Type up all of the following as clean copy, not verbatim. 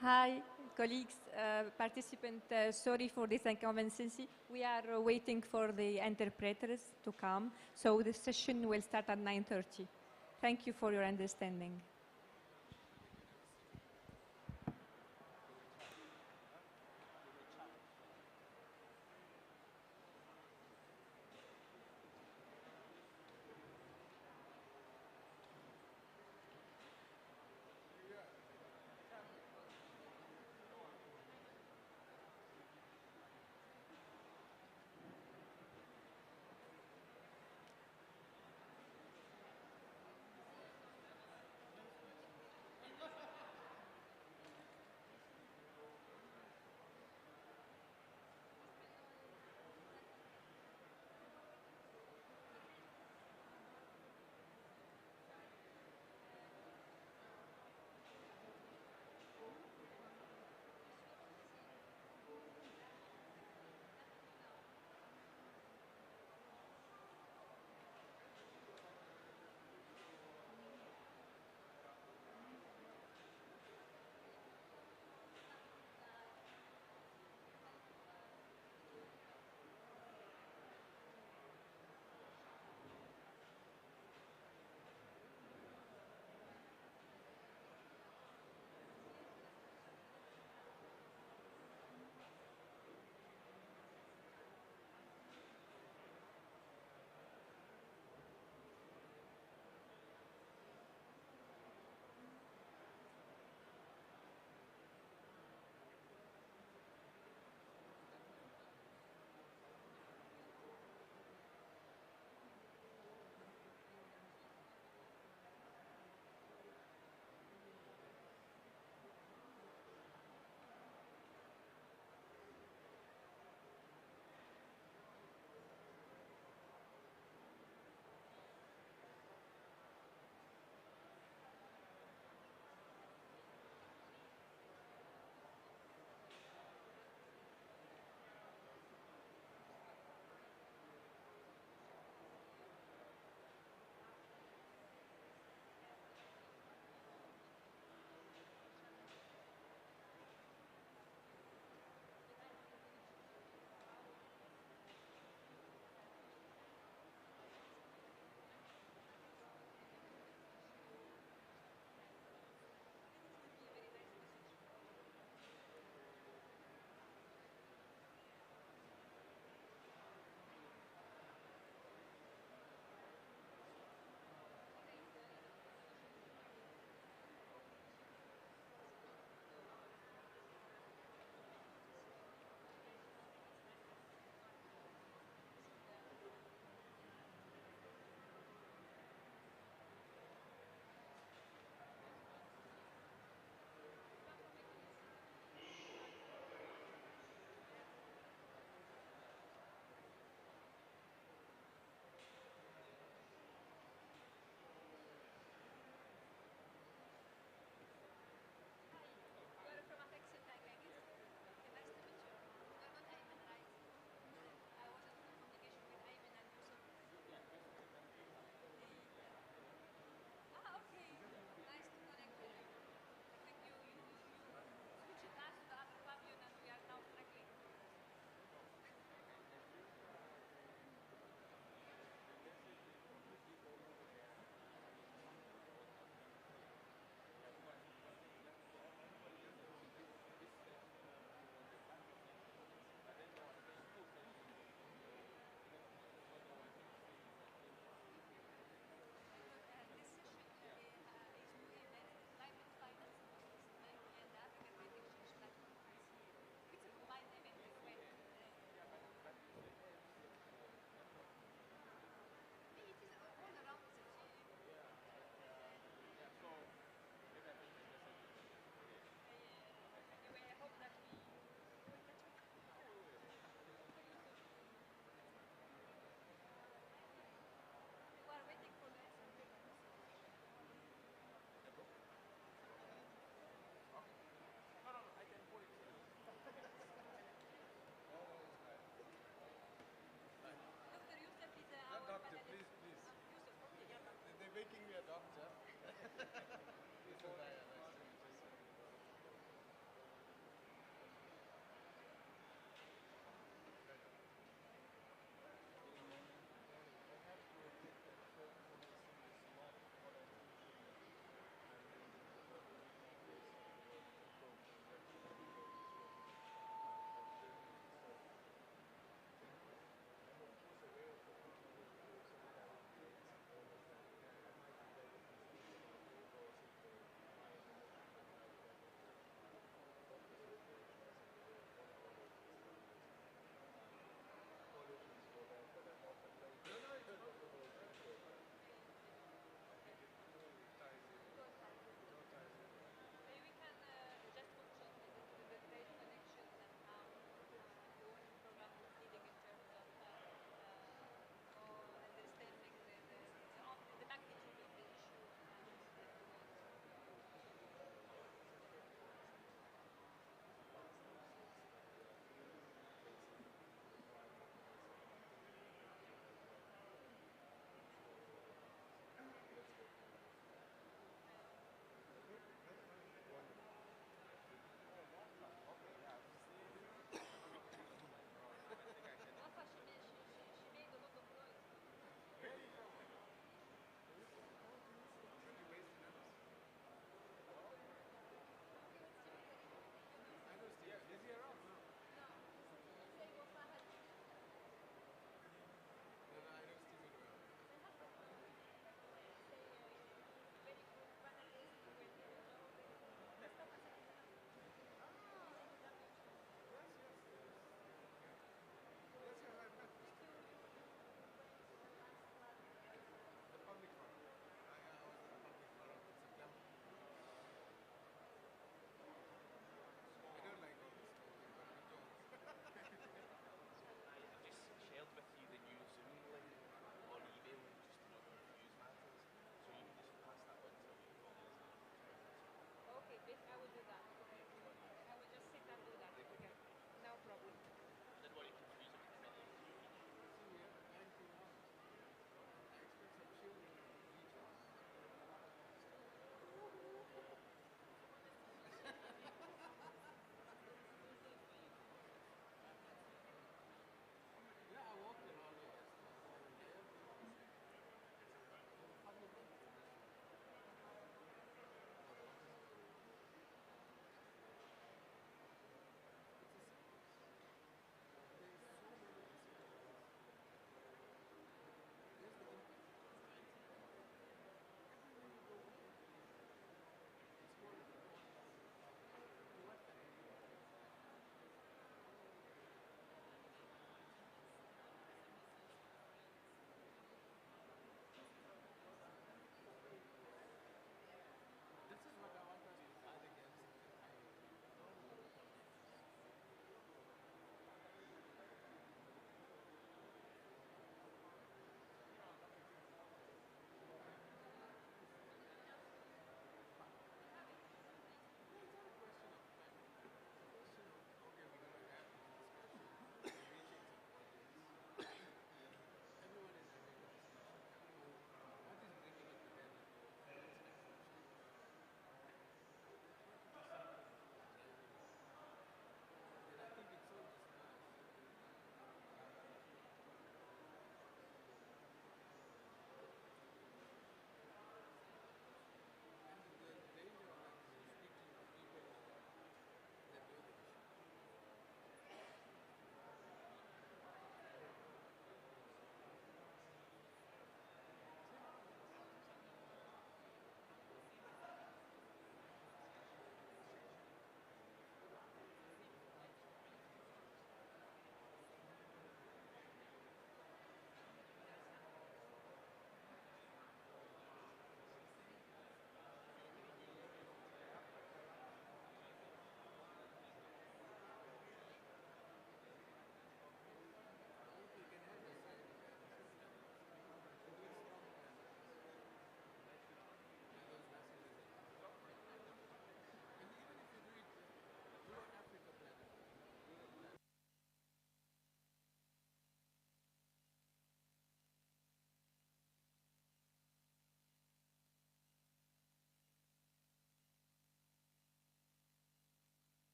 Hi, colleagues, participants. Sorry for this inconvenience. We are waiting for the interpreters to come, so the session will start at 9:30. Thank you for your understanding.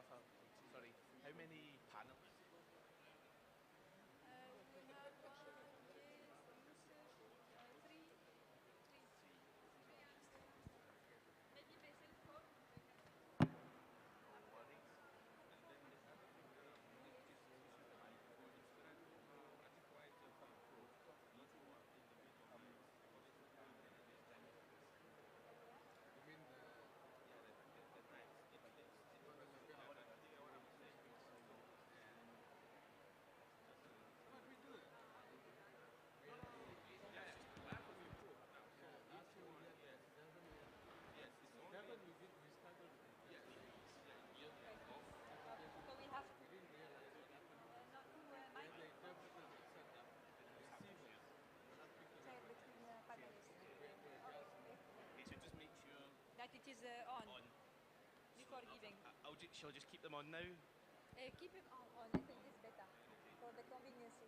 sorry, how many panelists? Okay, so just make sure That it is on on. before giving. Shall I just keep them on now? Keep it on. I think it's better for the convenience.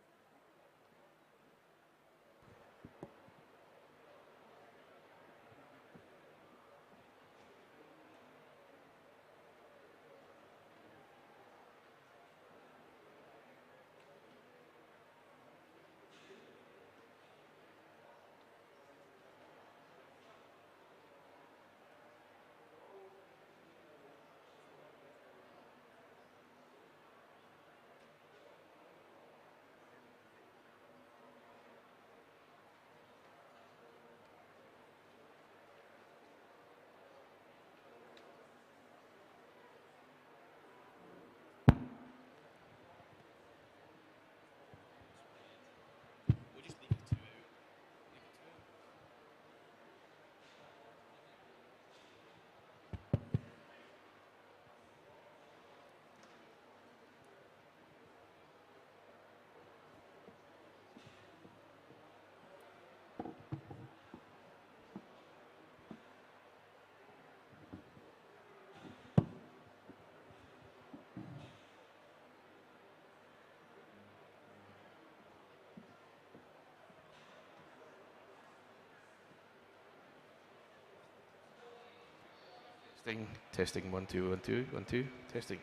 We'll just leave the two out. Leave the two out. Testing, testing, 1 2 1 2 1 2, testing.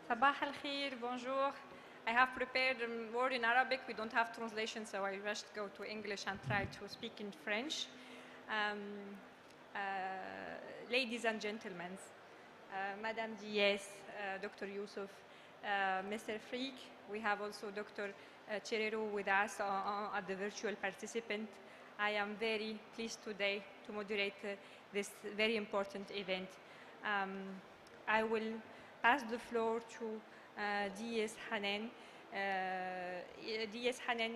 Sabah al-Khair, bonjour. I have prepared a word in Arabic. We don't have translation, so I just go to English and try to speak in French. Ladies and gentlemen, Madame Diaz, Dr. Yusuf, Mr. Freak. We have also Dr. Cherero with us at the virtual participant. I am very pleased today to moderate this very important event. I will pass the floor to DS Hanan. DS Hanan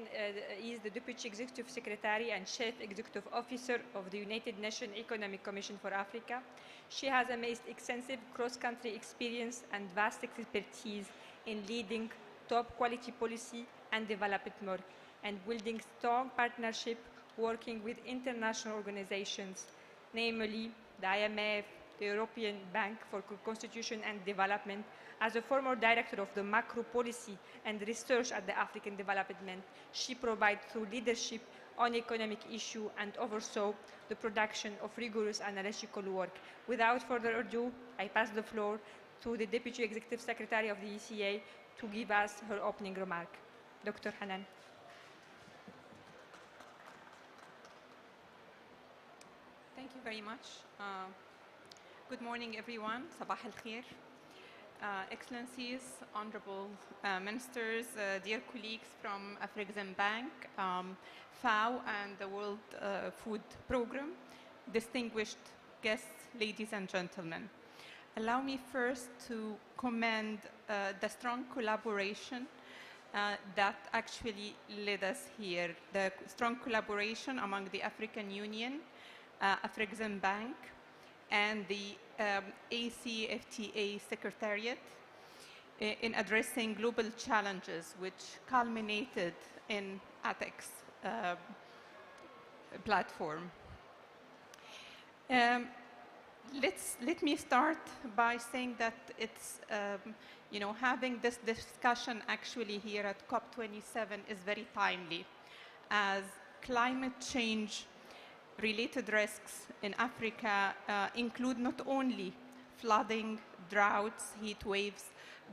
is the Deputy Executive Secretary and Chief Executive Officer of the United Nations Economic Commission for Africa. She has amassed extensive cross-country experience and vast expertise in leading top-quality policy and development work, and building strong partnership working with international organizations, namely the IMF, the European Bank for Reconstruction and Development. As a former director of the macro policy and research at the African Development, she provides through leadership on economic issues and oversaw the production of rigorous analytical work. Without further ado, I pass the floor to the Deputy Executive Secretary of the ECA to give us her opening remark. Dr. Hanan. Thank you very much. Good morning, everyone. Sabah al-khair. Excellencies, honorable ministers, dear colleagues from Afrexim Bank, FAO, and the World Food Programme, distinguished guests, ladies and gentlemen. Allow me first to commend the strong collaboration that actually led us here, the strong collaboration among the African Union, Afrexim Bank, and the ACFTA Secretariat in addressing global challenges which culminated in ATEC's platform. Let me start by saying that it's, having this discussion actually here at COP27 is very timely, as climate change related risks in Africa include not only flooding, droughts, heat waves,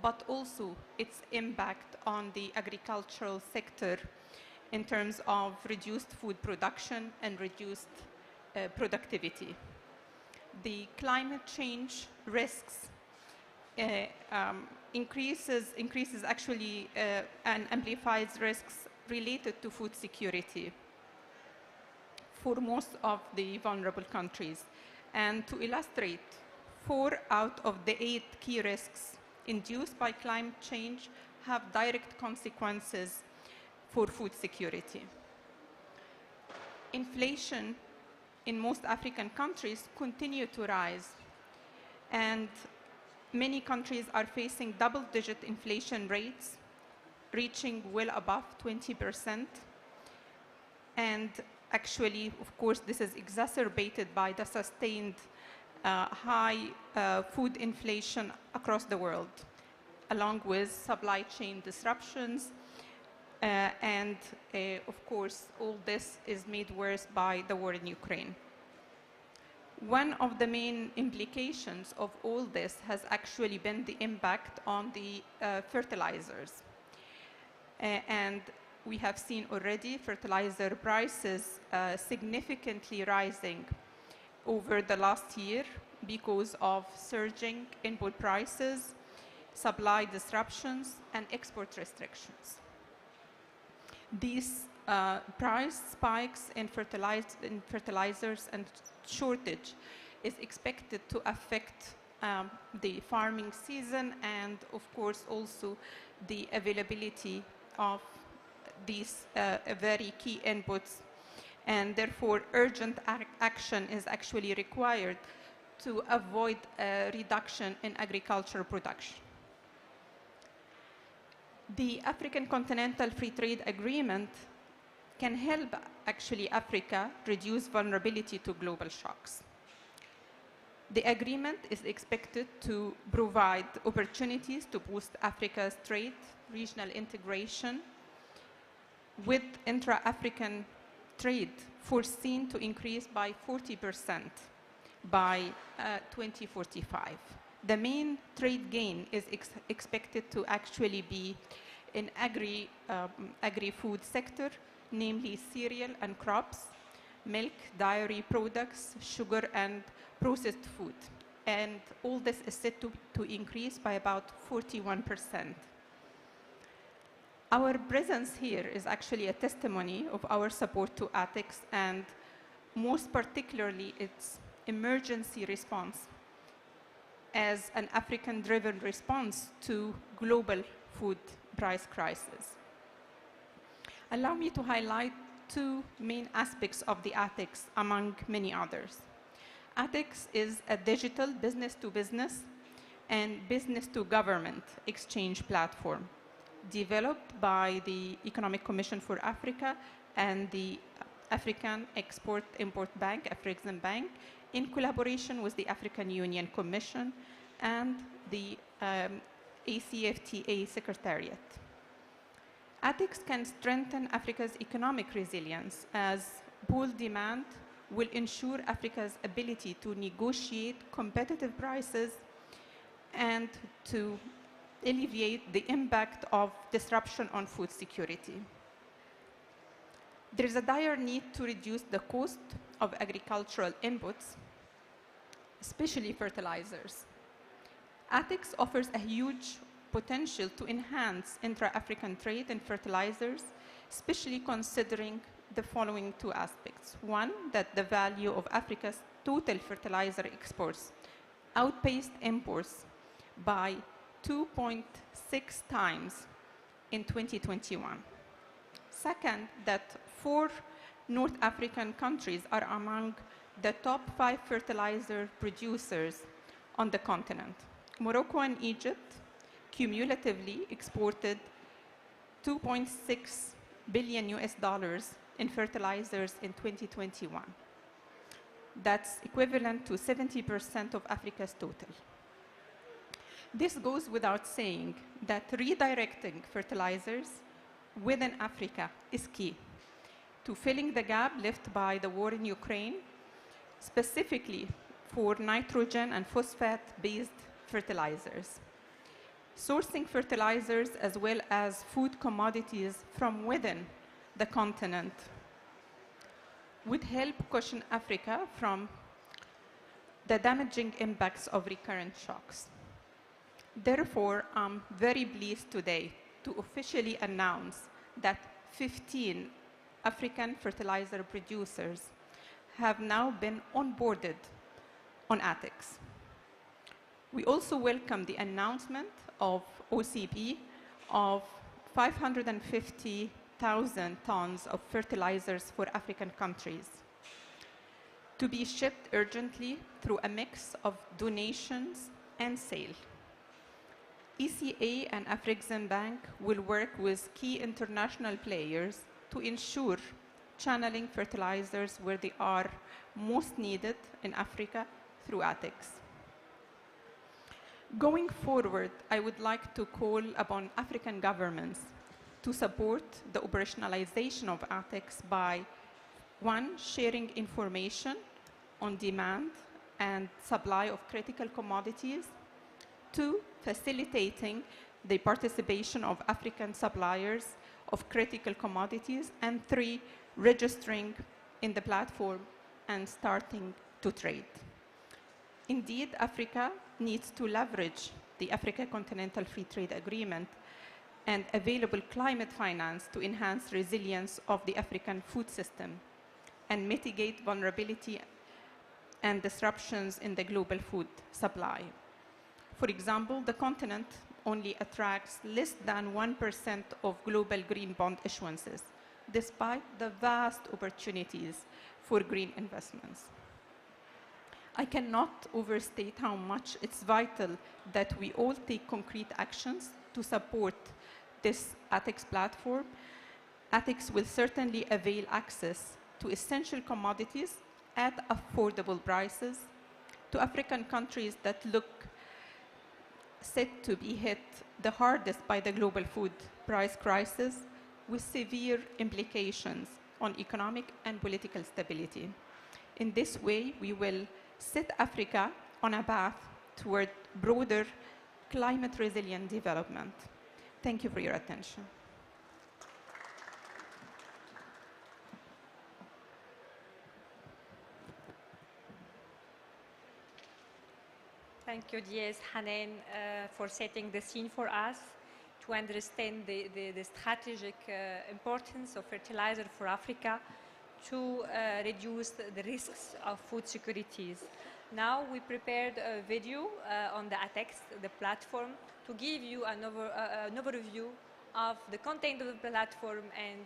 but also its impact on the agricultural sector in terms of reduced food production and reduced productivity. The climate change risks increases actually and amplifies risks related to food security for most of the vulnerable countries. And to illustrate, 4 out of the 8 key risks induced by climate change have direct consequences for food security. Inflation in most African countries continue to rise, and many countries are facing double-digit inflation rates, reaching well above 20%. And actually, of course, this is exacerbated by the sustained high food inflation across the world, along with supply chain disruptions. And of course, all this is made worse by the war in Ukraine. One of the main implications of all this has actually been the impact on the fertilizers. And we have seen already fertilizer prices significantly rising over the last year because of surging input prices, supply disruptions, and export restrictions. These price spikes in fertilizers and shortage is expected to affect the farming season and, of course, also the availability of these very key inputs. And therefore, urgent action is actually required to avoid a reduction in agricultural production. The African Continental Free Trade Agreement can help actually Africa reduce vulnerability to global shocks. The agreement is expected to provide opportunities to boost Africa's trade, regional integration, with intra-African trade foreseen to increase by 40% by 2045. The main trade gain is expected to actually be in agri-food sector, namely cereal and crops, milk, dairy products, sugar, and processed food. and all this is set to increase by about 41%. Our presence here is actually a testimony of our support to ATICS and most particularly its emergency response as an African-driven response to global food price crisis. Allow me to highlight two main aspects of the ATICS among many others. ATICS is a digital business-to-business and business-to-government exchange platform developed by the Economic Commission for Africa and the African Export-Import Bank, Afrexim Bank, in collaboration with the African Union Commission and the ACFTA Secretariat. ATICS can strengthen Africa's economic resilience as pool demand will ensure Africa's ability to negotiate competitive prices and to alleviate the impact of disruption on food security. There is a dire need to reduce the cost of agricultural inputs, especially fertilizers. ATICS offers a huge potential to enhance intra-African trade in fertilizers, especially considering the following two aspects. One, that the value of Africa's total fertilizer exports outpaced imports by 2.6 times in 2021. Second, that 4 North African countries are among the top 5 fertilizer producers on the continent. Morocco and Egypt cumulatively exported 2.6 billion US dollars in fertilizers in 2021. That's equivalent to 70% of Africa's total. This goes without saying that redirecting fertilizers within Africa is key to filling the gap left by the war in Ukraine, specifically for nitrogen and phosphate-based fertilizers. Sourcing fertilizers as well as food commodities from within the continent would help cushion Africa from the damaging impacts of recurrent shocks. Therefore, I'm very pleased today to officially announce that 15 African fertilizer producers have now been onboarded on ATICS. We also welcome the announcement of OCP of 550,000 tons of fertilizers for African countries to be shipped urgently through a mix of donations and sale. ECA and Afrexim Bank will work with key international players to ensure channeling fertilizers where they are most needed in Africa through ATICS. Going forward, I would like to call upon African governments to support the operationalization of ATICS by, one, sharing information on demand and supply of critical commodities, two, facilitating the participation of African suppliers of critical commodities, and three, registering in the platform and starting to trade. Indeed, Africa needs to leverage the Africa Continental Free Trade Agreement and available climate finance to enhance resilience of the African food system and mitigate vulnerability and disruptions in the global food supply. For example, the continent only attracts less than 1% of global green bond issuances, despite the vast opportunities for green investments. I cannot overstate how much it's vital that we all take concrete actions to support this ATICS platform. ATICS will certainly avail access to essential commodities at affordable prices to African countries that look set to be hit the hardest by the global food price crisis, with severe implications on economic and political stability. In this way, we will set Africa on a path toward broader climate-resilient development. Thank you for your attention. Thank you, DS Hanan, for setting the scene for us to understand the strategic importance of fertilizer for Africa to reduce the risks of food securities. Now we prepared a video on the ATEX, the platform, to give you an overview of the content of the platform and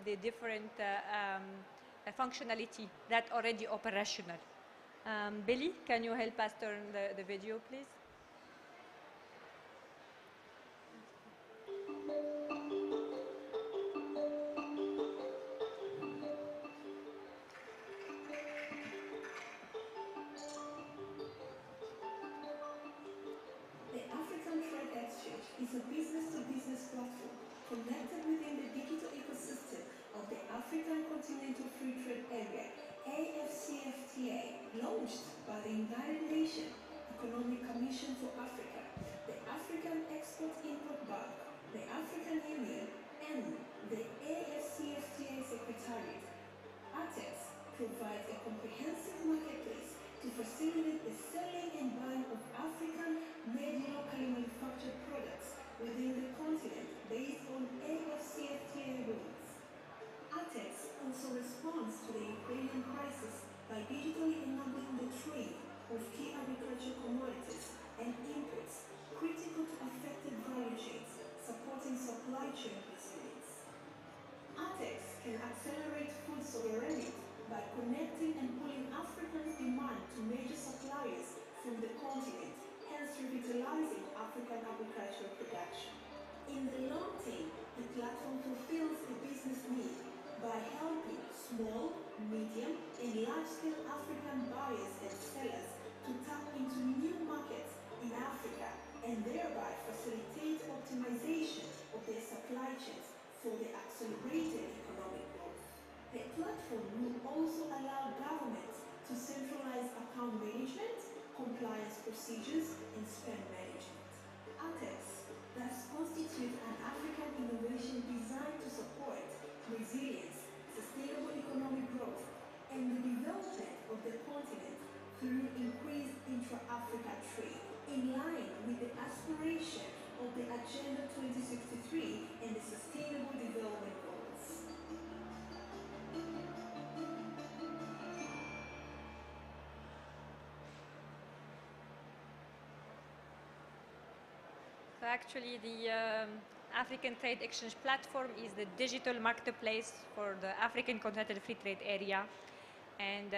the different functionality that already operational. Billy, can you help us turn the video, please? The African Trade Exchange is a business-to-business platform connected within the digital ecosystem of the African Continental Free Trade Area, AFCFTA, launched by the United Nations Economic Commission for Africa, the African Export-Import Bank, the African Union, and the AFCFTA Secretariat. ATEX provides a comprehensive marketplace to facilitate the selling and buying of African-made locally manufactured products within the continent based on AFCFTA rules. ATEX also responds to the Ukrainian crisis by digitally enabling the trade of key agricultural commodities and inputs critical to affected value chains, supporting supply chain resilience. ATEX can accelerate food sovereignty by connecting and pulling Africans' demand to major suppliers from the continent, hence revitalizing African agricultural production. In the long term, the platform fulfills a business need by helping small, medium, and large-scale African buyers and sellers to tap into new markets in Africa and thereby facilitate optimization of their supply chains for the accelerated economic growth. The platform will also allow governments to centralize account management, compliance procedures, and spend management. ATEX thus constitutes an African innovation designed to support resilience, sustainable economic growth, and the development of the continent through increased intra-Africa trade, in line with the aspiration of the Agenda 2063 and the Sustainable Development Goals. So actually, the African Trade Exchange Platform is the digital marketplace for the African Continental Free Trade Area. And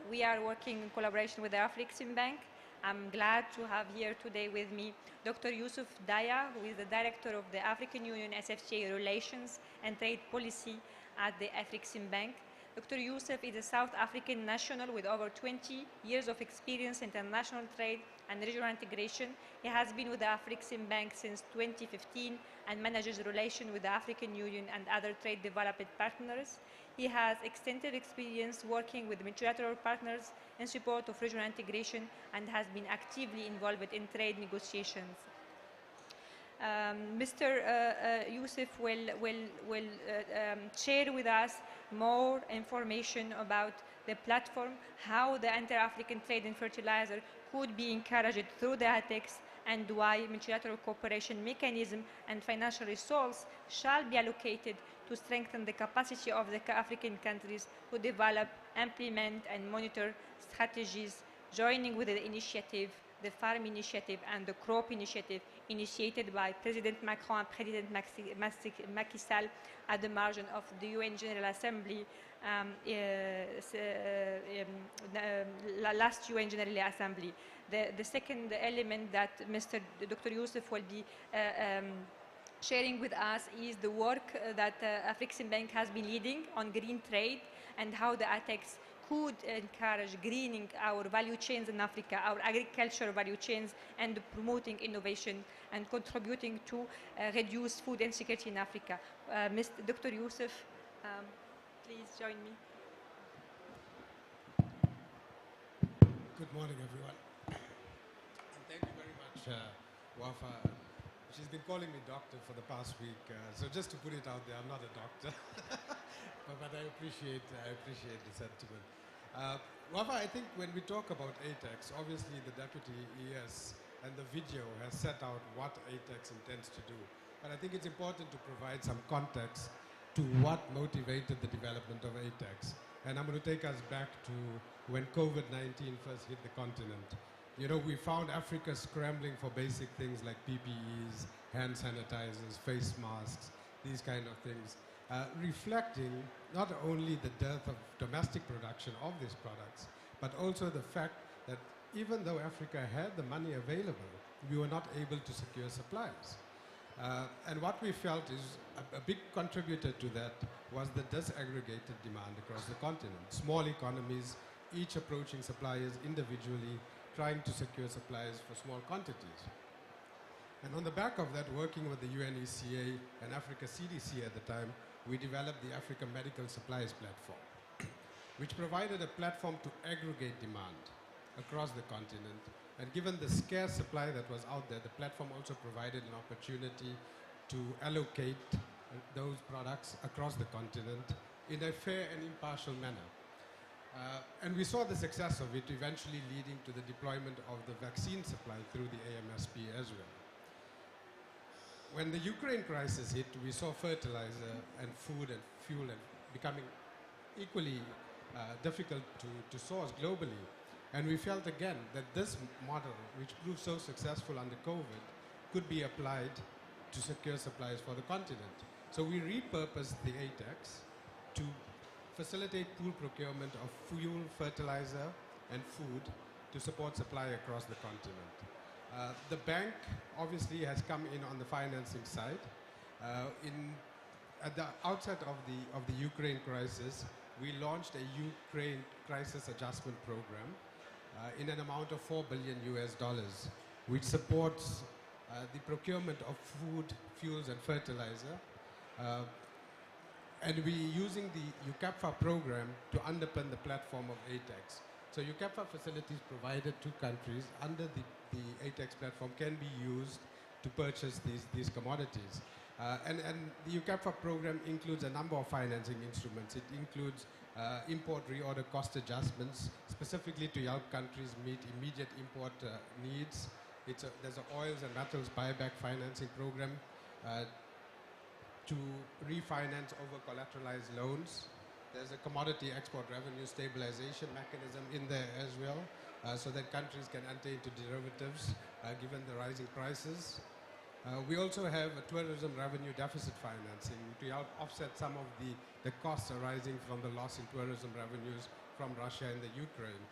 we are working in collaboration with the Afrexim Bank. I'm glad to have here today with me Dr. Yusuf Daya, who is the Director of the African Union SFTA Relations and Trade Policy at the Afrexim Bank. Dr. Yusuf is a South African national with over 20 years of experience in international trade and regional integration. He has been with the Afrexim Bank since 2015 and manages relations with the African Union and other trade development partners. He has extensive experience working with multilateral partners in support of regional integration and has been actively involved in trade negotiations. Mr. Yusuf will share with us more information about the platform, how the inter-African trade in fertilizer could be encouraged through the ATEX, and why multilateral cooperation mechanism and financial resources shall be allocated to strengthen the capacity of the African countries to develop, implement, and monitor strategies, joining with the initiative, the Farm Initiative and the Crop Initiative initiated by President Macron and President Macky Sall at the margin of the UN General Assembly, last UN General Assembly. The second element that Dr. Yusuf will be sharing with us is the work that Afrexim Bank has been leading on green trade and how the ATEX could encourage greening our value chains in Africa, our agricultural value chains, and promoting innovation and contributing to reduce food insecurity in Africa. Dr. Yusuf, please join me. Good morning, everyone. And thank you very much, Wafa. She's been calling me doctor for the past week, so just to put it out there, I'm not a doctor, but I appreciate the sentiment. Wafa, I think when we talk about ATEX, obviously the Deputy ES and the video has set out what ATEX intends to do. But I think it's important to provide some context to what motivated the development of ATEX. And I'm going to take us back to when COVID-19 first hit the continent. You know, we found Africa scrambling for basic things like PPEs, hand sanitizers, face masks, these kind of things, reflecting not only the dearth of domestic production of these products, but also the fact that even though Africa had the money available, we were not able to secure supplies. And what we felt is a big contributor to that was the disaggregated demand across the continent. Small economies, each approaching suppliers individually, trying to secure supplies for small quantities. And on the back of that, working with the UNECA and Africa CDC at the time, we developed the Africa Medical Supplies Platform, which provided a platform to aggregate demand across the continent. And given the scarce supply that was out there, the platform also provided an opportunity to allocate those products across the continent in a fair and impartial manner. And we saw the success of it eventually leading to the deployment of the vaccine supply through the AMSP as well. When the Ukraine crisis hit, we saw fertilizer and food and fuel becoming equally difficult to source globally. And we felt again that this model, which proved so successful under COVID, could be applied to secure supplies for the continent. So we repurposed the ATEX to facilitate pool procurement of fuel, fertilizer, and food to support supply across the continent. The bank obviously has come in on the financing side. At the outset of the Ukraine crisis, we launched a Ukraine Crisis Adjustment Program in an amount of $4 billion US, which supports the procurement of food, fuels, and fertilizer. And we're using the UCAPFA program to underpin the platform of ATEX. So UCAPFA facilities provided to countries under the ATEX platform can be used to purchase these commodities. And the UCAPFA program includes a number of financing instruments. It includes import reorder cost adjustments, specifically to help countries meet immediate import needs. There's an oils and metals buyback financing program to refinance over-collateralized loans. There's a commodity export revenue stabilization mechanism in there as well, so that countries can enter into derivatives given the rising prices. We also have a tourism revenue deficit financing to help offset some of the costs arising from the loss in tourism revenues from Russia and the Ukraine.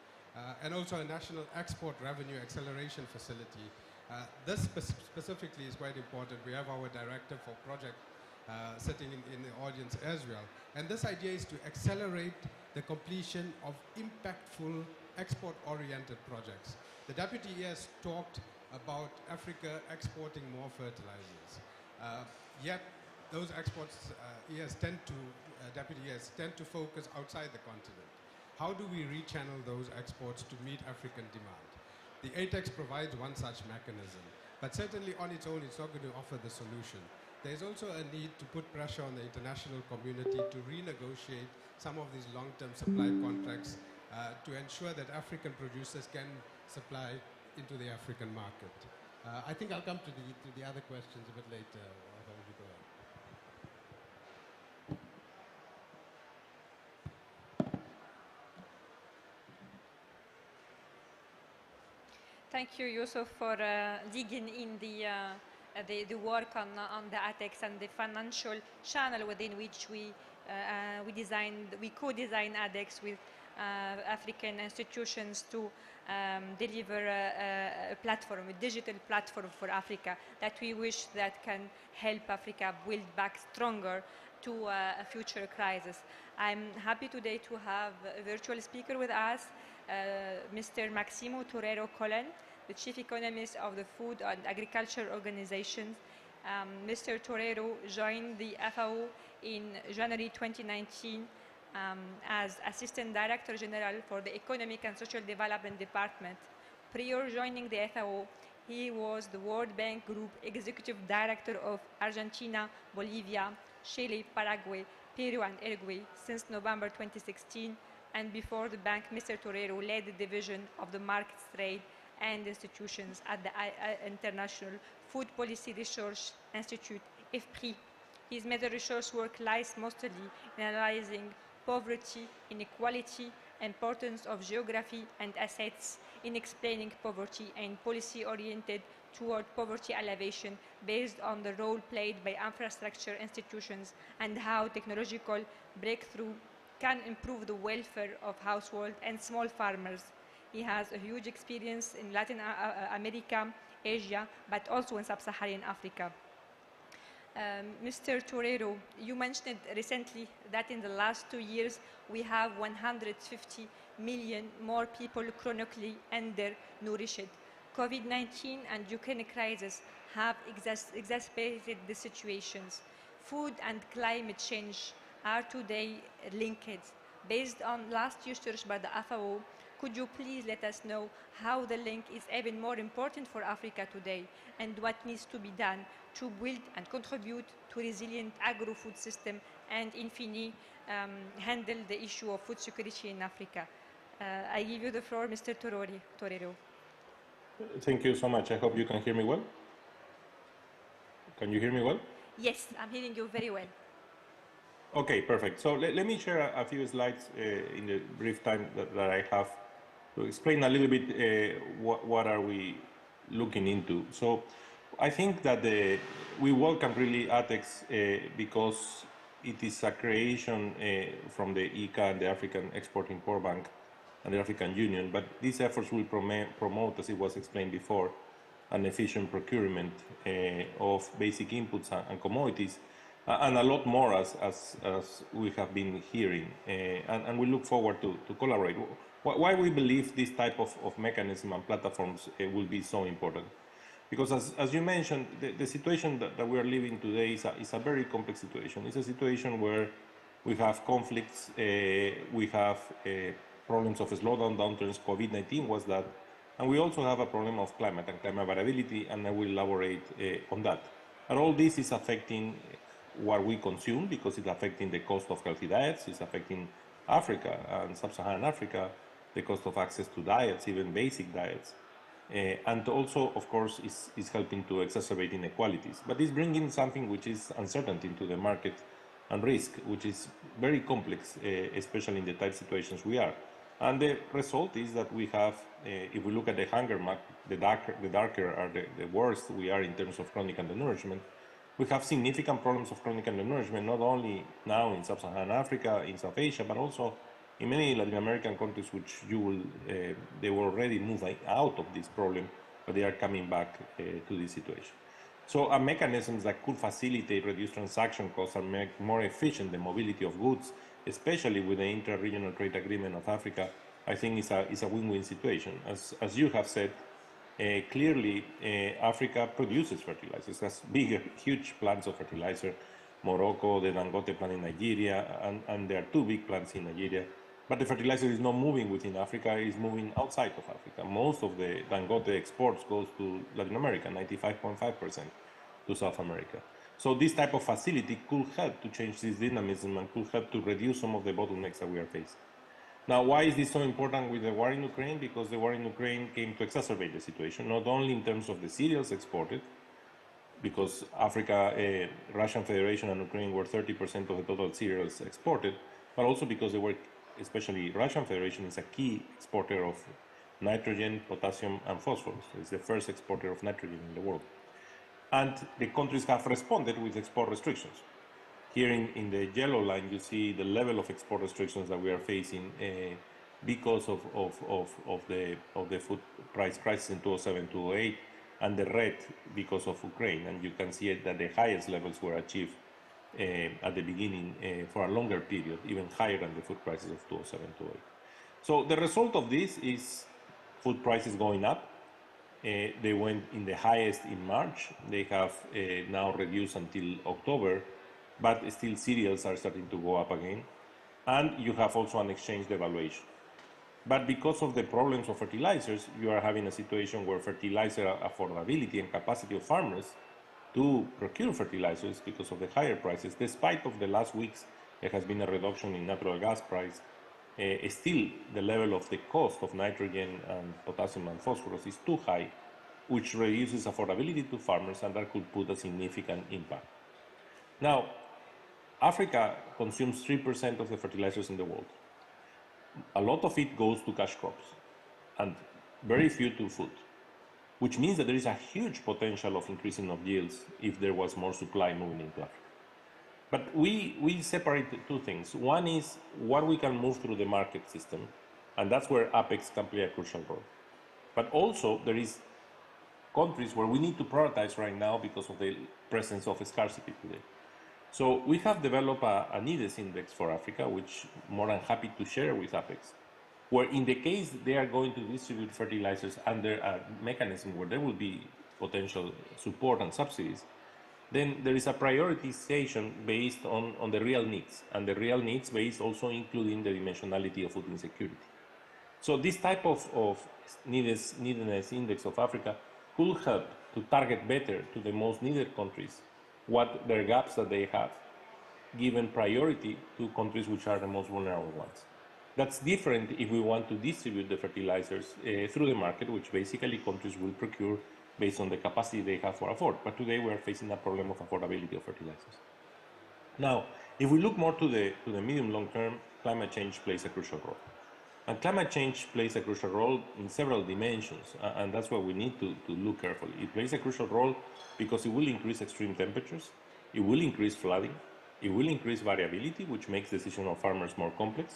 And also a national export revenue acceleration facility. This specifically is quite important. We have our director for project sitting in the audience as well. And this idea is to accelerate the completion of impactful export-oriented projects. The Deputy ES talked about Africa exporting more fertilizers. Yet those exports, Deputy ES tend to focus outside the continent. How do we rechannel those exports to meet African demand? The ATEX provides one such mechanism, but certainly on its own, it's not going to offer the solution. There's also a need to put pressure on the international community to renegotiate some of these long-term supply contracts to ensure that African producers can supply into the African market. I think I'll come to the other questions a bit later. Thank you, Yusuf, for digging in the work on the ATEX and the financial channel within which we co-designed ATEX with African institutions to deliver a platform, a digital platform for Africa that we wish that can help Africa build back stronger to a future crisis. I'm happy today to have a virtual speaker with us, Mr. Maximo Torero Collen, the Chief Economist of the Food and Agriculture Organization. Mr. Torero joined the FAO in January 2019 as Assistant Director General for the Economic and Social Development Department. Prior joining the FAO, he was the World Bank Group Executive Director of Argentina, Bolivia, Chile, Paraguay, Peru, and Uruguay since November 2016, and before the bank, Mr. Torero led the division of the markets trade and institutions at the International Food Policy Research Institute, IFPRI. His meta-research work lies mostly in analyzing poverty, inequality, importance of geography and assets, in explaining poverty, and policy-oriented toward poverty alleviation based on the role played by infrastructure institutions and how technological breakthrough can improve the welfare of households and small farmers. He has a huge experience in Latin America, Asia, but also in sub-Saharan Africa. Mr. Torero, you mentioned recently that in the last 2 years we have 150 million more people chronically undernourished. COVID-19 and Ukraine crisis have exacerbated the situations. Food and climate change are today linked. Based on last year's research by the FAO, could you please let us know how the link is even more important for Africa today and what needs to be done to build and contribute to resilient agro-food system and, in fine, handle the issue of food security in Africa? I give you the floor, Mr. Torero. Thank you so much. I hope you can hear me well. Can you hear me well? Yes, I'm hearing you very well. Okay, perfect. So let me share a few slides in the brief time that I have to explain a little bit what are we looking into. So I think that we welcome really ATEX because it is a creation from the ICA and the African Export-Import Bank and the African Union, but these efforts will promote, as it was explained before, an efficient procurement of basic inputs and commodities, and a lot more as we have been hearing, and we look forward to collaborate. Why we believe this type of mechanism and platforms will be so important? Because as you mentioned, the situation that we are living today is a very complex situation. It's a situation where we have conflicts, we have problems of slowdown, downturns. COVID-19 was that, and we also have a problem of climate and climate variability, and I will elaborate on that. And all this is affecting what we consume because it's affecting the cost of healthy diets, it's affecting Africa and sub-Saharan Africa, the cost of access to diets, even basic diets. And also, of course, is helping to exacerbate inequalities. But it's bringing something which is uncertainty into the market and risk, which is very complex, especially in the type situations we are. And the result is that we have, if we look at the hunger map, the darker are the worst we are in terms of chronic undernourishment. We have significant problems of chronic undernourishment, not only now in sub-Saharan Africa, in South Asia, but also in many Latin American countries, which they were already moving out of this problem, but they are coming back to this situation. So mechanisms that could facilitate reduced transaction costs and make more efficient the mobility of goods, especially with the intra-regional trade agreement of Africa, I think is a win-win situation. As you have said, clearly Africa produces fertilizers, has huge plants of fertilizer, Morocco, the Dangote plant in Nigeria, and there are 2 big plants in Nigeria. But the fertilizer is not moving within Africa, it is moving outside of Africa. Most of the Dangote exports goes to Latin America, 95.5% to South America. So this type of facility could help to change this dynamism and could help to reduce some of the bottlenecks that we are facing. Now, why is this so important with the war in Ukraine? Because the war in Ukraine came to exacerbate the situation, not only in terms of the cereals exported, because Africa, Russian Federation and Ukraine were 30% of the total cereals exported, but also because they were, especially Russian Federation is a key exporter of nitrogen, potassium, and phosphorus. It's the first exporter of nitrogen in the world. And the countries have responded with export restrictions. Here in the yellow line, you see the level of export restrictions that we are facing because of the food price crisis in 2007-2008, and the red because of Ukraine. And you can see that the highest levels were achieved at the beginning for a longer period, even higher than the food prices of 2007-2008. So the result of this is food prices going up. They went in the highest in March. They have now reduced until October, but still cereals are starting to go up again. And you have also an exchange devaluation. But because of the problems of fertilizers, you are having a situation where fertilizer affordability and capacity of farmers to procure fertilizers because of the higher prices, despite of the last weeks, there has been a reduction in natural gas price still the level of the cost of nitrogen and potassium and phosphorus is too high, which reduces affordability to farmers, and that could put a significant impact. Now, Africa consumes 3% of the fertilizers in the world. A lot of it goes to cash crops and very few to food, which means that there is a huge potential of increasing of yields if there was more supply moving into Africa. But we separate two things. One is what we can move through the market system, and that's where APEX can play a crucial role. But also there is countries where we need to prioritize right now because of the presence of scarcity today. So we have developed a needs index for Africa, which I'm more than happy to share with APEX, where in the case they are going to distribute fertilizers under a mechanism where there will be potential support and subsidies, then there is a prioritization based on the real needs, and the real needs based also including the dimensionality of food insecurity. So this type of neediness index of Africa could help to target better to the most needed countries what their gaps that they have, given priority to countries which are the most vulnerable ones. That's different if we want to distribute the fertilizers through the market, which basically countries will procure based on the capacity they have for afford. But today we are facing a problem of affordability of fertilizers. Now, if we look more to the medium long term, climate change plays a crucial role. And climate change plays a crucial role in several dimensions, and that's why we need to look carefully. It plays a crucial role because it will increase extreme temperatures, it will increase flooding, it will increase variability, which makes decisions of farmers more complex,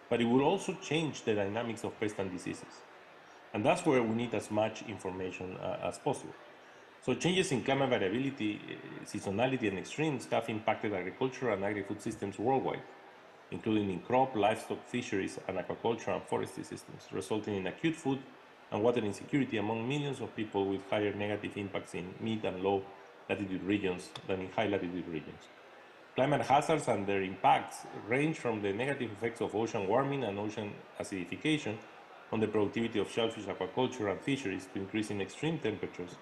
but it will also change the dynamics of pests and diseases. And that's where we need as much information as possible. So changes in climate variability, seasonality, and extremes have impacted agriculture and agri-food systems worldwide, including in crop, livestock, fisheries, and aquaculture and forestry systems, resulting in acute food and water insecurity among millions of people, with higher negative impacts in mid and low latitude regions than in high latitude regions. Climate hazards and their impacts range from the negative effects of ocean warming and ocean acidification on the productivity of shellfish, aquaculture, and fisheries, to increasing extreme temperatures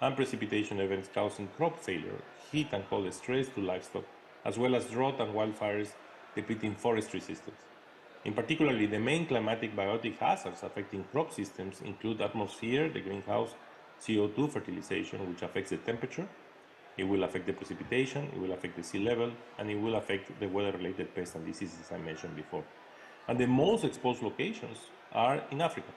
and precipitation events causing crop failure, heat and cold stress to livestock, as well as drought and wildfires depleting forestry systems. In particular, the main climatic biotic hazards affecting crop systems include atmosphere, the greenhouse, CO2 fertilization, which affects the temperature. It will affect the precipitation, it will affect the sea level, and it will affect the weather-related pests and diseases I mentioned before. And the most exposed locations are in Africa.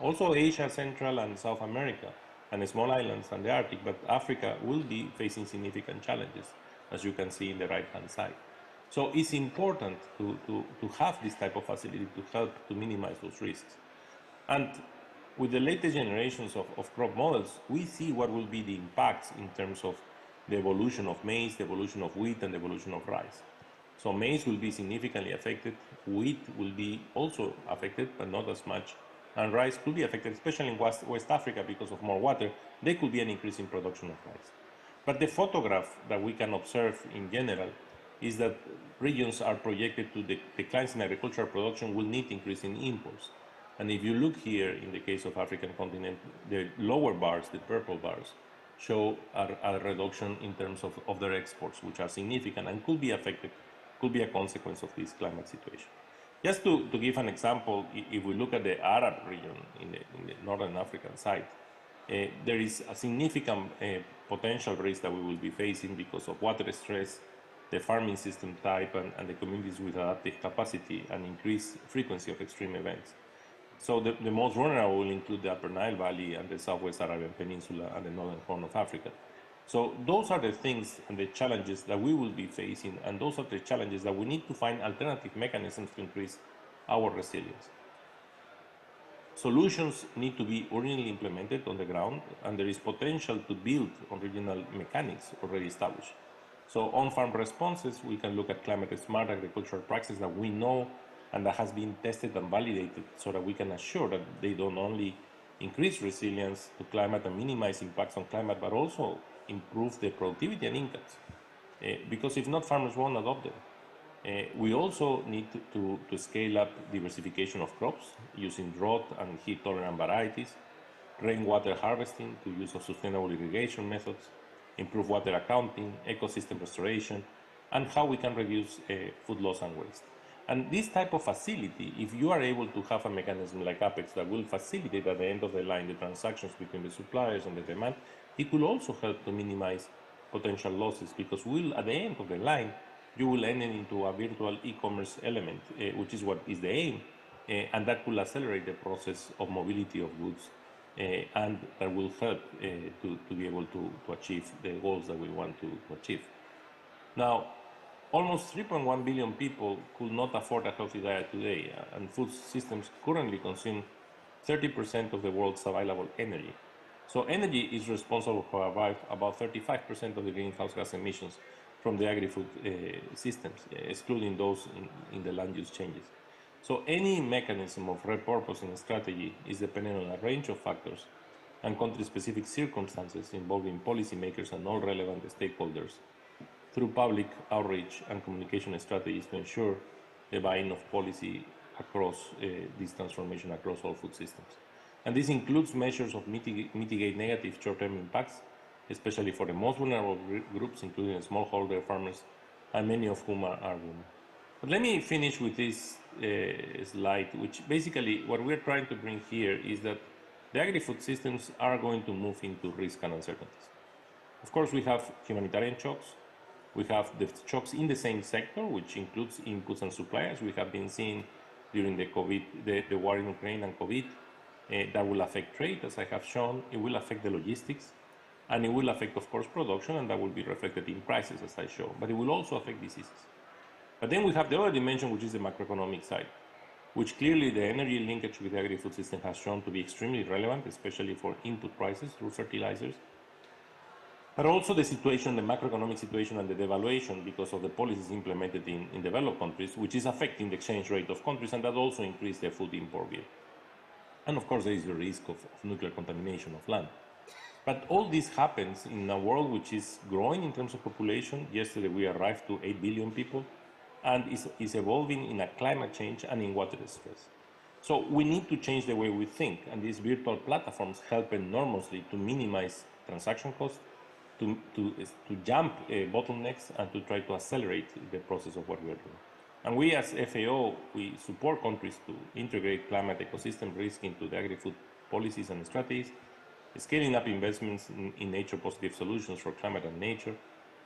Also Asia, Central and South America, and the small islands and the Arctic, but Africa will be facing significant challenges, as you can see in the right-hand side. So it's important to have this type of facility to help to minimize those risks. And with the latest generations of crop models, we see what will be the impacts in terms of the evolution of maize, the evolution of wheat, and the evolution of rice. So maize will be significantly affected, wheat will be also affected, but not as much, and rice could be affected, especially in West Africa because of more water. There could be an increase in production of rice. But the photograph that we can observe in general is that regions are projected to declines in agricultural production will need increase in imports. And if you look here in the case of African continent, the lower bars, the purple bars, show a reduction in terms of their exports, which are significant and could be affected, could be a consequence of this climate situation. Just to give an example, if we look at the Arab region in the northern African side, there is a significant potential risk that we will be facing because of water stress, the farming system type, and the communities with adaptive capacity and increased frequency of extreme events. So the most vulnerable will include the Upper Nile Valley and the Southwest Arabian Peninsula and the Northern Horn of Africa. So those are the things and the challenges that we will be facing, and those are the challenges that we need to find alternative mechanisms to increase our resilience. Solutions need to be urgently implemented on the ground, and there is potential to build on regional mechanics already established. So on-farm responses, we can look at climate-smart agricultural practices that we know and that has been tested and validated so that we can assure that they don't only increase resilience to climate and minimize impacts on climate, but also improve the productivity and incomes. Because if not, farmers won't adopt them. We also need to scale up diversification of crops using drought and heat-tolerant varieties, rainwater harvesting to use of sustainable irrigation methods, improve water accounting, ecosystem restoration, and how we can reduce food loss and waste. And this type of facility, if you are able to have a mechanism like Apex that will facilitate at the end of the line the transactions between the suppliers and the demand, it could also help to minimize potential losses, because at the end of the line, you will enter into a virtual e-commerce element, which is what is the aim, and that will accelerate the process of mobility of goods, and that will help to be able to achieve the goals that we want to achieve. Now, almost 3.1 billion people could not afford a healthy diet today, and food systems currently consume 30% of the world's available energy. So energy is responsible for about 35% of the greenhouse gas emissions from the agri-food systems, excluding those in the land use changes. So any mechanism of repurposing strategy is dependent on a range of factors and country-specific circumstances involving policymakers and all relevant stakeholders through public outreach and communication strategies to ensure the buy-in of policy across this transformation across all food systems. And this includes measures of mitigate negative short-term impacts, especially for the most vulnerable groups, including smallholder farmers, and many of whom are women. But let me finish with this slide, which basically what we're trying to bring here is that the agri-food systems are going to move into risk and uncertainties. Of course, we have humanitarian shocks. We have the shocks in the same sector, which includes inputs and suppliers. We have been seeing during the the war in Ukraine and COVID, that will affect trade, as I have shown. It will affect the logistics, and it will affect, of course, production, and that will be reflected in prices, as I show. But it will also affect diseases. But then we have the other dimension, which is the macroeconomic side, which clearly the energy linkage with the agri-food system has shown to be extremely relevant, especially for input prices through fertilizers. But also the situation, the macroeconomic situation and the devaluation because of the policies implemented in developed countries, which is affecting the exchange rate of countries, and that also increased the food import bill. And of course, there is the risk of nuclear contamination of land. But all this happens in a world which is growing in terms of population. Yesterday, we arrived to 8 billion people, and is evolving in a climate change and in water stress. So we need to change the way we think, and these virtual platforms help enormously to minimize transaction costs, to jump bottlenecks, and to try to accelerate the process of what we are doing. And we as FAO, we support countries to integrate climate ecosystem risk into the agri-food policies and strategies, scaling up investments in nature-positive solutions for climate and nature,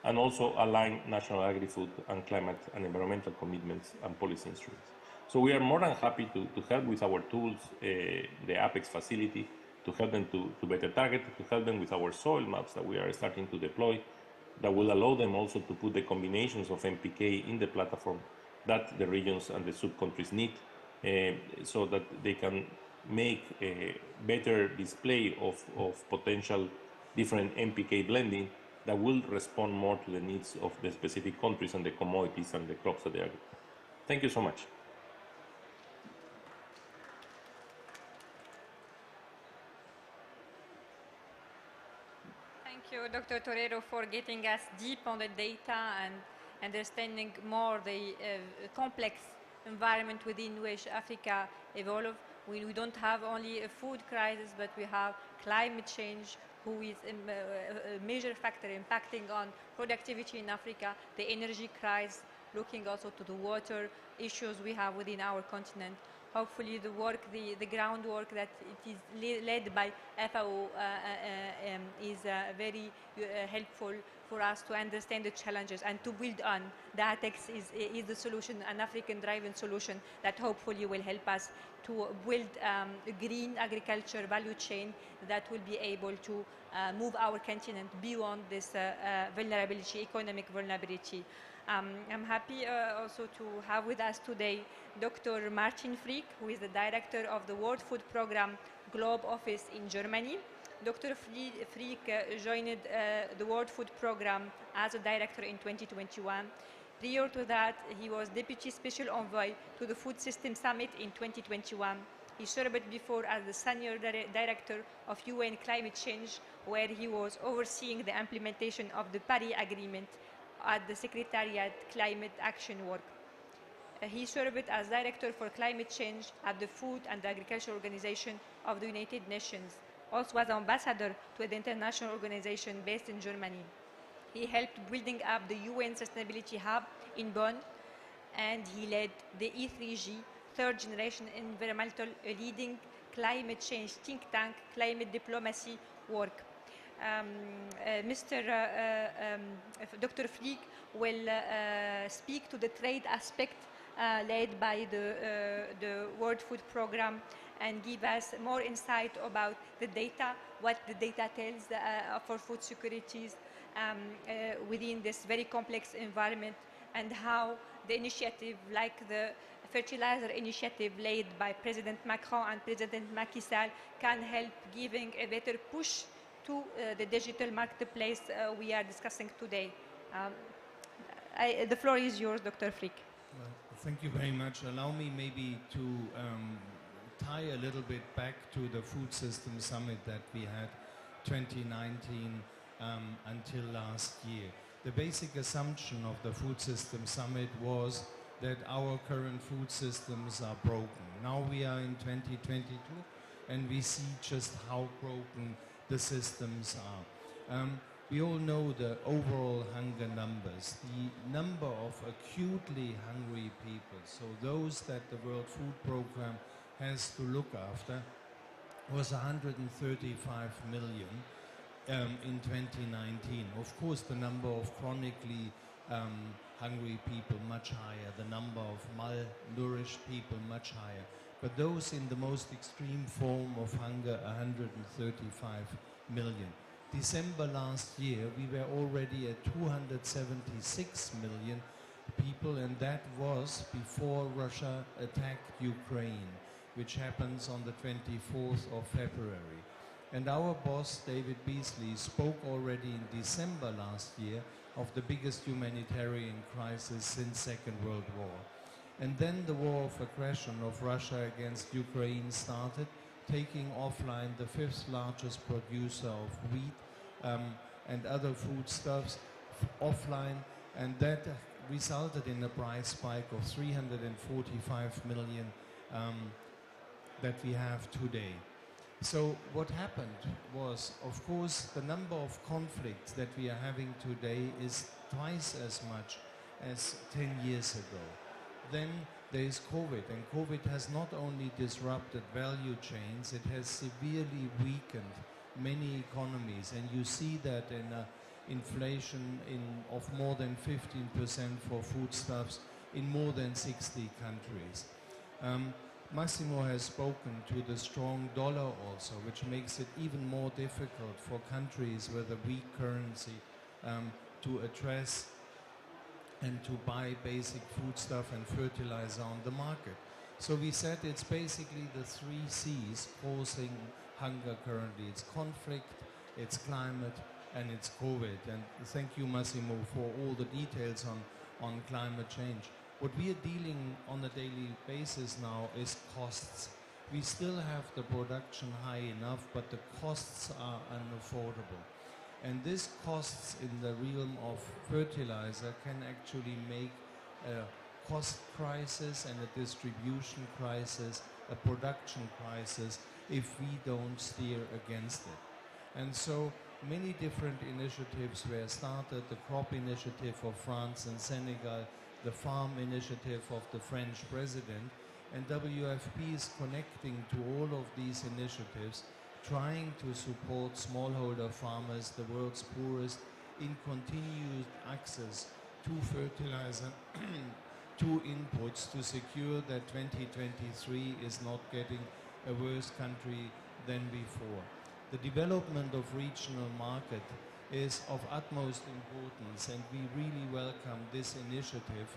and also align national agri-food and climate and environmental commitments and policy instruments. So we are more than happy to help with our tools, the Apex facility, to help them to better target, to help them with our soil maps that we are starting to deploy, that will allow them also to put the combinations of NPK in the platform that the regions and the sub-countries need, so that they can make a better display of potential different NPK blending that will respond more to the needs of the specific countries and the commodities and the crops that they are. Thank you so much. Thank you, Dr. Torero, for getting us deep on the data and understanding more the complex environment within which Africa evolves. We don't have only a food crisis, but we have climate change, who is a major factor impacting on productivity in Africa, the energy crisis, looking also to the water issues we have within our continent. Hopefully the work, the groundwork that it is led by FAO is very helpful for us to understand the challenges and to build on. The ATEX is the solution, an African-driven solution that hopefully will help us to build a green agriculture value chain that will be able to move our continent beyond this vulnerability, economic vulnerability. I'm happy also to have with us today Dr. Martin Frick, who is the director of the World Food Programme Globe Office in Germany. Dr. Frick joined the World Food Programme as a director in 2021. Prior to that, he was Deputy Special Envoy to the Food System Summit in 2021. He served before as the Senior Director of UN Climate Change, where he was overseeing the implementation of the Paris Agreement at the Secretariat Climate Action Work. He served as Director for Climate Change at the Food and Agriculture Organization of the United Nations, also as Ambassador to the international organization based in Germany. He helped building up the UN Sustainability Hub in Bonn, and he led the E3G, third generation environmental leading climate change think tank, climate diplomacy work. Dr. Flick will speak to the trade aspect led by the World Food Programme and give us more insight about the data, what the data tells for food securities within this very complex environment, and how the initiative like the fertilizer initiative led by President Macron and President Macky Sall can help giving a better push to the digital marketplace we are discussing today. The floor is yours, Dr. Frick. Well, thank you very much. Allow me maybe to tie a little bit back to the Food System Summit that we had 2019 until last year. The basic assumption of the Food System Summit was that our current food systems are broken. Now we are in 2022 and we see just how broken the systems are. We all know the overall hunger numbers. The number of acutely hungry people, so those that the World Food Programme has to look after, was 135 million in 2019. Of course, the number of chronically hungry people much higher, the number of malnourished people much higher. But those in the most extreme form of hunger, 135 million. December last year, we were already at 276 million people, and that was before Russia attacked Ukraine, which happens on the 24th of February. And our boss, David Beasley, spoke already in December last year of the biggest humanitarian crisis since Second World War. And then the war of aggression of Russia against Ukraine started, taking offline the fifth largest producer of wheat and other foodstuffs offline, and that resulted in a price spike of 345 million that we have today. So what happened was, of course, the number of conflicts that we are having today is twice as much as 10 years ago. Then there is COVID, and COVID has not only disrupted value chains, it has severely weakened many economies, and you see that in inflation of more than 15% for foodstuffs in more than 60 countries. Massimo has spoken to the strong dollar also, which makes it even more difficult for countries with a weak currency to address and to buy basic foodstuff and fertilizer on the market. So we said it's basically the 3 C's causing hunger currently. It's conflict, it's climate, and it's COVID. And thank you, Massimo, for all the details on climate change. What we are dealing on a daily basis now is costs. We still have the production high enough, but the costs are unaffordable. And this costs in the realm of fertilizer can actually make a cost crisis and a distribution crisis, a production crisis, if we don't steer against it. And so many different initiatives were started, the crop initiative of France and Senegal, the farm initiative of the French president, and WFP is connecting to all of these initiatives, trying to support smallholder farmers, the world's poorest, in continued access to fertilizer, to inputs, to secure that 2023 is not getting a worse country than before. The development of regional market is of utmost importance, and we really welcome this initiative.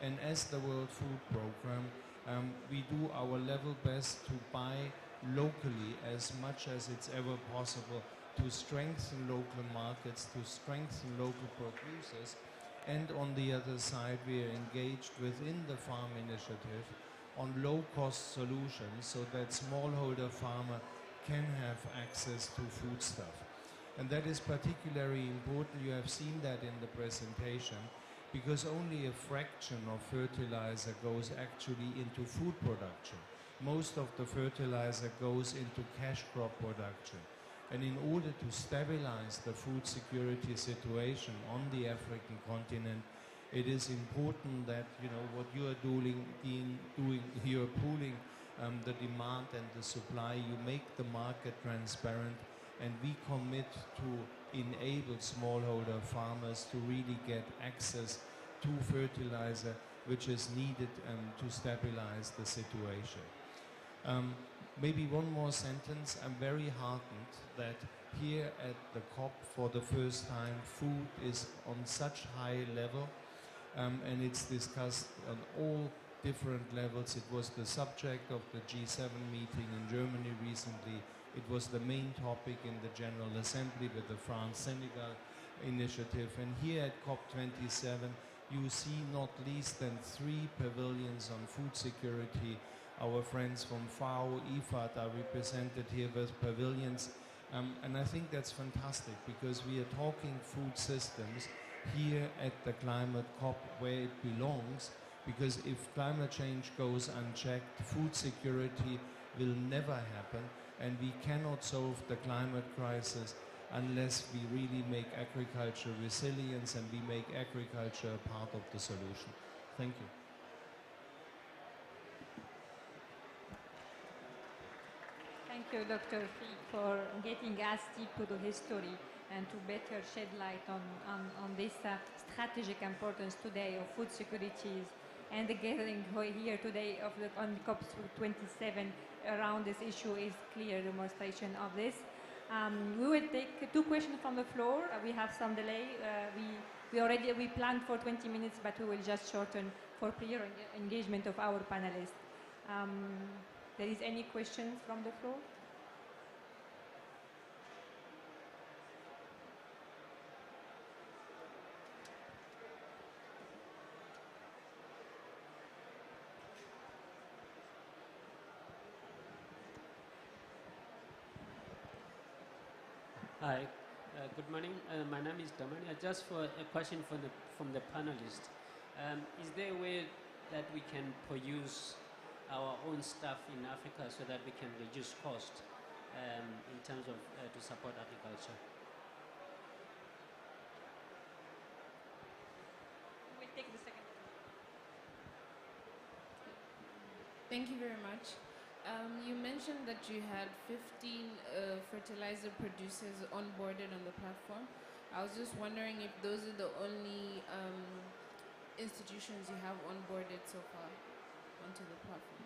And as the World Food Programme, we do our level best to buy locally as much as it's ever possible, to strengthen local markets, to strengthen local producers. And on the other side, we are engaged within the farm initiative on low-cost solutions so that smallholder farmer can have access to foodstuff. And that is particularly important. You have seen that in the presentation, because only a fraction of fertilizer goes actually into food production. Most of the fertilizer goes into cash crop production. And in order to stabilize the food security situation on the African continent, it is important that, you know, what you are doing here, pooling the demand and the supply, you make the market transparent, and we commit to enable smallholder farmers to really get access to fertilizer, which is needed to stabilize the situation. Maybe one more sentence. I'm very heartened that here at the COP, for the first time, food is on such high level, and it's discussed on all different levels. It was the subject of the G7 meeting in Germany recently. It was the main topic in the General Assembly with the France-Senegal initiative. And here at COP27, you see not least than 3 pavilions on food security. Our friends from FAO, IFAD are represented here with pavilions. And I think that's fantastic, because we are talking food systems here at the Climate COP where it belongs, because if climate change goes unchecked, food security will never happen, and we cannot solve the climate crisis unless we really make agriculture resilient and we make agriculture a part of the solution. Thank you. Thank you, Dr. Fee, for getting us deep to the history and to better shed light on this strategic importance today of food securities, and the gathering here today on COP27 around this issue is clear demonstration of this. We will take 2 questions from the floor. We have some delay. We planned for 20 minutes, but we will just shorten for clear engagement of our panelists. There is any questions from the floor? Hi, good morning. My name is Damani. Just for a question from the panelists. Is there a way that we can produce our own stuff in Africa so that we can reduce cost in terms of to support agriculture? We'll take the second one. Thank you very much. You mentioned that you had 15 fertilizer producers onboarded on the platform. I was just wondering if those are the only institutions you have onboarded so far onto the platform.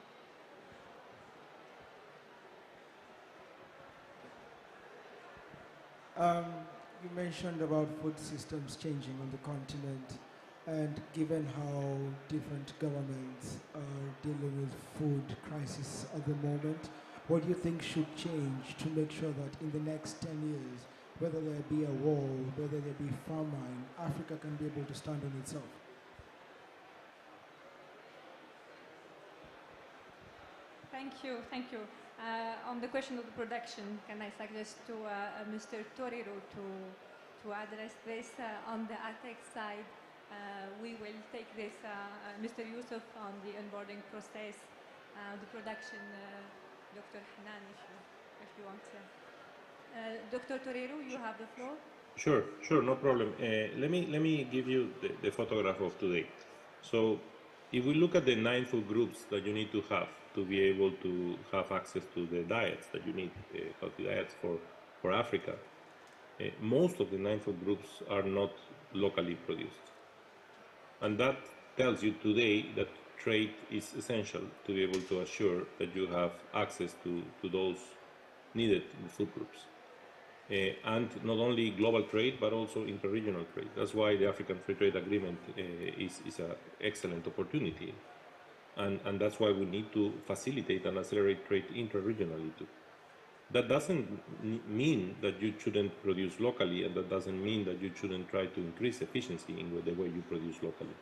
You mentioned about food systems changing on the continent, and given how different governments are dealing with food crisis at the moment, what do you think should change to make sure that in the next 10 years, whether there be a war, whether there be famine, Africa can be able to stand on itself? Thank you. On the question of the production, can I suggest to Mr. Torero to address this on the ATEC side? We will take this, Mr. Yusuf, on the onboarding process, the production, Dr. Hanan, if you want to. Dr. Torero, you have the floor. Sure, no problem. Let me give you the photograph of today. So, if we look at the 9 food groups that you need to have to be able to have access to the diets that you need, healthy diets for Africa, most of the 9 food groups are not locally produced. And that tells you today that trade is essential to be able to assure that you have access to those needed food groups. And not only global trade, but also interregional trade. That's why the African Free Trade Agreement is an excellent opportunity. And that's why we need to facilitate and accelerate trade interregionally too. That doesn't mean that you shouldn't produce locally, and that doesn't mean that you shouldn't try to increase efficiency in the way you produce locally.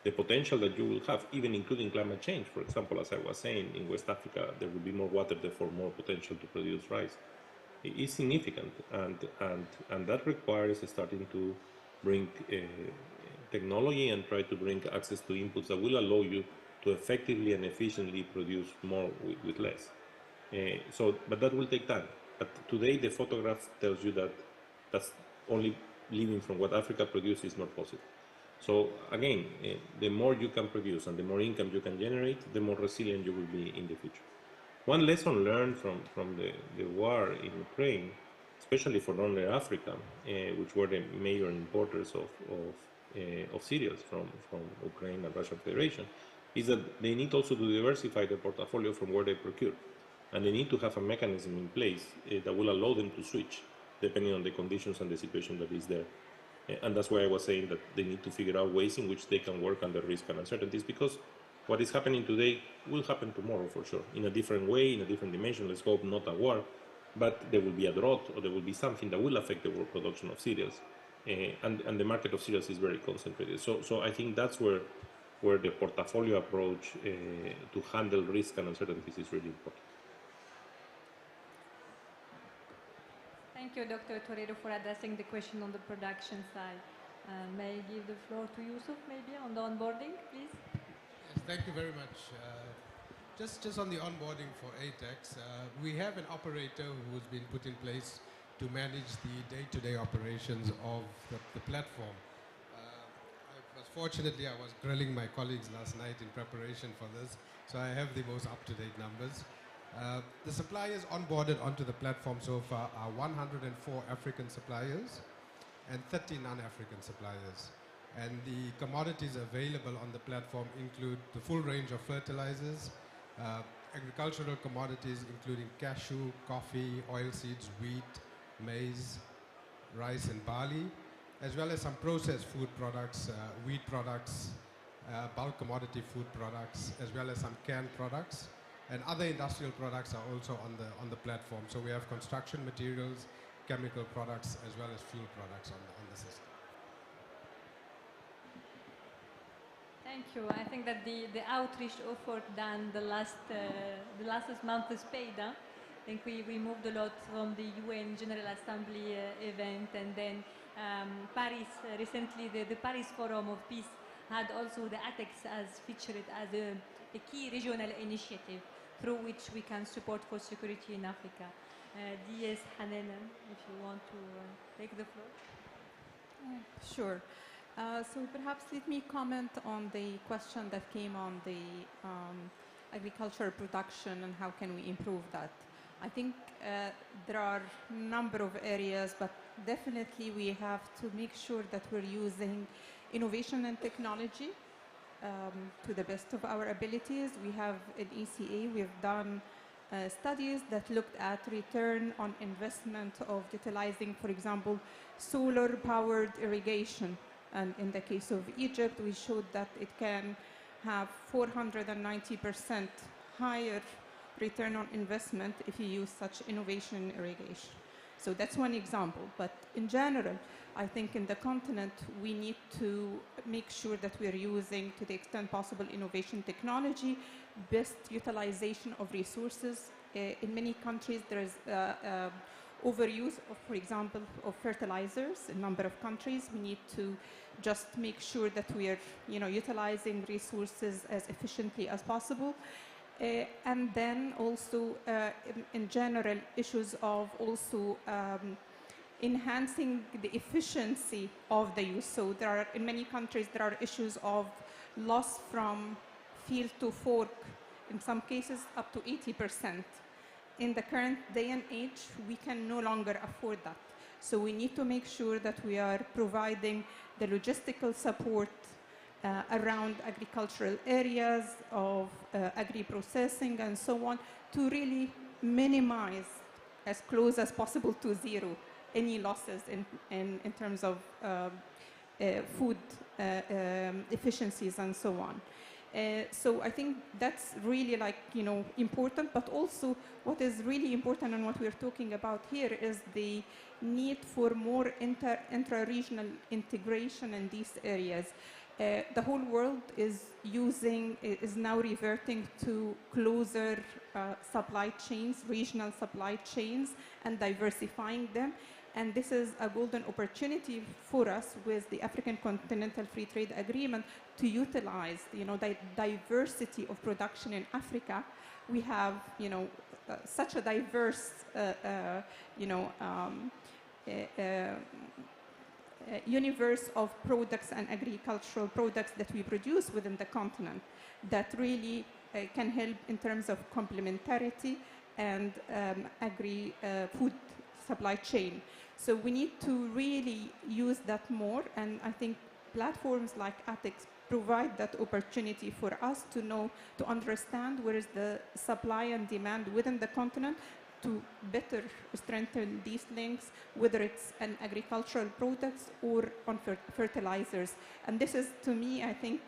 The potential that you will have, even including climate change, for example, as I was saying, in West Africa, there will be more water, therefore more potential to produce rice. It is significant, and that requires starting to bring technology and try to bring access to inputs that will allow you to effectively and efficiently produce more with less. But that will take time. But today the photograph tells you that that's only living from what Africa produces is not possible. So again, the more you can produce and the more income you can generate, the more resilient you will be in the future. One lesson learned from the war in Ukraine, especially for only Africa, which were the major importers of cereals from Ukraine and Russian Federation, is that they need also to diversify their portfolio from where they procure. And they need to have a mechanism in place that will allow them to switch depending on the conditions and the situation that is there. And that's why I was saying that they need to figure out ways in which they can work under risk and uncertainties, because what is happening today will happen tomorrow for sure, in a different way, in a different dimension. Let's hope not a war, but there will be a drought or there will be something that will affect the world production of cereals. And the market of cereals is very concentrated. So I think that's where the portfolio approach to handle risk and uncertainties is really important. Thank you, Dr. Torero, for addressing the question on the production side. May I give the floor to Yusuf, maybe, on the onboarding, please? Yes, thank you very much. Just on the onboarding for ATEX, we have an operator who's been put in place to manage the day-to-day operations of the platform. Fortunately, I was grilling my colleagues last night in preparation for this, so I have the most up-to-date numbers. The suppliers onboarded onto the platform so far are 104 African suppliers and 30 non-African suppliers. And the commodities available on the platform include the full range of fertilizers, agricultural commodities including cashew, coffee, oilseeds, wheat, maize, rice and barley, as well as some processed food products, wheat products, bulk commodity food products, as well as some canned products. And other industrial products are also on the platform. So we have construction materials, chemical products, as well as fuel products on the system. Thank you. I think that the outreach effort done the last month is paid. Huh? I think we moved a lot from the UN General Assembly event, and then Paris, recently the Paris Forum of Peace had also the ATEX as featured as a key regional initiative through which we can support for security in Africa. DS Hanenan, if you want to take the floor. Sure. So perhaps let me comment on the question that came on the agricultural production and how can we improve that. I think there are a number of areas, but definitely we have to make sure that we're using innovation and technology to the best of our abilities. We have at ECA, we've done studies that looked at return on investment of utilizing, for example, solar-powered irrigation. And in the case of Egypt, we showed that it can have 490% higher return on investment if you use such innovation in irrigation. So that's one example. But in general, I think in the continent, we need to make sure that we're using, to the extent possible, innovation technology, best utilization of resources. In many countries, there is overuse of, for example, of fertilizers. In a number of countries, we need to just make sure that we are, utilizing resources as efficiently as possible. And then also, in general, issues of also enhancing the efficiency of the use. So there are, in many countries, there are issues of loss from field to fork, in some cases up to 80%. In the current day and age, we can no longer afford that. So we need to make sure that we are providing the logistical support around agricultural areas of agri-processing and so on, to really minimize as close as possible to zero any losses in terms of food efficiencies and so on. So I think that's really important, but also what is really important and what we're talking about here is the need for more intra-regional integration in these areas. The whole world is now reverting to closer supply chains, regional supply chains, and diversifying them. And this is a golden opportunity for us with the African Continental Free Trade Agreement to utilize, the diversity of production in Africa. We have, such a diverse, universe of products and agricultural products that we produce within the continent that really can help in terms of complementarity and agri-food supply chain. So we need to really use that more, and I think platforms like ATEX provide that opportunity for us to know, to understand where is the supply and demand within the continent, to better strengthen these links, whether it's an agricultural products or on fertilizers. And this is, to me, I think,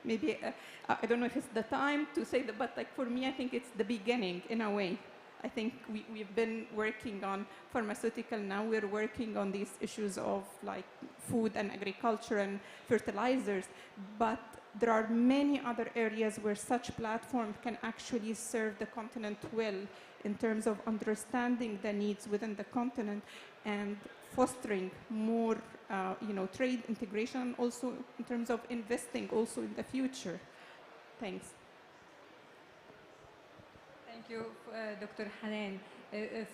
maybe, I don't know if it's the time to say that, but like for me, I think it's the beginning in a way. I think we've been working on pharmaceutical, now we're working on these issues of like food and agriculture and fertilizers, but there are many other areas where such platforms can actually serve the continent well in terms of understanding the needs within the continent and fostering more trade integration, also in terms of investing also in the future. Thanks. Thank you, Dr. Hanan.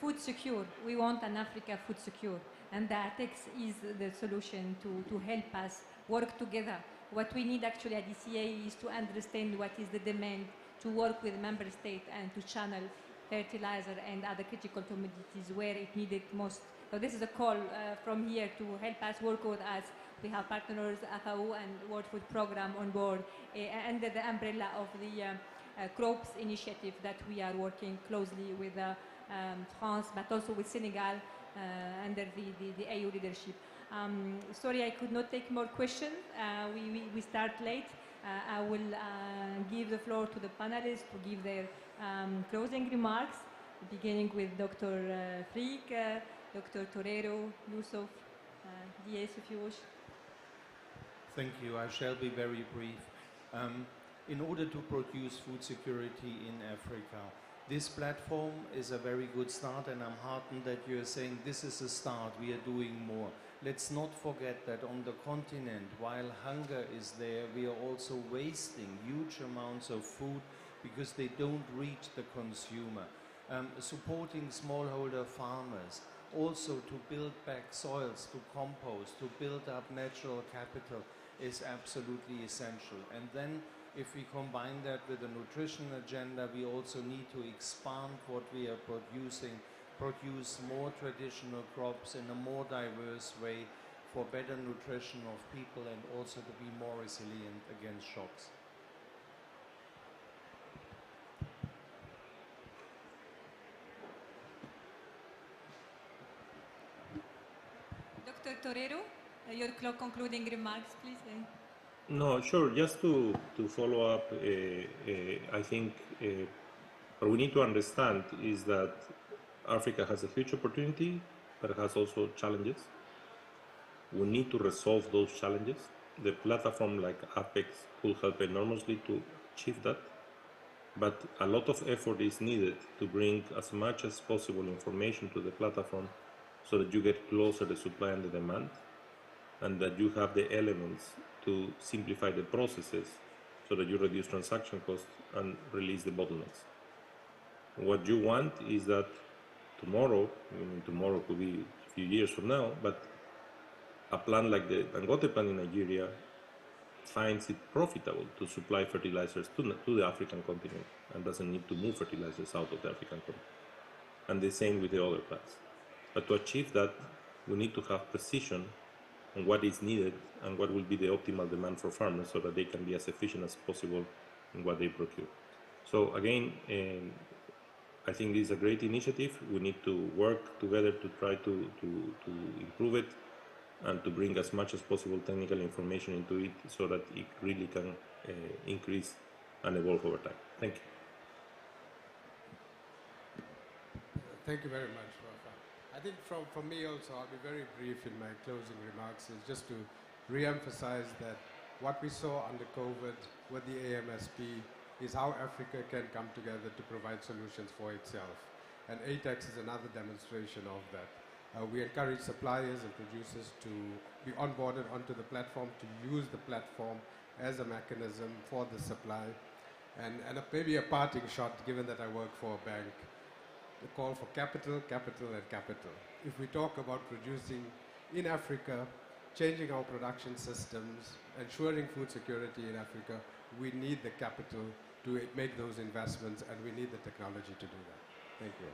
Food secure. We want an Africa food secure. And the ATEX is the solution to help us work together. What we need actually at DCA is to understand what is the demand, to work with member states and to channel fertilizer and other critical commodities where it needed most. So this is a call from here to help us work with us. We have partners, FAO and World Food Program on board under the umbrella of the CROPS initiative that we are working closely with France, but also with Senegal under the AU leadership. Sorry, I could not take more questions. We start late. I will give the floor to the panelists to give their closing remarks, beginning with Dr. Frick, Dr. Torero, Yusuf, Diaz, if you wish. Thank you. I shall be very brief. In order to produce food security in Africa, this platform is a very good start, and I'm heartened that you're saying this is a start, we are doing more. Let's not forget that on the continent, while hunger is there, we are also wasting huge amounts of food because they don't reach the consumer. Supporting smallholder farmers, also to build back soils, to compost, to build up natural capital is absolutely essential. And then if we combine that with the nutrition agenda, we also need to expand what we are producing, produce more traditional crops in a more diverse way for better nutrition of people and also to be more resilient against shocks. Dr. Torero, your concluding remarks, please. No, sure. Just to follow up, I think what we need to understand is that Africa has a huge opportunity, but it has also challenges. We need to resolve those challenges. The platform like APEX could help enormously to achieve that, but a lot of effort is needed to bring as much as possible information to the platform so that you get closer the supply and the demand, and that you have the elements to simplify the processes so that you reduce transaction costs and release the bottlenecks. What you want is that tomorrow, tomorrow could be a few years from now, but a plant like the Dangote plant in Nigeria finds it profitable to supply fertilizers to the African continent and doesn't need to move fertilizers out of the African continent. And the same with the other plants. But to achieve that, we need to have precision on what is needed and what will be the optimal demand for farmers so that they can be as efficient as possible in what they procure. So again, I think this is a great initiative. We need to work together to try to improve it and to bring as much as possible technical information into it so that it really can increase and evolve over time. Thank you. Thank you very much, Rafa. I think from me also, I'll be very brief in my closing remarks, is just to re-emphasize that what we saw under COVID with the AMSP is how Africa can come together to provide solutions for itself. And ATEX is another demonstration of that. We encourage suppliers and producers to be onboarded onto the platform, to use the platform as a mechanism for the supply. And maybe a parting shot, given that I work for a bank, the call for capital, capital, and capital. If we talk about producing in Africa, changing our production systems, ensuring food security in Africa, we need the capital to make those investments, and we need the technology to do that. Thank you.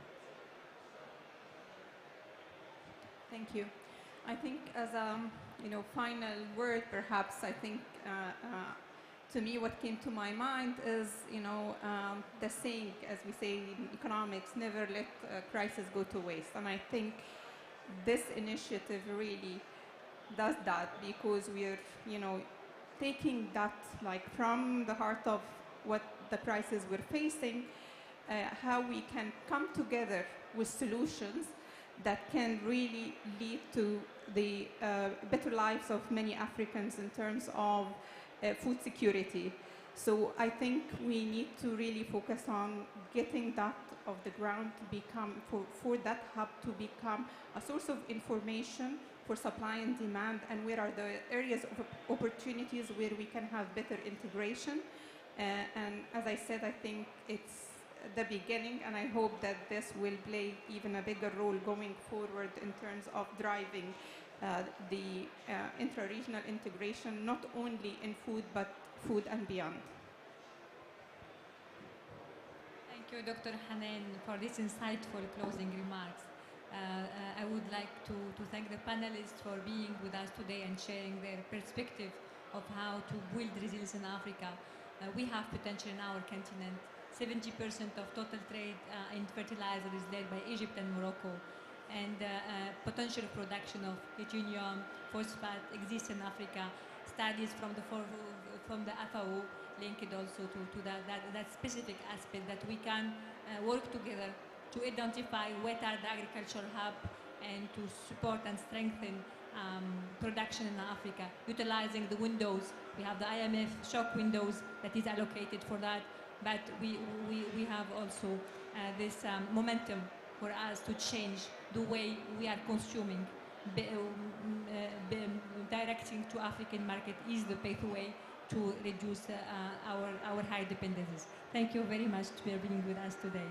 Thank you. I think as a final word, perhaps, I think to me what came to my mind is the saying, as we say in economics, never let a crisis go to waste. And I think this initiative really does that, because we're taking that from the heart of what the crisis we're facing, how we can come together with solutions that can really lead to the better lives of many Africans in terms of food security. So I think we need to really focus on getting that off the ground to become, for that hub to become a source of information for supply and demand, and where are the areas of opportunities where we can have better integration. And as I said, I think it's the beginning, and I hope that this will play even a bigger role going forward in terms of driving the intra-regional integration, not only in food, but food and beyond. Thank you, Dr. Hanan, for these insightful closing remarks. I would like to thank the panelists for being with us today and sharing their perspective of how to build resilience in Africa. We have potential in our continent. 70% of total trade in fertilizer is led by Egypt and Morocco. And potential production of uranium, phosphate exists in Africa. Studies from the FAO linked also to that specific aspect that we can work together to identify what are the agricultural hub and to support and strengthen production in Africa, utilizing the windows. We have the IMF shock windows that is allocated for that, but we have also this momentum for us to change the way we are consuming. Directing to African market is the pathway to reduce our high dependencies. Thank you very much for being with us today.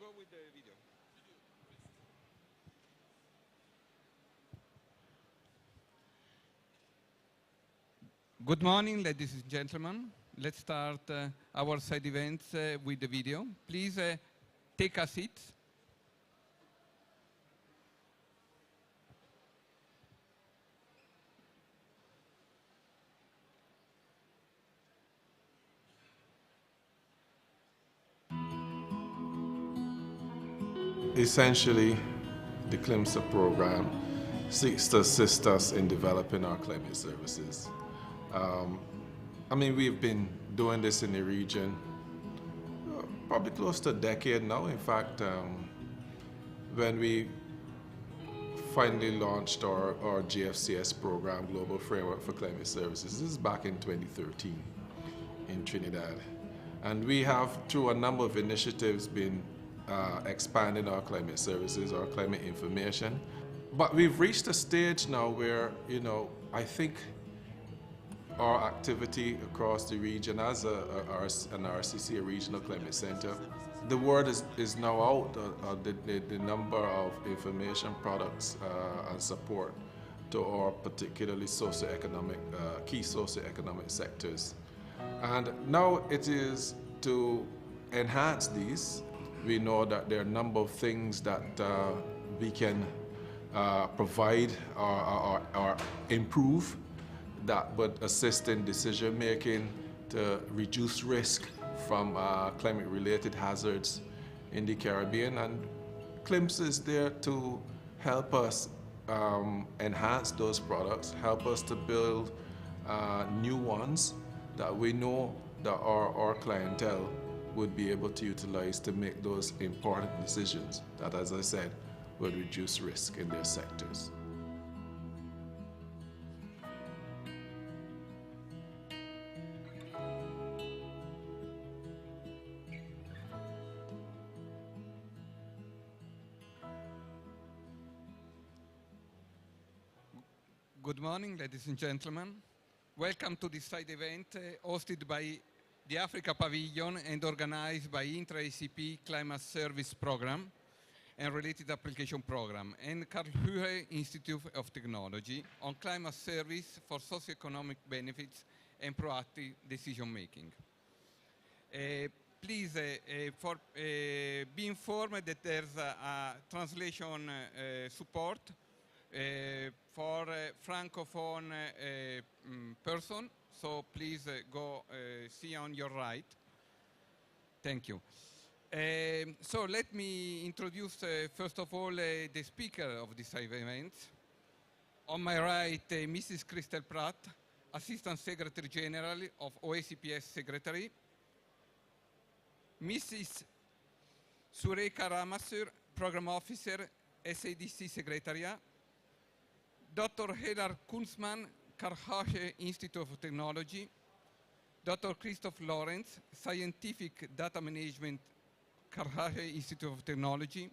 go with the video. Good morning, ladies and gentlemen. Let's start our side events with the video. Please take a seat. Essentially, the CLIMSA program seeks to assist us in developing our climate services. I mean, we've been doing this in the region probably close to a decade now. In fact, when we finally launched our GFCS program, Global Framework for Climate Services, this is back in 2013 in Trinidad. And we have, through a number of initiatives, been expanding our climate services, our climate information. But we've reached a stage now where, you know, I think our activity across the region as an RCC, a regional climate center, the word is now out, the number of information products and support to our particularly socioeconomic, key socioeconomic sectors. And now it is to enhance these. We know that there are a number of things that we can provide or improve that would assist in decision making to reduce risk from climate-related hazards in the Caribbean. And CLIMS is there to help us enhance those products, help us to build new ones that we know that our clientele would be able to utilize to make those important decisions that, as I said, will reduce risk in their sectors. Good morning, ladies and gentlemen. Welcome to this side event hosted by the Africa Pavilion and organized by Intra-ACP Climate Service Program and related application program and Karl Höhe Institute of Technology on climate service for socioeconomic benefits and proactive decision making. Please be informed that there's a translation support for Francophone person, so please go see on your right. Thank you. So let me introduce first of all the speaker of this event. On my right, Mrs. Christel Pratt, Assistant Secretary General of OACPS Secretary. Mrs. Sureka Ramasur, Program Officer, SADC Secretariat. Dr. Hedar Kunzman, Karl-Höhe Institute of Technology. Dr. Christoph Lorenz, Scientific Data Management, Karl-Höhe Institute of Technology.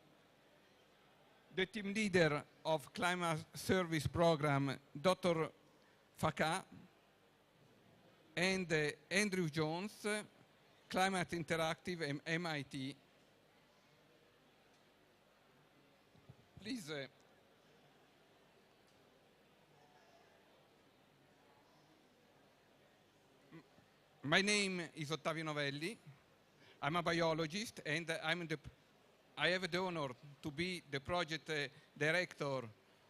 The team leader of Climate Service Program, Dr. Faka, and Andrew Jones, Climate Interactive, MIT. Please. My name is Ottavio Novelli. I'm a biologist, and I have the honor to be the project director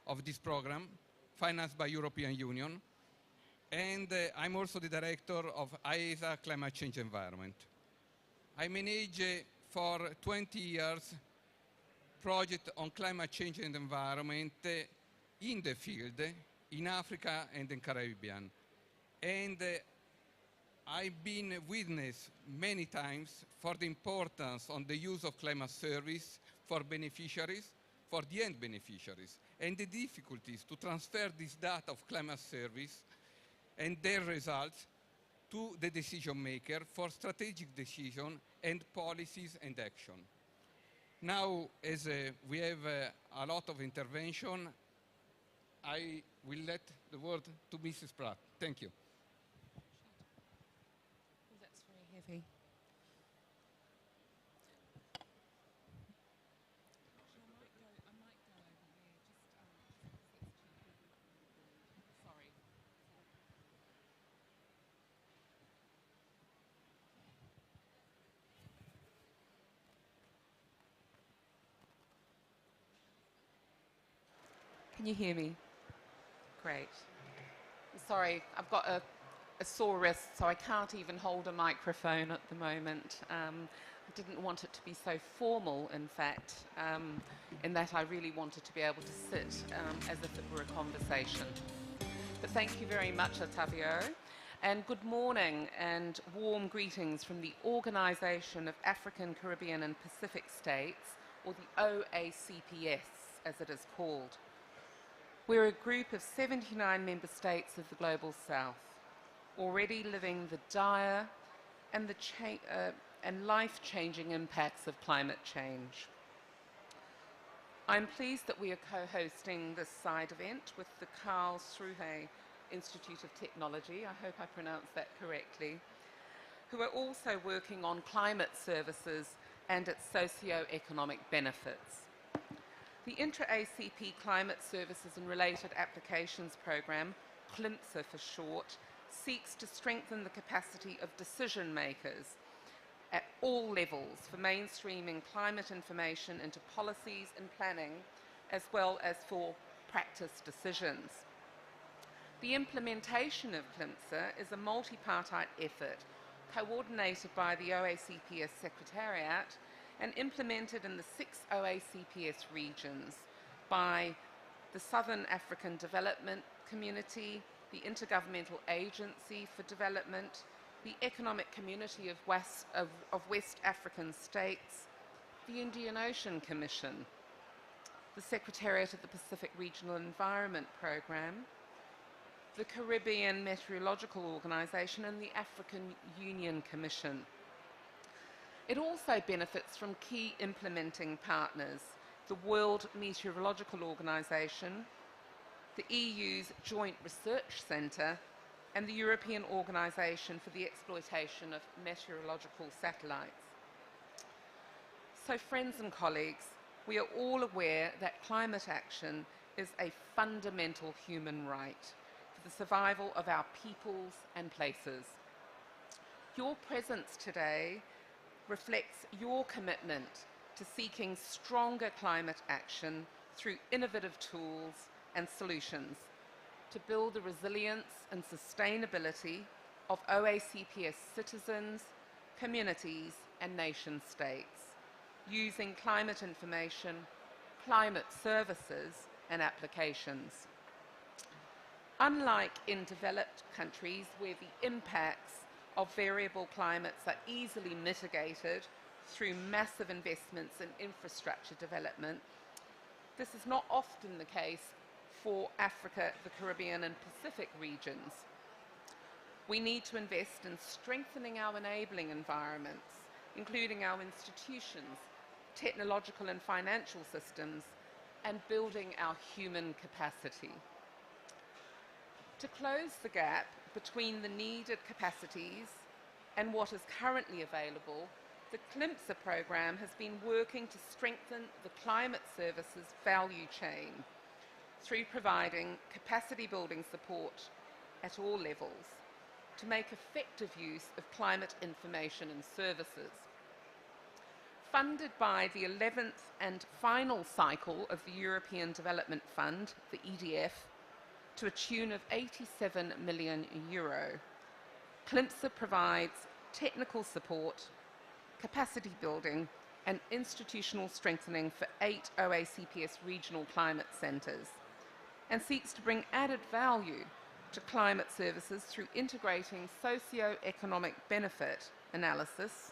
of this program, financed by European Union. And I'm also the director of IESA Climate Change Environment. I manage for 20 years project on climate change and environment in the field, in Africa and in Caribbean. And I've been witness many times for the importance on the use of climate service for beneficiaries, for the end beneficiaries, and the difficulties to transfer this data of climate service and their results to the decision maker for strategic decision and policies and action. Now, as we have a lot of intervention, I will let the word to Mrs. Pratt. Thank you. That's very heavy. Can you hear me? Great. I'm sorry, I've got a sore wrist, so I can't even hold a microphone at the moment. I didn't want it to be so formal, in fact, in that I really wanted to be able to sit as if it were a conversation. But thank you very much, Ottavio. And good morning and warm greetings from the Organisation of African, Caribbean and Pacific States, or the OACPS, as it is called. We're a group of 79 member states of the Global South, already living the dire and, and life-changing impacts of climate change. I'm pleased that we are co-hosting this side event with the Karlsruhe Institute of Technology, I hope I pronounced that correctly, who are also working on climate services and its socio-economic benefits. The Intra-ACP Climate Services and Related Applications Programme, CLIMSA for short, seeks to strengthen the capacity of decision makers at all levels for mainstreaming climate information into policies and planning, as well as for practice decisions. The implementation of CLIMSA is a multi-partite effort coordinated by the OACPS Secretariat and implemented in the 6 OACPS regions by the Southern African Development Community, the Intergovernmental Agency for Development, the Economic Community of West African States, the Indian Ocean Commission, the Secretariat of the Pacific Regional Environment Programme, the Caribbean Meteorological Organization and the African Union Commission. It also benefits from key implementing partners, the World Meteorological Organization, the EU's Joint Research Centre, and the European Organization for the Exploitation of Meteorological Satellites. So, friends and colleagues, we are all aware that climate action is a fundamental human right for the survival of our peoples and places. Your presence today reflects your commitment to seeking stronger climate action through innovative tools and solutions to build the resilience and sustainability of OACPS citizens, communities, and nation states, using climate information, climate services, and applications. Unlike in developed countries where the impacts of variable climates are easily mitigated through massive investments in infrastructure development, this is not often the case for Africa, the Caribbean and Pacific regions. We need to invest in strengthening our enabling environments, including our institutions, technological and financial systems, and building our human capacity. To close the gap between the needed capacities and what is currently available, the CLIMSA program has been working to strengthen the climate services value chain through providing capacity building support at all levels to make effective use of climate information and services. Funded by the 11th and final cycle of the European Development Fund, the EDF, to a tune of €87 million, CLIMSA provides technical support, capacity building, and institutional strengthening for 8 OACPS regional climate centres, and seeks to bring added value to climate services through integrating socio-economic benefit analysis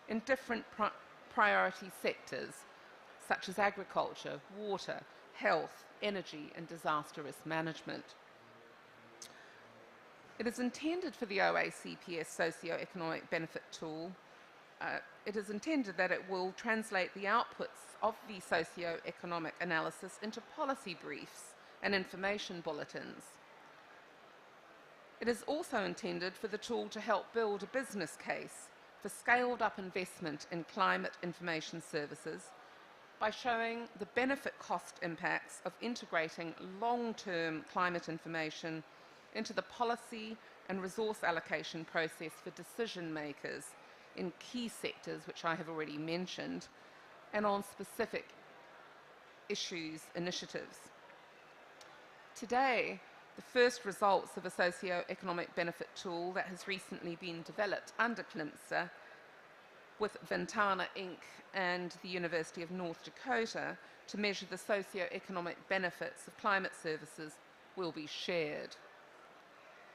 in different priority sectors, such as agriculture, water, health, energy, and disaster risk management. It is intended for the OACPS socio-economic benefit tool. It is intended that it will translate the outputs of the socio-economic analysis into policy briefs and information bulletins. It is also intended for the tool to help build a business case for scaled-up investment in climate information services by showing the benefit-cost impacts of integrating long-term climate information into the policy and resource allocation process for decision makers in key sectors, which I have already mentioned, and on specific issues, initiatives. Today, the first results of a socio-economic benefit tool that has recently been developed under CLIMSA with Ventana Inc. and the University of North Dakota to measure the socio-economic benefits of climate services will be shared.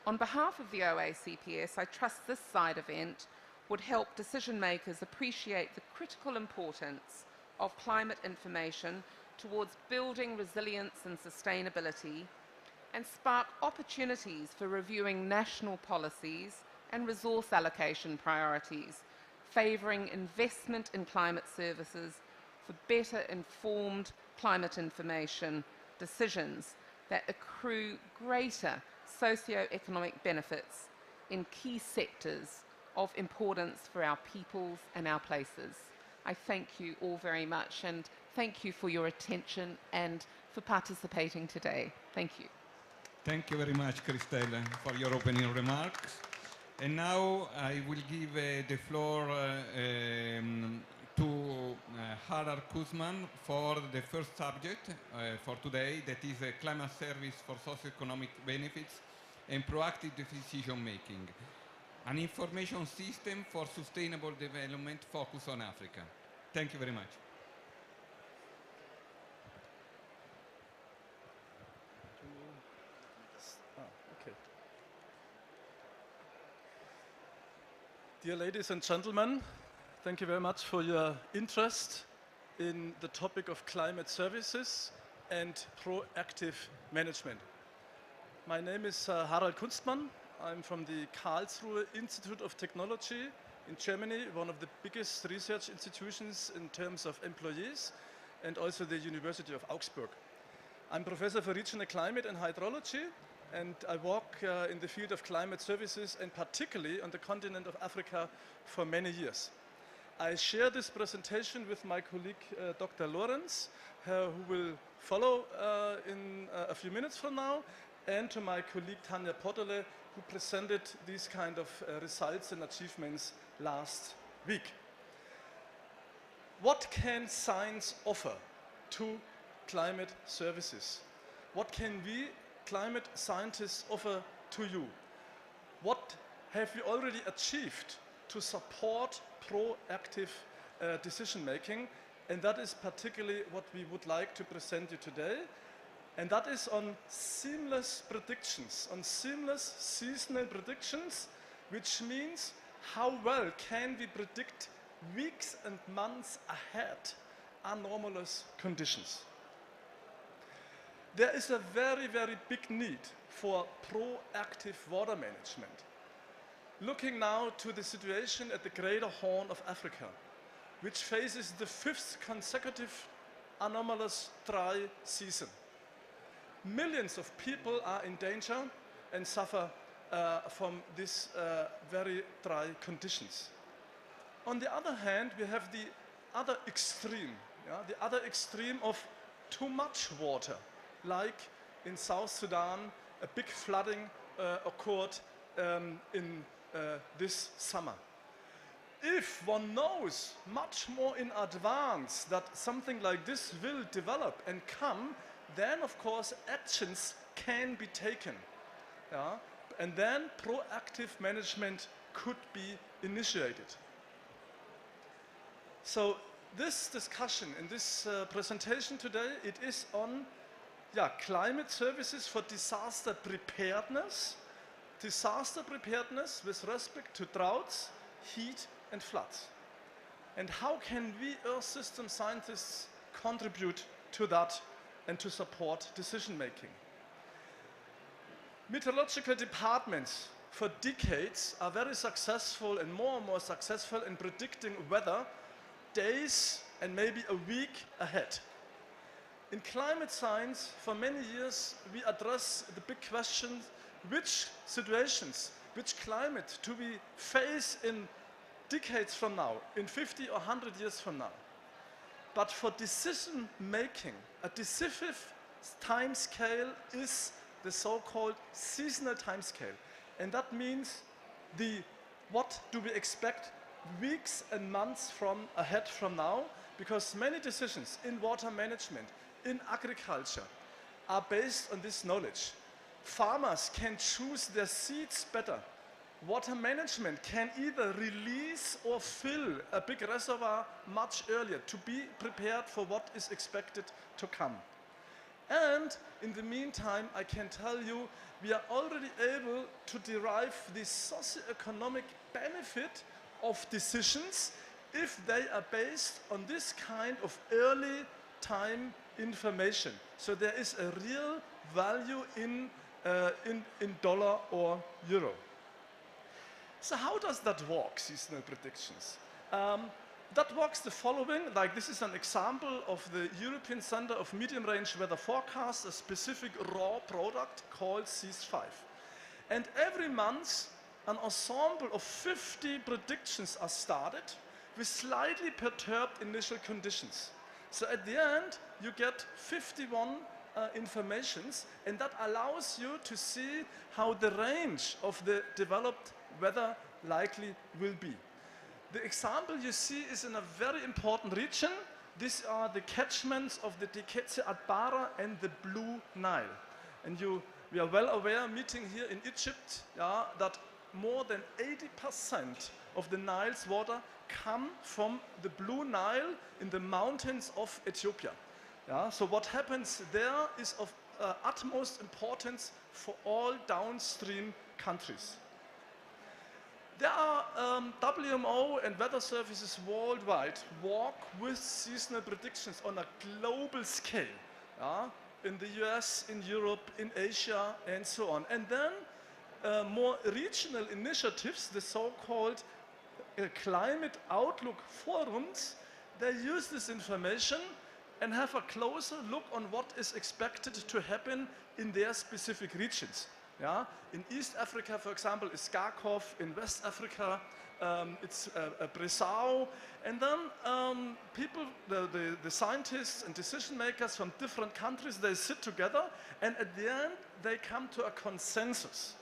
On behalf of the OACPS, I trust this side event would help decision makers appreciate the critical importance of climate information towards building resilience and sustainability, and spark opportunities for reviewing national policies and resource allocation priorities, favouring investment in climate services for better informed climate information decisions that accrue greater socio-economic benefits in key sectors of importance for our peoples and our places. I thank you all very much, and thank you for your attention and for participating today. Thank you. Thank you very much, Christelle, for your opening remarks. And now I will give the floor to Harald Kuzman for the first subject for today, that is a climate service for socioeconomic benefits and proactive decision making, an information system for sustainable development focused on Africa. Thank you very much. Dear ladies and gentlemen, thank you very much for your interest in the topic of climate services and proactive management. My name is Harald Kunstmann. I'm from the Karlsruhe Institute of Technology in Germany, one of the biggest research institutions in terms of employees, and also the University of Augsburg. I'm professor for regional climate and hydrology, and I work in the field of climate services, and particularly on the continent of Africa for many years. I share this presentation with my colleague Dr. Lorenz, who will follow in a few minutes from now, and to my colleague Tanja Pottele, who presented these kind of results and achievements last week. What can science offer to climate services? What can we climate scientists offer to you? What have we already achieved to support proactive decision making? And that is particularly what we would like to present you today. And that is on seamless predictions, on seamless seasonal predictions, which means how well can we predict weeks and months ahead anomalous conditions. There is a very, very big need for proactive water management. Looking now to the situation at the Greater Horn of Africa, which faces the 5th consecutive anomalous dry season. Millions of people are in danger and suffer from these very dry conditions. On the other hand, we have the other extreme, the other extreme of too much water, like in South Sudan, a big flooding occurred in this summer. If one knows much more in advance that something like this will develop and come, then of course actions can be taken. And then proactive management could be initiated. So this discussion in this presentation today, it is on climate services for disaster preparedness with respect to droughts, heat and floods. And how can we Earth system scientists contribute to that and to support decision making? Meteorological departments for decades are very successful and more successful in predicting weather days and maybe a week ahead. In climate science, for many years, we address the big question, which situations, which climate do we face in decades from now, in 50 or 100 years from now? But for decision making, a decisive time scale is the so-called seasonal time scale. And that means what do we expect weeks and months ahead from now, because many decisions in water management, in agriculture, are based on this knowledge. Farmers can choose their seeds better. Water management can either release or fill a big reservoir much earlier to be prepared for what is expected to come. And in the meantime, I can tell you, we are already able to derive the socioeconomic benefit of decisions if they are based on this kind of early time information. So there is a real value in dollar or euro. So how does that work, seasonal predictions? That works the following, like this is an example of the European Center of Medium Range Weather Forecast, a specific raw product called CIS5. And every month, an ensemble of 50 predictions are started with slightly perturbed initial conditions. So at the end, you get 51 informations, and that allows you to see how the range of the developed weather likely will be. The example you see is in a very important region. These are the catchments of the Teketse Adbara and the Blue Nile. And we are well aware, meeting here in Egypt, that more than 80% of the Nile's water come from the Blue Nile in the mountains of Ethiopia. So what happens there is of utmost importance for all downstream countries. There are WMO and weather services worldwide work with seasonal predictions on a global scale, in the US, in Europe, in Asia, and so on. And then more regional initiatives, the so-called climate outlook forums, they use this information and have a closer look on what is expected to happen in their specific regions. In East Africa, for example, is Garkov. In West Africa, it's Bressau. And then people, the scientists and decision makers from different countries, they sit together, and at the end, they come to a consensus.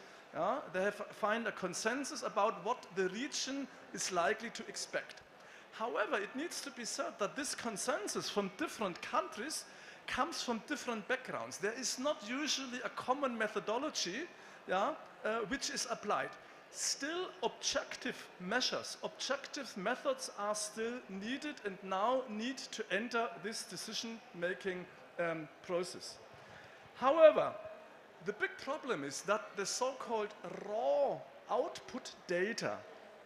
They find a consensus about what the region is likely to expect. However, it needs to be said that this consensus from different countries comes from different backgrounds. There is not usually a common methodology which is applied. Still, objective measures, objective methods are still needed and now need to enter this decision-making process. However, the big problem is that the so-called raw output data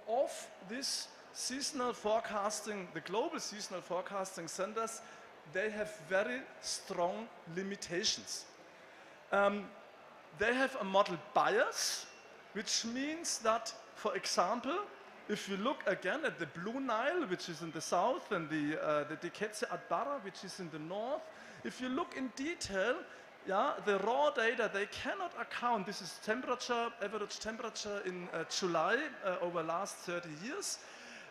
of this seasonal forecasting, the global seasonal forecasting centers, they have very strong limitations. They have a model bias, which means that, for example, if you look again at the Blue Nile, which is in the south, and the Teketse Adbara, which is in the north, if you look in detail, the raw data, they cannot account. This is temperature, average temperature in July over the last 30 years.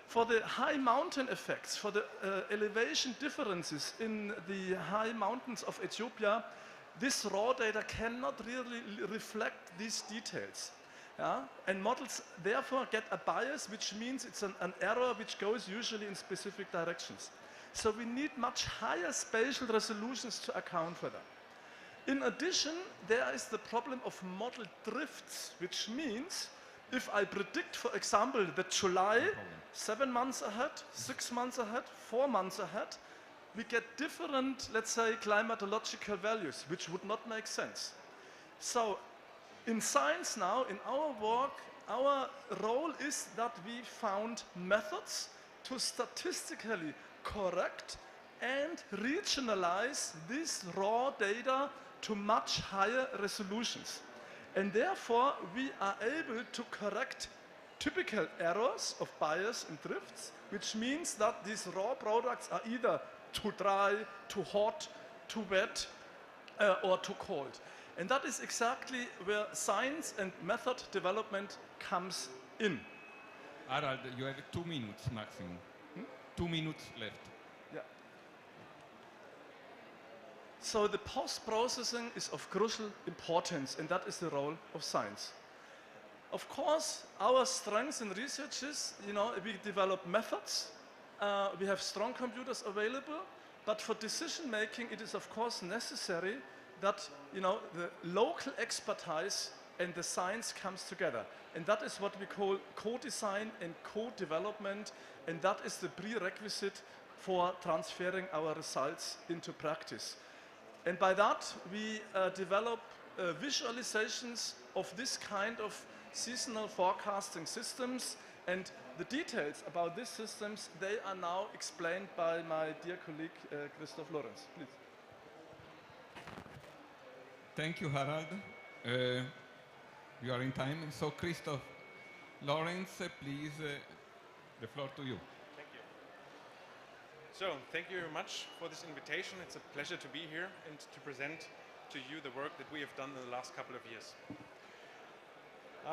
For the high mountain effects, for the elevation differences in the high mountains of Ethiopia, this raw data cannot really reflect these details. And models therefore get a bias, which means it's an error which goes usually in specific directions. So we need much higher spatial resolutions to account for that. In addition, there is the problem of model drifts, which means if I predict, for example, that July, 7 months ahead, 6 months ahead, 4 months ahead, we get different, let's say, climatological values, which would not make sense. So in science now, in our work, our role is that we found methods to statistically correct and regionalize this raw data to much higher resolutions. And therefore, we are able to correct typical errors of bias and drifts, which means that these raw products are either too dry, too hot, too wet, or too cold. And that is exactly where science and method development comes in. Harald, you have 2 minutes maximum. 2 minutes left. Yeah. So the post-processing is of crucial importance, and that is the role of science. Of course, our strengths in research is, we develop methods, we have strong computers available, but for decision making, it is of course necessary that the local expertise and the science comes together. And that is what we call co-design and co-development, and that is the prerequisite for transferring our results into practice. And by that, we develop visualizations of this kind of seasonal forecasting systems, and the details about these systems, they are now explained by my dear colleague, Christoph Lorenz. Please. Thank you, Harald. You are in time. So, Christoph Lorenz, please, the floor to you. Thank you. So, thank you very much for this invitation. It's a pleasure to be here and to present to you the work that we have done in the last couple of years.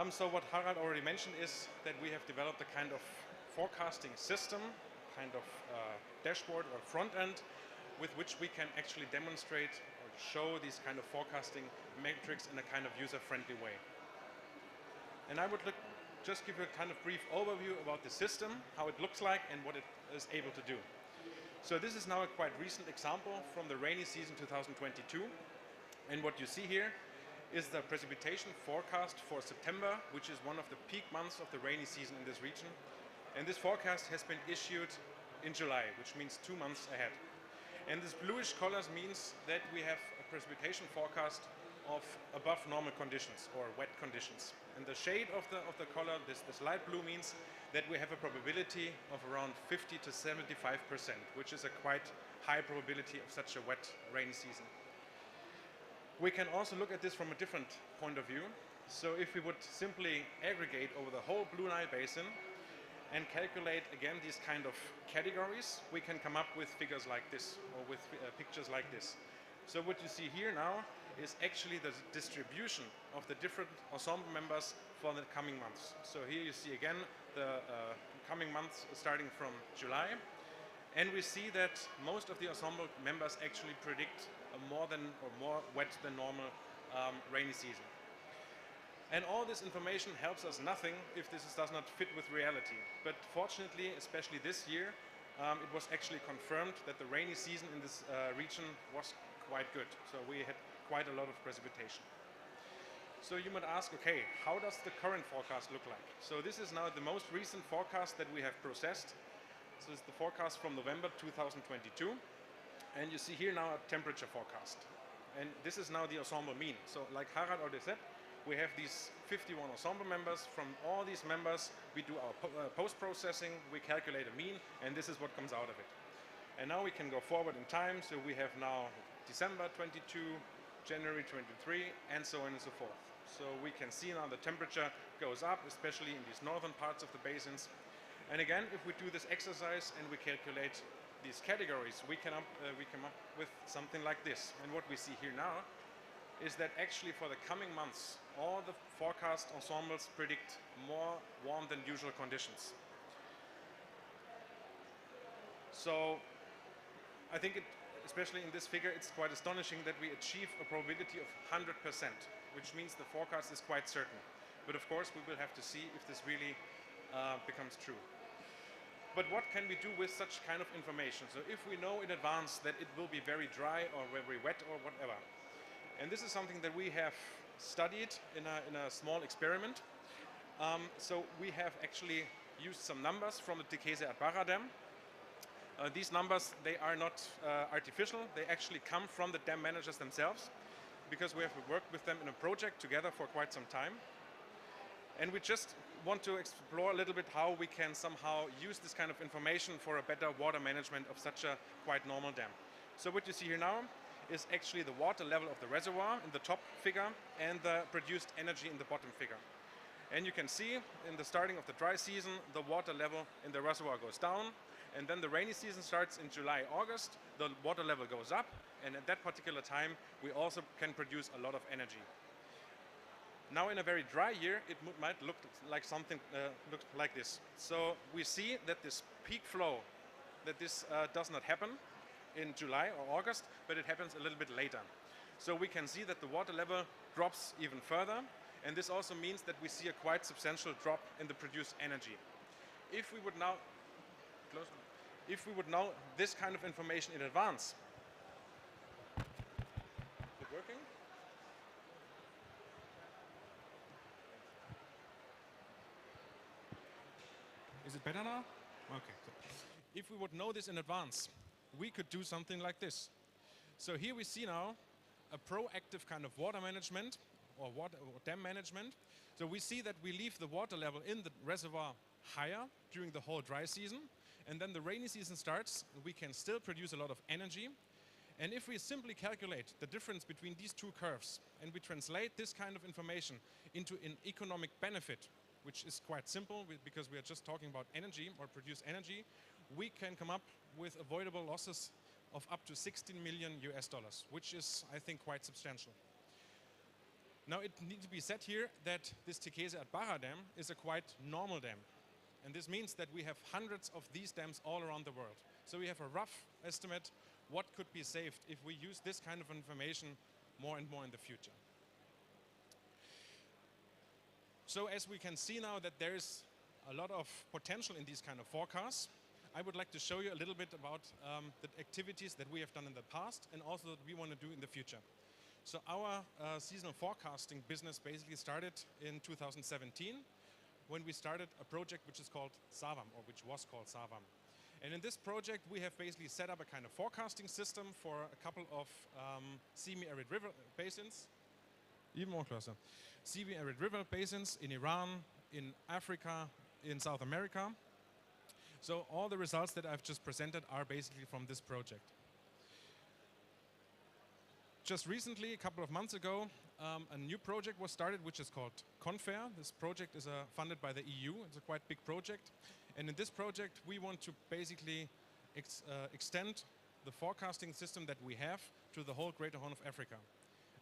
So what Harald already mentioned is that we have developed a kind of forecasting system, kind of dashboard or front end, with which we can actually demonstrate or show these kind of forecasting metrics in a kind of user-friendly way. And I would just give you a kind of brief overview about the system, how it looks like and what it is able to do. So this is now a quite recent example from the rainy season 2022. And what you see here is the precipitation forecast for September, which is one of the peak months of the rainy season in this region. And this forecast has been issued in July, which means 2 months ahead. And this bluish colors means that we have a precipitation forecast of above normal conditions or wet conditions. And the shade of the color, this light blue, means that we have a probability of around 50 to 75%, which is a quite high probability of such a wet rainy season. We can also look at this from a different point of view. So if we would simply aggregate over the whole Blue Nile Basin and calculate again these kind of categories, we can come up with figures like this or with pictures like this. So what you see here now is actually the distribution of the different ensemble members for the coming months. So here you see again the coming months starting from July. And we see that most of the ensemble members actually predict a more wet than normal rainy season. And all this information helps us nothing if this does not fit with reality. But fortunately, especially this year, it was actually confirmed that the rainy season in this region was quite good. So we had quite a lot of precipitation. So you might ask, okay, how does the current forecast look like? So this is now the most recent forecast that we have processed. So it's the forecast from November 2022. And you see here now a temperature forecast. And this is now the ensemble mean. So like Harald already said, we have these 51 ensemble members. From all these members, we do our post-processing, we calculate a mean, and this is what comes out of it. And now we can go forward in time. So we have now December 22, January 23, and so on and so forth. So we can see now the temperature goes up, especially in these northern parts of the basins. And again, if we do this exercise and we calculate these categories, we come up with something like this. And what we see here now is that actually for the coming months, all the forecast ensembles predict more warm than usual conditions. So I think especially in this figure, it's quite astonishing that we achieve a probability of 100%, which means the forecast is quite certain. But of course, we will have to see if this really becomes true. But what can we do with such kind of information? So if we know in advance that it will be very dry or very wet or whatever. And this is something that we have studied in a small experiment. So we have actually used some numbers from the Tekese Atbara Dam. These numbers, they are not artificial. They actually come from the dam managers themselves, because we have worked with them in a project together for quite some time. And we just want to explore a little bit how we can somehow use this kind of information for a better water management of such a quite normal dam. So what you see here now is actually the water level of the reservoir in the top figure and the produced energy in the bottom figure. And you can see in the starting of the dry season, the water level in the reservoir goes down, and then the rainy season starts in July, August, the water level goes up, and at that particular time, we also can produce a lot of energy. Now in a very dry year, it might look like something look like this. So we see that this peak flow, that this does not happen in July or August, but it happens a little bit later. So we can see that the water level drops even further, and this also means that we see a quite substantial drop in the produced energy. If we would now this kind of information in advance, working? Is it better now? Okay. If we would know this in advance, we could do something like this. So here we see now a proactive kind of water management or dam management. So we see that we leave the water level in the reservoir higher during the whole dry season, and then the rainy season starts, we can still produce a lot of energy. And if we simply calculate the difference between these two curves and we translate this kind of information into an economic benefit, which is quite simple because we are just talking about energy or produce energy, we can come up with avoidable losses of up to 16 million US dollars, which is, I think, quite substantial. Now, it needs to be said here that this Tekese at Barra Dam is a quite normal dam. And this means that we have hundreds of these dams all around the world. So we have a rough estimate what could be saved if we use this kind of information more and more in the future. So as we can see now that there is a lot of potential in these kind of forecasts, I would like to show you a little bit about the activities that we have done in the past and also that we want to do in the future. So our seasonal forecasting business basically started in 2017 when we started a project which is called SAVAM, or which was called SAVAM. And in this project, we have basically set up a kind of forecasting system for a couple of semi-arid river basins, even more closer, semi-arid river basins in Iran, in Africa, in South America. So all the results that I've just presented are basically from this project. Just recently, a couple of months ago, a new project was started, which is called CONFAIR. This project is funded by the EU. It's a quite big project. And in this project, we want to basically extend the forecasting system that we have to the whole Greater Horn of Africa.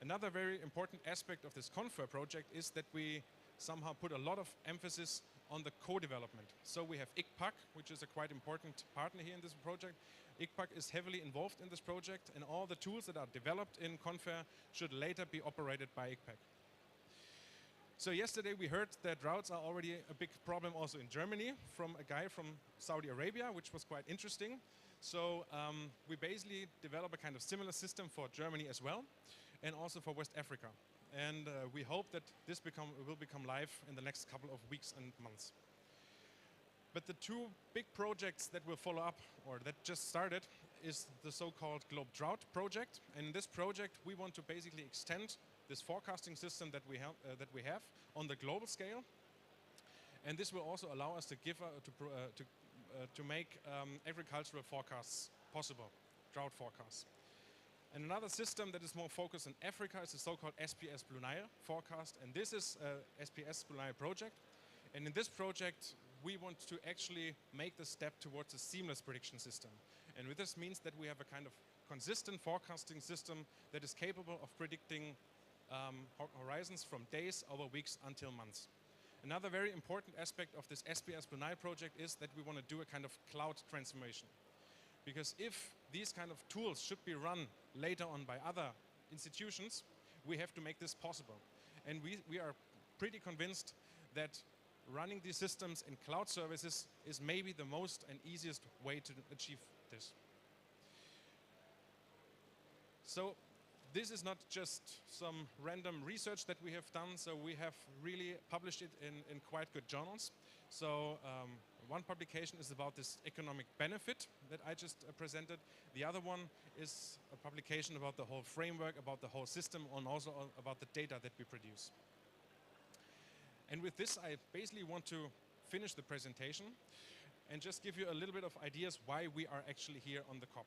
Another very important aspect of this CONFAIR project is that we somehow put a lot of emphasis on the co-development. So we have ICPAC, which is a quite important partner here in this project. ICPAC is heavily involved in this project, and all the tools that are developed in CONFAIR should later be operated by ICPAC. So yesterday we heard that droughts are already a big problem also in Germany from a guy from Saudi Arabia, which was quite interesting. So we basically develop a kind of similar system for Germany as well, and also for West Africa. And we hope that this will become live in the next couple of weeks and months. But the two big projects that will follow up, or that just started, is the so-called Globe Drought project. And in this project, we want to basically extend this forecasting system that we have on the global scale. And this will also allow us to to make agricultural forecasts possible, drought forecasts. And another system that is more focused on Africa is the so-called SPS Blue Nile forecast. And this is a SPS Blue Nile project. And in this project, we want to actually make the step towards a seamless prediction system. And with this means that we have a kind of consistent forecasting system that is capable of predicting horizons from days over weeks until months. Another very important aspect of this SPS Blue Nile project is that we want to do a kind of cloud transformation. Because if these kind of tools should be run later on by other institutions, we have to make this possible. And we are pretty convinced that running these systems in cloud services is maybe the most and easiest way to achieve this. So this is not just some random research that we have done. So we have really published it in quite good journals. So one publication is about this economic benefit that I just presented. The other one is a publication about the whole framework, about the whole system, and also about the data that we produce. And with this, I basically want to finish the presentation and just give you a little bit of ideas why we are actually here on the COP.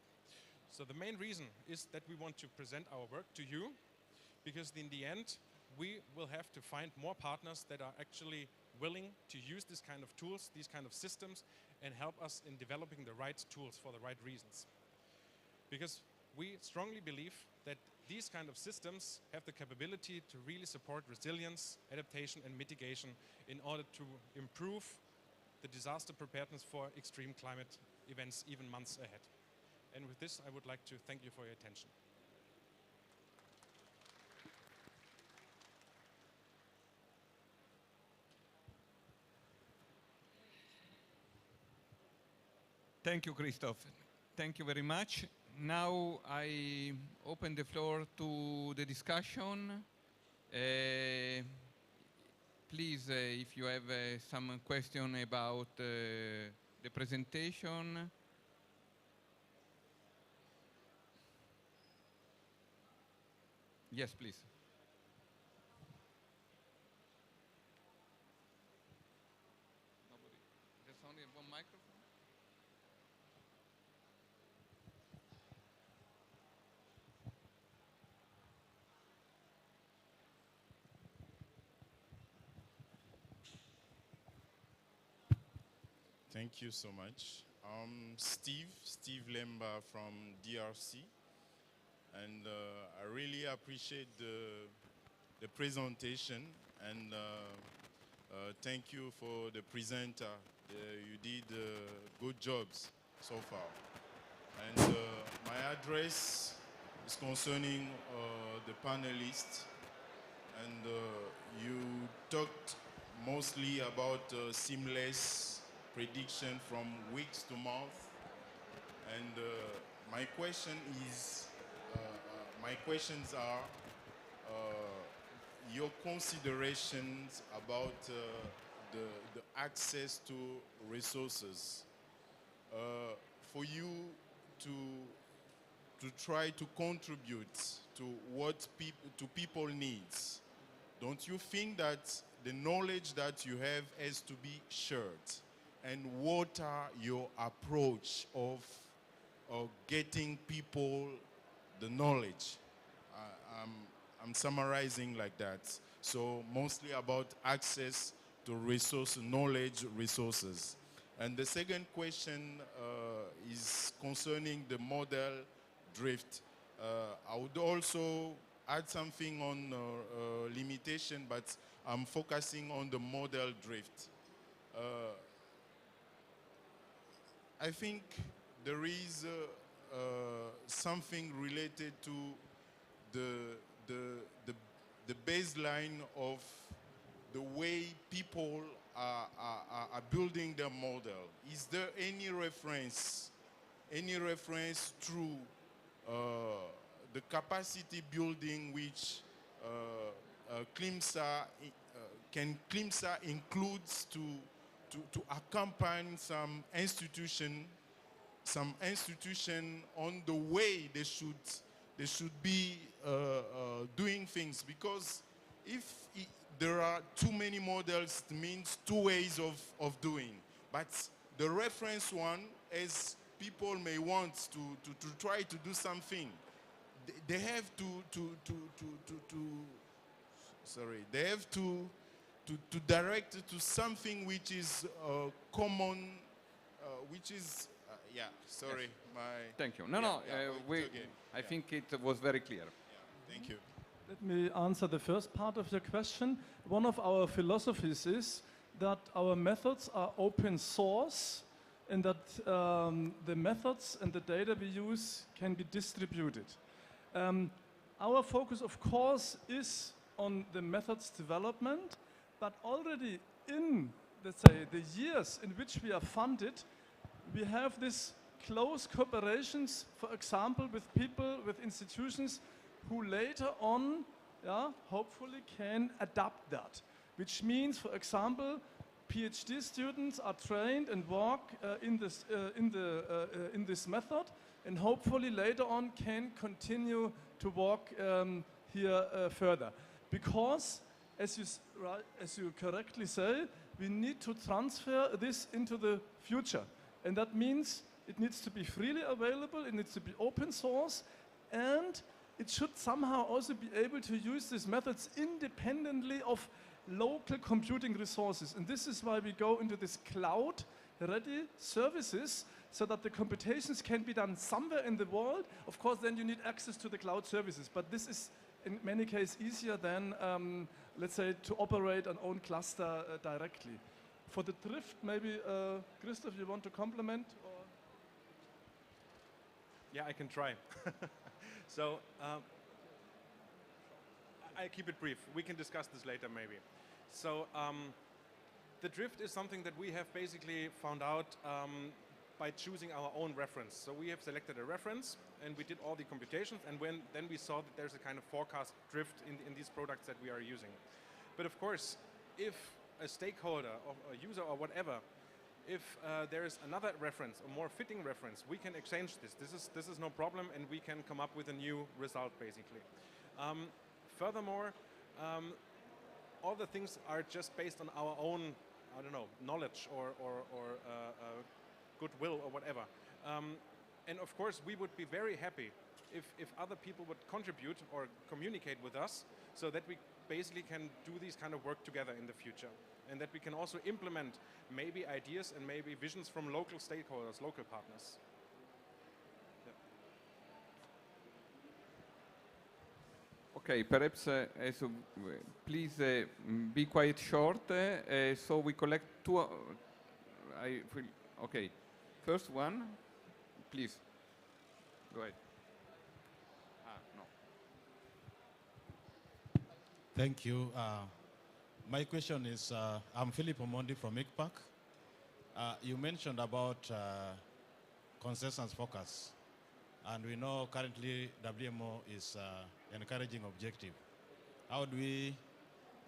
So the main reason is that we want to present our work to you, because in the end, we will have to find more partners that are actually willing to use this kind of tools, these kind of systems, and help us in developing the right tools for the right reasons. Because we strongly believe that these kind of systems have the capability to really support resilience, adaptation, and mitigation in order to improve the disaster preparedness for extreme climate events even months ahead. And with this, I would like to thank you for your attention. Thank you, Christoph. Thank you very much. now I open the floor to the discussion. Please, if you have some question about the presentation. Yes, please. Nobody. There's only one microphone. Thank you so much. Steve Lemba from DRC, and I really appreciate the presentation, and thank you for the presenter. You did good jobs so far. And my address is concerning the panelists, and you talked mostly about seamless prediction from weeks to months. And my questions are your considerations about the access to resources. For you to try to contribute to what people needs, don't you think that the knowledge that you have has to be shared? And what are your approach of getting people the knowledge? I'm summarizing like that. So mostly about access to knowledge resources. And the second question is concerning the model drift. I would also add something on limitation, but I'm focusing on the model drift. I think there is something related to the baseline of the way people are building their model. Is there any reference through the capacity building which CLIMSA includes to accompany some institution on the way they should be doing things? Because if there are too many models, it means two ways of doing. But the reference one, as people may want to try to do something, they have they have to direct it to something which is common, which is yeah. Sorry, yes. Thank you. No, I think it was very clear. Yeah, thank you. Let me answer the first part of your question. One of our philosophies is that our methods are open source, and that the methods and the data we use can be distributed. Our focus, of course, is on the methods development, but already in, let's say, the years in which we are funded, we have this close cooperations, for example, with people, with institutions who later on, hopefully can adapt that. Which means, for example, PhD students are trained and work in this method, and hopefully later on can continue to work here further. Because, as you correctly say, we need to transfer this into the future. And that means it needs to be freely available, it needs to be open source, and it should somehow also be able to use these methods independently of local computing resources. And this is why we go into this cloud-ready services, so that the computations can be done somewhere in the world. Of course, then you need access to the cloud services, but this is in many cases easier than, let's say, to operate an own cluster directly. For the drift, maybe, Christoph, you want to complement? Or? Yeah, I can try. So, I keep it brief. We can discuss this later, maybe. So, the drift is something that we have basically found out by choosing our own reference. So we have selected a reference and we did all the computations, and then we saw that there's a kind of forecast drift in these products that we are using. But of course, if a stakeholder or a user or whatever, if there is another reference, a more fitting reference, we can exchange this. This is no problem, and we can come up with a new result, basically. Furthermore, all the things are just based on our own, I don't know, knowledge or goodwill or whatever. And of course, we would be very happy if other people would contribute or communicate with us, so that we basically can do these kind of work together in the future, and that we can also implement maybe ideas and maybe visions from local stakeholders, local partners. Okay, perhaps please be quite short, so we collect two. Okay, first one, please. Go ahead. No. Thank you. My question is, I'm Philip Omondi from ICPAC. You mentioned about consensus focus, and we know currently WMO is encouraging objective. How do we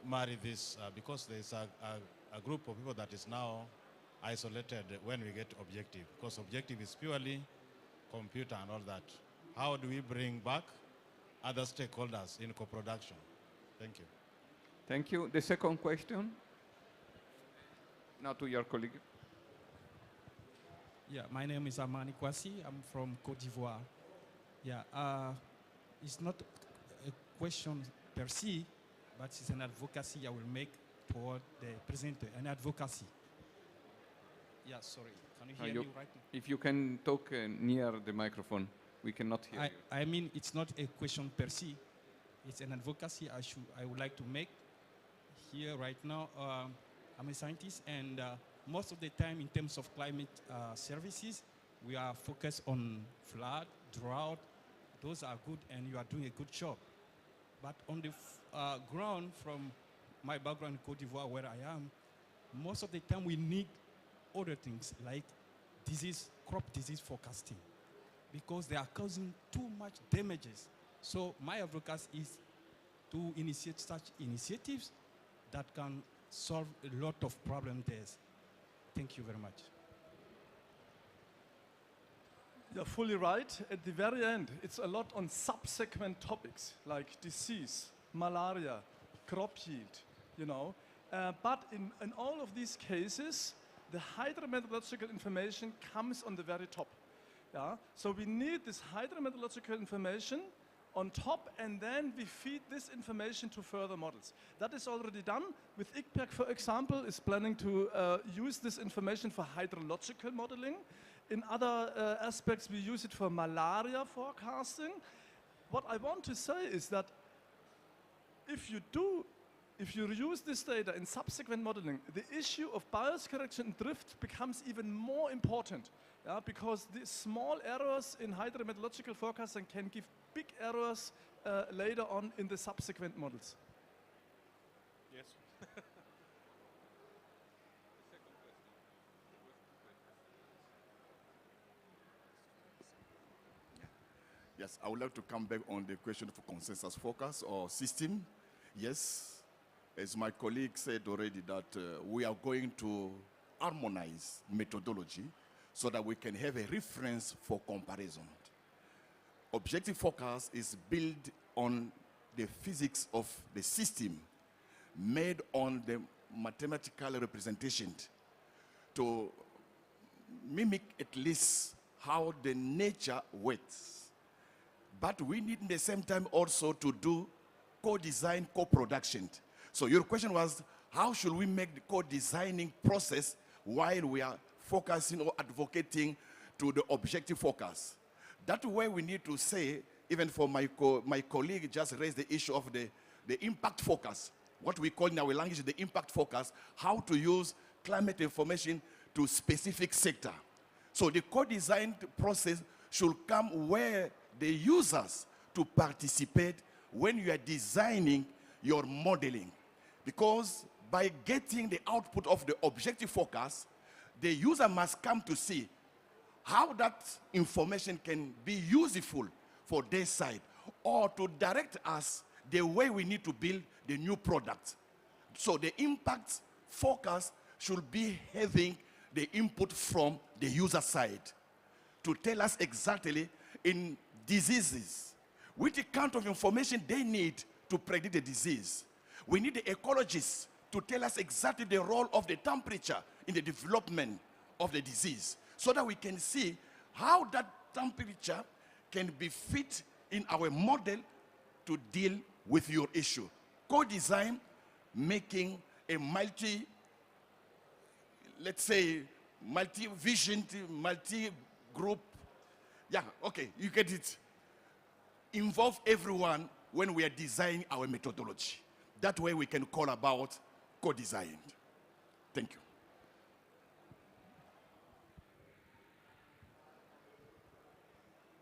marry this? Because there's a group of people that is now isolated when we get objective, because objective is purely computer and all that. How do we bring back other stakeholders in co-production? Thank you. Thank you. The second question, now to your colleague. Yeah, my name is Amani Kwasi. I'm from Cote d'Ivoire. Yeah, it's not a question per se, but it's an advocacy I will make toward the presenter, an advocacy. Yeah, sorry. Can you hear me right now? If you can talk near the microphone, we cannot hear you. I mean, it's not a question per se. It's an advocacy I would like to make here right now. I'm a scientist, and most of the time in terms of climate services, we are focused on flood, drought. Those are good, and you are doing a good job. But on the ground, from my background in Cote d'Ivoire, where I am, most of the time we need other things like crop disease forecasting, because they are causing too much damages. So my advocacy is to initiate such initiatives that can solve a lot of problems there. Thank you very much. You're fully right. At the very end, it's a lot on subsequent topics like disease, malaria, crop yield, you know. But in all of these cases, the hydrometeorological information comes on the very top. Yeah? So we need this hydrometeorological information on top, and then we feed this information to further models. That is already done. With ICPAC, for example, is planning to use this information for hydrological modeling. In other aspects, we use it for malaria forecasting. What I want to say is that if you use this data in subsequent modeling, the issue of bias correction and drift becomes even more important. Yeah, because the small errors in hydrometeorological forecasting can give big errors later on in the subsequent models. Yes. Yes, I would like to come back on the question of consensus focus or system. Yes, as my colleague said already, that we are going to harmonize methodology so that we can have a reference for comparison. Objective focus is built on the physics of the system, made on the mathematical representation to mimic at least how the nature works. But we need at the same time also to do co-design, co-production. So your question was, how should we make the co-designing process while we are focusing or advocating to the objective focus? That way we need to say, even for my colleague just raised the issue of the impact focus, what we call in our language the impact focus, how to use climate information to specific sector. So the co-design process should come where the users to participate when you are designing your modeling. Because by getting the output of the objective focus, the user must come to see how that information can be useful for their side or to direct us the way we need to build the new product. So the impact forecast should be having the input from the user side to tell us exactly in diseases which kind of information they need to predict the disease. We need the ecologists to tell us exactly the role of the temperature in the development of the disease so that we can see how that temperature can be fit in our model to deal with your issue. Co-design, making a let's say, multi-vision, multi-group. Yeah, okay, you get it. Involve everyone when we are designing our methodology. That way we can call about co-design. Thank you.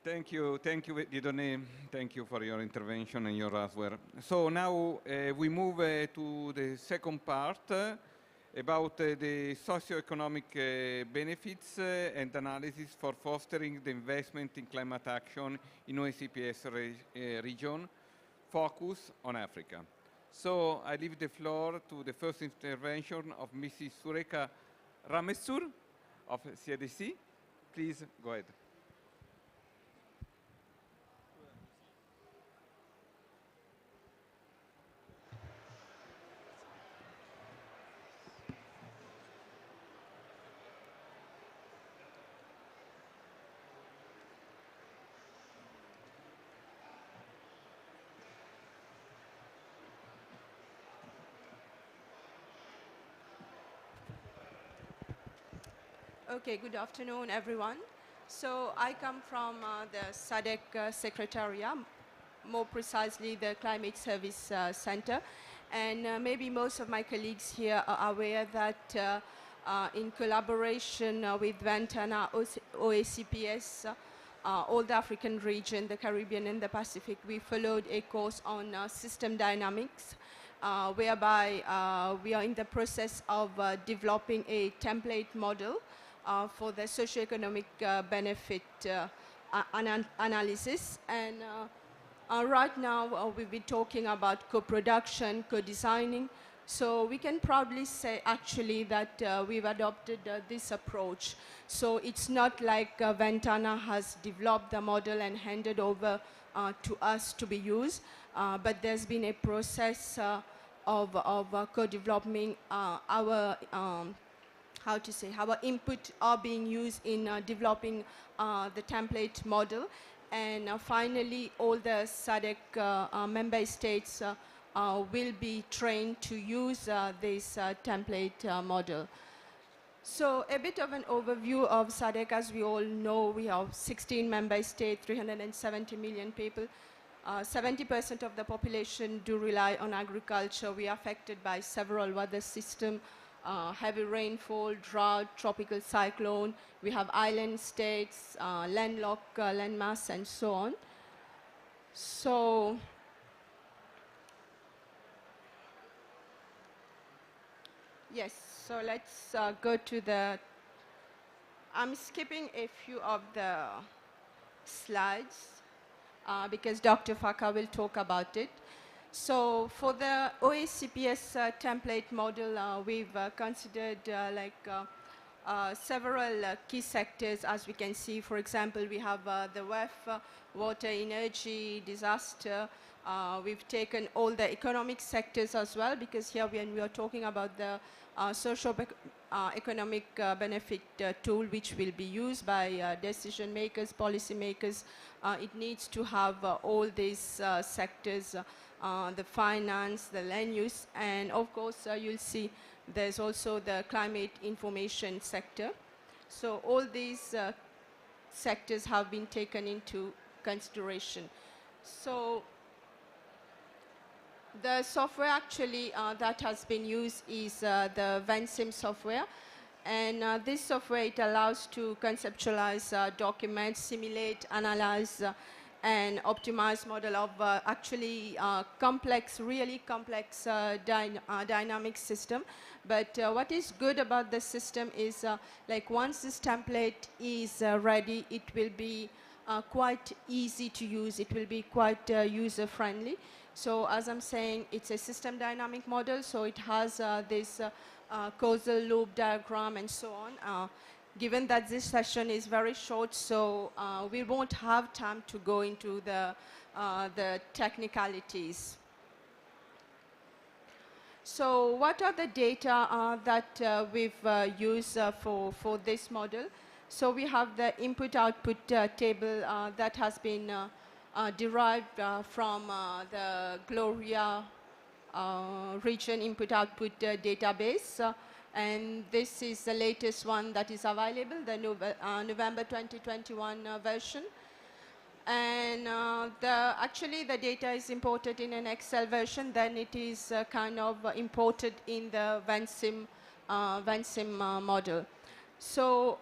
Thank you, Dieudonné. Thank you for your intervention and your answer. So now we move to the second part about the socioeconomic benefits and analysis for fostering the investment in climate action in OECPS region, focus on Africa. So I leave the floor to the first intervention of Mrs. Sureka Ramesur of CIDC. Please go ahead. Okay, good afternoon, everyone. So I come from the SADC Secretariat, more precisely the Climate Service Center. And maybe most of my colleagues here are aware that in collaboration with Ventana, OACPS, all the African region, the Caribbean and the Pacific, we followed a course on system dynamics, whereby we are in the process of developing a template model for the socioeconomic benefit analysis. And right now we'll be talking about co-production, co-designing. So we can proudly say actually that we've adopted this approach. So it's not like Ventana has developed the model and handed over to us to be used, but there's been a process of co-developing our our input are being used in developing the template model. And finally, all the SADC member states will be trained to use this template model. So a bit of an overview of SADC. As we all know, we have 16 member states, 370 million people. 70% of the population do rely on agriculture. We are affected by several weather systems. Heavy rainfall, drought, tropical cyclone. We have island states, landlocked landmass, and so on. So, yes, so let's go to the, I'm skipping a few of the slides because Dr. Faka will talk about it. So for the OACPS template model, we've considered several key sectors. As we can see, for example, we have the WEF, water, energy, disaster. We've taken all the economic sectors as well, because here when we are talking about the social economic benefit tool, which will be used by decision makers, policy makers, it needs to have all these sectors, the finance, the land use, and of course you'll see there's also the climate information sector. So all these sectors have been taken into consideration. So the software actually that has been used is the VenSim software. And this software, it allows to conceptualize documents, simulate, analyze, an optimized model of actually complex, really complex dynamic system. But what is good about the system is like once this template is ready, it will be quite easy to use. It will be quite user-friendly. So as I'm saying, it's a system dynamic model, so it has this causal loop diagram and so on. Given that this session is very short, so we won't have time to go into the technicalities. So what are the data that we've used for this model? So we have the input-output table that has been derived from the Gloria region input-output database. And this is the latest one that is available, the November 2021 version. And actually the data is imported in an Excel version, then it is kind of imported in the Vensim model. So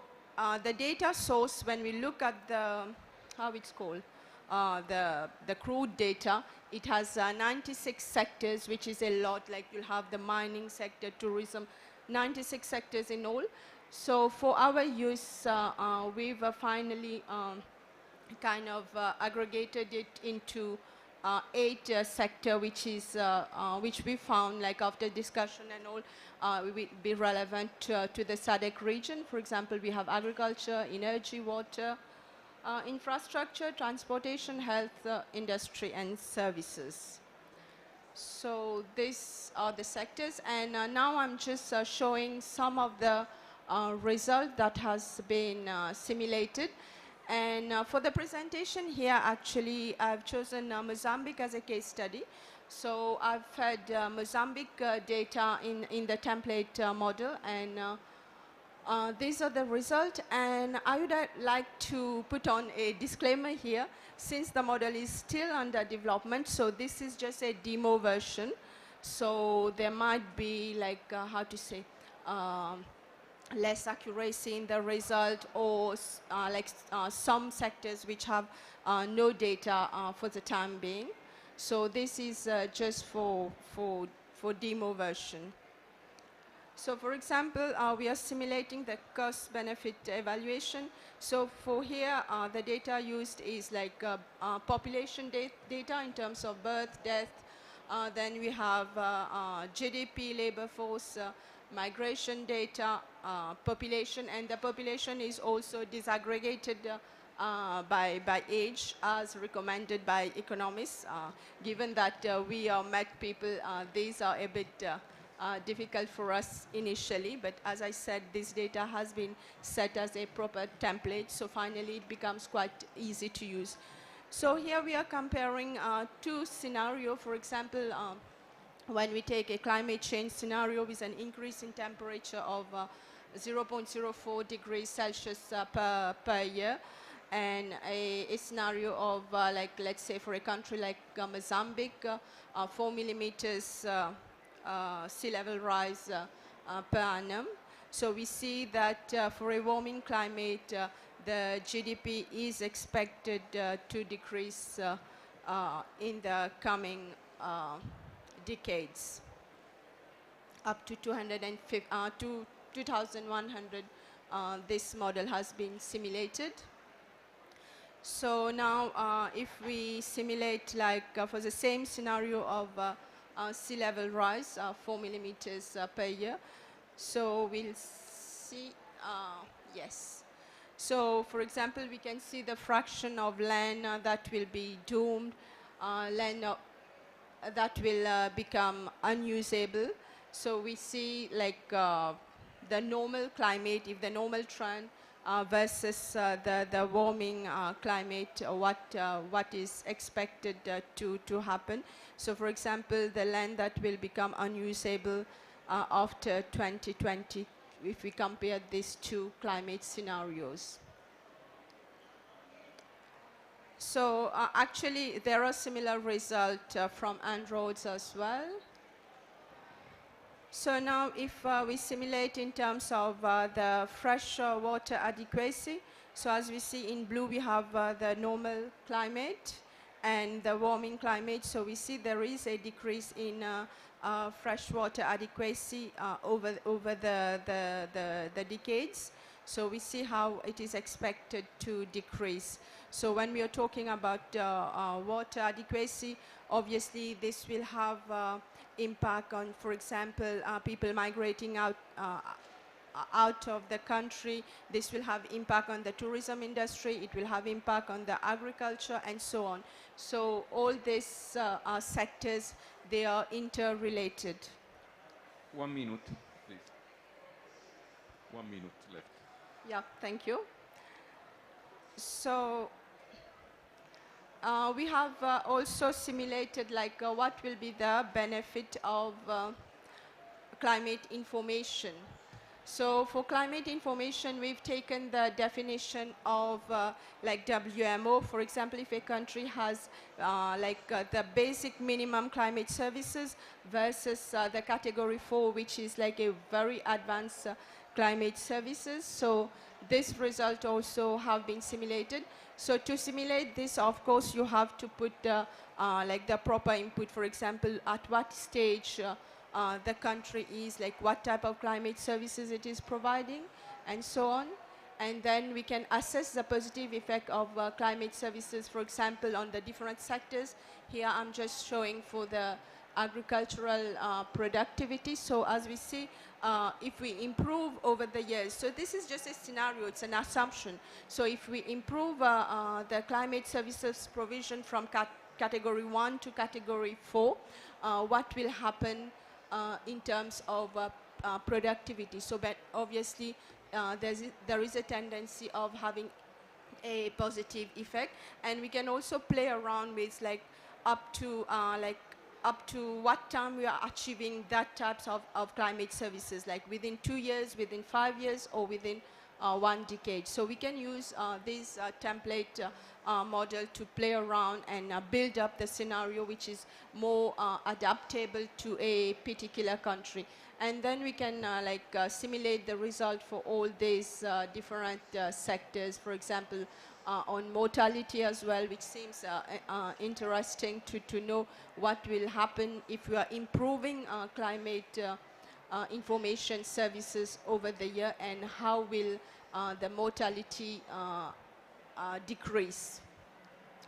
the data source, when we look at the, how it's called, the crude data, it has 96 sectors, which is a lot. Like you'll have the mining sector, tourism, 96 sectors in all. So for our use, we've finally kind of aggregated it into 8 sector, which is which we found, like after discussion and all, will be relevant to the SADC region. For example, we have agriculture, energy, water, infrastructure, transportation, health, industry, and services. So these are the sectors, and now I'm just showing some of the result that has been simulated. And for the presentation here, actually, I've chosen Mozambique as a case study. So I've fed Mozambique data in the template model, and these are the results. And I would like to put on a disclaimer here, since the model is still under development. So this is just a demo version. So there might be, like, how to say, less accuracy in the result, or some sectors which have no data for the time being. So this is just for demo version. So for example, we are simulating the cost-benefit evaluation. So for here, the data used is like population data in terms of birth, death. Then we have GDP, labor force, migration data, population, and the population is also disaggregated by age as recommended by economists. Given that we are Met people, these are a bit difficult for us initially, but as I said, this data has been set as a proper template, so finally it becomes quite easy to use. So here we are comparing 2 scenarios. For example, when we take a climate change scenario with an increase in temperature of 0.04 degrees Celsius per year, and a scenario of, like, let's say for a country like Mozambique, 4 millimeters sea level rise per annum. So we see that for a warming climate, the GDP is expected to decrease in the coming decades, up to 2,100. This model has been simulated. So now if we simulate, like for the same scenario of sea level rise, 4 millimeters per year, so we'll see, yes. So for example, we can see the fraction of land that will be doomed, land that will become unusable. So we see, like, the normal climate, if the normal trend versus the warming climate, what is expected to happen. So for example, the land that will become unusable after 2020, if we compare these 2 climate scenarios. So actually, there are similar results from En-ROADS as well. So now if we simulate in terms of the fresh water adequacy, So as we see in blue, we have the normal climate and the warming climate. So we see there is a decrease in freshwater adequacy over the decades. So we see how it is expected to decrease. So when we are talking about water adequacy, obviously this will have impact on, for example, people migrating out of the country. This will have impact on the tourism industry. It will have impact on the agriculture and so on. So all these sectors, they are interrelated. 1 minute, please. 1 minute left. Yeah, thank you. So we have also simulated like what will be the benefit of climate information. So for climate information, we've taken the definition of like WMO. For example, if a country has the basic minimum climate services versus the category 4, which is like a very advanced climate services. So this result also have been simulated. So to simulate this, of course, you have to put like the proper input. For example, at what stage the country is, like what type of climate services it is providing, and so on. And then we can assess the positive effect of climate services, for example, on the different sectors. Here I'm just showing for the agricultural productivity. So as we see, if we improve over the years, so this is just a scenario, it's an assumption. So if we improve the climate services provision from category 1 to category 4, what will happen in terms of productivity? So but obviously there is a tendency of having a positive effect, and we can also play around with like up to what time we are achieving that types of climate services, like within 2 years, within 5 years, or within 1 decade. So we can use this template model to play around and build up the scenario which is more adaptable to a particular country. And then we can simulate the result for all these different sectors, for example, on mortality as well, which seems interesting to know what will happen if we are improving climate information services over the year, and how will the mortality decrease.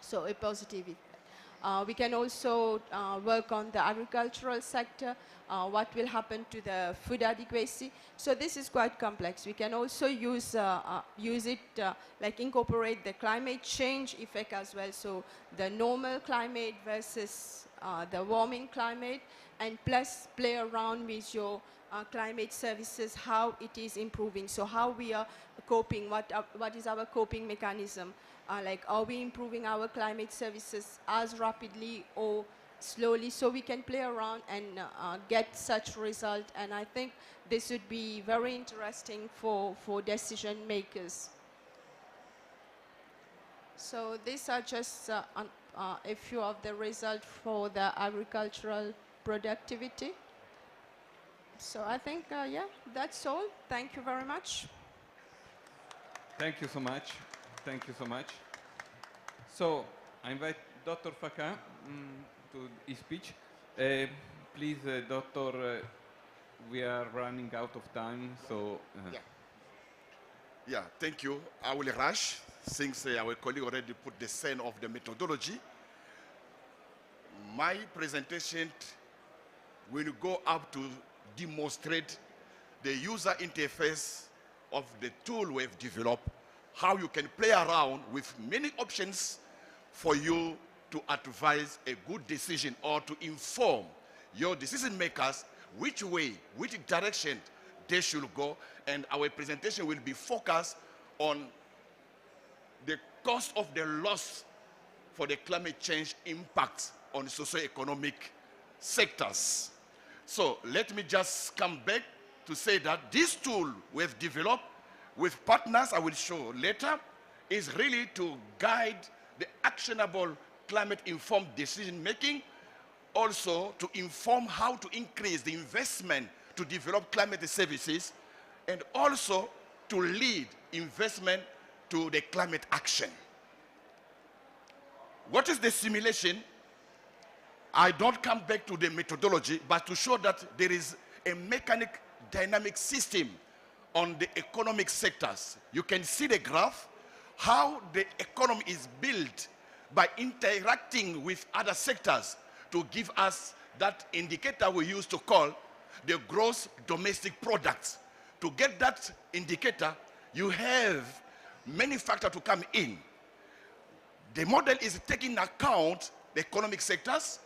So a positive effect. We can also work on the agricultural sector, what will happen to the food adequacy. So this is quite complex. We can also use it, like incorporate the climate change effect as well. So the normal climate versus the warming climate, and plus play around with your climate services, how it is improving. So how we are coping, what is our coping mechanism? Like, are we improving our climate services as rapidly or slowly? So we can play around and get such result. And I think this would be very interesting for decision makers. So these are just a few of the results for the agricultural productivity. So I think, yeah, that's all. Thank you very much. Thank you so much. Thank you so much. So I invite Dr. Faka to his speech. Please, Doctor, we are running out of time, so... Yeah, thank you. I will rush, since our colleague already put the scene of the methodology. My presentation will go up to demonstrate the user interface of the tool we've developed, how you can play around with many options for you to advise a good decision or to inform your decision makers which way, which direction they should go. And our presentation will be focused on the cost of the loss for the climate change impact on socioeconomic sectors. So let me just come back to say that this tool we've developed with partners I will show later is really to guide the actionable climate-informed decision-making, also to inform how to increase the investment to develop climate services, and also to lead investment to the climate action. What is the simulation? I don't come back to the methodology, but to show that there is a mechanic dynamic system on the economic sectors. You can see the graph, how the economy is built by interacting with other sectors to give us that indicator we used to call the gross domestic product. To get that indicator, you have many factors to come in. The model is taking account the economic sectors.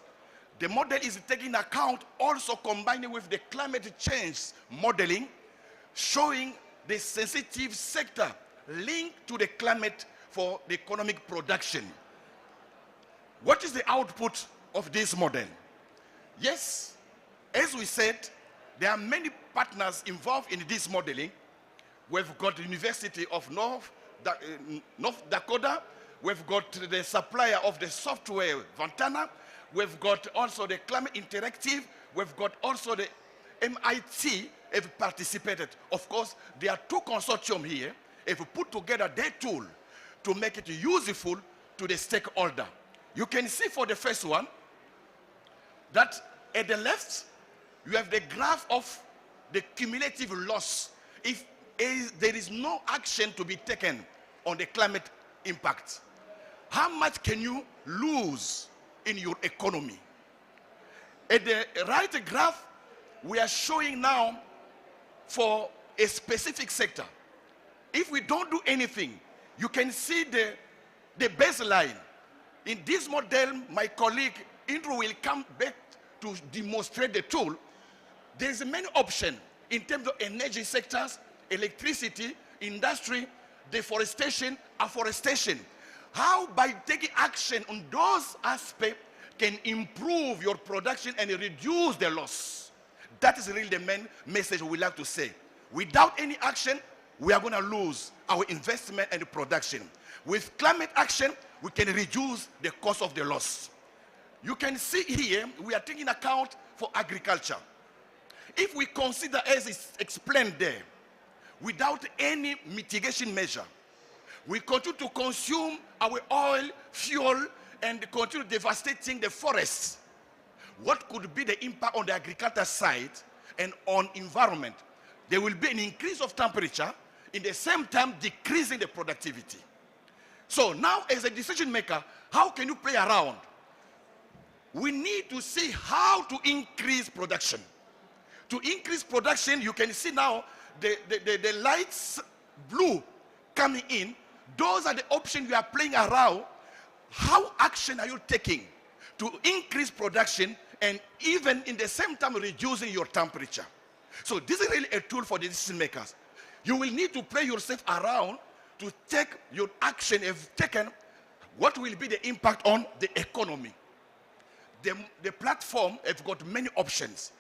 The model is taking account also combining with the climate change modeling, showing the sensitive sector linked to the climate for the economic production. What is the output of this model? Yes, as we said, there are many partners involved in this modeling. We've got the University of North Dakota. We've got the supplier of the software, Vantana. We've got also the Climate Interactive. We've got also the MIT have participated. Of course, there are two consortium here. If we put together their tool to make it useful to the stakeholder. You can see for the first one that at the left, you have the graph of the cumulative loss if there is no action to be taken on the climate impact. How much can you lose in your economy? At the right graph, we are showing now for a specific sector. If we don't do anything, you can see the baseline. In this model, my colleague Andrew will come back to demonstrate the tool. There's many options in terms of energy sectors, electricity, industry, deforestation, afforestation. How by taking action on those aspects can improve your production and reduce the loss. That is really the main message we like to say. Without any action, we are going to lose our investment and production. With climate action, we can reduce the cost of the loss. You can see here, we are taking account for agriculture. If we consider, as is explained there, without any mitigation measure, we continue to consume our oil, fuel, and continue devastating the forests. What could be the impact on the agriculture side and on environment? There will be an increase of temperature, in the same time decreasing the productivity. So now, as a decision maker, how can you play around? We need to see how to increase production. To increase production, you can see now the lights blue coming in. Those are the options you are playing around. How action are you taking to increase production and even in the same time reducing your temperature? So this is really a tool for the decision makers. You will need to play yourself around to take your action if taken. What will be the impact on the economy? The platform has got many options.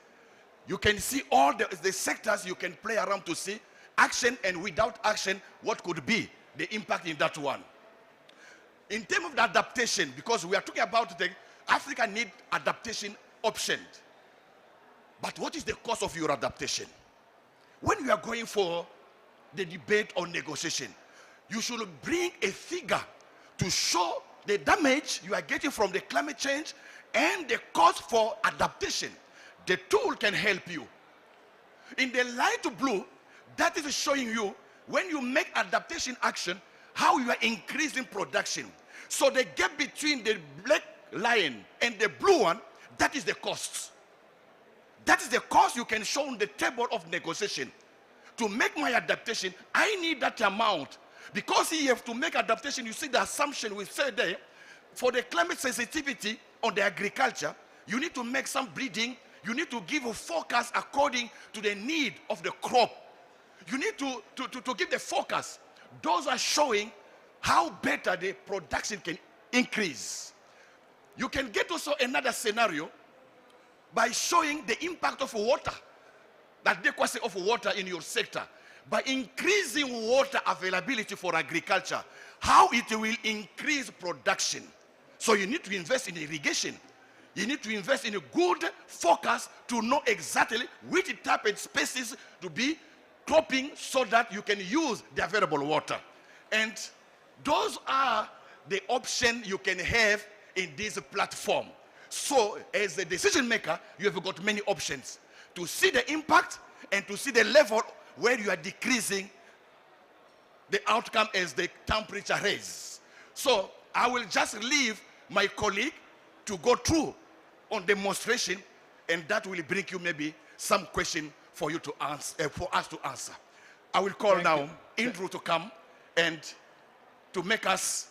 You can see all the sectors you can play around to see action, and without action, what could be the impact in that one. In terms of the adaptation, because we are talking about the Africa need adaptation option. But what is the cost of your adaptation? When you are going for the debate or negotiation, you should bring a figure to show the damage you are getting from the climate change and the cost for adaptation. The tool can help you. In the light blue, that is showing you when you make adaptation action, how you are increasing production. So the gap between the black line and the blue one, that is the cost. That is the cost you can show on the table of negotiation. To make my adaptation, I need that amount. Because you have to make adaptation, you see the assumption we said there, for the climate sensitivity on the agriculture, you need to make some breeding, you need to give a forecast according to the need of the crop. You need to give the forecast. Those are showing how better the production can increase. You can get also another scenario by showing the impact of water, the adequacy of water in your sector. By increasing water availability for agriculture, how it will increase production. So you need to invest in irrigation. You need to invest in a good forecast to know exactly which type of species to be cropping so that you can use the available water. And Those are the options you can have in this platform. So as a decision maker, you have got many options to see the impact and to see the level where you are decreasing the outcome as the temperature raises. So I will just leave my colleague to go through on demonstration, and that will bring you maybe some question for you to answer, for us to answer. I will call now Andrew to come and to make us,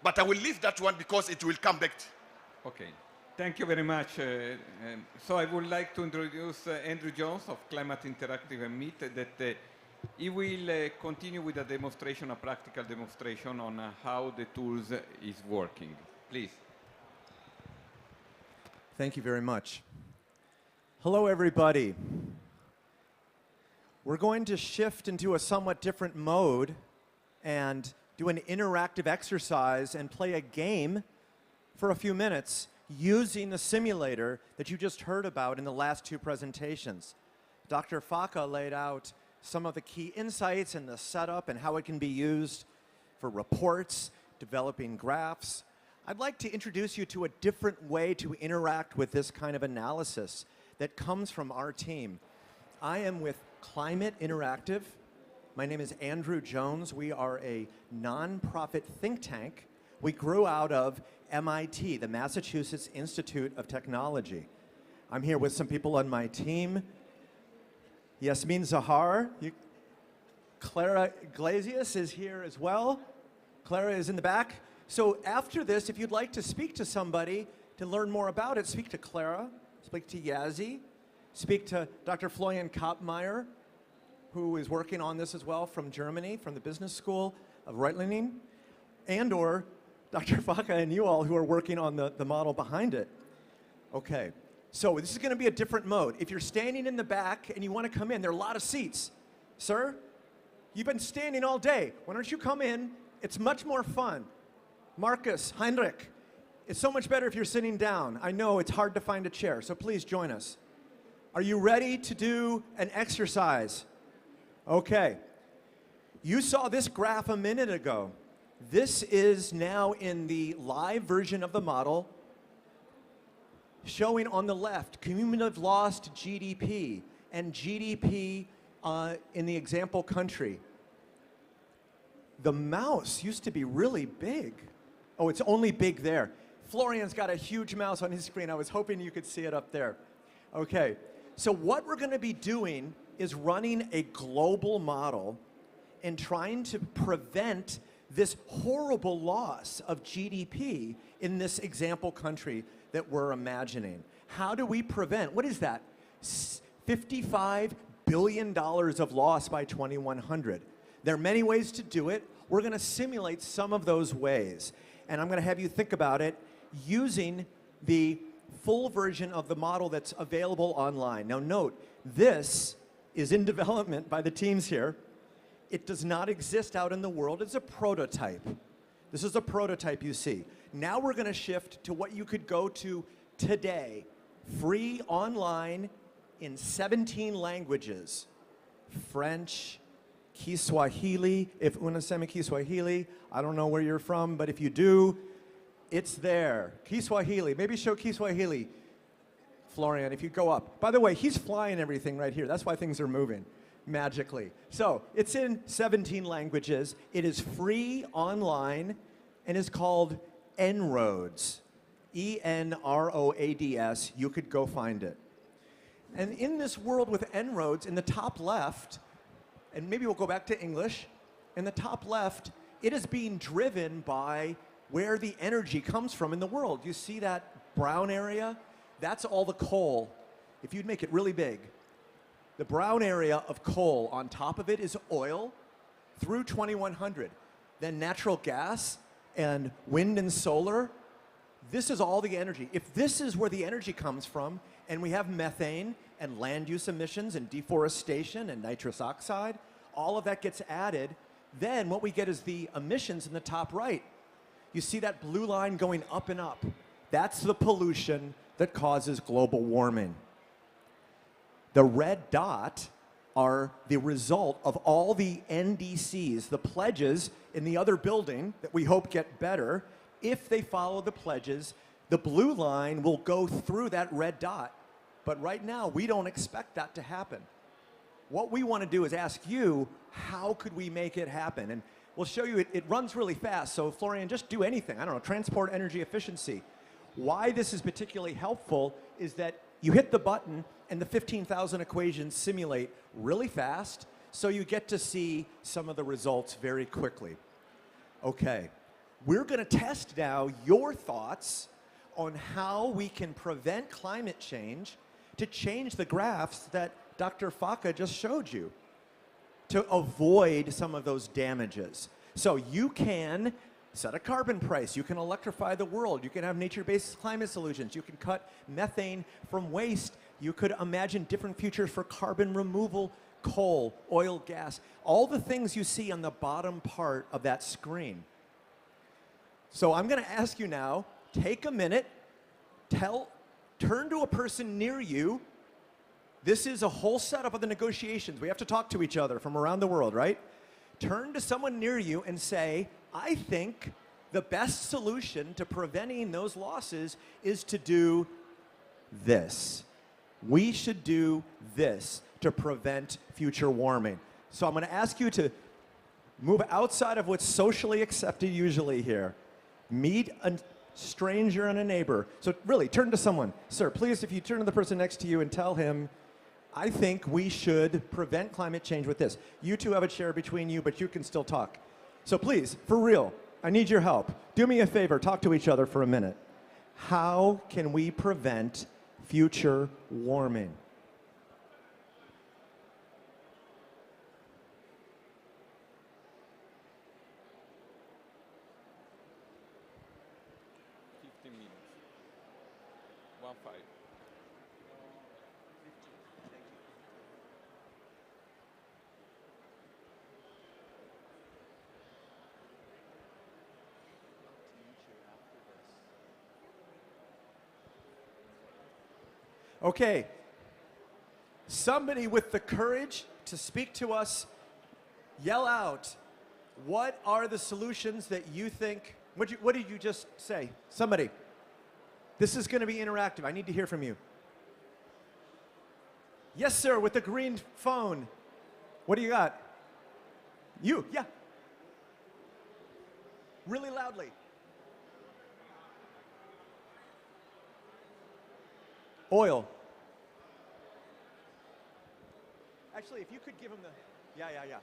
but I will leave that one because it will come back. Okay. Thank you very much. So I would like to introduce Andrew Jones of Climate Interactive and Meet, that he will continue with a demonstration, a practical demonstration on how the tools is working. Please. Thank you very much. Hello, everybody. We're going to shift into a somewhat different mode and do an interactive exercise and play a game for a few minutes using the simulator that you just heard about in the last two presentations. Dr. Faka laid out some of the key insights and the setup and how it can be used for reports, developing graphs. I'd like to introduce you to a different way to interact with this kind of analysis that comes from our team. I am with Climate Interactive. My name is Andrew Jones. We are a nonprofit think tank. We grew out of MIT, the Massachusetts Institute of Technology. I'm here with some people on my team. Yasmin Zahar, Clara Iglesias is here as well. Clara is in the back. So after this, if you'd like to speak to somebody to learn more about it, speak to Clara, speak to Yazi, speak to Dr. Florian Kappmeier, who is working on this as well from Germany, from the Business School of Reutlingen, and or Dr. Faka and you all who are working on the model behind it. Okay, so this is going to be a different mode. If you're standing in the back and you want to come in, there are a lot of seats. Sir, you've been standing all day. Why don't you come in? It's much more fun. Marcus, Heinrich, it's so much better if you're sitting down. I know it's hard to find a chair, so please join us. Are you ready to do an exercise? Okay. You saw this graph a minute ago. This is now in the live version of the model, showing on the left cumulative loss to GDP and GDP in the example country. The mouse used to be really big. Oh, it's only big there. Florian's got a huge mouse on his screen. I was hoping you could see it up there. Okay, so what we're going to be doing is running a global model and trying to prevent this horrible loss of GDP in this example country that we're imagining. How do we prevent, what is that? $55 billion of loss by 2100. There are many ways to do it. We're going to simulate some of those ways. And I'm going to have you think about it using the full version of the model that's available online. Now note, this is in development by the teams here. It does not exist out in the world. It's a prototype. This is a prototype you see. Now we're going to shift to what you could go to today, free online in 17 languages. French, Kiswahili, if unasema Kiswahili, I don't know where you're from, but if you do, it's there. Kiswahili, maybe show Kiswahili. Florian, if you go up. By the way, he's flying everything right here. That's why things are moving magically. So it's in 17 languages. It is free online and is called En-ROADS. E-N-R-O-A-D-S. You could go find it. And in this world with En-ROADS, in the top left, and maybe we'll go back to English, in the top left, it is being driven by where the energy comes from in the world. You see that brown area? That's all the coal. If you'd make it really big, the brown area of coal, on top of it is oil through 2100. Then natural gas and wind and solar. This is all the energy. If this is where the energy comes from, and we have methane and land use emissions and deforestation and nitrous oxide, all of that gets added, then what we get is the emissions in the top right. You see that blue line going up and up. That's the pollution that causes global warming. The red dot are the result of all the NDCs, the pledges in the other building that we hope get better. If they follow the pledges, the blue line will go through that red dot. But right now, we don't expect that to happen. What we want to do is ask you, how could we make it happen? And we'll show you, it runs really fast. So Florian, just do anything. I don't know, transport energy efficiency. Why this is particularly helpful is that you hit the button and the 15,000 equations simulate really fast, so you get to see some of the results very quickly. Okay, we're going to test now your thoughts on how we can prevent climate change to change the graphs that Dr. Faka just showed you, to avoid some of those damages. So you can set a carbon price, you can electrify the world, you can have nature-based climate solutions, you can cut methane from waste, you could imagine different futures for carbon removal, coal, oil, gas, all the things you see on the bottom part of that screen. So I'm going to ask you now, take a minute, turn to a person near you. This is a whole setup of the negotiations. We have to talk to each other from around the world, right? Turn to someone near you and say, I think the best solution to preventing those losses is to do this. We should do this to prevent future warming. So I'm going to ask you to move outside of what's socially accepted usually here. Meet a stranger and a neighbor. So really, turn to someone. Sir, please, if you turn to the person next to you and tell him, I think we should prevent climate change with this. You two have a chair between you, but you can still talk. So please, for real, I need your help. Do me a favor, talk to each other for a minute. How can we prevent future warming? Okay, somebody with the courage to speak to us, yell out, what are the solutions that you think, what did you just say? Somebody. This is going to be interactive. I need to hear from you. Yes, sir, with the green phone. What do you got? You, yeah. Really loudly. Oil. Actually, if you could give him the, yeah.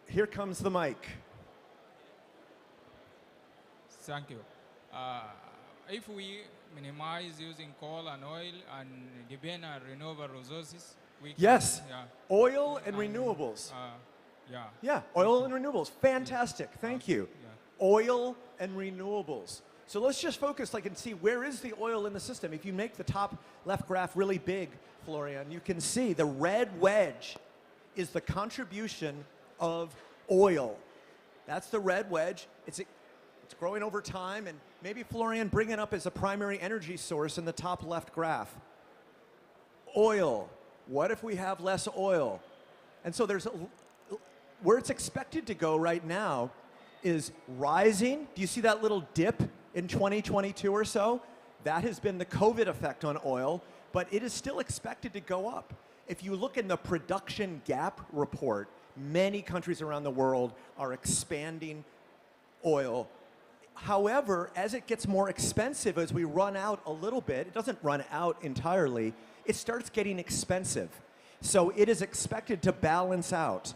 Here comes the mic. Thank you. If we minimize using coal and oil and depend on renewable resources, we yes, can, oil and renewables. Yeah, oil and renewables. Fantastic. Thank you. Oil and renewables. So let's just focus and see where is the oil in the system. If you make the top left graph really big, Florian, you can see the red wedge is the contribution of oil. That's the red wedge. It's growing over time, and maybe Florian, bring it up as a primary energy source in the top left graph. Oil. What if we have less oil? And so where it's expected to go right now is rising. Do you see that little dip in 2022 or so? That has been the COVID effect on oil, but it is still expected to go up. If you look in the production gap report, many countries around the world are expanding oil. However, as it gets more expensive, as we run out a little bit, it doesn't run out entirely, it starts getting expensive. So it is expected to balance out.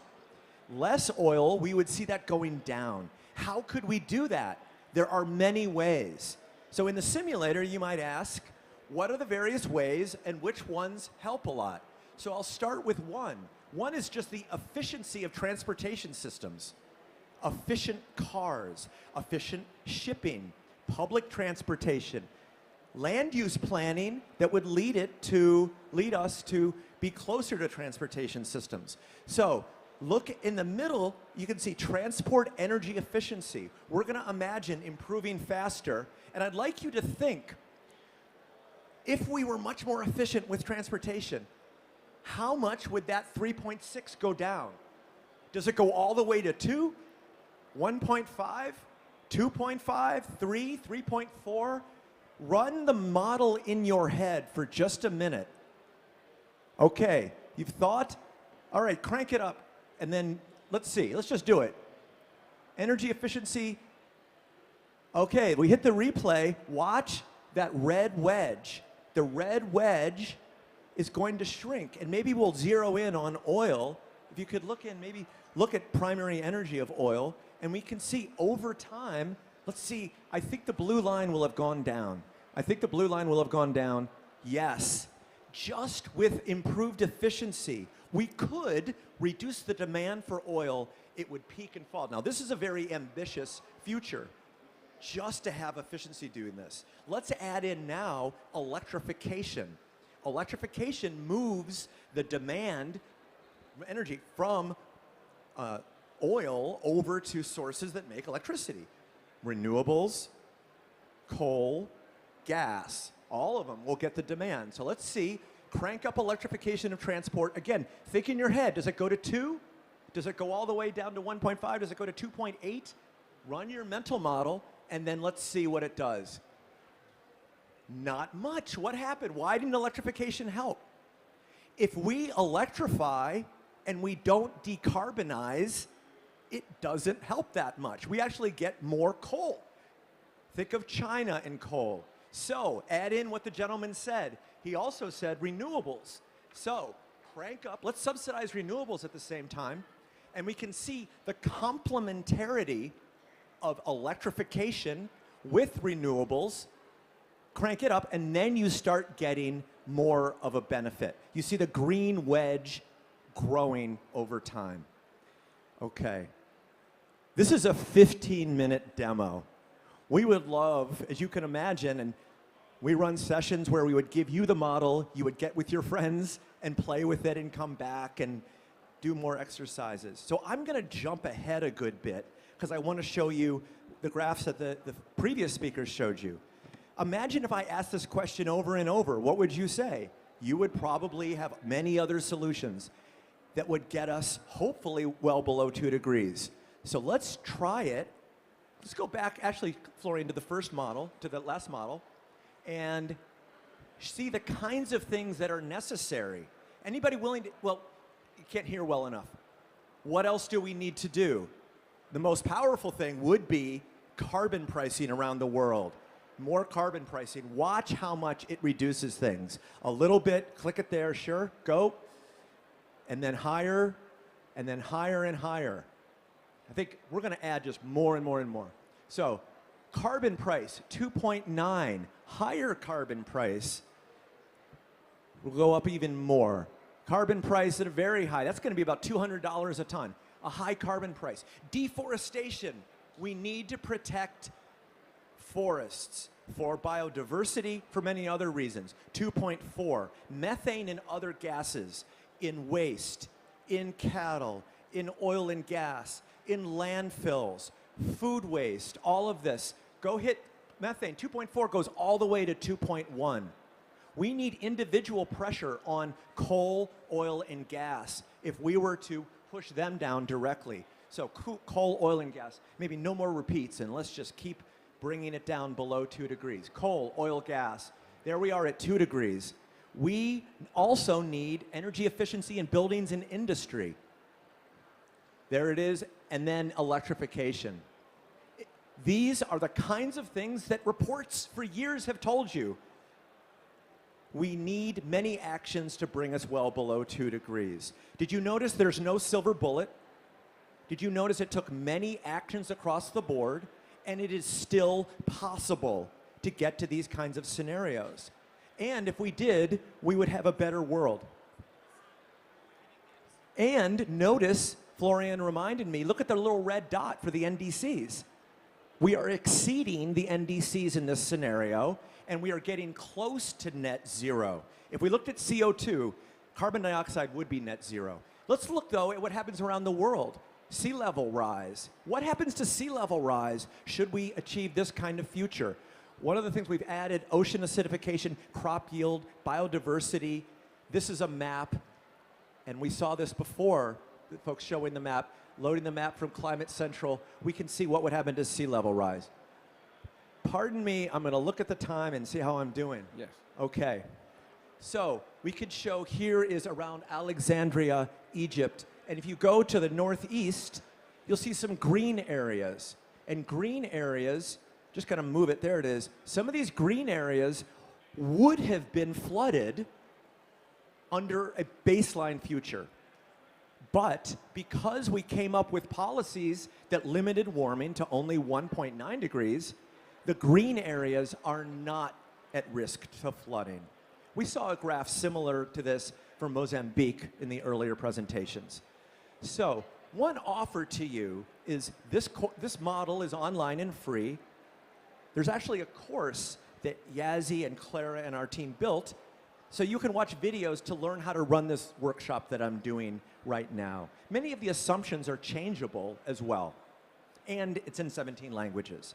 Less oil, we would see that going down. How could we do that? There are many ways. So in the simulator, you might ask, what are the various ways and which ones help a lot? So I'll start with one. One is just the efficiency of transportation systems. Efficient cars, efficient shipping, public transportation, land use planning that would lead us to be closer to transportation systems. So look in the middle, you can see transport energy efficiency. We're going to imagine improving faster, and I'd like you to think, if we were much more efficient with transportation, how much would that 3.6 go down? Does it go all the way to 2, 1.5, 2.5, 3, 3.4? Run the model in your head for just a minute. Okay, you've thought? All right, crank it up, and then let's see. Let's just do it. Energy efficiency. Okay, we hit the replay. Watch that red wedge. The red wedge is going to shrink, and maybe we'll zero in on oil. If you could look in, maybe look at primary energy of oil, and we can see over time, let's see, I think the blue line will have gone down. I think the blue line will have gone down. Yes. Just with improved efficiency, we could reduce the demand for oil. It would peak and fall. Now, this is a very ambitious future, just to have efficiency doing this. Let's add in now electrification. Electrification moves the demand energy from oil over to sources that make electricity. Renewables, coal, gas, all of them will get the demand. So let's see, crank up electrification of transport. Again, think in your head, does it go to 2? Does it go all the way down to 1.5? Does it go to 2.8? Run your mental model, and then let's see what it does. Not much. What happened? Why didn't electrification help? If we electrify and we don't decarbonize, it doesn't help that much. We actually get more coal. Think of China and coal. So add in what the gentleman said. He also said renewables. So crank up, let's subsidize renewables at the same time, and we can see the complementarity of electrification with renewables. Crank it up, and then you start getting more of a benefit. You see the green wedge growing over time. Okay. This is a 15-minute demo. We would love, as you can imagine, and we run sessions where we would give you the model, you would get with your friends and play with it and come back and do more exercises. So I'm going to jump ahead a good bit because I want to show you the graphs that the previous speakers showed you. Imagine if I asked this question over and over, what would you say? You would probably have many other solutions that would get us hopefully well below 2 degrees. So let's try it. Let's go back, actually, Florian, to the first model, to the last model, and see the kinds of things that are necessary. Anybody willing to, well, you can't hear well enough. What else do we need to do? The most powerful thing would be carbon pricing around the world. More carbon pricing. Watch how much it reduces things. A little bit, click it there, sure, go. And then higher, and then higher and higher. I think we're going to add just more and more and more. So carbon price, 2.9. Higher carbon price will go up even more. Carbon price at a very high, that's going to be about $200 a ton. A high carbon price. Deforestation, we need to protect forests for biodiversity, for many other reasons. 2.4. Methane and other gases in waste, in cattle, in oil and gas, in landfills, food waste, all of this. Go hit methane. 2.4 goes all the way to 2.1. We need individual pressure on coal, oil, and gas if we were to push them down directly. So coal, oil, and gas. Maybe no more repeats, and let's just keep bringing it down below 2 degrees. Coal, oil, gas. There we are at 2 degrees. We also need energy efficiency in buildings and industry. There it is, and then electrification. These are the kinds of things that reports for years have told you. We need many actions to bring us well below 2 degrees. Did you notice there's no silver bullet? Did you notice it took many actions across the board, and it is still possible to get to these kinds of scenarios? And if we did, we would have a better world. And notice, Florian reminded me, look at the little red dot for the NDCs. We are exceeding the NDCs in this scenario, and we are getting close to net zero. If we looked at CO2, carbon dioxide would be net zero. Let's look, though, at what happens around the world. Sea level rise. What happens to sea level rise should we achieve this kind of future? One of the things we've added, ocean acidification, crop yield, biodiversity. This is a map And we saw this before, the folks showing the map, loading the map from Climate Central. We can see what would happen to sea level rise. Pardon me, I'm going to look at the time and see how I'm doing. Yes. Okay. So we could show here is around Alexandria, Egypt. And if you go to the northeast, you'll see some green areas. And green areas, just kind of move it, there it is. Some of these green areas would have been flooded under a baseline future. But because we came up with policies that limited warming to only 1.9 degrees, the green areas are not at risk to flooding. We saw a graph similar to this for Mozambique in the earlier presentations. So one offer to you is this model is online and free. There's actually a course that Yazzie and Clara and our team built, so you can watch videos to learn how to run this workshop that I'm doing right now. Many of the assumptions are changeable as well, and it's in 17 languages.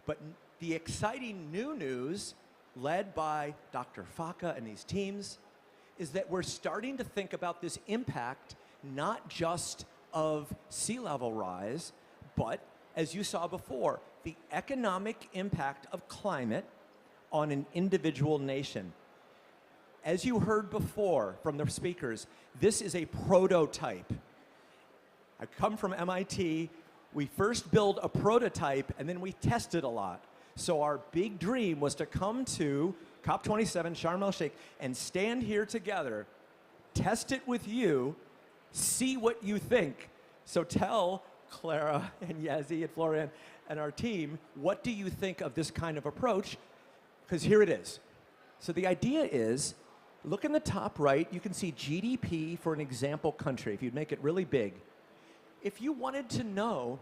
But the exciting new news, led by Dr. Faka and these teams, is that we're starting to think about this impact not just of sea level rise, but, as you saw before, the economic impact of climate on an individual nation. As you heard before from the speakers, this is a prototype. I come from MIT. We first build a prototype, and then we test it a lot. So our big dream was to come to COP27, Sharm el-Sheikh, and stand here together, test it with you, see what you think. So tell Clara and Yazzie and Florian and our team, what do you think of this kind of approach? Because here it is. So the idea is, look in the top right, you can see GDP for an example country, if you'd make it really big. If you wanted to know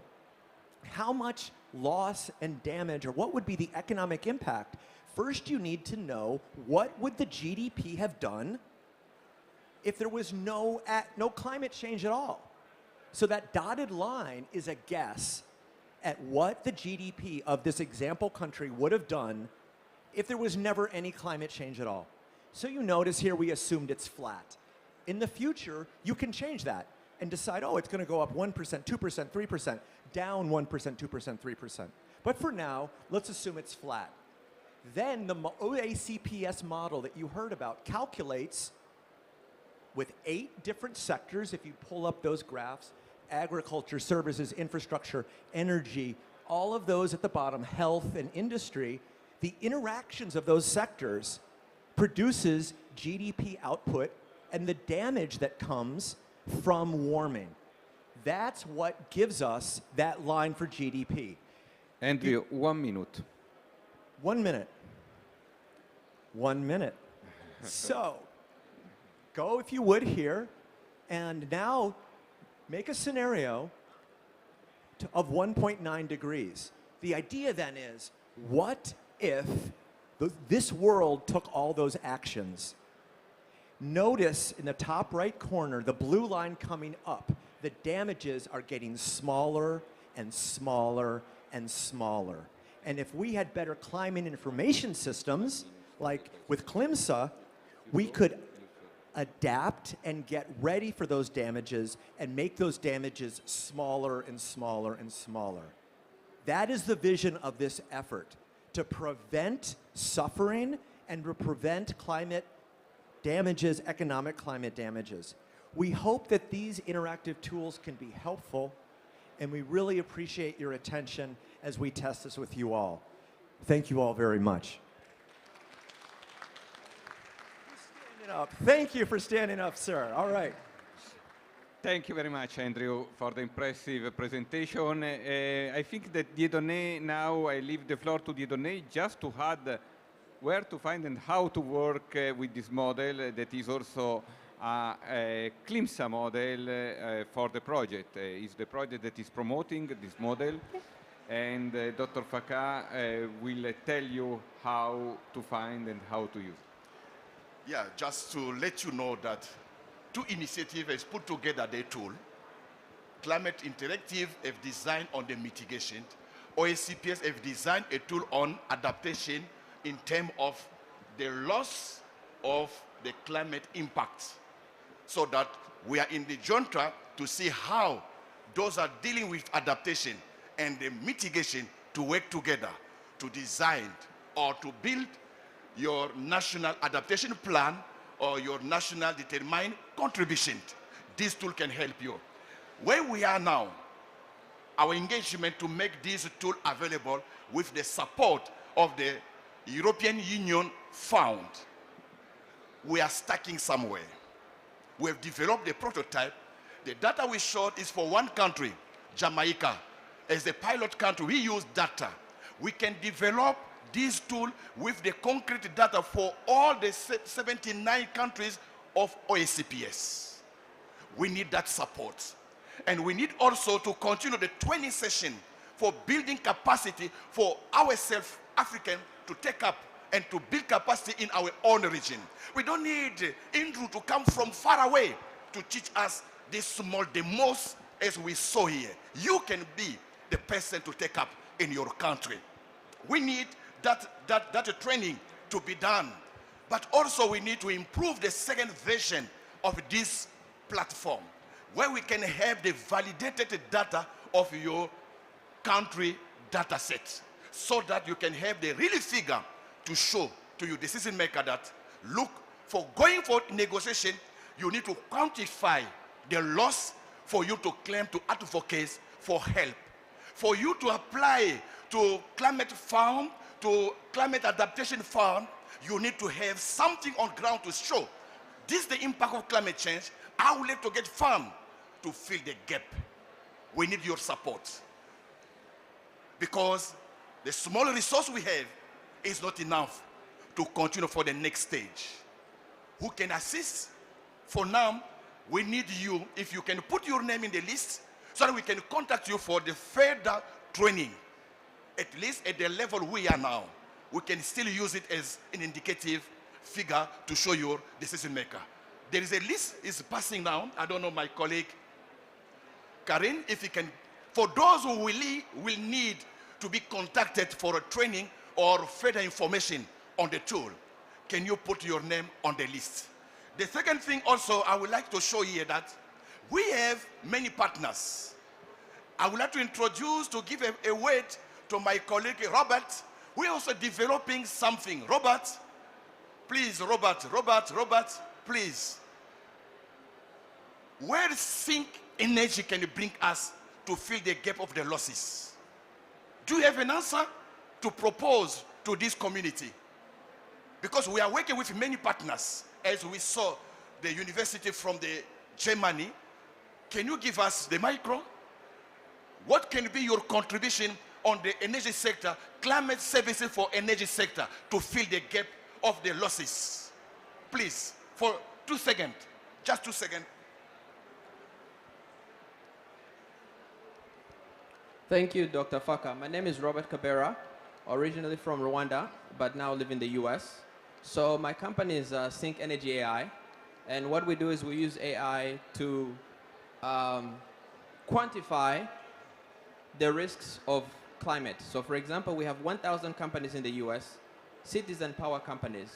how much loss and damage, or what would be the economic impact, first you need to know what would the GDP have done if there was no climate change at all. So that dotted line is a guess at what the GDP of this example country would have done if there was never any climate change at all. So you notice here we assumed it's flat. In the future, you can change that and decide, oh, it's going to go up 1%, 2%, 3%, down 1%, 2%, 3%. But for now, let's assume it's flat. Then the OACPS model that you heard about calculates with 8 different sectors, if you pull up those graphs, agriculture, services, infrastructure, energy, all of those at the bottom, health and industry, the interactions of those sectors produces GDP output and the damage that comes from warming. That's what gives us that line for GDP. Andrew, 1 minute. 1 minute. 1 minute. So, go if you would here, and now make a scenario of 1.9 degrees. The idea then is, what if this world took all those actions? Notice in the top right corner, the blue line coming up, the damages are getting smaller and smaller and smaller. And if we had better climate information systems, like with CLIMSA, we could adapt and get ready for those damages and make those damages smaller and smaller and smaller. That is the vision of this effort, to prevent suffering and to prevent climate damages, economic climate damages. We hope that these interactive tools can be helpful, and we really appreciate your attention as we test this with you all. Thank you all very much. Thank you for standing up, sir. All right. Thank you very much, Andrew, for the impressive presentation. I think that Dieudonné, now I leave the floor to Dieudonné just to add where to find and how to work with this model that is also a CLIMSA model for the project. It's the project that is promoting this model, and Dr. Faka will tell you how to find and how to use. Yeah, just to let you know that 2 initiatives have put together the tool. Climate Interactive have designed on the mitigation. OACPS have designed a tool on adaptation in terms of the loss of the climate impact. so that we are in the joint track to see how those are dealing with adaptation and the mitigation to work together to design or to build your national adaptation plan or your national determined contribution. This tool can help you. Where we are now, our engagement to make this tool available with the support of the European Union Fund. We are starting somewhere. We have developed a prototype. The data we showed is for one country, Jamaica. As a pilot country, we use data. We can develop this tool with the concrete data for all the 79 countries of OACPS. We need that support. And we need also to continue the 20 session for building capacity for ourselves, African, to take up and to build capacity in our own region. We don't need Andrew to come from far away to teach us this small, the most as we saw here. You can be the person to take up in your country. We need that training to be done. But also we need to improve the second version of this platform, where we can have the validated data of your country data set, so that you can have the real figure to show to your decision maker that, look, for going for negotiation, you need to quantify the loss for you to claim to advocate for help. For you to apply to climate fund, to climate adaptation fund, you need to have something on ground to show this is the impact of climate change. I would like to get fund to fill the gap. We need your support. Because the small resource we have is not enough to continue for the next stage. Who can assist? For now, we need you, if you can put your name in the list, so that we can contact you for the further training. At least at the level we are now, we can still use it as an indicative figure to show your decision maker. There is a list is passing now. I don't know, my colleague Karin, if you can, for those who will need to be contacted for a training or further information on the tool, can you put your name on the list? The second thing also, I would like to show here that we have many partners. I would like to introduce, to give a word to my colleague Robert. We're also developing something. Robert, please, Robert, please. Where think energy can bring us to fill the gap of the losses? Do you have an answer to propose to this community? Because we are working with many partners, as we saw the university from the Germany. Can you give us the micro? What can be your contribution on the energy sector, climate services for energy sector, to fill the gap of the losses? Please, for 2 seconds, just 2 seconds. Thank you, Dr. Faka. My name is Robert Kabera, originally from Rwanda, but now live in the US. So my company is Sync Energy AI, and what we do is we use AI to quantify the risks of climate. So for example, we have 1,000 companies in the US, citizen power companies.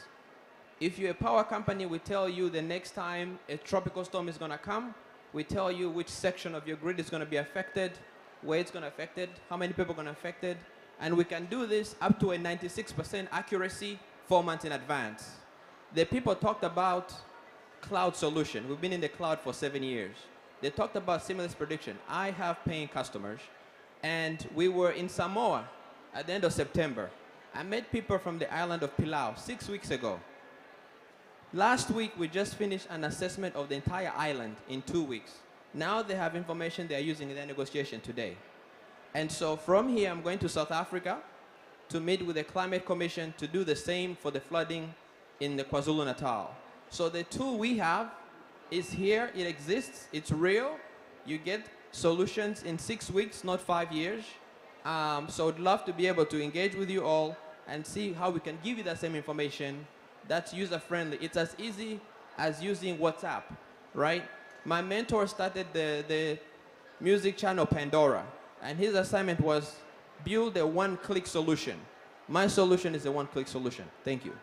If you're a power company, we tell you the next time a tropical storm is gonna come, we tell you which section of your grid is gonna be affected, where it's gonna affect it, how many people are gonna affect it, and we can do this up to a 96% accuracy 4 months in advance. The people talked about cloud solution. We've been in the cloud for 7 years. They talked about stimulus prediction. I have paying customers, and we were in Samoa at the end of September. I met people from the island of Pilau 6 weeks ago. Last week, we just finished an assessment of the entire island in 2 weeks. Now they have information they are using in their negotiation today. And so from here, I'm going to South Africa to meet with the Climate Commission to do the same for the flooding in the KwaZulu-Natal. So the tool we have is here, it exists, it's real. You get solutions in 6 weeks, not 5 years. So I'd love to be able to engage with you all and see how we can give you that same information that's user-friendly. It's as easy as using WhatsApp, right? My mentor started the music channel Pandora, and his assignment was build a one-click solution. My solution is a one-click solution. Thank you.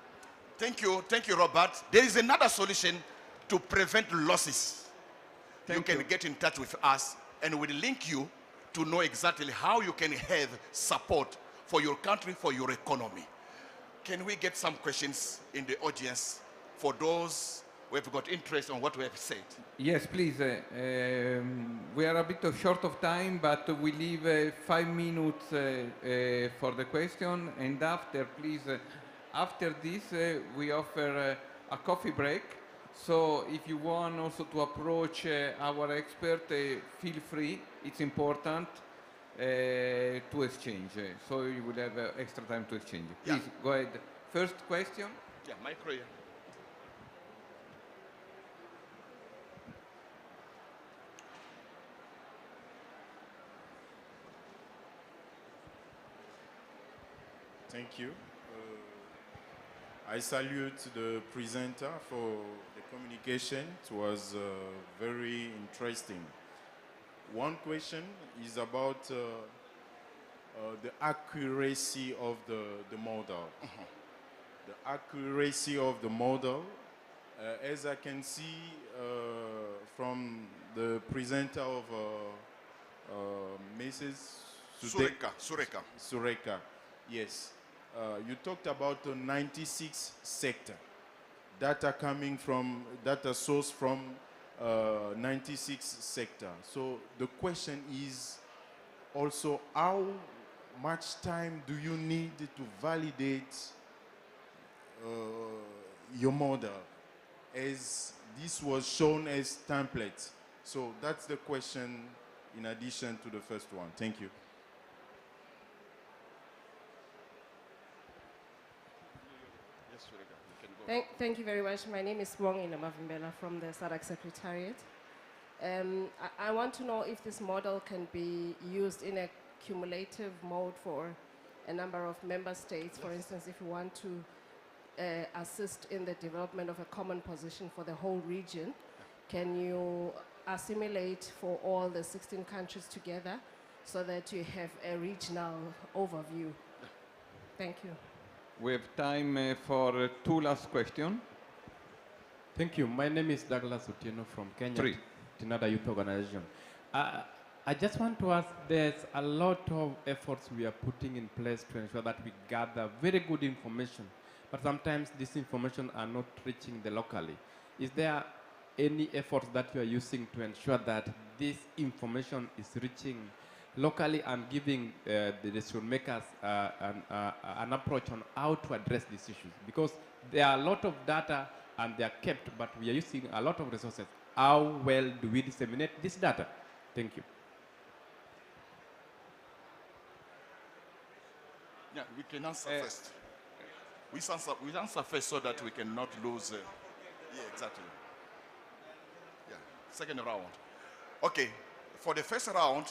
Thank you, Robert. There is another solution to prevent losses, you can get in touch with us and we'll link you to know exactly how you can have support for your country, for your economy. Can we get some questions in the audience for those who have got interest on what we have said? Yes, please. We are a bit short of time, but we leave 5 minutes for the question. And after, please, after this, we offer a coffee break. So if you want also to approach our expert, feel free. It's important to exchange. So you will have extra time to exchange. Please, go ahead. First question. Yeah, micro. Yeah. Thank you. I salute the presenter for the communication. It was very interesting. One question is about the accuracy of the model. The accuracy of the model, as I can see from the presenter of Mrs. Sureka, yes. You talked about the 96 sector, data coming from, data source from 96 sector. So the question is also, how much time do you need to validate your model, as this was shown as template? So that's the question in addition to the first one. Thank you. Thank you very much. My name is Wong Inamavimbela from the SADC Secretariat. I want to know if this model can be used in a cumulative mode for a number of member states. For instance, if you want to assist in the development of a common position for the whole region, can you assimilate for all the 16 countries together so that you have a regional overview? Thank you. We have time for 2 last questions. Thank you. My name is Douglas Otieno from Kenya, Tinada Youth Organization. I just want to ask, there's a lot of efforts we are putting in place to ensure that we gather very good information, but sometimes this information are not reaching the locally. Is there any efforts that you are using to ensure that this information is reaching locally and giving the decision makers an approach on how to address these issues? Because there are a lot of data and they are kept, but we are using a lot of resources. How well do we disseminate this data? Thank you. Yeah, we can answer first. We answer first so that we cannot lose. Yeah, exactly. Yeah, second round. Okay, for the first round,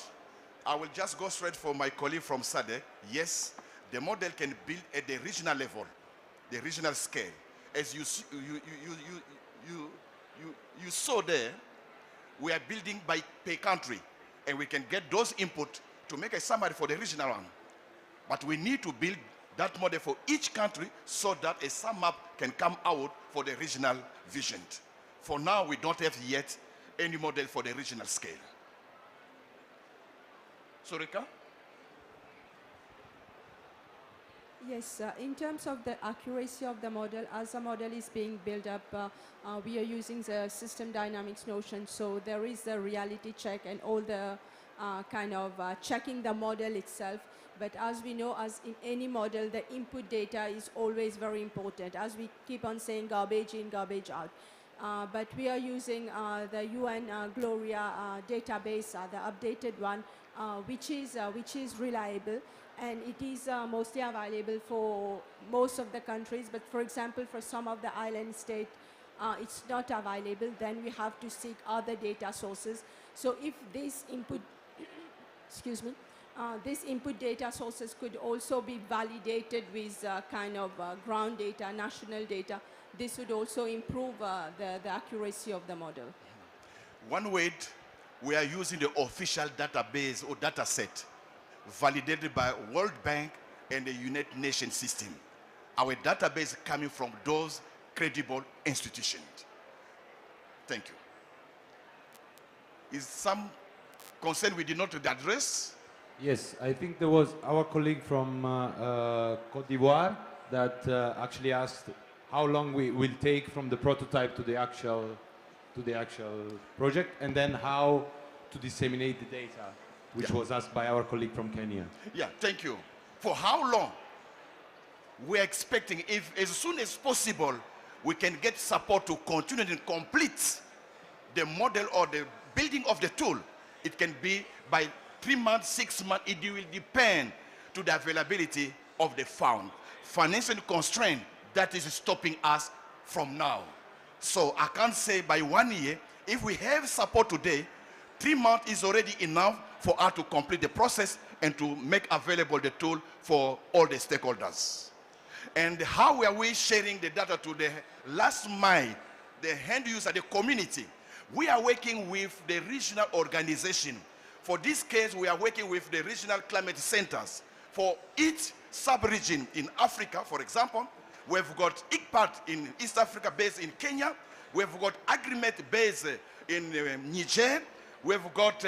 I will just go straight for my colleague from SADC. Yes, the model can build at the regional level, the regional scale. As you saw there, we are building by per country, and we can get those input to make a summary for the regional one. But we need to build that model for each country so that a sum up can come out for the regional vision. For now, we don't have yet any model for the regional scale. Sureka? Yes, in terms of the accuracy of the model, as the model is being built up, we are using the system dynamics notion. So there is a reality check and all the kind of checking the model itself. But as we know, as in any model, the input data is always very important. As we keep on saying, garbage in, garbage out. But we are using the UN Gloria database, the updated one, which is reliable, and it is mostly available for most of the countries. But for example, for some of the island states, it's not available. Then we have to seek other data sources. So if this input, excuse me, these input data sources could also be validated with kind of ground data, national data, this would also improve the accuracy of the model. One way, we are using the official database or data set validated by World Bank and the United Nations system. Our database coming from those credible institutions. Thank you. Is some concern we did not address? Yes, I think there was our colleague from Côte d'Ivoire that actually asked how long we will take from the prototype to the actual project, and then how to disseminate the data, which was asked by our colleague from Kenya. Yeah, thank you. For how long? We're expecting, if as soon as possible, we can get support to continue and complete the model or the building of the tool. It can be by 3 months, 6 months. It will depend to the availability of the fund. Financial constraint that is stopping us from now. So I can't say by 1 year. If we have support today, 3 months is already enough for us to complete the process and to make available the tool for all the stakeholders. And how are we sharing the data to the last mile, the end user, the community? We are working with the regional organization. For this case, we are working with the regional climate centers. For each sub-region in Africa, for example, we've got ICPAT in East Africa based in Kenya. We've got agreement based in Niger. We've got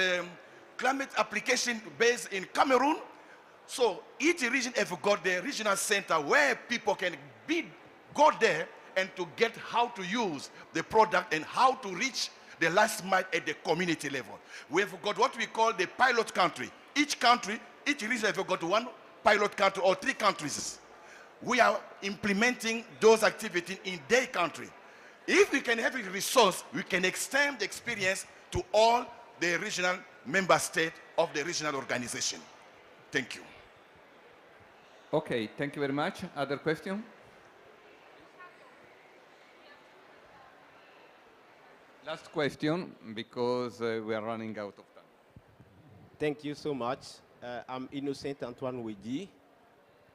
climate application based in Cameroon. So each region have got the regional center where people can go there and to get how to use the product and how to reach the last mile at the community level. We've got what we call the pilot country. Each region have got one pilot country or 3 countries. We are implementing those activities in their country. If we can have a resource, we can extend the experience to all the regional member states of the regional organization. Thank you. Okay, thank you very much. Other question? Last question, because we are running out of time. Thank you so much. I'm Innocent Antoine Wedi.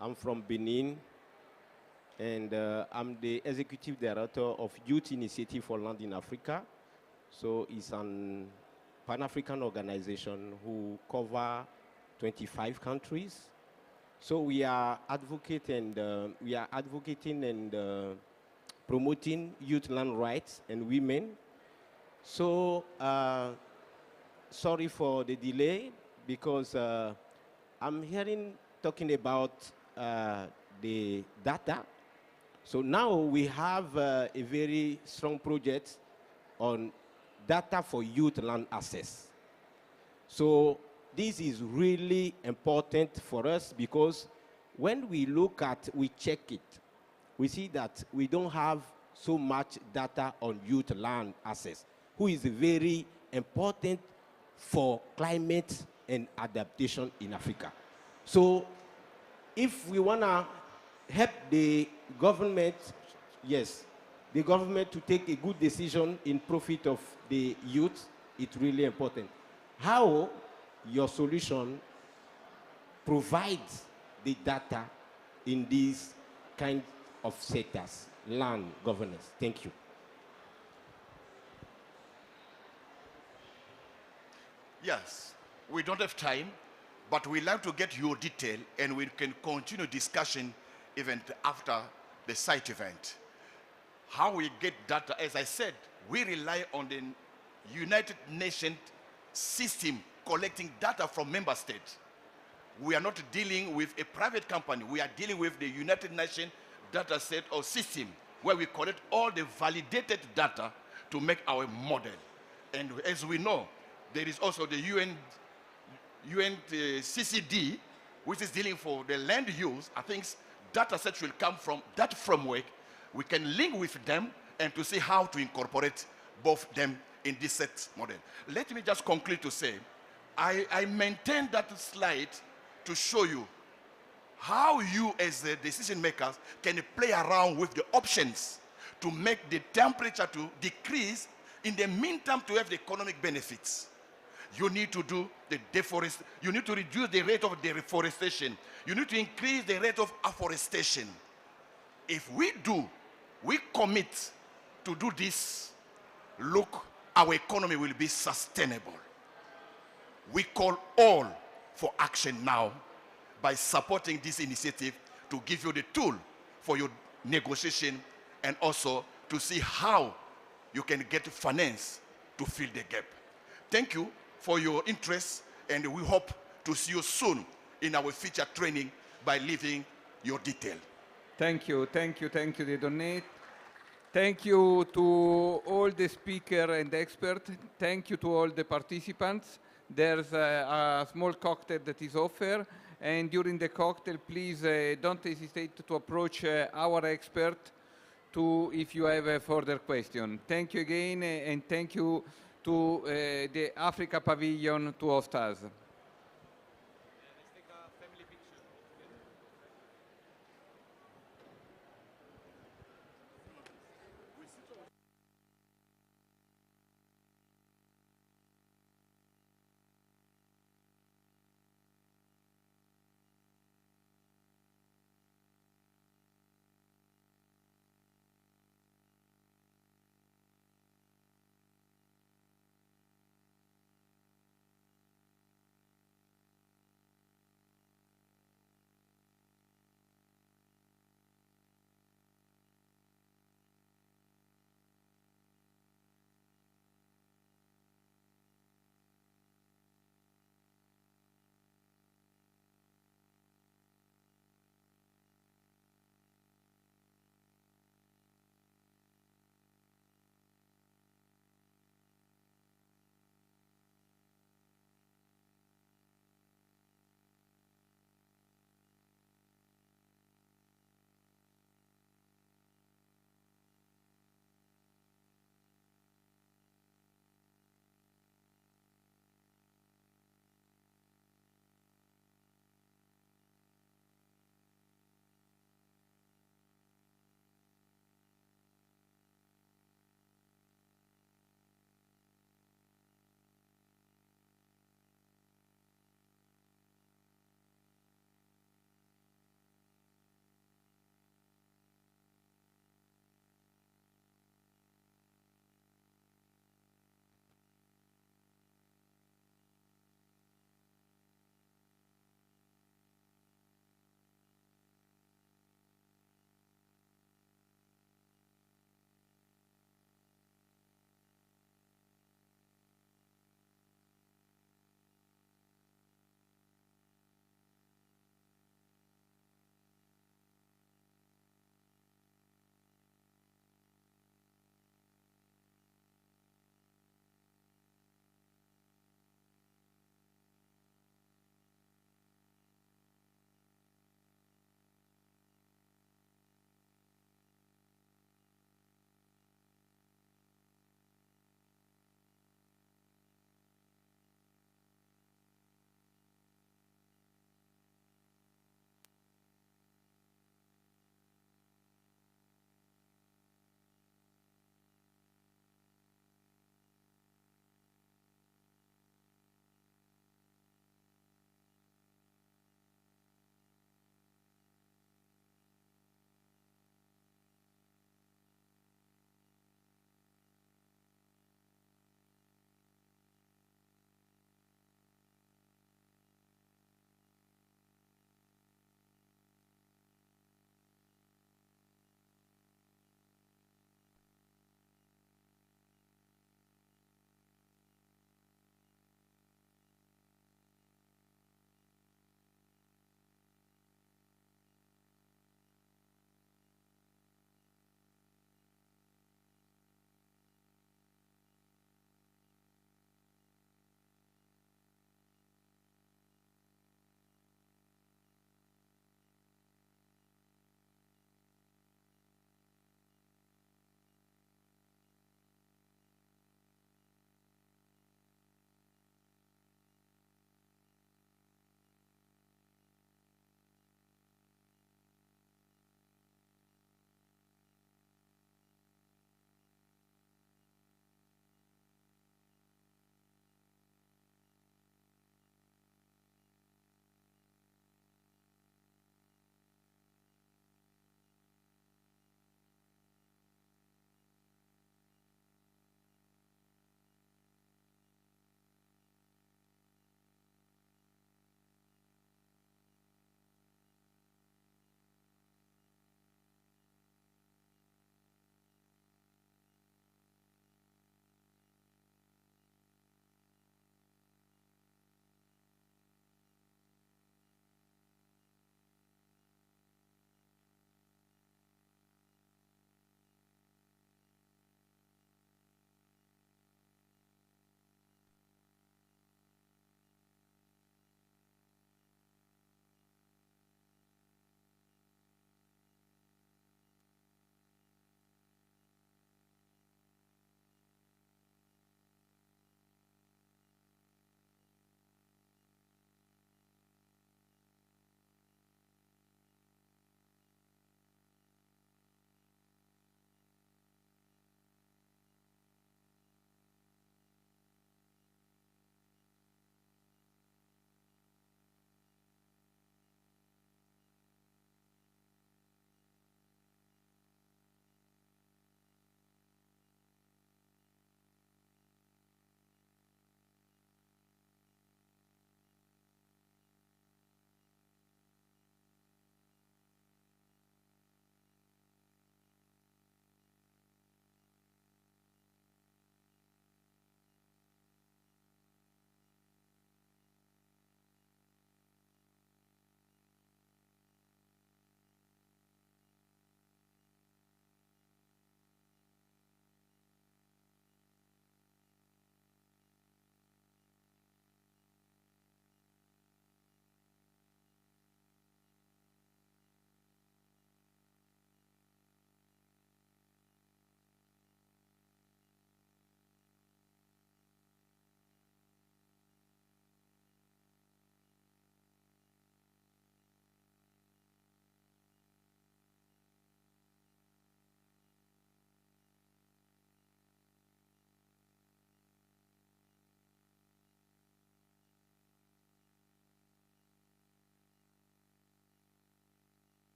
I'm from Benin, and I'm the Executive Director of Youth Initiative for Land in Africa. So it's an Pan-African organization who cover 25 countries. So we are advocating and promoting youth land rights and women. So sorry for the delay, because I'm talking about the data. So now we have a very strong project on data for youth land access. So this is really important for us, because when we check it, we see that we don't have so much data on youth land access, who is very important for climate and adaptation in Africa. So if we want to help the government, the government to take a good decision in profit of the youth, it's really important. How your solution provides the data in these kind of sectors, land governance. Thank you. Yes, we don't have time, but we'd like to get your detail, and we can continue discussion even after the site event. How we get data, as I said, we rely on the United Nations system collecting data from member states. We are not dealing with a private company. We are dealing with the United Nations data set or system, where we collect all the validated data to make our model. And as we know, there is also the CCD, which is dealing for the land use. I think data sets will come from that framework. We can link with them and to see how to incorporate both them in this set model. Let me just conclude to say, I maintain that slide to show you how you as the decision makers can play around with the options to make the temperature to decrease, in the meantime to have the economic benefits. You need to do the deforestation. You need to reduce the rate of deforestation. You need to increase the rate of afforestation. If we commit to do this, look, our economy will be sustainable. We call all for action now by supporting this initiative to give you the tool for your negotiation, and also to see how you can get finance to fill the gap. Thank you for your interest, and we hope to see you soon in our future training by leaving your detail. Thank you, Dieudonné. Thank you to all the speakers and experts. Thank you to all the participants. There's a small cocktail that is offered. And during the cocktail, please don't hesitate to approach our expert if you have a further question. Thank you again, and thank you to the Africa Pavilion to host us.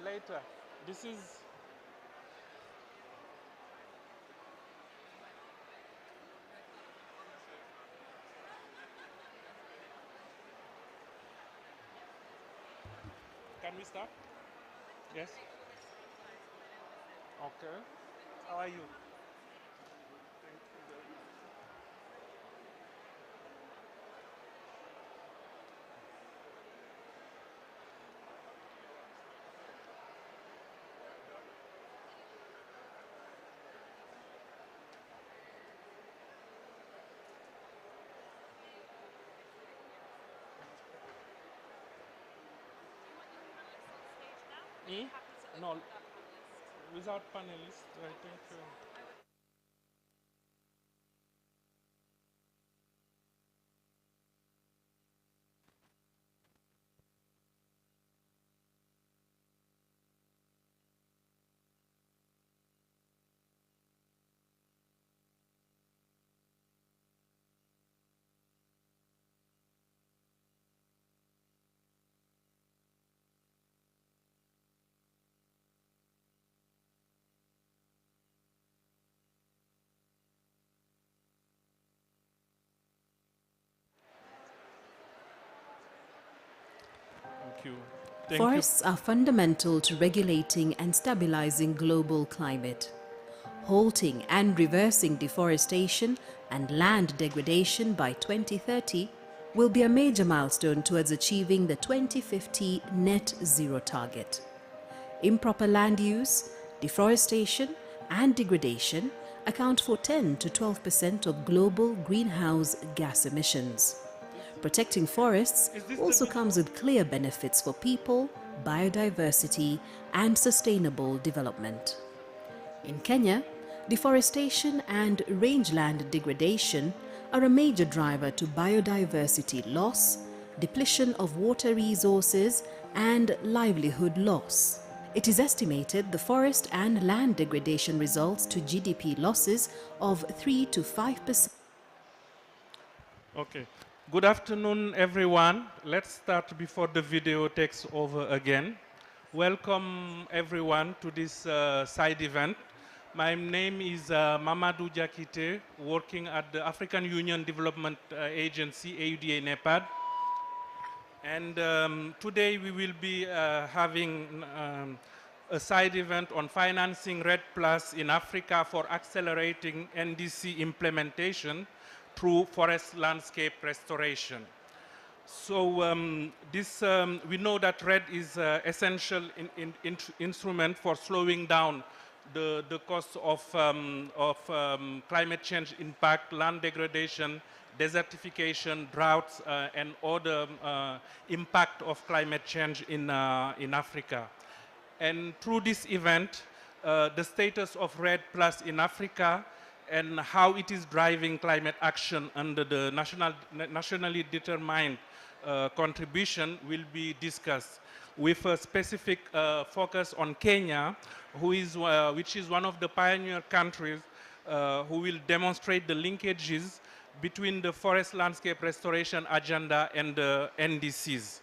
later. This is Can we start? Yes. Okay. How are you? No, without panelists, I think. Thank you. Forests are fundamental to regulating and stabilizing global climate. Halting and reversing deforestation and land degradation by 2030 will be a major milestone towards achieving the 2050 net zero target. Improper land use, deforestation, and degradation account for 10 to 12% of global greenhouse gas emissions. Protecting forests also comes with clear benefits for people, biodiversity, and sustainable development. In Kenya, deforestation and rangeland degradation are a major driver to biodiversity loss, depletion of water resources, and livelihood loss. It is estimated the forest and land degradation results to GDP losses of 3 to 5%. Okay. Good afternoon, everyone. Let's start before the video takes over again. Welcome, everyone, to this side event. My name is Mamadou Diakite, working at the African Union Development Agency, AUDA NEPAD. And today we will be having a side event on financing REDD+ in Africa for accelerating NDC implementation through forest landscape restoration. So we know that REDD is an essential instrument for slowing down the cost of climate change impact, land degradation, desertification, droughts, and other impact of climate change in Africa. And through this event, the status of REDD+ in Africa and how it is driving climate action under the nationally determined contribution will be discussed, with a specific focus on Kenya, which is one of the pioneer countries who will demonstrate the linkages between the forest landscape restoration agenda and the NDCs.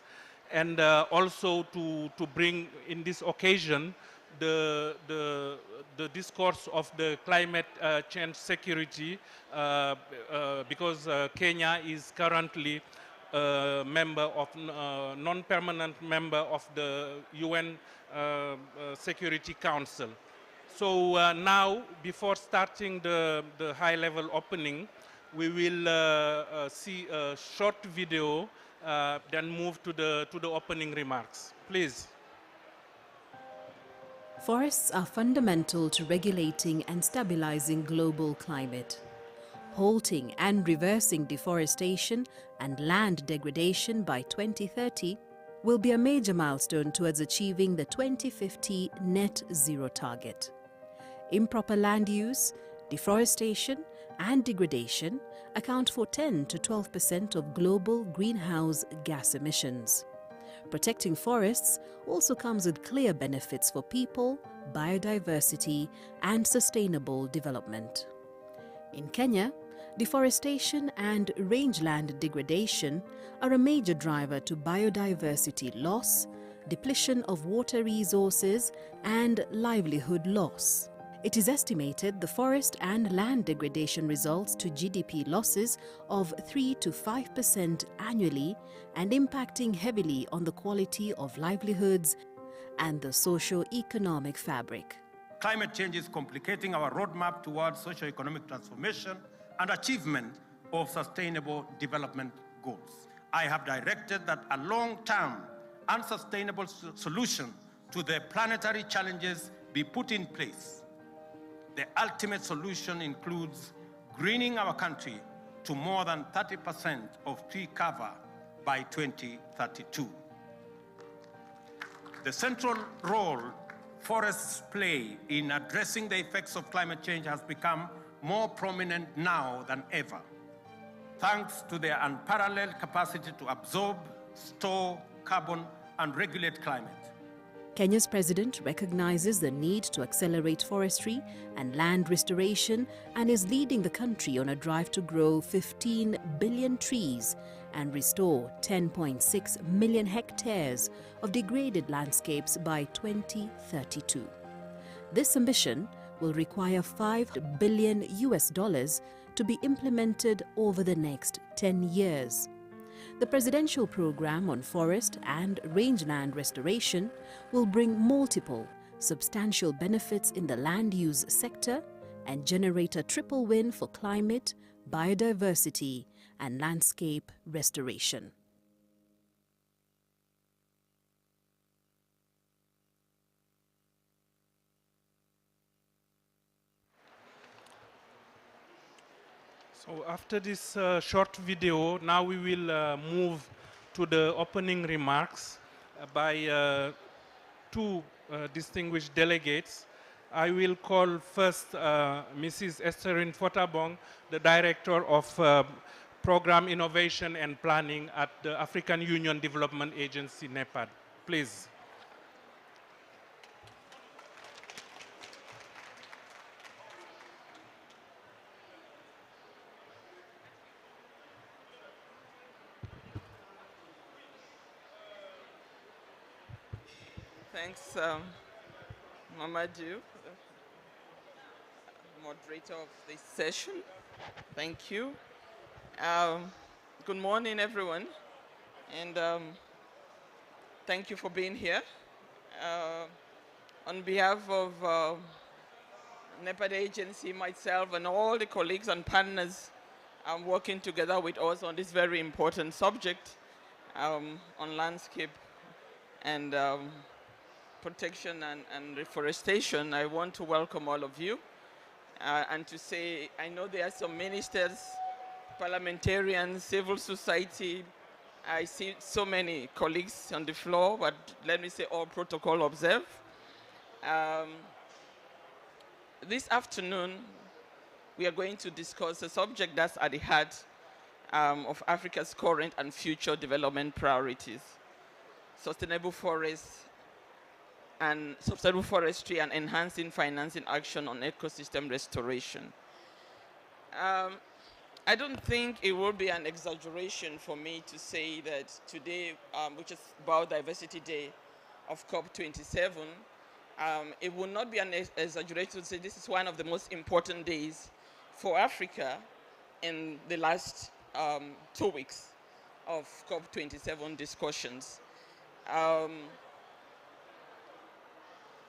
And also to bring in this occasion the discourse of the climate change security, because Kenya is currently a member of, non-permanent member of the UN Security Council. So now, before starting the high-level opening, we will see a short video, then move to the opening remarks. Please. Forests are fundamental to regulating and stabilizing global climate. Halting and reversing deforestation and land degradation by 2030 will be a major milestone towards achieving the 2050 net zero target. Improper land use, deforestation, and degradation account for 10 to 12% of global greenhouse gas emissions. Protecting forests also comes with clear benefits for people, biodiversity, and sustainable development. In Kenya, deforestation and rangeland degradation are a major driver to biodiversity loss, depletion of water resources, and livelihood loss. It is estimated the forest and land degradation results to GDP losses of 3 to 5% annually and impacting heavily on the quality of livelihoods and the socio-economic fabric. Climate change is complicating our roadmap towards socio-economic transformation and achievement of sustainable development goals. I have directed that a long-term and sustainable solution to the planetary challenges be put in place. The ultimate solution includes greening our country to more than 30% of tree cover by 2032. The central role forests play in addressing the effects of climate change has become more prominent now than ever, thanks to their unparalleled capacity to absorb, store carbon, and regulate climate. Kenya's president recognizes the need to accelerate forestry and land restoration and is leading the country on a drive to grow 15 billion trees and restore 10.6 million hectares of degraded landscapes by 2032. This ambition will require $5 billion to be implemented over the next 10 years. The presidential program on forest and rangeland restoration will bring multiple substantial benefits in the land use sector and generate a triple win for climate, biodiversity, and landscape restoration. So after this short video, now we will move to the opening remarks by two distinguished delegates. I will call first Mrs. Estherine Fotabong, the Director of Program Innovation and Planning at the African Union Development Agency, NEPAD. Please. Thanks, Mamadou, moderator of this session. Thank you. Good morning, everyone, and thank you for being here. On behalf of NEPAD agency, myself, and all the colleagues and partners working together with us on this very important subject on landscape and protection and reforestation, I want to welcome all of you and to say I know there are some ministers, parliamentarians, civil society. I see so many colleagues on the floor, but let me say all protocol observed. This afternoon, we are going to discuss a subject that's at the heart of Africa's current and future development priorities: sustainable forests and sustainable forestry and enhancing financing action on ecosystem restoration. I don't think it will be an exaggeration for me to say that today, which is Biodiversity Day of COP27, it will not be an exaggeration to say this is one of the most important days for Africa in the last 2 weeks of COP27 discussions.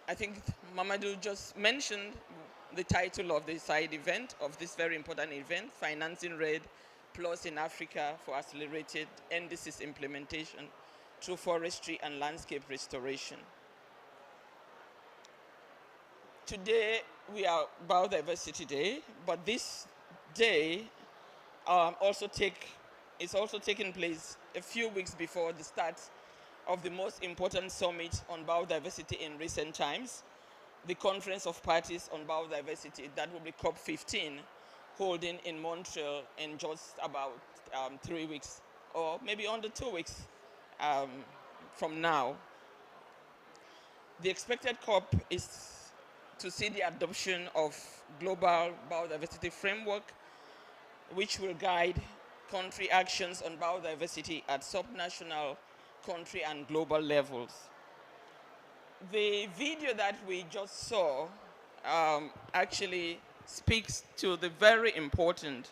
I think Mamadou just mentioned the title of the side event, of this very important event, Financing RED Plus in Africa for Accelerated NDC's Implementation Through Forestry and Landscape Restoration. Today, we are Biodiversity Day, but this day is also taking place a few weeks before the start of the most important summit on biodiversity in recent times, the Conference of Parties on Biodiversity, that will be COP15, holding in Montreal in just about 3 weeks, or maybe under 2 weeks from now. The expected COP is to see the adoption of global biodiversity framework, which will guide country actions on biodiversity at subnational, country, and global levels. The video that we just saw actually speaks to the very important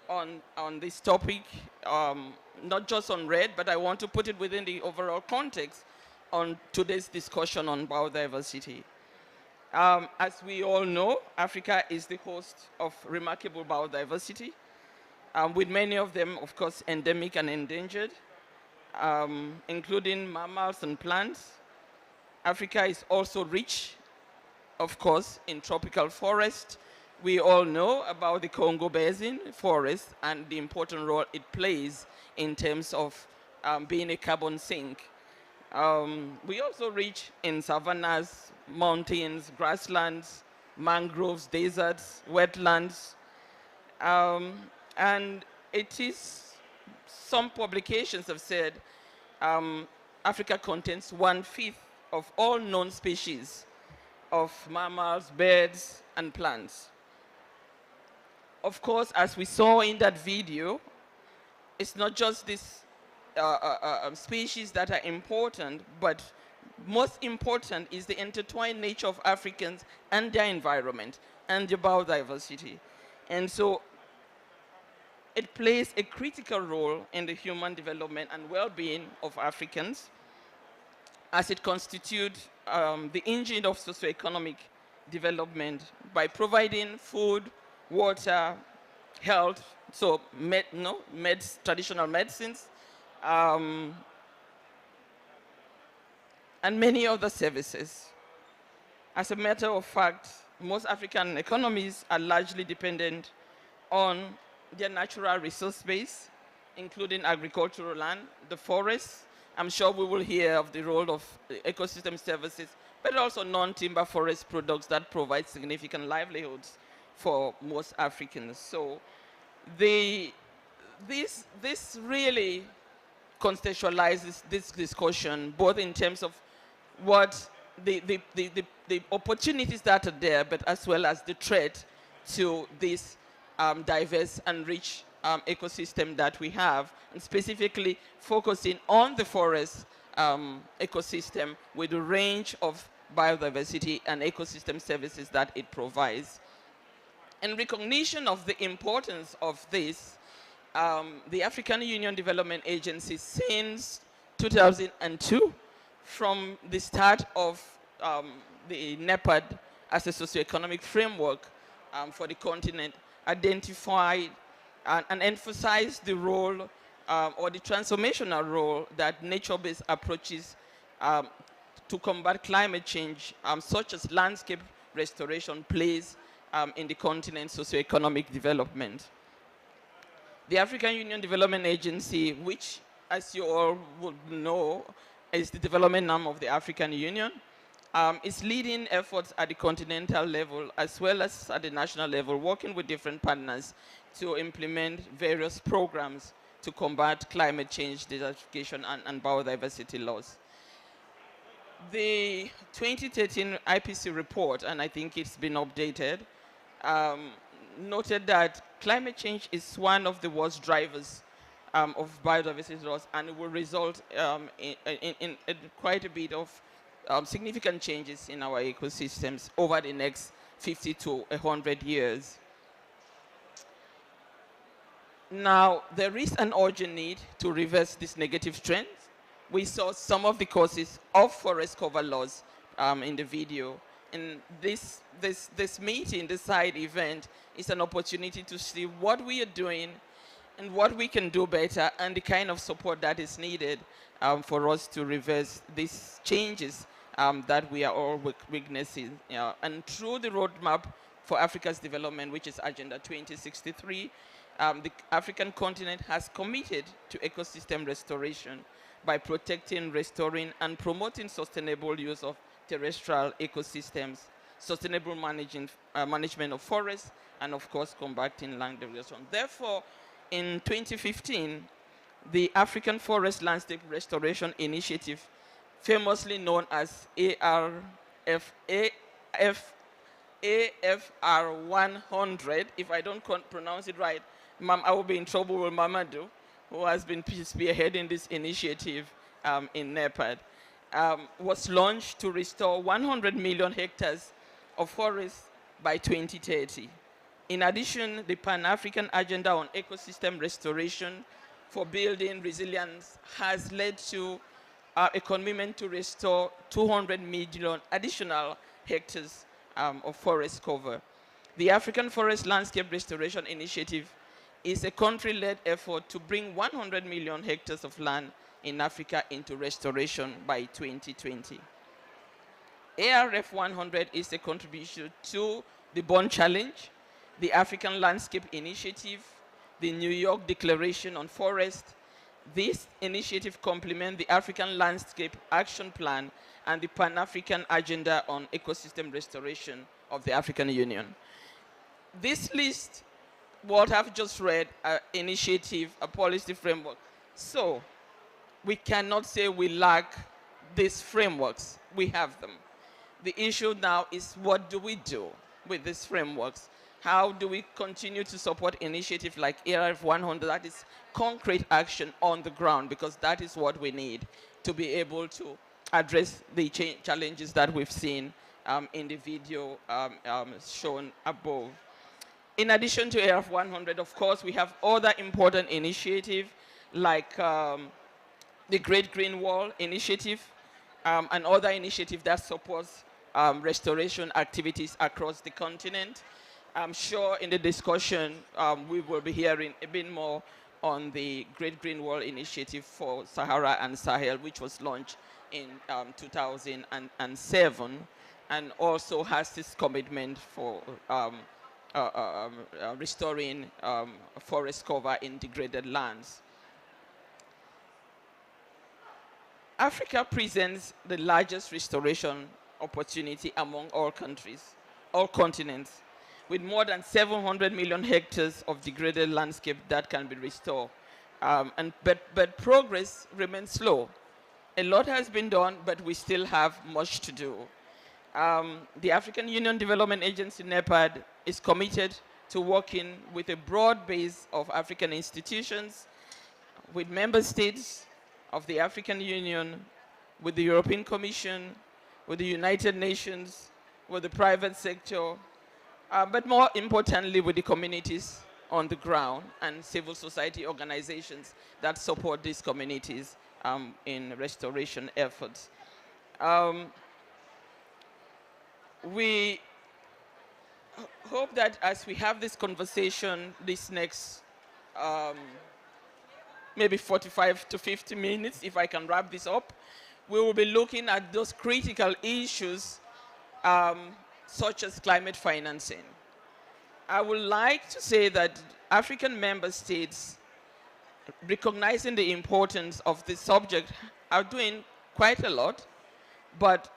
on this topic, not just on RED, but I want to put it within the overall context on today's discussion on biodiversity. As we all know, Africa is the host of remarkable biodiversity, with many of them, of course, endemic and endangered, including mammals and plants. Africa is also rich, of course, in tropical forest. We all know about the Congo Basin forest and the important role it plays in terms of being a carbon sink. We also rich in savannas, mountains, grasslands, mangroves, deserts, wetlands. And it is, some publications have said Africa contains 1/5 of all known species of mammals, birds, and plants. Of course, as we saw in that video, it's not just these species that are important, but most important is the intertwined nature of Africans and their environment and their biodiversity. And so it plays a critical role in the human development and well-being of Africans, as it constitutes the engine of socioeconomic development by providing food, water, health, so traditional medicines, and many other services. As a matter of fact, most African economies are largely dependent on their natural resource base, including agricultural land, the forests. I'm sure we will hear of the role of ecosystem services, but also non-timber forest products that provide significant livelihoods for most Africans. So this really contextualizes this discussion, both in terms of what the opportunities that are there, but as well as the threat to this diverse and rich ecosystem that we have, and specifically focusing on the forest ecosystem with a range of biodiversity and ecosystem services that it provides. In recognition of the importance of this, the African Union Development Agency, since 2002, from the start of the NEPAD as a socioeconomic framework for the continent, identified and emphasized the role or the transformational role that nature-based approaches to combat climate change, such as landscape restoration, plays in the continent's socioeconomic development. The African Union Development Agency, which, as you all would know, is the development arm of the African Union, is leading efforts at the continental level as well as at the national level, working with different partners to implement various programs to combat climate change, desertification, and biodiversity loss. The 2013 IPC report, and I think it's been updated, noted that climate change is one of the worst drivers of biodiversity loss, and it will result in quite a bit of significant changes in our ecosystems over the next 50 to 100 years. Now, there is an urgent need to reverse this negative trend. We saw some of the causes of forest cover loss in the video. And this meeting, this side event, is an opportunity to see what we are doing and what we can do better and the kind of support that is needed for us to reverse these changes that we are all witnessing. And through the roadmap for Africa's development, which is Agenda 2063, the African continent has committed to ecosystem restoration by protecting, restoring, and promoting sustainable use of terrestrial ecosystems, sustainable management of forests, and of course combating land degradation. Therefore, in 2015, the African Forest Landscape Restoration Initiative, famously known as AFR 100, if I don't pronounce it right, I will be in trouble with Mamadou, who has been spearheading this initiative in NEPAD. was launched to restore 100 million hectares of forest by 2030. In addition, the Pan-African Agenda on Ecosystem Restoration for Building Resilience has led to a commitment to restore 200 million additional hectares of forest cover. The African Forest Landscape Restoration Initiative is a country-led effort to bring 100 million hectares of land in Africa into restoration by 2020. ARF 100 is a contribution to the Bond Challenge, the African Landscape Initiative, the New York Declaration on Forest. This initiative complements the African Landscape Action Plan and the Pan-African Agenda on Ecosystem Restoration of the African Union. This list, what I've just read, initiative, a policy framework. So we cannot say we lack these frameworks. We have them. The issue now is, what do we do with these frameworks? How do we continue to support initiatives like ARF 100, that is concrete action on the ground, because that is what we need to be able to address the challenges that we've seen in the video shown above. In addition to ARF 100, of course, we have other important initiatives like the Great Green Wall Initiative and other initiatives that supports restoration activities across the continent. I'm sure in the discussion we will be hearing a bit more on the Great Green Wall Initiative for Sahara and Sahel, which was launched in 2007, and also has this commitment for restoring forest cover in degraded lands. Africa presents the largest restoration opportunity among all countries, all continents, with more than 700 million hectares of degraded landscape that can be restored. But progress remains slow. A lot has been done, but we still have much to do. The African Union Development Agency, NEPAD, is committed to working with a broad base of African institutions, with member states of the African Union, with the European Commission, with the United Nations, with the private sector, but more importantly with the communities on the ground and civil society organizations that support these communities in restoration efforts. We hope that as we have this conversation, this next maybe 45 to 50 minutes, if I can wrap this up, we will be looking at those critical issues such as climate financing. I would like to say that African member states, recognizing the importance of this subject, are doing quite a lot, but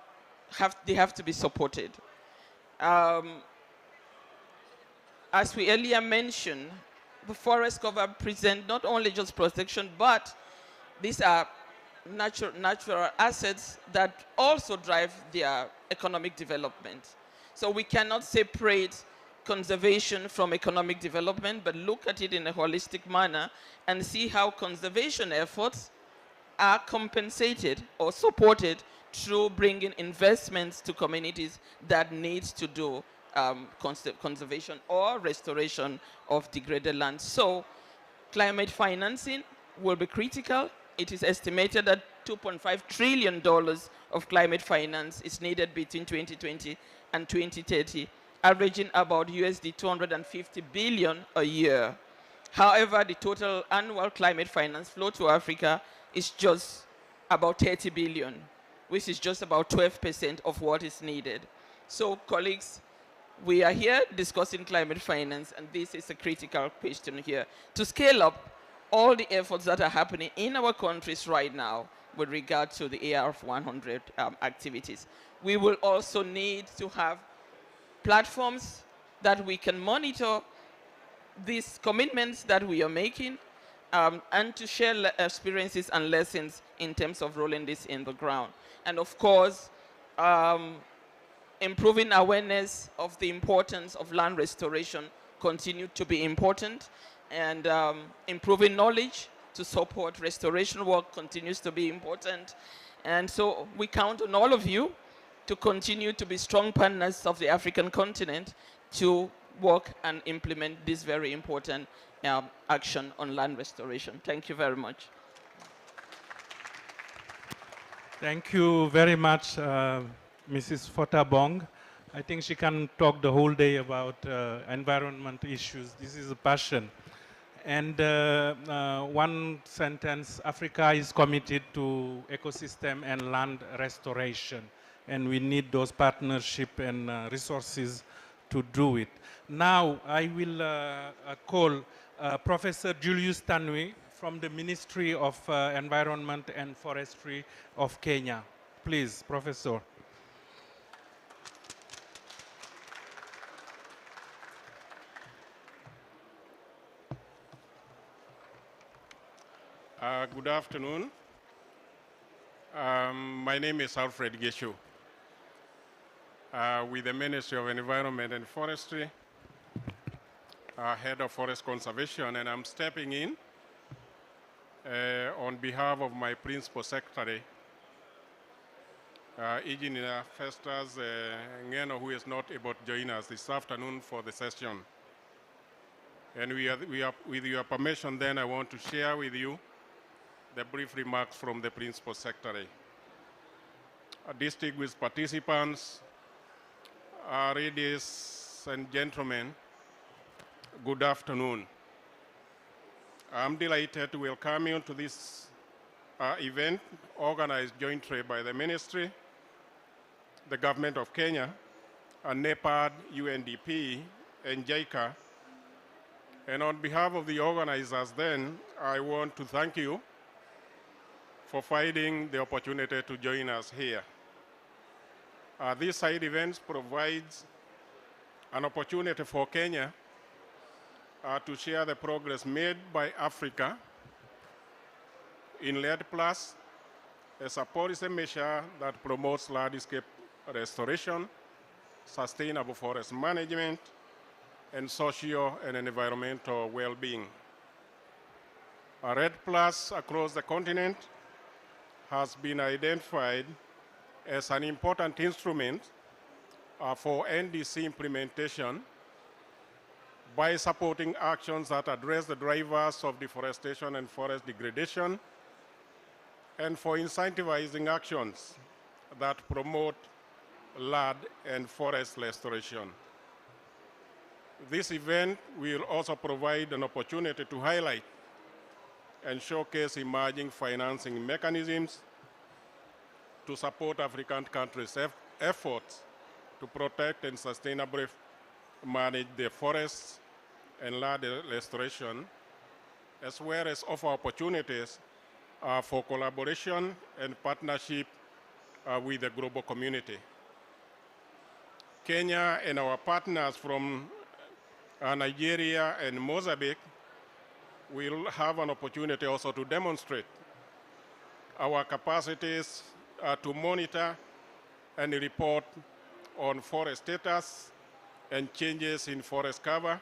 they have to be supported. As we earlier mentioned, the forest cover present not only just protection, but these are natural assets that also drive their economic development. So we cannot separate conservation from economic development, but look at it in a holistic manner and see how conservation efforts are compensated or supported through bringing investments to communities that need to do conservation or restoration of degraded land. So climate financing will be critical. It is estimated that $2.5 trillion of climate finance is needed between 2020 and 2030, averaging about USD 250 billion a year. However, the total annual climate finance flow to Africa is just about 30 billion, which is just about 12% of what is needed. So, colleagues, we are here discussing climate finance, and this is a critical question here. To scale up all the efforts that are happening in our countries right now with regard to the ARF 100 activities, we will also need to have platforms that we can monitor these commitments that we are making and to share experiences and lessons in terms of rolling this in the ground. And of course, improving awareness of the importance of land restoration continue to be important, and improving knowledge to support restoration work continues to be important. And so we count on all of you to continue to be strong partners of the African continent to work and implement this very important action on land restoration. Thank you very much. Thank you very much, Mrs. Fotabong. I think she can talk the whole day about environment issues. This is a passion. And one sentence, Africa is committed to ecosystem and land restoration. And we need those partnership and resources to do it. Now, I will call Professor Julius Tanui from the Ministry of Environment and Forestry of Kenya. Please, Professor. Good afternoon. My name is Alfred Geshu with the Ministry of Environment and Forestry, Head of Forest Conservation, and I'm stepping in on behalf of my Principal Secretary, Engineer Festus Ngeno, who is not able to join us this afternoon for the session. And with your permission, then I want to share with you the brief remarks from the Principal Secretary. Distinguished participants, ladies and gentlemen, good afternoon. I'm delighted to welcome you to this event organized jointly by the Ministry, the Government of Kenya, and NEPAD, UNDP, and JICA. And on behalf of the organizers then, I want to thank you for finding the opportunity to join us here. These side events provides an opportunity for Kenya to share the progress made by Africa in LEAD Plus as a policy measure that promotes landscape restoration, sustainable forest management, and socio and environmental well-being. RED Plus across the continent has been identified as an important instrument for NDC implementation by supporting actions that address the drivers of deforestation and forest degradation, and for incentivizing actions that promote land and forest restoration. This event will also provide an opportunity to highlight and showcase emerging financing mechanisms to support African countries' efforts to protect and sustainably manage their forests and land restoration, as well as offer opportunities for collaboration and partnership with the global community. Kenya and our partners from Nigeria and Mozambique will have an opportunity also to demonstrate our capacities to monitor and report on forest status and changes in forest cover.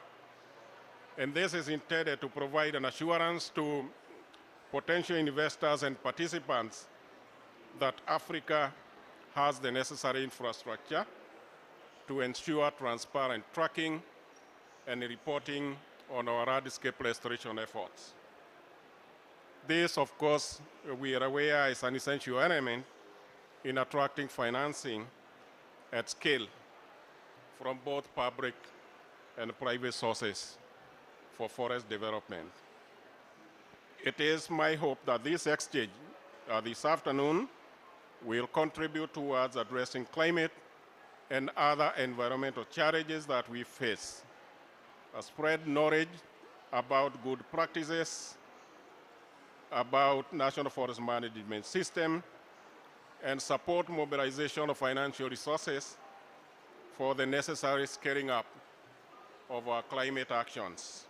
And this is intended to provide an assurance to potential investors and participants that Africa has the necessary infrastructure to ensure transparent tracking and reporting on our landscape restoration efforts. This, of course, we are aware is an essential element in attracting financing at scale from both public and private sources for forest development. It is my hope that this exchange this afternoon will contribute towards addressing climate and other environmental challenges that we face, spread knowledge about good practices, about national forest management system, and support mobilization of financial resources for the necessary scaling up of our climate actions.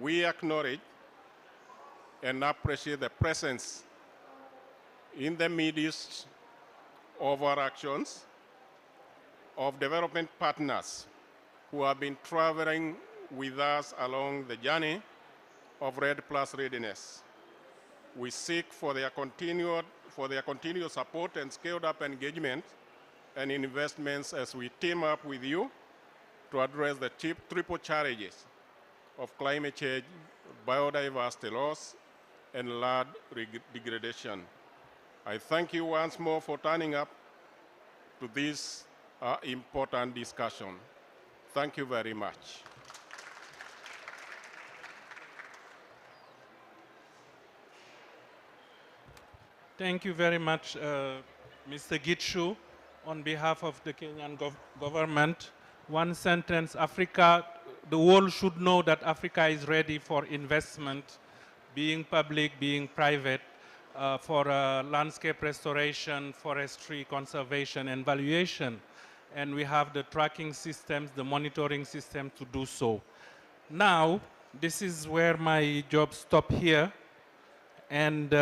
We acknowledge and appreciate the presence in the midst of our actions of development partners who have been traveling with us along the journey of RED Plus readiness. We seek for their continued for their continued support and scaled-up engagement and investments as we team up with you to address the triple challenges of climate change, biodiversity loss, and land degradation. I thank you once more for turning up to this important discussion. Thank you very much. Thank you very much, Mr. Gitshu. On behalf of the Kenyan government, one sentence: Africa, the world should know that Africa is ready for investment, being public, being private, for landscape restoration, forestry, conservation, and valuation. And we have the tracking systems, the monitoring system to do so. Now, this is where my job stops here. And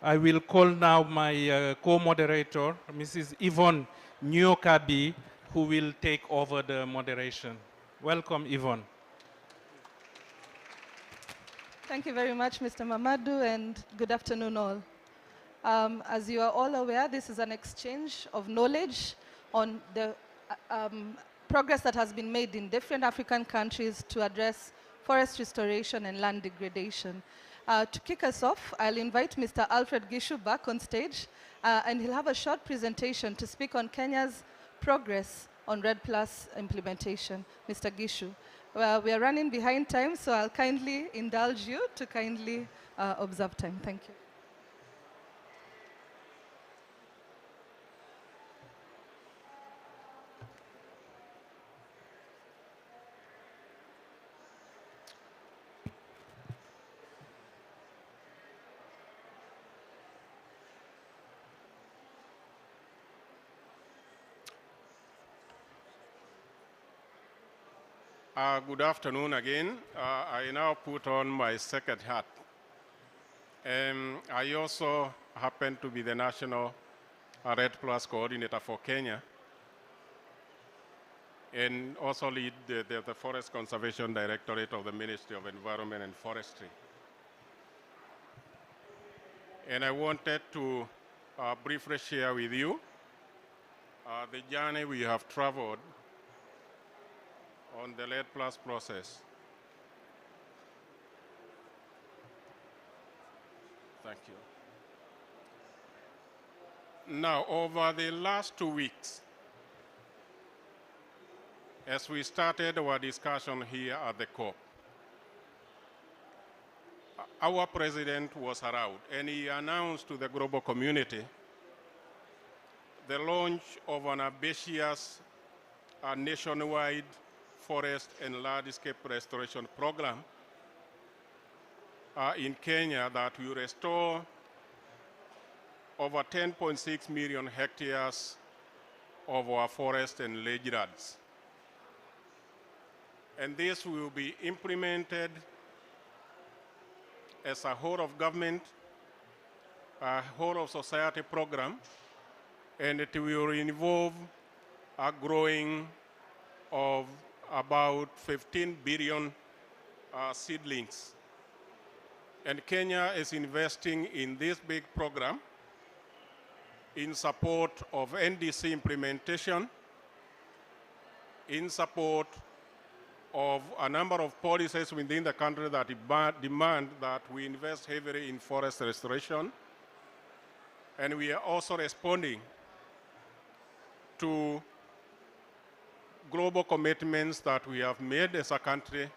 I will call now my co-moderator, Mrs. Yvonne Nyokabi, who will take over the moderation. Welcome, Yvonne. Thank you very much, Mr. Mamadou, and good afternoon all. As you are all aware, this is an exchange of knowledge on the progress that has been made in different African countries to address forest restoration and land degradation. To kick us off, I'll invite Mr. Alfred Gishu back on stage, and he'll have a short presentation to speak on Kenya's progress on REDD+ implementation. Mr. Gishu. We are running behind time, so I'll kindly indulge you to kindly observe time. Thank you. Good afternoon again. I now put on my second hat. I also happen to be the National REDD+ Coordinator for Kenya, and also lead the Forest Conservation Directorate of the Ministry of Environment and Forestry. And I wanted to briefly share with you the journey we have traveled on the REDD+ process. Thank you. Now, over the last 2 weeks, as we started our discussion here at the COP, our president was around, and he announced to the global community the launch of an ambitious nationwide forest and landscape restoration program in Kenya that will restore over 10.6 million hectares of our forest and rangelands. And this will be implemented as a whole of government, a whole of society program, and it will involve a growing of about 15 billion seedlings. And Kenya is investing in this big program in support of NDC implementation, in support of a number of policies within the country that demand that we invest heavily in forest restoration. And we are also responding to global commitments that we have made as a country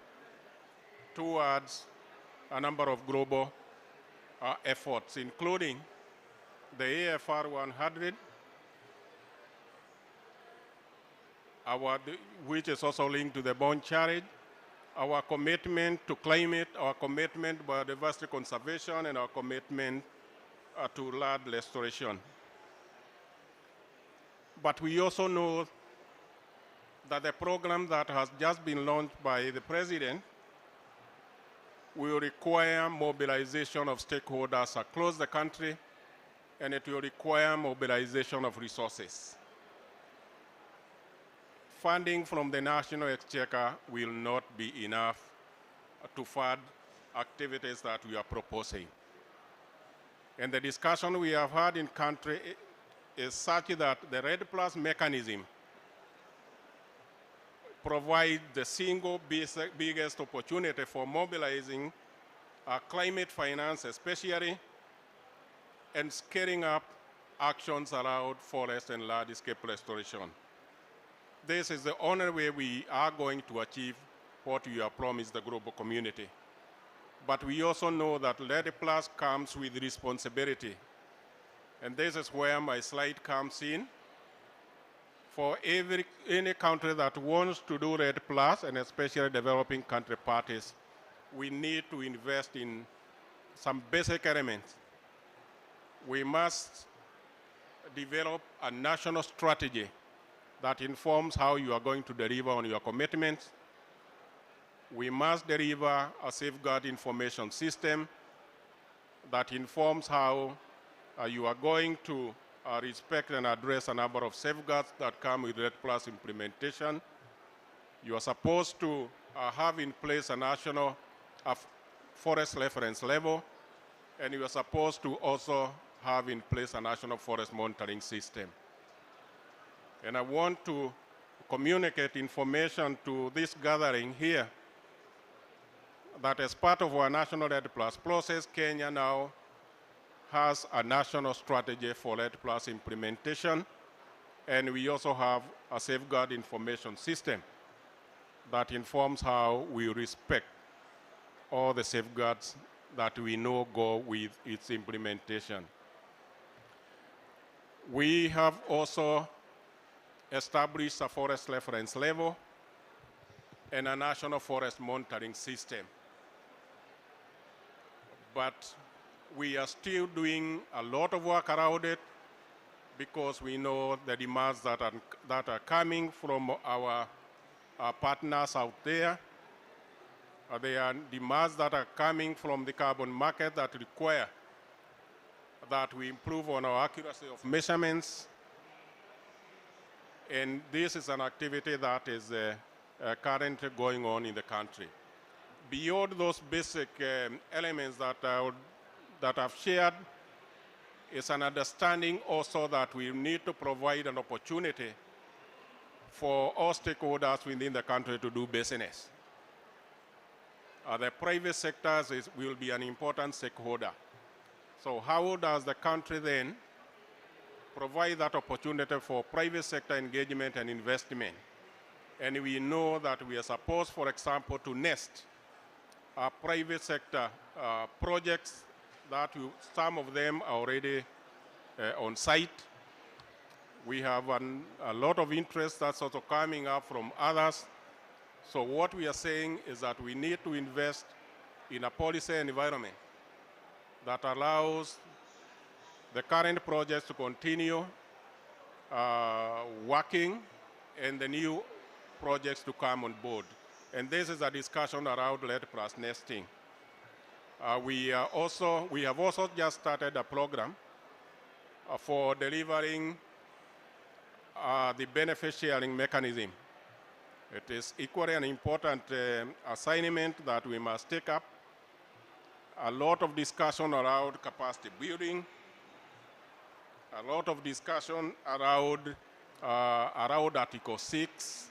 towards a number of global efforts, including the AFR 100, which is also linked to the bond challenge, our commitment to climate, our commitment to biodiversity conservation, and our commitment to land restoration. But we also know that the program that has just been launched by the president will require mobilization of stakeholders across the country, and it will require mobilization of resources. Funding from the National Exchequer will not be enough to fund activities that we are proposing. And the discussion we have had in country is such that the REDD+ mechanism provides the single biggest opportunity for mobilizing climate finance especially, and scaling up actions around forest and landscape restoration. This is the only way we are going to achieve what we have promised the global community. But we also know that REDD+ comes with responsibility. And this is where my slide comes in. For any country that wants to do REDD+, and especially developing country parties, we need to invest in some basic elements. We must develop a national strategy that informs how you are going to deliver on your commitments. We must deliver a safeguard information system that informs how you are going to respect and address a number of safeguards that come with REDD+ implementation. You are supposed to have in place a national forest reference level, and you are supposed to also have in place a national forest monitoring system. And I want to communicate information to this gathering here that as part of our national REDD+ process, Kenya now has a national strategy for REDD+ implementation, and we also have a safeguard information system that informs how we respect all the safeguards that we know go with its implementation. We have also established a forest reference level and a national forest monitoring system. But we are still doing a lot of work around it because we know the demands that are coming from our partners out there. There are demands that are coming from the carbon market that require that we improve on our accuracy of measurements. And this is an activity that is currently going on in the country. Beyond those basic elements that I've shared, is an understanding also that we need to provide an opportunity for all stakeholders within the country to do business. The private sector will be an important stakeholder. So how does the country then provide that opportunity for private sector engagement and investment? And we know that we are supposed, for example, to nest private sector projects that some of them are already on site. We have a lot of interest that's also coming up from others. So what we are saying is that we need to invest in a policy environment that allows the current projects to continue working and the new projects to come on board. And this is a discussion around REDD+ nesting. We have also just started a program for delivering the benefit sharing mechanism. It is equally an important assignment that we must take up. A lot of discussion around capacity building, a lot of discussion around Article 6,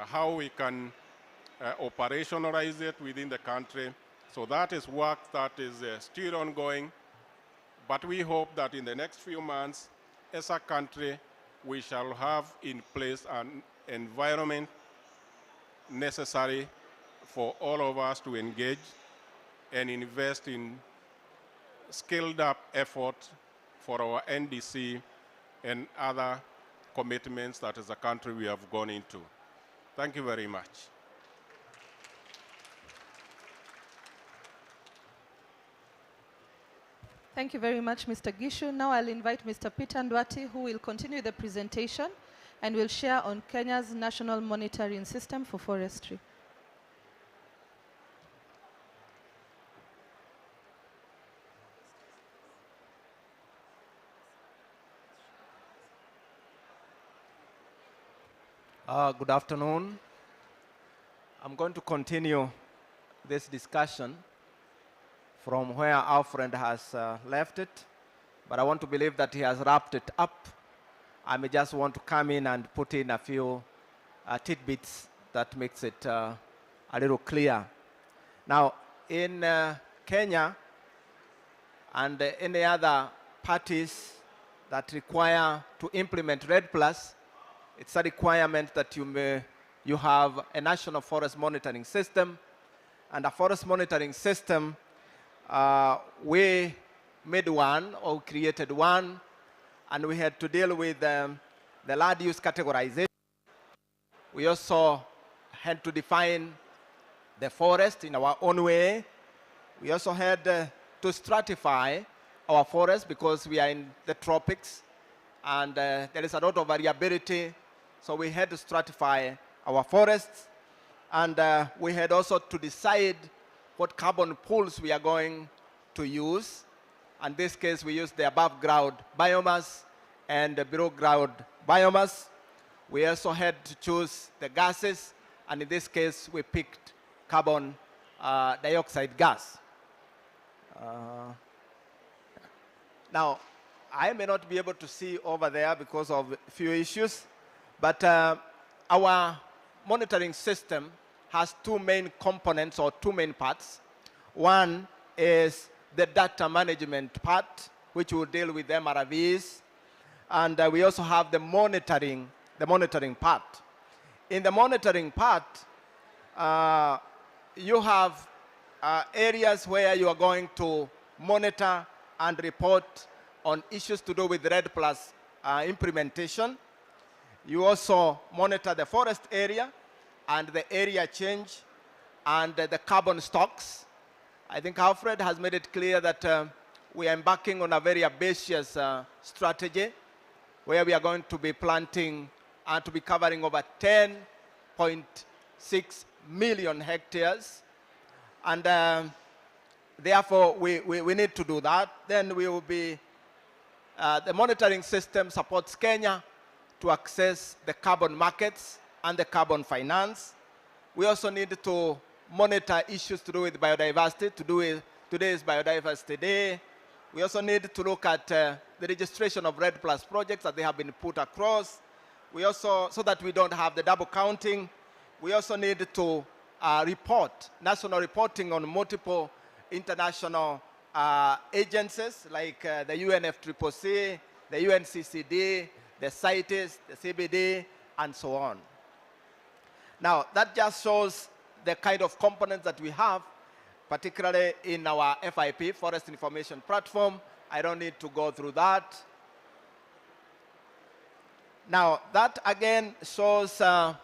how we can operationalize it within the country. So that is work that is still ongoing, but we hope that in the next few months, as a country, we shall have in place an environment necessary for all of us to engage and invest in scaled up effort for our NDC and other commitments that as a country we have gone into. Thank you very much. Thank you very much, Mr. Gishu. Now I'll invite Mr. Peter Ndwati, who will continue the presentation and will share on Kenya's national monitoring system for forestry. Good afternoon. I'm going to continue this discussion from where our friend has left it, but I want to believe that he has wrapped it up. I may just want to come in and put in a few tidbits that makes it a little clear. Now, in Kenya and any other parties that require to implement REDD+, it's a requirement that you have a national forest monitoring system. And a forest monitoring system, we made one or created one, and we had to deal with the land use categorization. We also had to define the forest in our own way. We also had to stratify our forest because we are in the tropics, and there is a lot of variability. So we had to stratify our forests, and we had also to decide what carbon pools we are going to use. In this case, we used the above ground biomass and the below ground biomass. We also had to choose the gases, and in this case, we picked carbon dioxide gas. Now, I may not be able to see over there because of a few issues, but our monitoring system has two main components or two main parts. One is the data management part, which will deal with MRVs, and we also have the monitoring part. In the monitoring part, you have areas where you are going to monitor and report on issues to do with REDD+ implementation. You also monitor the forest area and the area change and the carbon stocks. I think Alfred has made it clear that we are embarking on a very ambitious strategy where we are going to be planting and to be covering over 10.6 million hectares. And therefore, we need to do that. Then we will be, the monitoring system supports Kenya to access the carbon markets and the carbon finance. We also need to monitor issues to do with biodiversity. Today is Biodiversity Day. We also need to look at the registration of REDD+ projects that they have been put across. We also, so that we don't have the double counting, we also need to report, national reporting on multiple international agencies like the UNFCCC, the UNCCD, the CITES, the CBD, and so on. Now, that just shows the kind of components that we have, particularly in our FIP, Forest Information Platform. I don't need to go through that. Now, that again shows our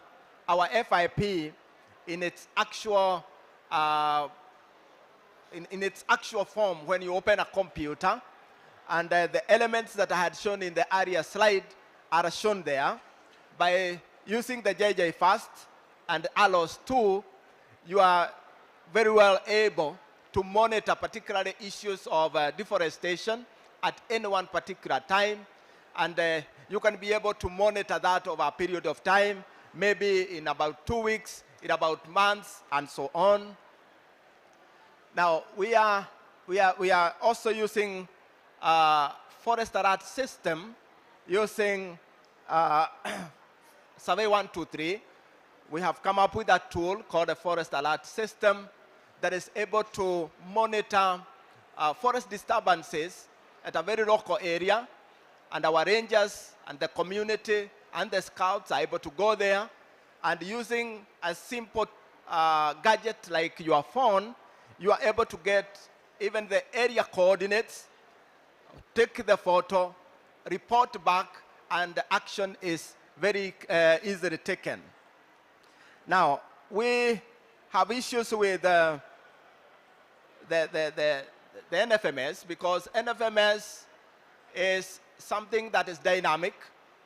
FIP in its actual in its actual form when you open a computer, and the elements that I had shown in the earlier slide are shown there. By using the JJ Fast and ALOS 2, you are very well able to monitor particularly issues of deforestation at any one particular time, and you can be able to monitor that over a period of time, maybe in about 2 weeks, in about months, and so on. Now, we are also using Forest Alert System, using Survey 123. We have come up with a tool called a Forest Alert System that is able to monitor forest disturbances at a very local area, and our rangers and the community and the scouts are able to go there, and using a simple gadget like your phone, you are able to get even the area coordinates, take the photo, report back, and the action is very easily taken. Now, we have issues with the NFMS, because NFMS is something that is dynamic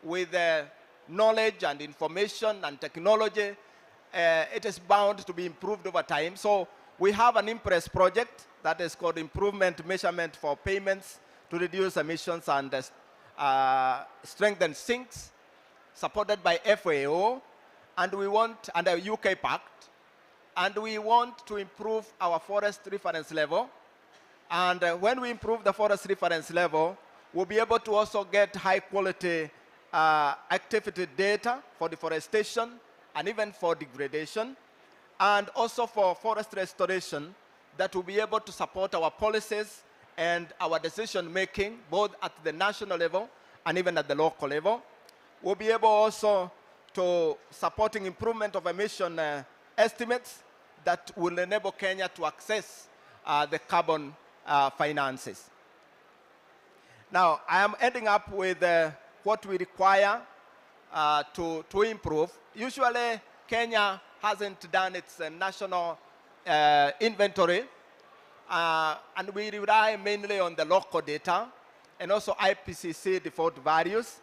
with knowledge and information and technology. It is bound to be improved over time. So we have an IMPRESS project that is called Improvement Measurement for Payments to Reduce Emissions and Strengthen Sinks, supported by FAO, and we want, and a UK Pact, and we want to improve our forest reference level And when we improve the forest reference level, we'll be able to also get high quality activity data for deforestation and even for degradation, and also for forest restoration that will be able to support our policies and our decision making, both at the national level and even at the local level. We'll be able also to supporting improvement of emission estimates that will enable Kenya to access the carbon finances. Now, I am ending up with what we require to improve. Usually, Kenya hasn't done its national inventory, and we rely mainly on the local data and also IPCC default values.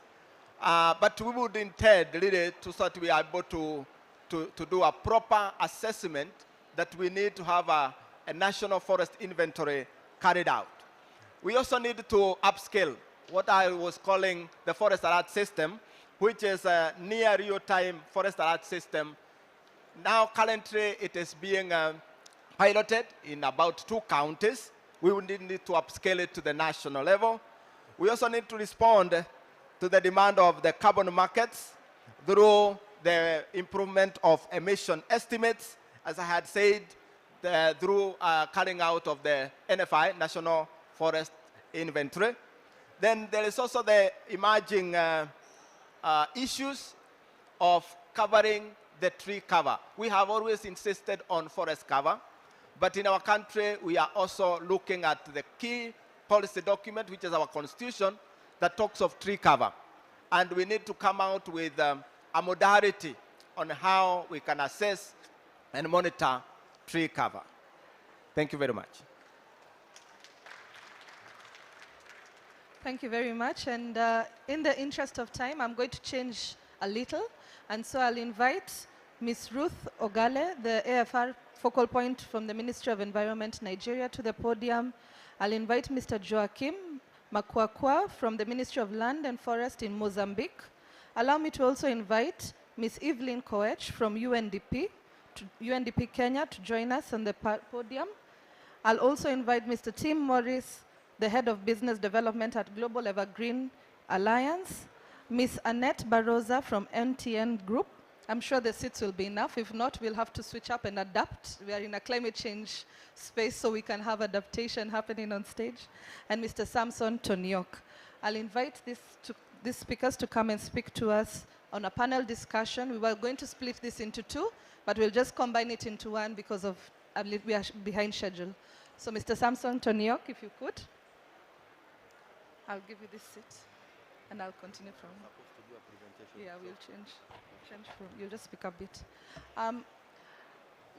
But we would intend really to so that we are able to do a proper assessment that we need to have a national forest inventory carried out. We also need to upscale what I was calling the forest alert system, which is a near real-time forest alert system. Now, currently, it is being piloted in about 2 counties. We will need to upscale it to the national level. We also need to respond to the demand of the carbon markets through the improvement of emission estimates, as I had said, through carrying out of the NFI, National Forest Inventory. Then there is also the emerging issues of covering the tree cover. We have always insisted on forest cover, but in our country, we are also looking at the key policy document, which is our constitution, that talks of tree cover. And we need to come out with a modality on how we can assess and monitor tree cover. Thank you very much. Thank you very much. And in the interest of time, I'm going to change a little. And so I'll invite Ms. Ruth Ogale, the AFR focal point from the Ministry of Environment, Nigeria, to the podium. I'll invite Mr. Joachim Makwakwa from the Ministry of Land and Forest in Mozambique. Allow me to also invite Ms. Evelyn Koech from UNDP Kenya to join us on the podium. I'll also invite Mr. Tim Morris, the Head of Business Development at Global Evergreen Alliance, Ms. Annette Barroza from NTN Group. I'm sure the seats will be enough. If not, we'll have to switch up and adapt. We are in a climate change space, so we can have adaptation happening on stage. And Mr. Samson Toniok. I'll invite these speakers to come and speak to us on a panel discussion. We were going to split this into 2, but we'll just combine it into 1 because of we are behind schedule. So Mr. Samson Toniok, if you could. I'll give you this seat, and I'll continue from. Yeah, we'll change from. You'll just speak a bit.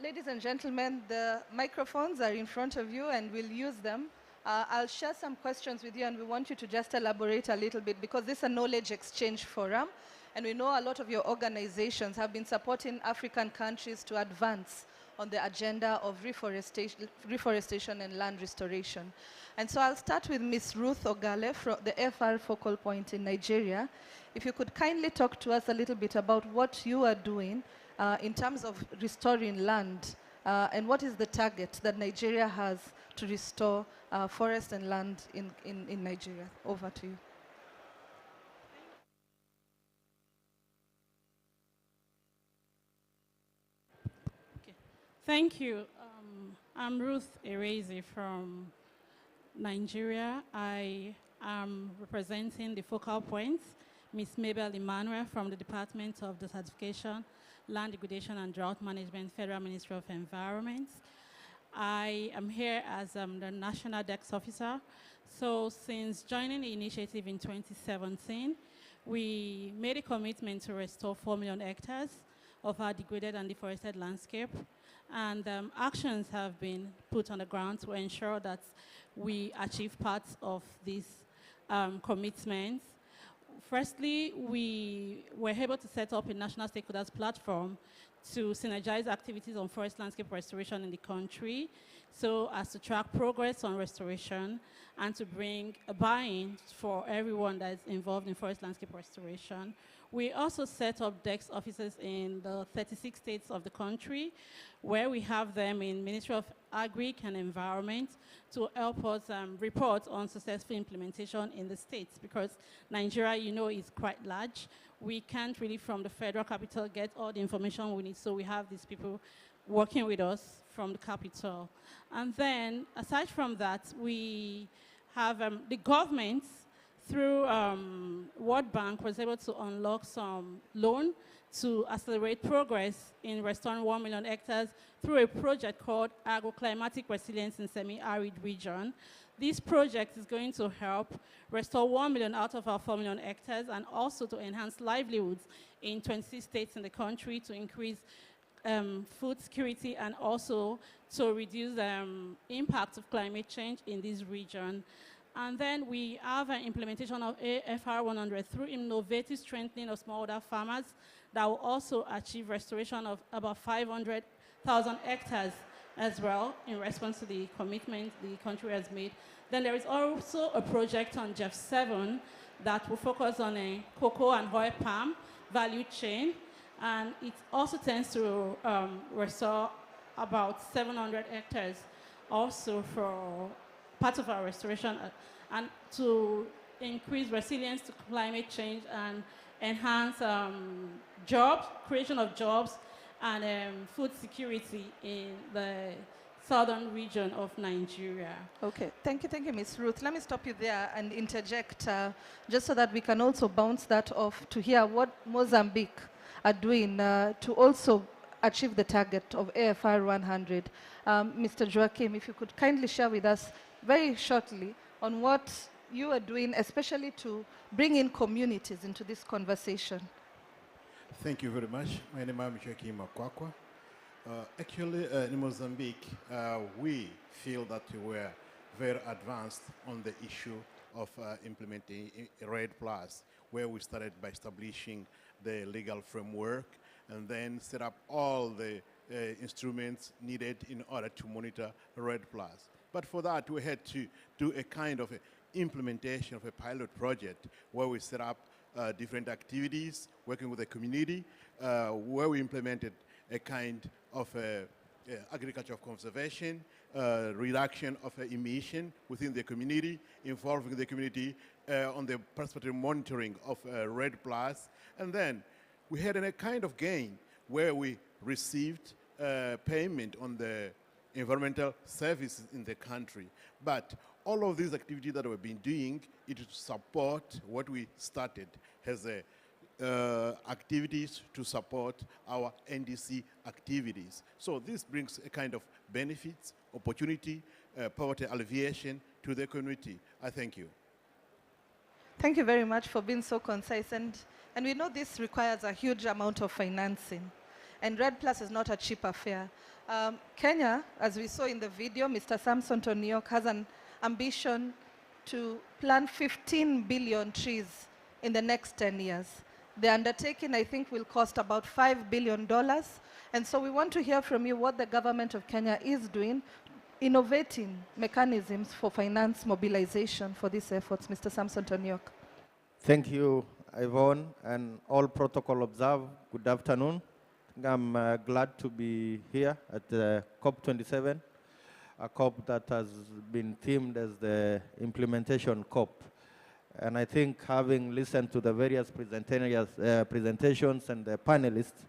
Ladies and gentlemen, the microphones are in front of you, and we'll use them. I'll share some questions with you, and we want you to just elaborate a little bit, because this is a knowledge exchange forum, and we know a lot of your organizations have been supporting African countries to advance on the agenda of reforestation and land restoration. And so I'll start with Ms. Ruth Ogale from the AFR focal point in Nigeria. If you could kindly talk to us a little bit about what you are doing in terms of restoring land, and what is the target that Nigeria has to restore forest and land in Nigeria. Over to you. Thank you. I'm Ruth Erezi from Nigeria. I am representing the focal points, Ms. Mabel Emmanuel from the Department of Desertification, Land Degradation and Drought Management, Federal Ministry of Environment. I am here as the National Desk Officer. So since joining the initiative in 2017, we made a commitment to restore 4 million hectares of our degraded and deforested landscape. And actions have been put on the ground to ensure that we achieve parts of these commitments. Firstly, we were able to set up a national stakeholders platform to synergize activities on forest landscape restoration in the country, so as to track progress on restoration and to bring a buy-in for everyone that is involved in forest landscape restoration. We also set up desk offices in the 36 states of the country, where we have them in Ministry of Agri and Environment to help us report on successful implementation in the states, because Nigeria, you know, is quite large. We can't really, from the federal capital, get all the information we need, so we have these people working with us from the capital. And then, aside from that, we have the government, through World Bank, was able to unlock some loan to accelerate progress in restoring 1 million hectares through a project called Agroclimatic Resilience in Semi-Arid Region. This project is going to help restore 1 million out of our 4 million hectares, and also to enhance livelihoods in 26 states in the country, to increase food security, and also to reduce the impact of climate change in this region. And then we have an implementation of AFR 100 through innovative strengthening of smallholder farmers that will also achieve restoration of about 500,000 hectares as well, in response to the commitment the country has made. Then there is also a project on Jeff 7 that will focus on a cocoa and oil palm value chain, and it also tends to restore about 700 hectares also for part of our restoration, and to increase resilience to climate change and enhance jobs, creation of jobs, and food security in the southern region of Nigeria. Okay, thank you, Ms. Ruth. Let me stop you there and interject, just so that we can also bounce that off to hear what Mozambique are doing to also achieve the target of AFR 100. Mr. Joachim, if you could kindly share with us very shortly on what you are doing, especially to bring in communities into this conversation. Thank you very much. My name is Joachim Makwakwa. Actually, in Mozambique, we feel that we were very advanced on the issue of implementing RED+, where we started by establishing the legal framework and then set up all the instruments needed in order to monitor RED+. But for that, we had to do a kind of implementation of a pilot project where we set up different activities, working with the community, where we implemented a kind of agriculture of conservation, reduction of emission within the community, involving the community on the perspective monitoring of RED+. And then we had a kind of gain where we received payment on the environmental services in the country. But all of these activities that we've been doing, it is to support what we started as activities to support our NDC activities. So this brings a kind of benefits, opportunity, poverty alleviation to the community. I thank you. Thank you very much for being so concise. And we know this requires a huge amount of financing. And RED+ is not a cheap affair. Kenya, as we saw in the video, Mr. Samson Toniok has an ambition to plant 15 billion trees in the next 10 years. The undertaking, I think, will cost about $5 billion. And so we want to hear from you what the government of Kenya is doing, innovating mechanisms for finance mobilization for these efforts. Mr. Samson Toniok. Thank you, Yvonne, and all protocol observed. Good afternoon. I'm glad to be here at COP27, a COP that has been themed as the implementation COP. And I think, having listened to the various presentations and the panelists,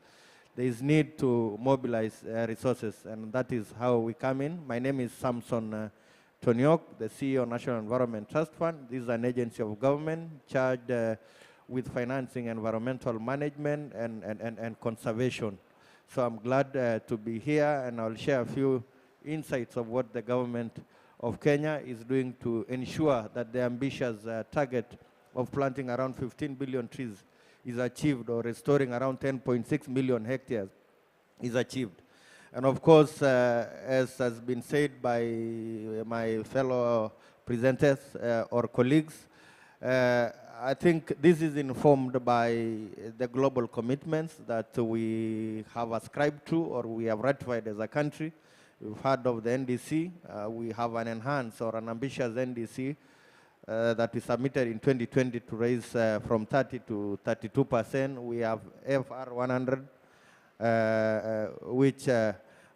there is need to mobilize resources, and that is how we come in. My name is Samson Toniok, the CEO of National Environment Trust Fund. This is an agency of government charged with financing environmental management and conservation. So I'm glad to be here, and I'll share a few insights of what the government of Kenya is doing to ensure that the ambitious target of planting around 15 billion trees is achieved, or restoring around 10.6 million hectares is achieved. And of course, as has been said by my fellow presenters or colleagues, I think this is informed by the global commitments that we have ascribed to, or we have ratified as a country. We've heard of the NDC. We have an enhanced or an ambitious NDC that we submitted in 2020 to raise from 30 to 32%. We have FR 100, which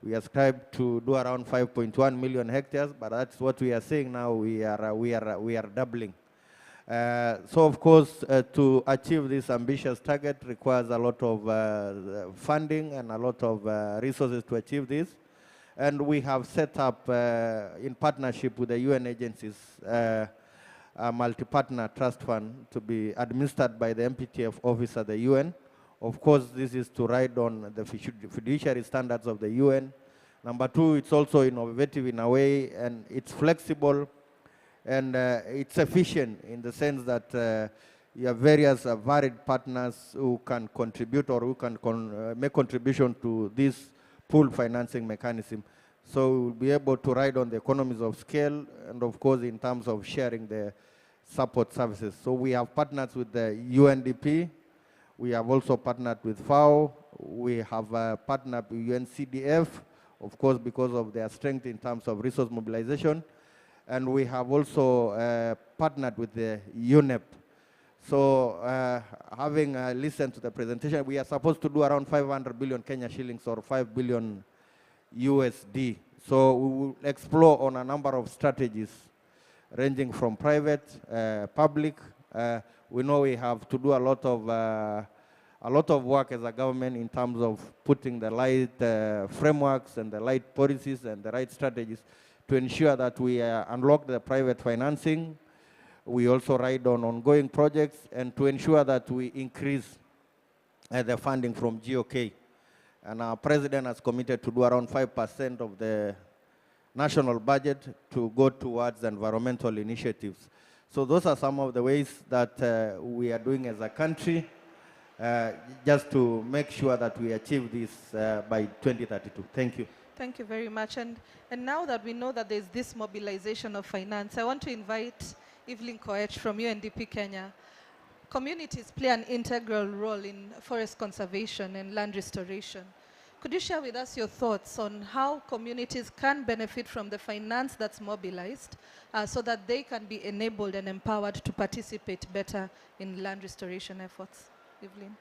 we ascribed to do around 5.1 million hectares, but that's what we are saying now. We are doubling. So of course, to achieve this ambitious target requires a lot of funding and a lot of resources to achieve this. And we have set up, in partnership with the UN agencies, a multi-partner trust fund to be administered by the MPTF office at the UN. Of course, this is to ride on the fiduciary standards of the UN. Number two, it's also innovative in a way, and it's flexible, and it's efficient in the sense that you have various varied partners who can contribute or who can make contribution to this pool financing mechanism. So we'll be able to ride on the economies of scale, and of course in terms of sharing the support services. So we have partners with the UNDP. We have also partnered with FAO. We have partnered with UNCDF, of course, because of their strength in terms of resource mobilization. And we have also partnered with the UNEP. So having listened to the presentation, we are supposed to do around 500 billion Kenya shillings or 5 billion USD. So we will explore on a number of strategies ranging from private, public. We know we have to do a lot of work as a government in terms of putting the right frameworks and the right policies and the right strategies to ensure that we unlock the private financing. We also ride on ongoing projects and to ensure that we increase the funding from GOK. And our president has committed to do around 5% of the national budget to go towards environmental initiatives. So those are some of the ways that we are doing as a country just to make sure that we achieve this by 2032. Thank you. Thank you very much. And now that we know that there's this mobilization of finance, I want to invite Evelyn Koech from UNDP Kenya. Communities play an integral role in forest conservation and land restoration. Could you share with us your thoughts on how communities can benefit from the finance that's mobilized so that they can be enabled and empowered to participate better in land restoration efforts? Evelyn.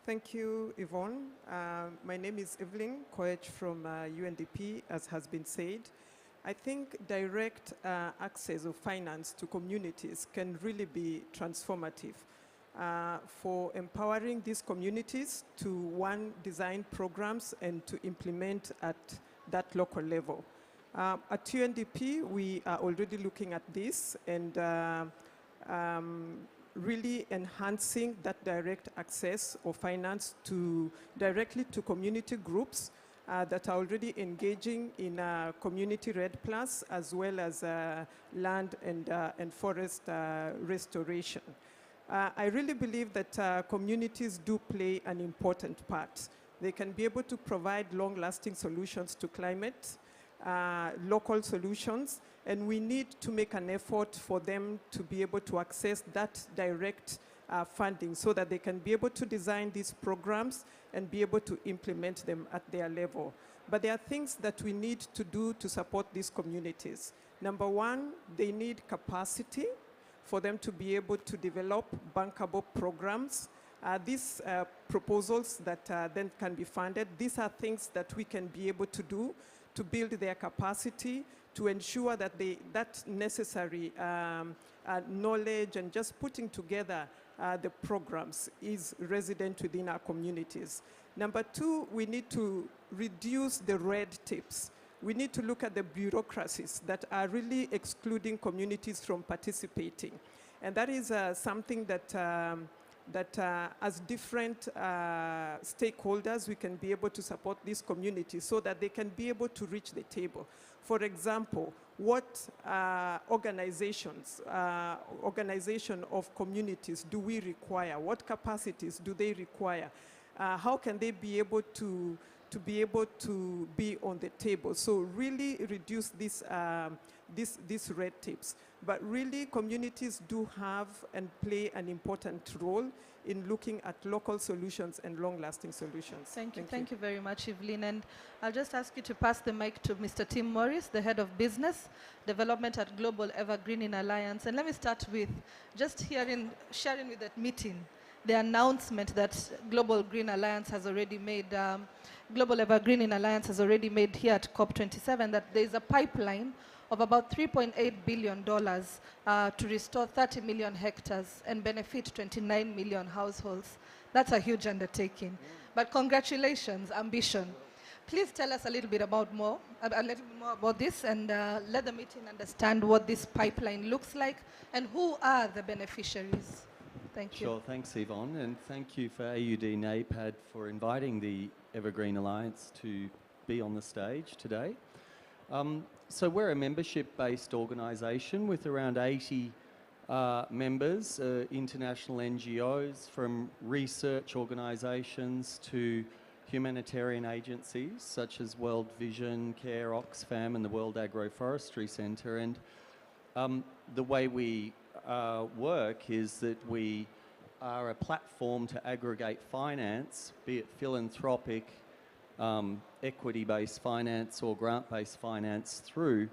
Thank you, Yvonne. My name is Evelyn Koech from UNDP, as has been said. I think direct access of finance to communities can really be transformative for empowering these communities to, one, design programs and to implement at that local level. At UNDP, we are already looking at this and really enhancing that direct access of finance directly to community groups that are already engaging in community RED Plus as well as land and forest restoration. I really believe that communities do play an important part. They can be able to provide long-lasting solutions to climate, local solutions, and we need to make an effort for them to be able to access that direct funding so that they can be able to design these programs and be able to implement them at their level. But there are things that we need to do to support these communities. Number one, they need capacity for them to be able to develop bankable programs. These proposals that then can be funded, these are things that we can be able to do to build their capacity, to ensure that that necessary knowledge and just putting together the programs is resident within our communities. Number two, we need to reduce the red tapes. We need to look at the bureaucracies that are really excluding communities from participating. And that is something that, as different stakeholders, we can be able to support these communities so that they can be able to reach the table. For example, what organization of communities do we require? What capacities do they require? How can they be able to to be able to be on the table. So really reduce this, these red tapes. But really communities do have and play an important role in looking at local solutions and long-lasting solutions. Thank you very much, Evelyn. And I'll just ask you to pass the mic to Mr. Tim Morris, the Head of Business Development at Global Evergreening Alliance. And let me start with just sharing with that meeting the announcement that Global Green Alliance has already made, Global Evergreening Alliance has already made here at COP27, that there is a pipeline of about $3.8 billion to restore 30 million hectares and benefit 29 million households. That's a huge undertaking. But congratulations, ambition. Please tell us a little bit more about this, and let the meeting understand what this pipeline looks like and who are the beneficiaries. Thank you. Sure, thanks Yvonne, and thank you for AUD NAPAD for inviting the Evergreen Alliance to be on the stage today. So we're a membership-based organisation with around 80 members, international NGOs, from research organisations to humanitarian agencies such as World Vision, CARE, Oxfam and the World Agroforestry Centre. And the way we work is that we are a platform to aggregate finance, be it philanthropic, equity-based finance or grant-based finance, through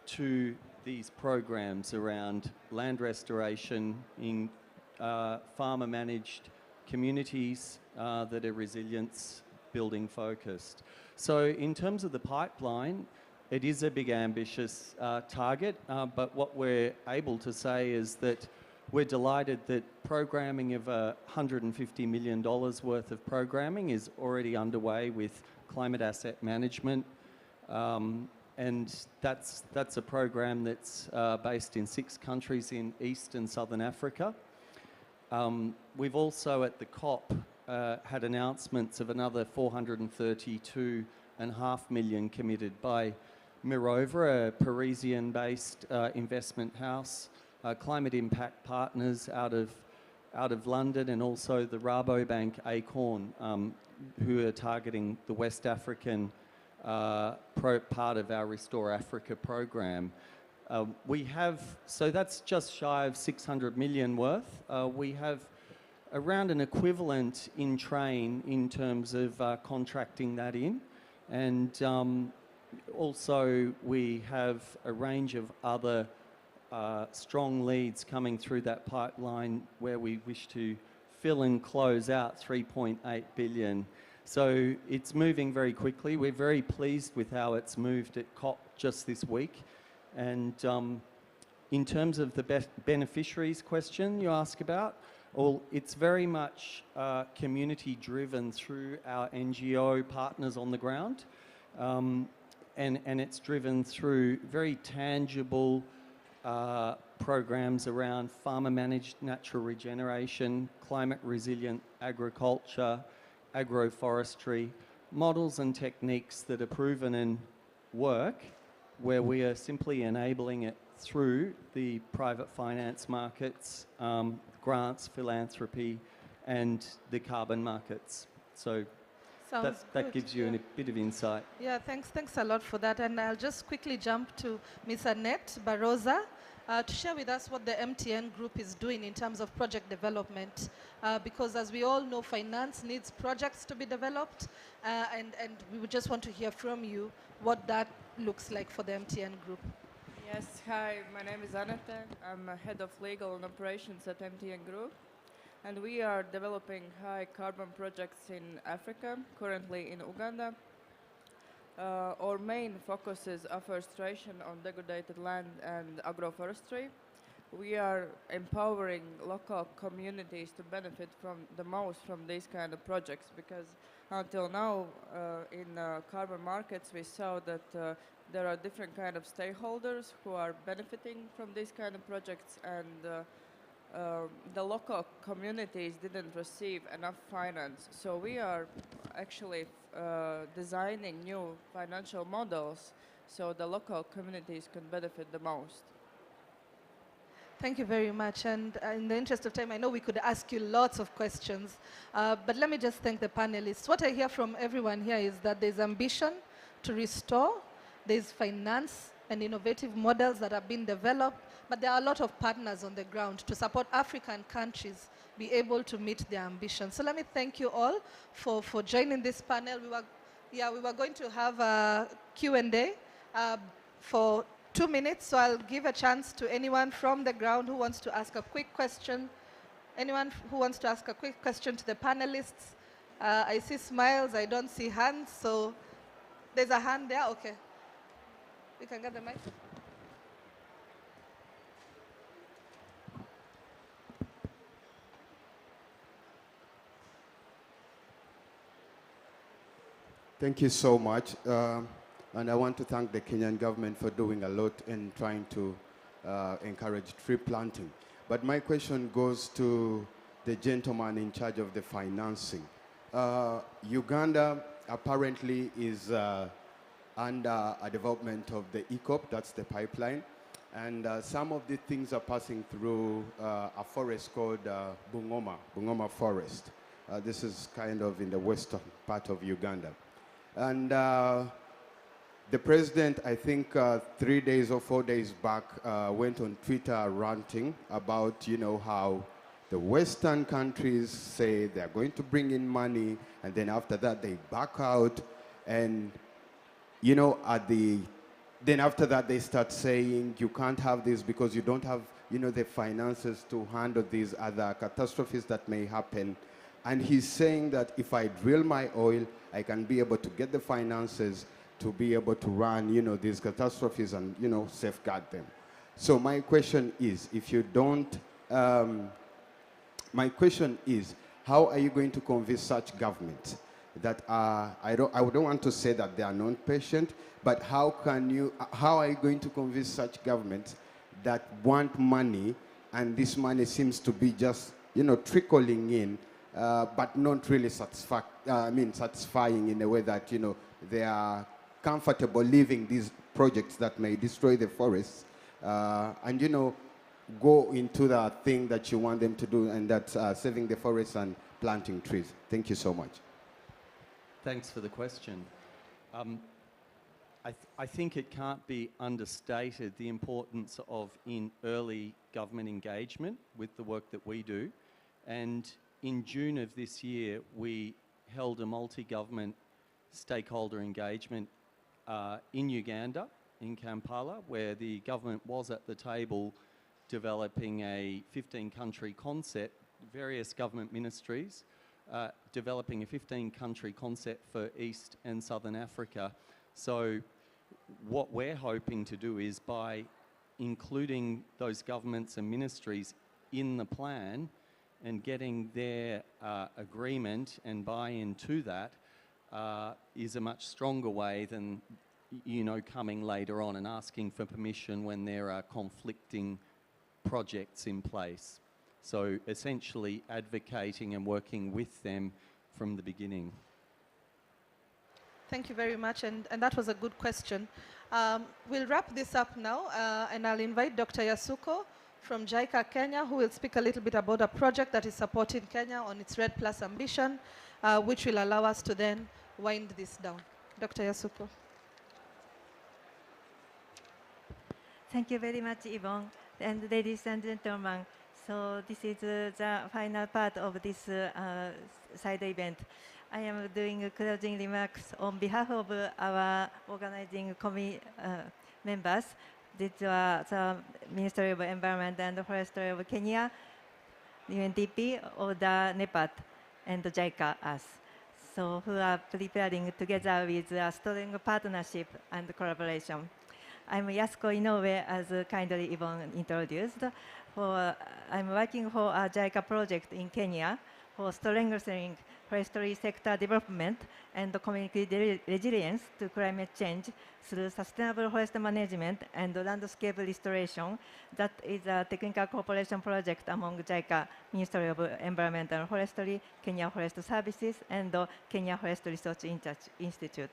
to these programs around land restoration in farmer-managed communities that are resilience building focused. So in terms of the pipeline, it is a big ambitious target, but what we're able to say is that we're delighted that programming of $150 million worth of programming is already underway with climate asset management. And that's a program that's based in 6 countries in East and Southern Africa. We've also at the COP had announcements of another $432.5 million committed by Mirova, a Parisian-based investment house, Climate Impact Partners out of London, and also the Rabobank Acorn, who are targeting the West African part of our Restore Africa program. So that's just shy of 600 million worth. We have around an equivalent in train in terms of contracting that in. And also we have a range of other strong leads coming through that pipeline where we wish to fill and close out 3.8 billion. So it's moving very quickly. We're very pleased with how it's moved at COP just this week. And in terms of the beneficiaries question you ask about, well, it's very much community driven through our NGO partners on the ground. And it's driven through very tangible programs around farmer-managed natural regeneration, climate-resilient agriculture, agroforestry, models and techniques that are proven and work, where we are simply enabling it through the private finance markets, grants, philanthropy, and the carbon markets. So that gives you a bit of insight. Yeah, thanks a lot for that. And I'll just quickly jump to Ms. Annette Barroza to share with us what the MTN group is doing in terms of project development. Because as we all know, finance needs projects to be developed. And we would just want to hear from you what that looks like for the MTN group. Yes, hi, my name is Annette. I'm head of legal and operations at MTN Group. And we are developing high carbon projects in Africa, currently in Uganda. Our main focus is afforestation on degraded land and agroforestry. We are empowering local communities to benefit the most from these kind of projects, because until now in carbon markets we saw that there are different kind of stakeholders who are benefiting from these kind of projects, and the local communities didn't receive enough finance. So we are actually designing new financial models so the local communities can benefit the most. Thank you very much. And in the interest of time, I know we could ask you lots of questions, but let me just thank the panelists. What I hear from everyone here is that there's ambition to restore, there's finance and innovative models that are being developed, but there are a lot of partners on the ground to support African countries be able to meet their ambitions. So let me thank you all for joining this panel. We were going to have a Q&A for 2 minutes, so I'll give a chance to anyone from the ground who wants to ask a quick question. Anyone who wants to ask a quick question to the panelists? I see smiles, I don't see hands, so there's a hand there, okay. You can get the mic. Thank you so much. And I want to thank the Kenyan government for doing a lot in trying to encourage tree planting. But my question goes to the gentleman in charge of the financing. Uganda apparently is under a development of the COP, that's the pipeline. And some of the things are passing through a forest called Bungoma Forest. This is kind of in the western part of Uganda. And the president, I think 3 days or 4 days back, went on Twitter ranting about, you know, how the Western countries say they're going to bring in money, and then after that they back out, and, you know, then after that they start saying you can't have this because you don't have, you know, the finances to handle these other catastrophes that may happen. And he's saying that if I drill my oil, I can be able to get the finances to be able to run, you know, these catastrophes and, you know, safeguard them. So my question is, if you don't, my question is, how are you going to convince such governments that are, I don't want to say that they are non-patient, but how are you going to convince such governments that want money, and this money seems to be just, you know, trickling in, but not really satisfying in a way that, you know, they are comfortable leaving these projects that may destroy the forests and, you know, go into the thing that you want them to do, and that's saving the forests and planting trees. Thank you so much. Thanks for the question. I think it can't be understated the importance of early government engagement with the work that we do. And in June of this year, we held a multi-government stakeholder engagement in Uganda, in Kampala, where the government was at the table developing a 15-country concept, various government ministries developing a 15-country concept for East and Southern Africa. So what we're hoping to do is, by including those governments and ministries in the plan and getting their agreement and buy-in to that, is a much stronger way than, you know, coming later on and asking for permission when there are conflicting projects in place. So essentially advocating and working with them from the beginning. Thank you very much, and that was a good question. We'll wrap this up now, and I'll invite Dr. Yasuko from JICA Kenya, who will speak a little bit about a project that is supporting Kenya on its REDD+ ambition, which will allow us to then wind this down. Dr. Yasuko. Thank you very much, Yvonne. And ladies and gentlemen, so this is the final part of this side event. I am doing closing remarks on behalf of our organizing committee members. These are the Ministry of Environment and Forestry of Kenya, UNDP, ODA, NEPAD, and JICA, us. So who are preparing together with a strong partnership and collaboration. I'm Yasuko Inoue, as kindly Yvonne introduced. I'm working for a JICA project in Kenya for strengthening forestry sector development and community resilience to climate change through sustainable forest management and landscape restoration. That is a technical cooperation project among JICA, Ministry of Environment and Forestry, Kenya Forest Services, and Kenya Forest Research Institute.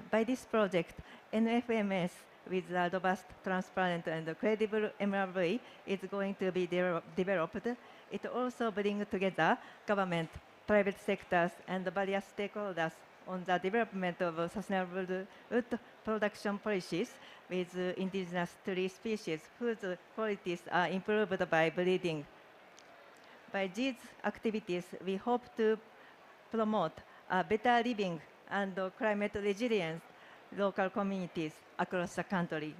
By this project, NFMS with a robust, transparent, and credible MRV is going to be developed. It also brings together government, private sectors, and various stakeholders on the development of sustainable wood production policies with indigenous tree species whose qualities are improved by breeding. By these activities, we hope to promote better living and climate resilience local communities across the country.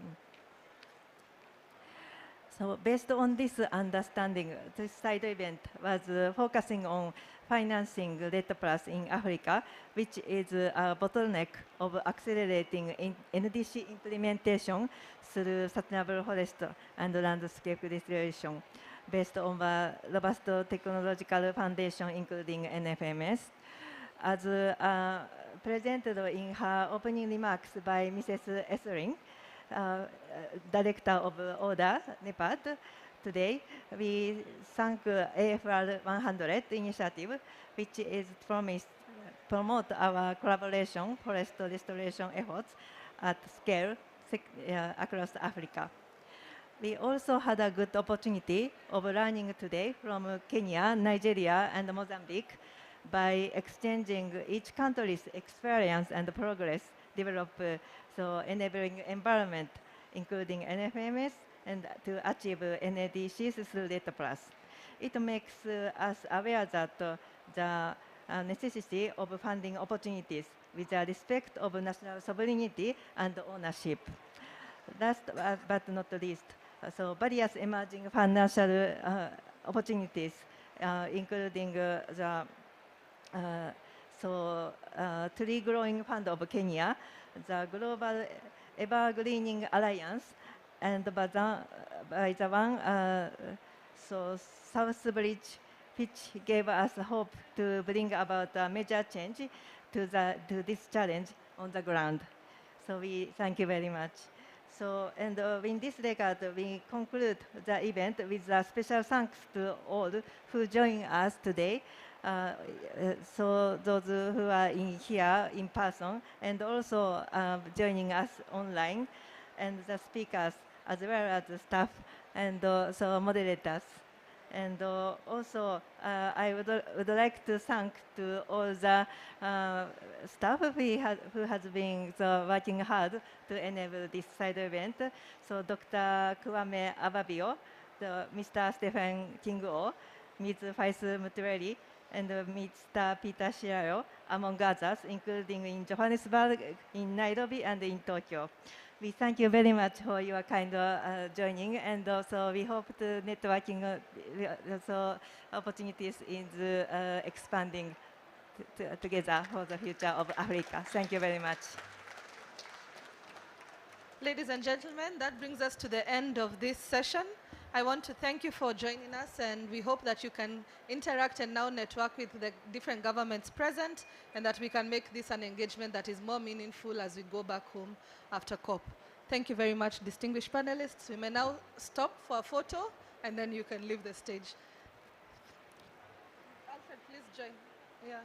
So based on this understanding, this side event was focusing on financing REDD+ in Africa, which is a bottleneck of accelerating NDC implementation through sustainable forest and landscape restoration, based on a robust technological foundation, including NFMS. As presented in her opening remarks by Mrs. Essling, Director of ORDER, NEPAD, today, we thank AFR 100 initiative, which is promised promote our collaboration forest restoration efforts at scale across Africa. We also had a good opportunity of learning today from Kenya, Nigeria, and Mozambique by exchanging each country's experience and progress developed so enabling environment, including NFMS, and to achieve NADCs through REDD+. It makes us aware that the necessity of funding opportunities with the respect of national sovereignty and ownership. Last but not least, so various emerging financial opportunities, including the Tree Growing Fund of Kenya, the Global Evergreening Alliance, and by the one, South Bridge, which gave us hope to bring about a major change to this challenge on the ground. So we thank you very much. So, and in this regard, we conclude the event with a special thanks to all who joined us today. So those who are here in person, and also joining us online, and the speakers, as well as the staff, and so moderators. And also, I would like to thank to all the staff who has been working hard to enable this side event. So Dr. Kwame Ababio, Mr. Stephen Kingo, Ms. Faisu Mutueli, and Mr. Peter Shirayo, among others, including in Johannesburg, in Nairobi, and in Tokyo. We thank you very much for your kind joining, and also we hope the networking opportunities is expanding together for the future of Africa. Thank you very much. Ladies and gentlemen, that brings us to the end of this session. I want to thank you for joining us, and we hope that you can interact and now network with the different governments present, and that we can make this an engagement that is more meaningful as we go back home after COP. Thank you very much, distinguished panelists. We may now stop for a photo, and then you can leave the stage. Alfred, please join. Yeah.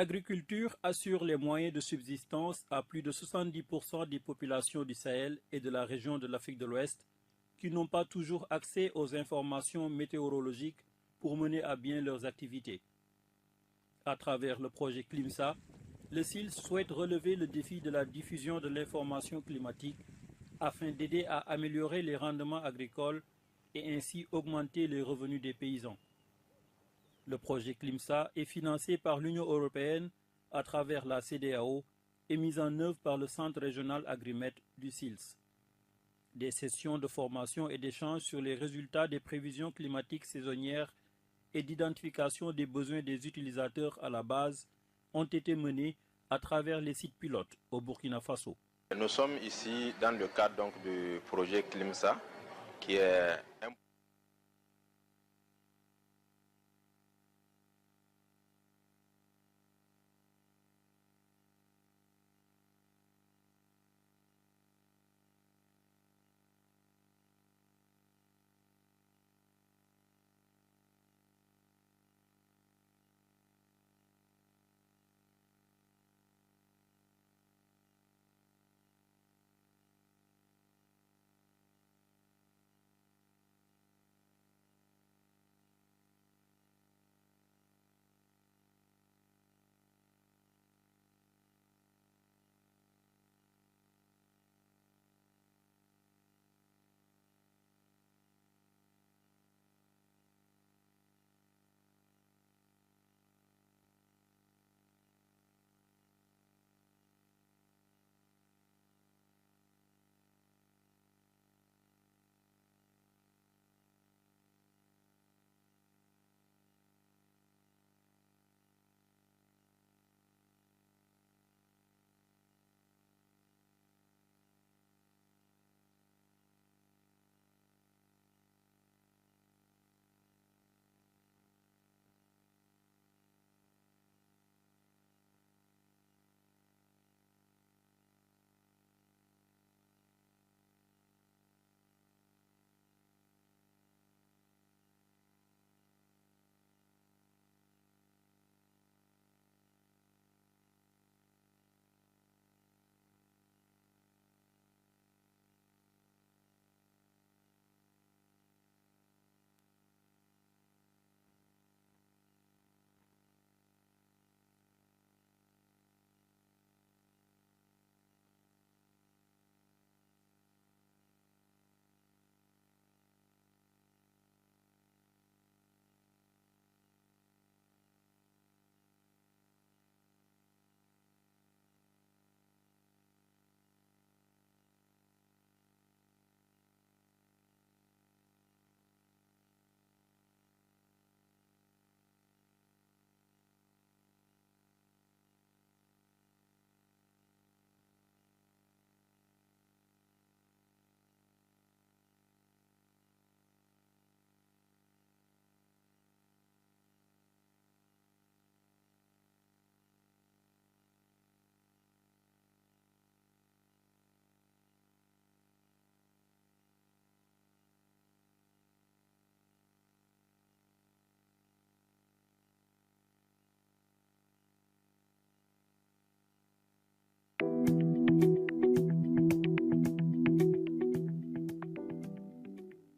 L'agriculture assure les moyens de subsistance à plus de 70% des populations du Sahel et de la région de l'Afrique de l'Ouest qui n'ont pas toujours accès aux informations météorologiques pour mener à bien leurs activités. À travers le projet CLIMSA, le CIL souhaite relever le défi de la diffusion de l'information climatique afin d'aider à améliorer les rendements agricoles et ainsi augmenter les revenus des paysans. Le projet CLIMSA est financé par l'Union européenne à travers la CEDEAO et mis en œuvre par le Centre régional Agrimet du CILS. Des sessions de formation et d'échange sur les résultats des prévisions climatiques saisonnières et d'identification des besoins des utilisateurs à la base ont été menées à travers les sites pilotes au Burkina Faso. Nous sommes ici dans le cadre donc, du projet CLIMSA, qui est un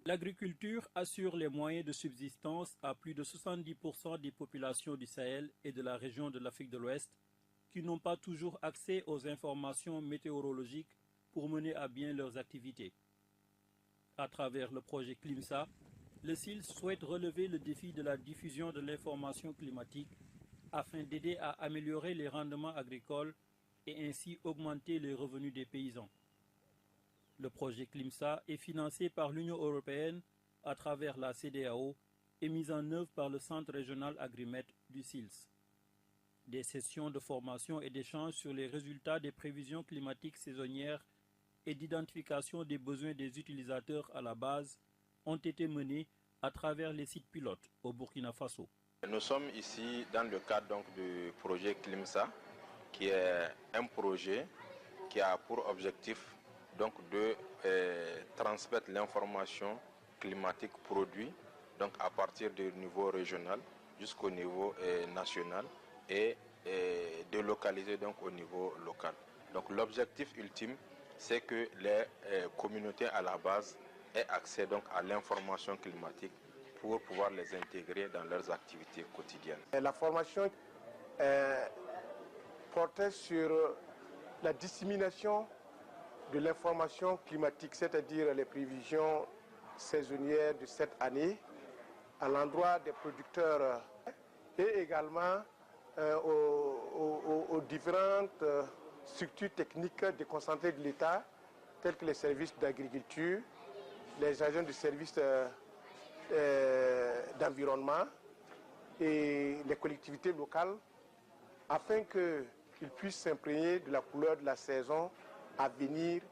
L'agriculture assure les moyens de subsistance à plus de 70% des populations du Sahel et de la région de l'Afrique de l'Ouest qui n'ont pas toujours accès aux informations météorologiques pour mener à bien leurs activités. À travers le projet CLIMSA, le CIL souhaite relever le défi de la diffusion de l'information climatique afin d'aider à améliorer les rendements agricoles et ainsi augmenter les revenus des paysans. Le projet CLIMSA est financé par l'Union européenne à travers la CEDEAO et mis en œuvre par le Centre régional Agrimet du CILS. Des sessions de formation et d'échange sur les résultats des prévisions climatiques saisonnières et d'identification des besoins des utilisateurs à la base ont été menées à travers les sites pilotes au Burkina Faso. Nous sommes ici dans le cadre donc, du projet CLIMSA, qui est un projet qui a pour objectif donc, de transmettre l'information climatique produite donc, à partir du niveau régional jusqu'au niveau national et délocalisés donc au niveau local. Donc l'objectif ultime, c'est que les communautés à la base aient accès donc à l'information climatique pour pouvoir les intégrer dans leurs activités quotidiennes. La formation portait sur la dissémination de l'information climatique, c'est-à-dire les prévisions saisonnières de cette année à l'endroit des producteurs et également aux différentes structures techniques déconcentrées de l'État, telles que les services d'agriculture, les agents de services d'environnement et les collectivités locales, afin qu'ils puissent s'imprégner de la couleur de la saison à venir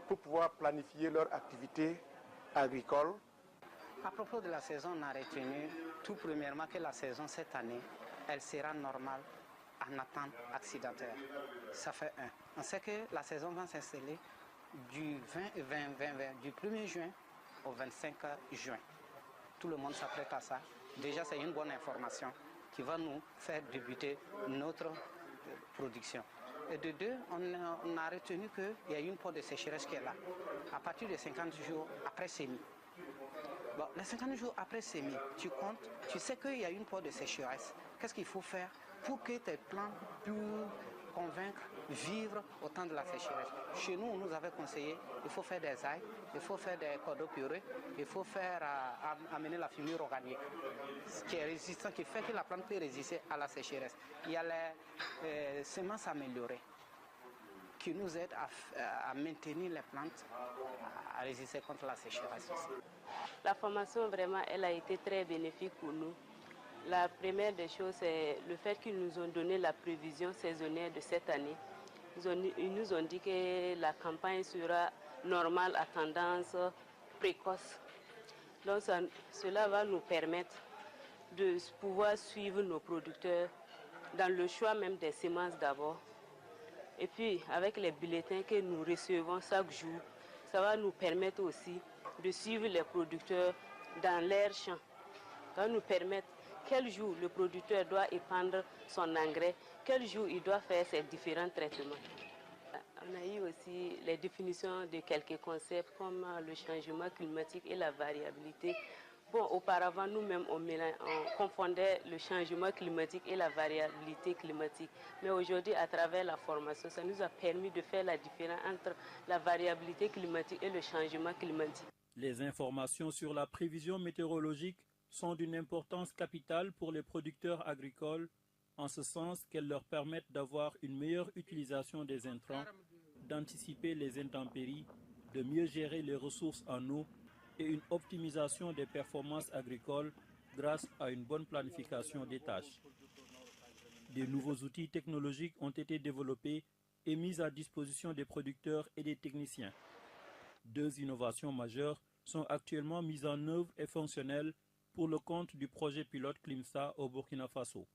pour pouvoir planifier leur activité agricole. À propos de la saison, on a retenu tout premièrement que la saison cette année, elle sera normale en attente accidentaire. Ça fait un. On sait que la saison va s'installer du 1er juin au 25 juin. Tout le monde s'apprête à ça. Déjà, c'est une bonne information qui va nous faire débuter notre production. Et de deux, on a retenu qu'il y a une période de sécheresse qui est là, à partir de 50 jours après semis. Bon, les 50 jours après semis, tu comptes, tu sais qu'il y a une période de sécheresse. Qu'est-ce qu'il faut faire pour que tes plantes puissent convaincre, vivre au temps de la sécheresse? Chez nous, on nous avait conseillé, il faut faire des ailes, il faut faire des cordeaux purés, il faut faire amener la fumure organique, ce qui est résistant, qui fait que la plante peut résister à la sécheresse. Il y a les semences améliorées qui nous aident à maintenir les plantes, à résister contre la sécheresse aussi. La formation, vraiment, elle a été très bénéfique pour nous. La première des choses, c'est le fait qu'ils nous ont donné la prévision saisonnière de cette année. Ils nous ont dit que la campagne sera normale à tendance précoce. Donc cela va nous permettre de pouvoir suivre nos producteurs dans le choix même des semences d'abord. Et puis avec les bulletins que nous recevons chaque jour, ça va nous permettre aussi de suivre les producteurs dans leurs champs. Ça va nous permettre quel jour le producteur doit épandre son engrais, quel jour il doit faire ses différents traitements. On a eu aussi les définitions de quelques concepts comme le changement climatique et la variabilité. Bon, auparavant, nous-mêmes, on confondait le changement climatique et la variabilité climatique. Mais aujourd'hui, à travers la formation, ça nous a permis de faire la différence entre la variabilité climatique et le changement climatique. Les informations sur la prévision météorologique sont d'une importance capitale pour les producteurs agricoles, en ce sens qu'elles leur permettent d'avoir une meilleure utilisation des intrants, d'anticiper les intempéries, de mieux gérer les ressources en eau et une optimisation des performances agricoles grâce à une bonne planification des tâches. De nouveaux outils technologiques ont été développés et mis à disposition des producteurs et des techniciens. 2 innovations majeures sont actuellement mises en œuvre et fonctionnelles pour le compte du projet pilote CLIMSA au Burkina Faso.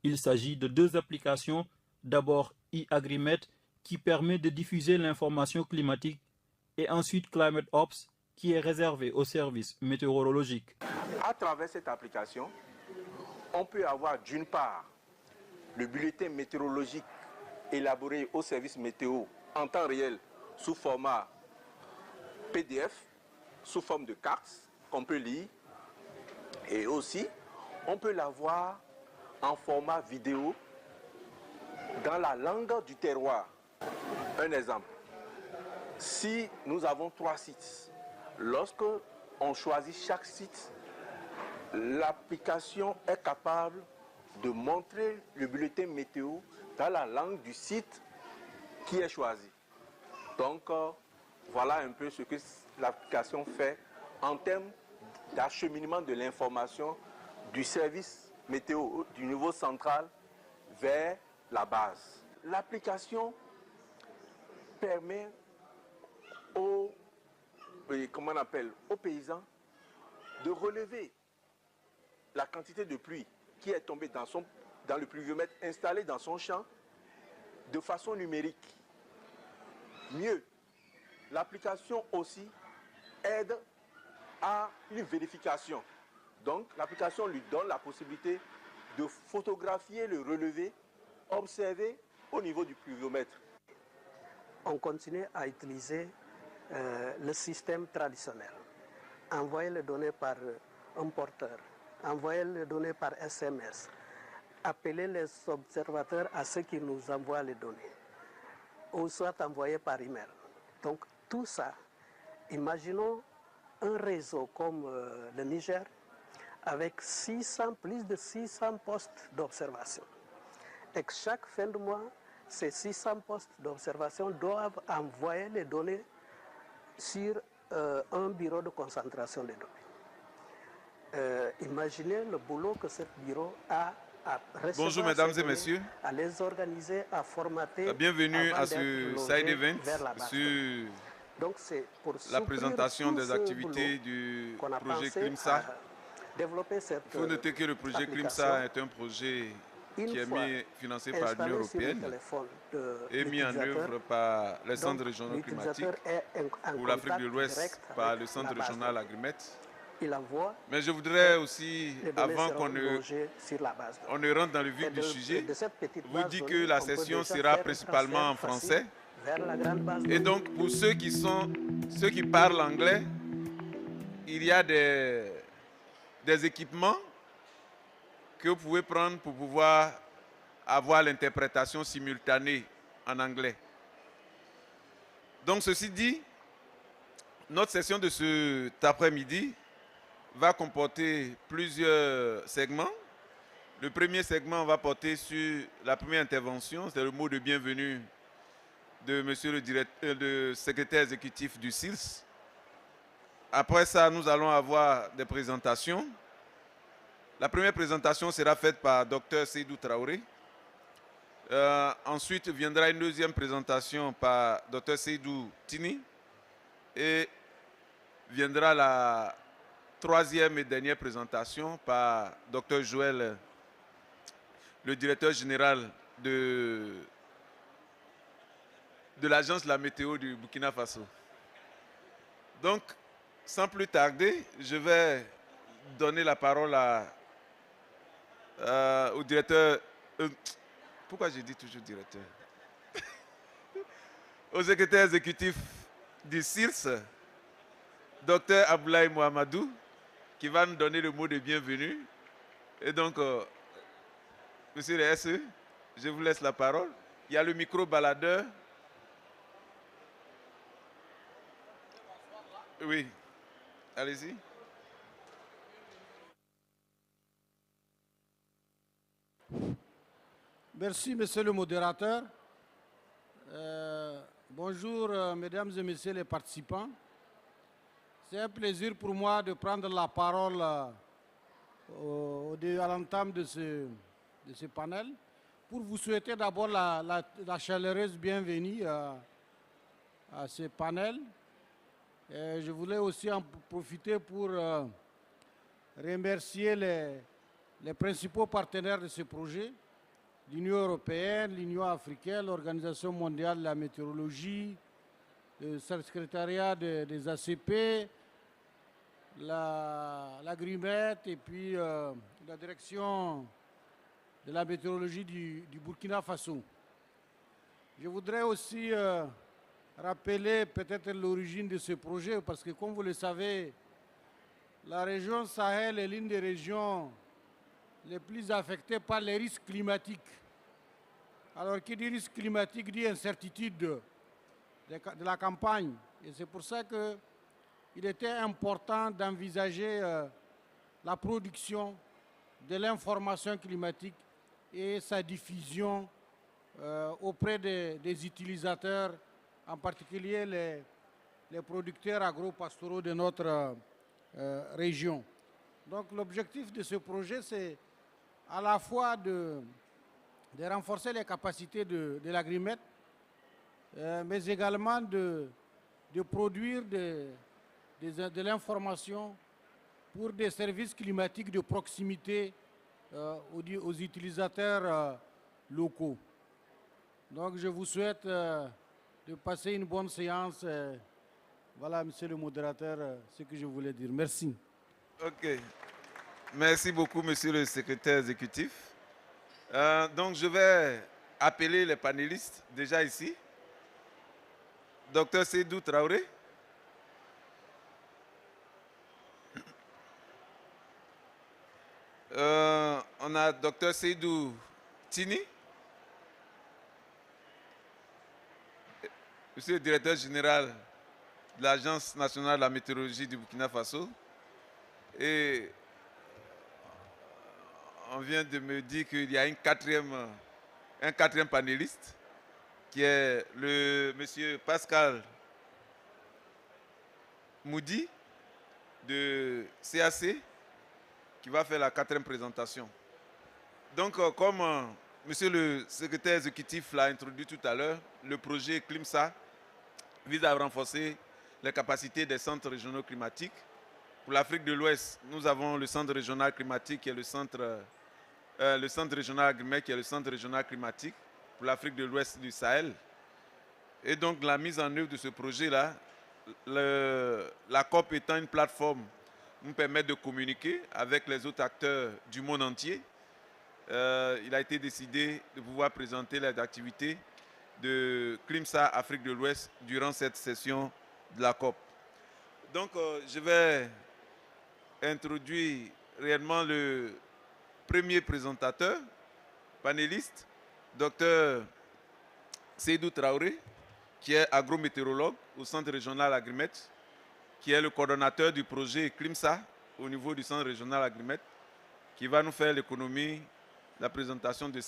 Il s'agit de 2 applications. D'abord e-Agrimet qui permet de diffuser l'information climatique et ensuite Climate Ops qui est réservé aux services météorologiques. À travers cette application, on peut avoir d'une part le bulletin météorologique élaboré au service météo en temps réel sous format PDF, sous forme de cartes qu'on peut lire. Et aussi, on peut l'avoir en format vidéo dans la langue du terroir. Un exemple, si nous avons 3 sites, lorsque on choisit chaque site, l'application est capable de montrer le bulletin météo dans la langue du site qui est choisi. Donc, voilà un peu ce que l'application fait en termes d'acheminement de l'information du service météo du niveau central vers la base. L'application permet aux paysans de relever la quantité de pluie qui est tombée dans le pluviomètre installé dans son champ de façon numérique. Mieux, l'application aussi aide à une vérification. Donc, l'application lui donne la possibilité de photographier le relevé observé au niveau du pluviomètre. On continue à utiliser le système traditionnel. Envoyer les données par un porteur, envoyer les données par SMS, appeler les observateurs à ceux qui nous envoient les données, ou soit envoyer par email. Donc tout ça, imaginons un réseau comme le Niger avec plus de 600 postes d'observation. Et que chaque fin de mois, ces 600 postes d'observation doivent envoyer les données sur un bureau de concentration des données. Imaginez le boulot que ce bureau a à recevoir. Bonjour mesdames ces et données, messieurs. à les organiser, à formater. Bienvenue avant à d'être ce logés side event vers la base. sur Donc c'est pour la supprimer présentation tout des ce activités boulot du qu'on a projet pensé CLIMSA. à développer cette Il faut noter que le projet application. CLIMSA est un projet qui est financé par l'Union européenne et mis en œuvre par les centres régionaux climatiques, pour l'Afrique de l'Ouest par le centre régional Agrimet. Mais je voudrais aussi, avant qu'on ne rentre dans le vif du sujet, vous dire que la session sera principalement en français. Et donc, pour ceux qui parlent anglais, il y a des équipements que vous pouvez prendre pour pouvoir avoir l'interprétation simultanée en anglais. Donc, ceci dit, notre session de cet après-midi va comporter plusieurs segments. Le premier segment va porter sur la première intervention, c'est le mot de bienvenue de monsieur le secrétaire exécutif du CILS. Après ça, nous allons avoir des présentations. La première présentation sera faite par Dr Seydou Traoré. Ensuite viendra une deuxième présentation par Dr Seydou Tini. Et viendra la troisième et dernière présentation par Dr Joël, le directeur général de l'agence de la météo du Burkina Faso. Donc, sans plus tarder, je vais donner la parole au directeur. Pourquoi j'ai dit toujours directeur? Au secrétaire exécutif du CIRS, Dr Aboulaye Mohamedou, qui va nous donner le mot de bienvenue. Et donc, monsieur le SE, je vous laisse la parole. Il y a le micro baladeur. Oui, allez-y. Merci, monsieur le modérateur. Bonjour, mesdames et messieurs les participants. C'est un plaisir pour moi de prendre la parole à l'entame de ce panel pour vous souhaiter d'abord la chaleureuse bienvenue à ce panel. Et je voulais aussi en profiter pour remercier les principaux partenaires de ce projet, l'Union européenne, l'Union africaine, l'Organisation mondiale de la météorologie, le secrétariat des ACP, l'Agrimet et puis la direction de la météorologie du Burkina Faso. Je voudrais aussi rappeler peut-être l'origine de ce projet parce que comme vous le savez, la région Sahel est l'une des régions les plus affectées par les risques climatiques. Alors, qui dit risque climatique dit incertitude de la campagne. Et c'est pour ça qu'il était important d'envisager la production de l'information climatique et sa diffusion auprès des utilisateurs, en particulier les producteurs agro-pastoraux de notre région. Donc l'objectif de ce projet, c'est à la fois de renforcer les capacités de l'Agrimet, mais également de produire de l'information pour des services climatiques de proximité aux utilisateurs locaux. Donc je vous souhaite de passer une bonne séance. Voilà, monsieur le modérateur, ce que je voulais dire. Merci. Ok. Merci beaucoup, monsieur le secrétaire exécutif. Donc, je vais appeler les panélistes déjà ici. Docteur Seydou Traoré. On a Docteur Seydou Tini. Monsieur le directeur général de l'Agence nationale de la météorologie du Burkina Faso. Et on vient de me dire qu'il y a un quatrième panéliste, qui est le monsieur Pascal Moudi de CAC, qui va faire la 4e présentation. Donc, comme monsieur le secrétaire exécutif l'a introduit tout à l'heure, le projet CLIMSA vise à renforcer les capacités des centres régionaux climatiques. Pour l'Afrique de l'Ouest, nous avons le centre régional climatique qui est le centre régional agrimet qui est le centre régional climatique pour l'Afrique de l'Ouest du Sahel. Et donc la mise en œuvre de ce projet-là, la COP étant une plateforme nous permet de communiquer avec les autres acteurs du monde entier. Il a été décidé de pouvoir présenter les activités de CLIMSA Afrique de l'Ouest durant cette session de la COP. Donc je vais introduire réellement le premier présentateur, panéliste, Dr Seydou Traoré, qui est agrométéorologue au Centre régional Agrimet, qui est le coordonnateur du projet CLIMSA au niveau du Centre régional Agrimet, qui va nous faire la présentation de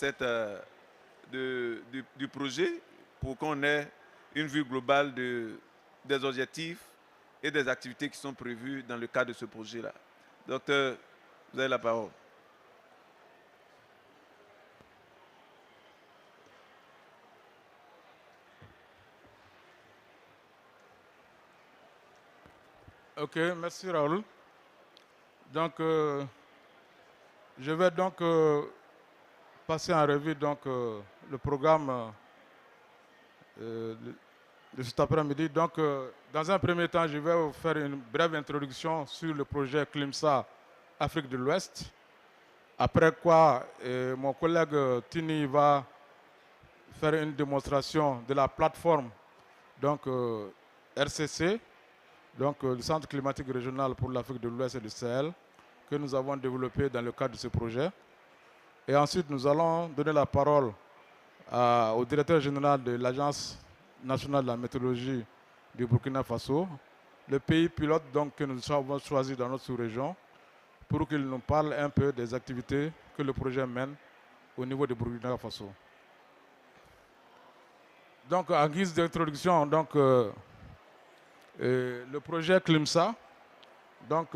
du projet pour qu'on ait une vue globale des objectifs et des activités qui sont prévues dans le cadre de ce projet-là. Docteur, vous avez la parole. Ok, merci Raoul. Donc, je vais donc passer en revue donc, le programme de cet après-midi. Donc, dans un premier temps, je vais vous faire une brève introduction sur le projet CLIMSA Afrique de l'Ouest. Après quoi, mon collègue Tini va faire une démonstration de la plateforme donc, RCC, donc le Centre climatique régional pour l'Afrique de l'Ouest et du Sahel, que nous avons développé dans le cadre de ce projet. Et ensuite, nous allons donner la parole au directeur général de l'Agence nationale de la météorologie du Burkina Faso, le pays pilote donc, que nous avons choisi dans notre sous-région, pour qu'il nous parle un peu des activités que le projet mène au niveau du Burkina Faso. Donc, en guise d'introduction, donc, le projet CLIMSA, donc,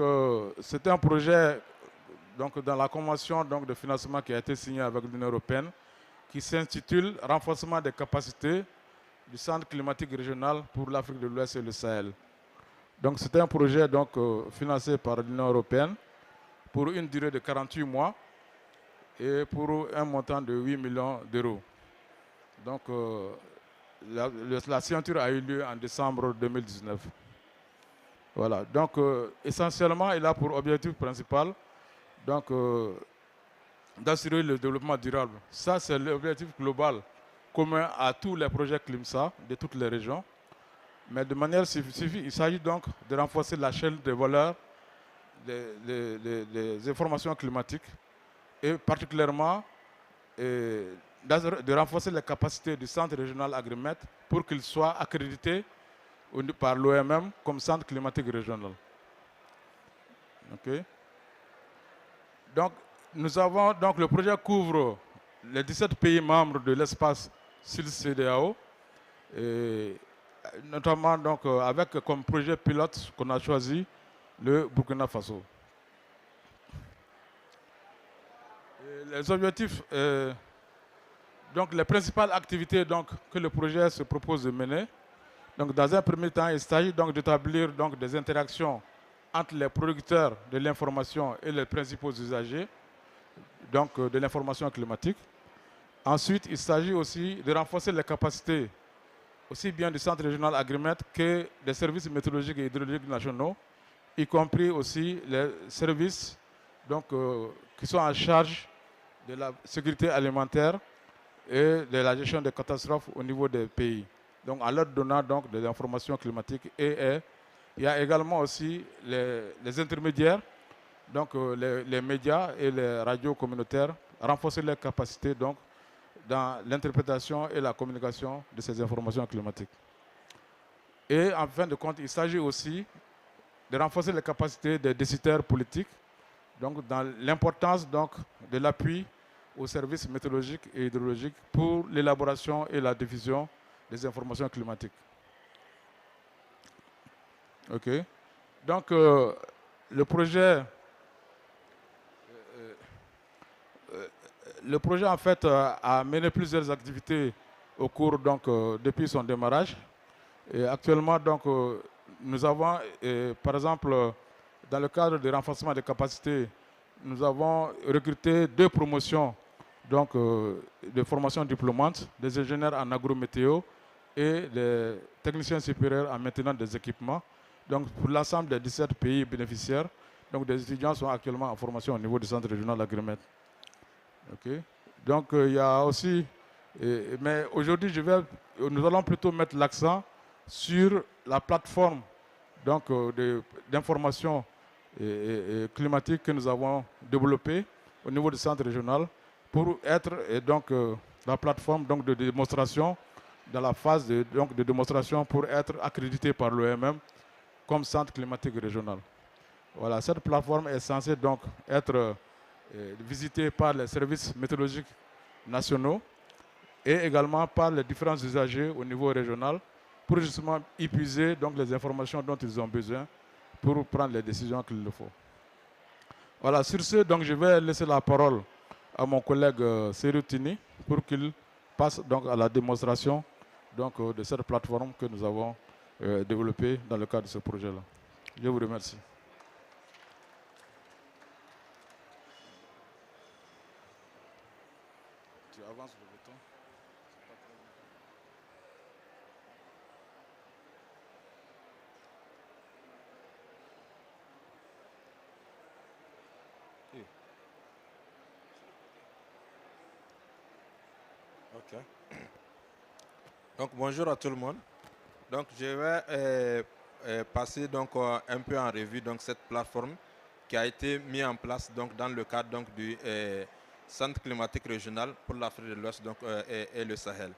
c'est un projet donc, dans la convention donc, de financement qui a été signée avec l'Union européenne, qui s'intitule « Renforcement des capacités du Centre climatique régional pour l'Afrique de l'Ouest et le Sahel ». Donc, c'est un projet donc, financé par l'Union européenne pour une durée de 48 mois et pour un montant de 8 millions d'euros. Donc, la signature a eu lieu en décembre 2019. Voilà. Donc, essentiellement, il a pour objectif principal donc, d'assurer le développement durable. Ça, c'est l'objectif global commun à tous les projets CLIMSA de toutes les régions. Mais de manière spécifique, il s'agit donc de renforcer la chaîne de valeur des informations climatiques et particulièrement de renforcer les capacités du Centre régional Agrimet pour qu'il soit accrédité par l'OMM comme Centre climatique régional. Okay. Donc, le projet couvre les 17 pays membres de l'espace CEDEAO, notamment donc, avec comme projet pilote qu'on a choisi le Burkina Faso. Les objectifs, donc les principales activités donc, que le projet se propose de mener. Donc, dans un premier temps, il s'agit donc d'établir donc, des interactions entre les producteurs de l'information et les principaux usagers donc, de l'information climatique. Ensuite, il s'agit aussi de renforcer les capacités aussi bien du Centre régional Agrimet que des services météorologiques et hydrologiques nationaux, y compris aussi les services donc, qui sont en charge de la sécurité alimentaire et de la gestion des catastrophes au niveau des pays. Donc, en leur donnant donc des informations climatiques. Et il y a également aussi les intermédiaires, donc les médias et les radios communautaires, renforcer leurs capacités donc, dans l'interprétation et la communication de ces informations climatiques. Et en fin de compte, il s'agit aussi de renforcer les capacités des décideurs politiques, donc dans l'importance donc de l'appui aux services météorologiques et hydrologiques pour l'élaboration et la diffusion des informations climatiques. Ok. Donc le projet en fait a mené plusieurs activités au cours donc depuis son démarrage. Et actuellement donc nous avons par exemple dans le cadre du renforcement des capacités, nous avons recruté 2 promotions donc, de formation diplômante, des ingénieurs en agrométéo et des techniciens supérieurs en maintenance des équipements. Donc pour l'ensemble des 17 pays bénéficiaires, donc des étudiants sont actuellement en formation au niveau du centre régional d'agrimet. Okay. Donc il y a aussi, mais aujourd'hui nous allons plutôt mettre l'accent sur la plateforme donc d'information climatique que nous avons développée au niveau du centre régional pour être donc la plateforme donc, de démonstration dans la phase de démonstration pour être accrédité par l'OMM comme centre climatique régional. Voilà, cette plateforme est censée donc être visitée par les services météorologiques nationaux et également par les différents usagers au niveau régional pour justement épuiser donc, les informations dont ils ont besoin pour prendre les décisions qu'il faut. Voilà, sur ce, donc, je vais laisser la parole à mon collègue Serutini pour qu'il passe donc, à la démonstration donc, de cette plateforme que nous avons développée dans le cadre de ce projet-là. Je vous remercie. Tu avances le bouton. Ok. Donc bonjour à tout le monde. Donc je vais passer donc un peu en revue donc cette plateforme qui a été mise en place donc dans le cadre donc du Centre climatique régional pour l'Afrique de l'Ouest donc et le Sahel.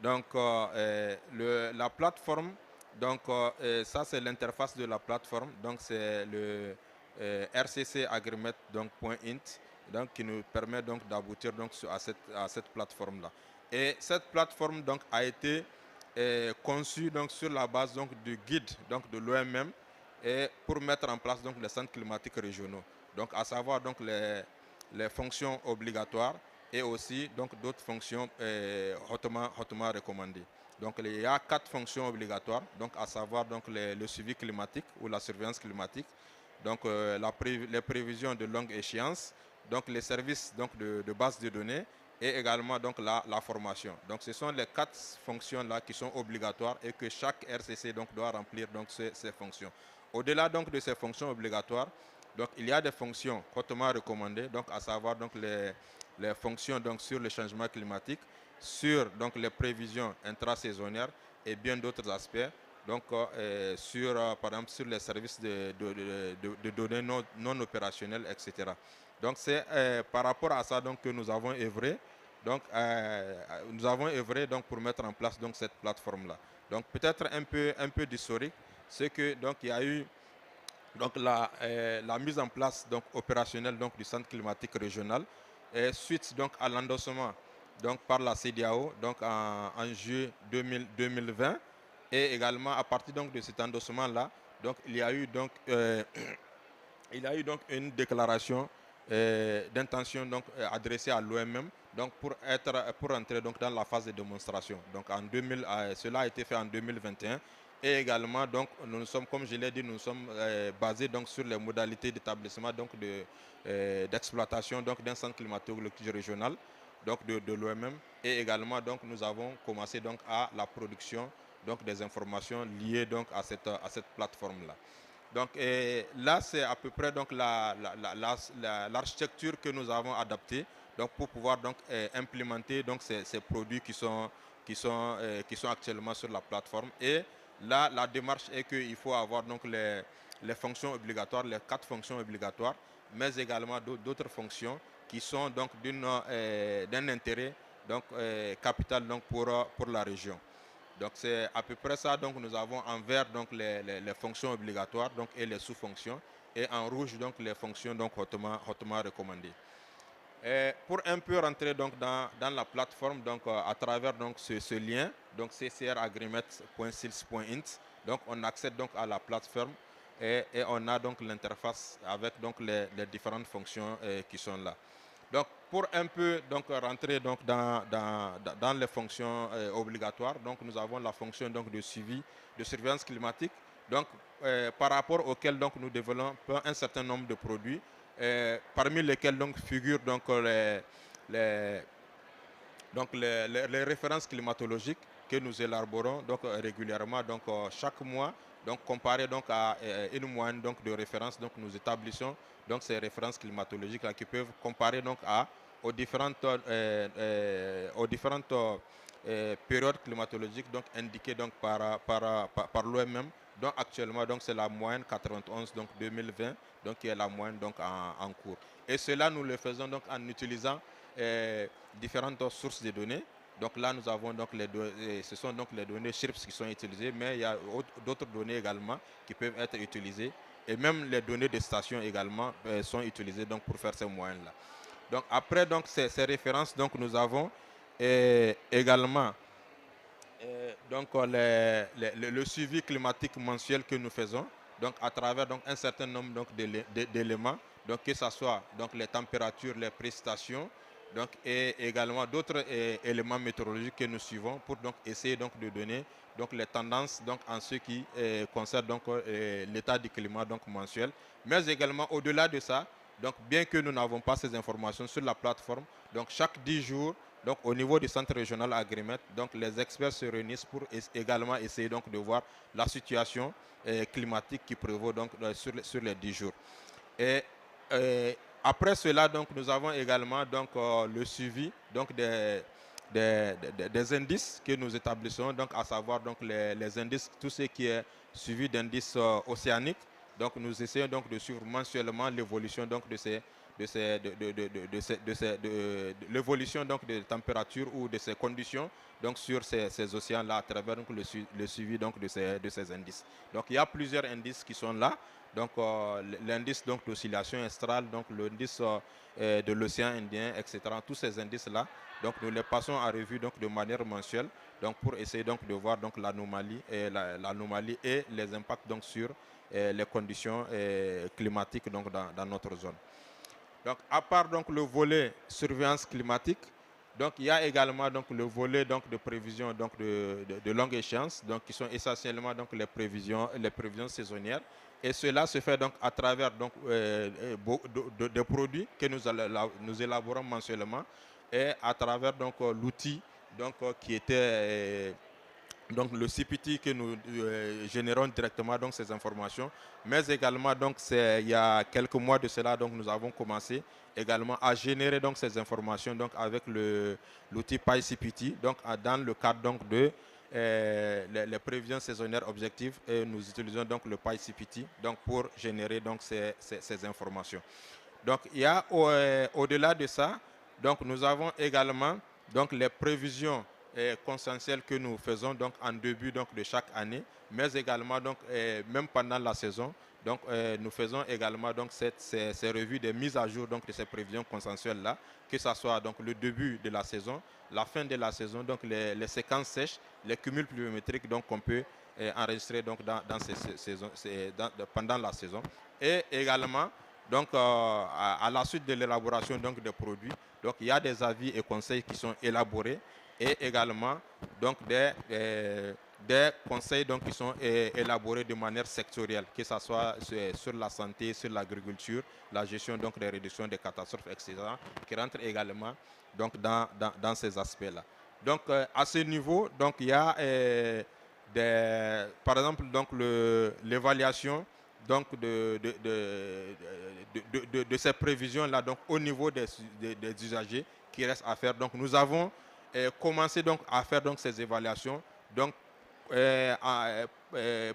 Donc la plateforme, donc ça c'est l'interface de la plateforme, donc c'est le RCC Agrimet donc .int, donc qui nous permet donc d'aboutir donc à cette plateforme là. Et cette plateforme donc a été conçue donc sur la base donc du guide donc de l'OMM et pour mettre en place donc les centres climatiques régionaux. Donc à savoir donc les fonctions obligatoires et aussi donc d'autres fonctions hautement recommandées. Donc il y a 4 fonctions obligatoires, donc à savoir donc le suivi climatique ou la surveillance climatique, donc les prévisions de longue échéance, donc les services donc de base de données et également donc la formation. Donc ce sont les 4 fonctions là qui sont obligatoires et que chaque RCC donc doit remplir donc ces fonctions. Au-delà donc de ces fonctions obligatoires, donc il y a des fonctions hautement recommandées, donc à savoir donc les fonctions donc sur le changement climatique, sur donc les prévisions intrasaisonnières et bien d'autres aspects. Donc par exemple sur les services de données non opérationnelles, etc. Donc c'est par rapport à ça donc que nous avons œuvré. Donc nous avons œuvré donc pour mettre en place donc cette plateforme là. Donc peut-être un peu d'historique, c'est que donc il y a eu donc la mise en place donc opérationnelle donc du centre climatique régional et suite donc à l'endossement donc par la CEDEAO donc en juillet 2020 et également à partir donc de cet endossement là donc il y a eu donc une déclaration d'intention donc adressée à l'OMM donc pour entrer donc dans la phase de démonstration. Donc cela a été fait en 2021 et également donc nous sommes, comme je l'ai dit, nous sommes basés donc sur les modalités d'établissement donc d'exploitation donc d'un centre climatologique régional donc de l'OMM et également donc nous avons commencé donc à la production donc des informations liées donc à cette plateforme là. Donc là, c'est à peu près donc l'architecture que nous avons adaptée donc pour pouvoir donc implémenter donc ces produits qui sont actuellement sur la plateforme. Et là, la démarche est qu'il faut avoir donc les fonctions obligatoires, les 4 fonctions obligatoires, mais également d'autres fonctions qui sont donc d'un intérêt donc capital donc pour la région. Donc c'est à peu près ça. Donc nous avons en vert donc les fonctions obligatoires donc, et les sous-fonctions, et en rouge donc les fonctions donc hautement recommandées. Et pour un peu rentrer donc dans la plateforme donc à travers donc ce lien donc ccragreement.sils.int, donc on accède donc à la plateforme et on a donc l'interface avec donc les différentes fonctions qui sont là. Donc, pour un peu donc, rentrer donc, dans les fonctions obligatoires, donc, nous avons la fonction donc, de suivi, de surveillance climatique, donc, par rapport auquel donc, nous développons un certain nombre de produits, parmi lesquels donc, figurent donc, les références climatologiques que nous élaborons donc, régulièrement, donc, chaque mois, donc, comparé donc, à une moyenne donc, de référence. Donc, nous établissons donc, ces références climatologiques là, qui peuvent comparer donc, aux différentes périodes climatologiques donc, indiquées donc, par l'OMM. Donc actuellement, c'est la moyenne 91 donc 2020, donc qui est la moyenne donc en cours. Et cela, nous le faisons donc en utilisant différentes sources de données. Donc là, nous avons donc ce sont donc les données CHIRPS qui sont utilisées, mais il y a d'autres données également qui peuvent être utilisées. Et même les données des stations également sont utilisées donc pour faire ces moyennes-là. Donc après donc ces références, donc nous avons également donc le suivi climatique mensuel que nous faisons, donc à travers donc un certain nombre donc d'éléments, donc que ce soit donc les températures, les précipitations, donc et également d'autres éléments météorologiques que nous suivons pour donc essayer donc de donner donc les tendances donc en ce qui concerne donc l'état du climat donc mensuel, mais également au-delà de ça, donc bien que nous n'avons pas ces informations sur la plateforme, donc chaque 10 jours, donc au niveau du centre régional Agrimet, donc les experts se réunissent pour également essayer donc de voir la situation climatique qui prévaut donc sur les 10 jours. Et après cela, donc nous avons également donc le suivi donc des indices que nous établissons, donc à savoir donc les indices, tout ce qui est suivi d'indices océaniques. Donc nous essayons donc de suivre mensuellement l'évolution donc de l'évolution donc des températures ou de ces conditions donc sur ces océans là à travers donc le suivi donc de ces indices. Donc il y a plusieurs indices qui sont là. Donc l'indice donc d'oscillation estrale, donc l'indice de l'océan Indien, etc. Tous ces indices là, donc nous les passons à revue donc de manière mensuelle, donc pour essayer donc de voir donc l'anomalie et les impacts donc sur les conditions climatiques donc dans notre zone. Donc à part donc le volet surveillance climatique, donc il y a également donc le volet donc de prévision donc de longue échéance, donc qui sont essentiellement donc les prévisions saisonnières, et cela se fait donc à travers donc de produits que nous élaborons mensuellement, et à travers donc l'outil donc qui était donc le CPT que nous générons directement donc ces informations, mais également donc il y a quelques mois de cela donc nous avons commencé également à générer donc ces informations donc avec l'outil PyCPT, donc dans le cadre donc de les prévisions saisonnières objectives, et nous utilisons donc le PyCPT donc pour générer donc ces informations. Donc il y a au-delà de ça, donc nous avons également donc les prévisions consensuelles que nous faisons donc en début donc de chaque année, mais également donc même pendant la saison. Donc nous faisons également donc ces revues de mise à jour donc de ces prévisions consensuelles là, que ce soit donc le début de la saison, la fin de la saison, donc les séquences sèches, les cumuls pluviométriques donc qu'on peut enregistrer donc pendant la saison, et également donc à la suite de l'élaboration donc des produits, donc il y a des avis et conseils qui sont élaborés, et également donc des conseils donc qui sont élaborés de manière sectorielle, que ce soit sur la santé, sur l'agriculture, la gestion donc des réductions des catastrophes, etc., qui rentrent également donc dans ces aspects-là. Donc à ce niveau, donc il y a par exemple donc l'évaluation donc de ces prévisions-là, donc au niveau des usagers qui restent à faire. Donc nous avons commencé donc à faire donc ces évaluations donc,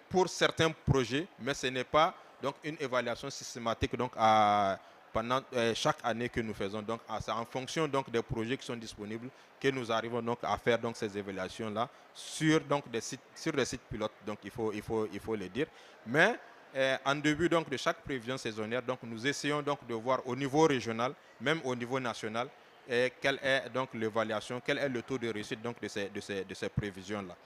pour certains projets, mais ce n'est pas donc une évaluation systématique donc pendant chaque année que nous faisons. Donc c'est en fonction donc des projets qui sont disponibles que nous arrivons donc à faire donc ces évaluations-là sur donc des sites pilotes. Donc il faut le dire. Mais en début donc de chaque prévision saisonnière, donc nous essayons donc de voir au niveau régional, même au niveau national, quelle est donc l'évaluation, quel est le taux de réussite donc de ces prévisions-là.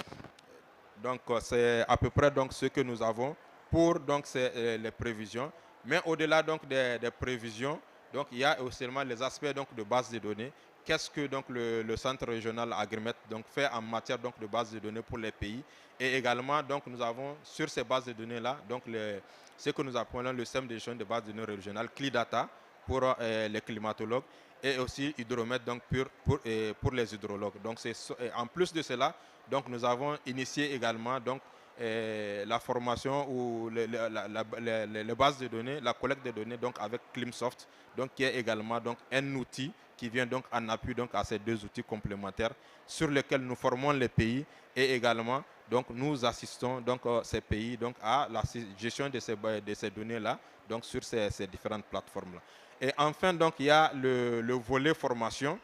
Donc c'est à peu près donc ce que nous avons pour donc les prévisions. Mais au-delà donc des prévisions, donc il y a également les aspects donc de base de données. Qu'est-ce que donc le centre régional Agrimet donc fait en matière donc de base de données pour les pays, et également donc nous avons sur ces bases de données là donc ce que nous appelons le système de gestion de bases de données régionales CLIDATA pour les climatologues, et aussi hydromètre donc pour les hydrologues. Donc en plus de cela, donc nous avons initié également donc la formation ou les bases de données, la collecte de données donc avec Climsoft, donc qui est également donc un outil qui vient donc en appui donc à ces deux outils complémentaires sur lesquels nous formons les pays, et également donc nous assistons donc ces pays donc à la gestion de ces données là donc sur ces différentes plateformes là. Et enfin donc il y a le volet formation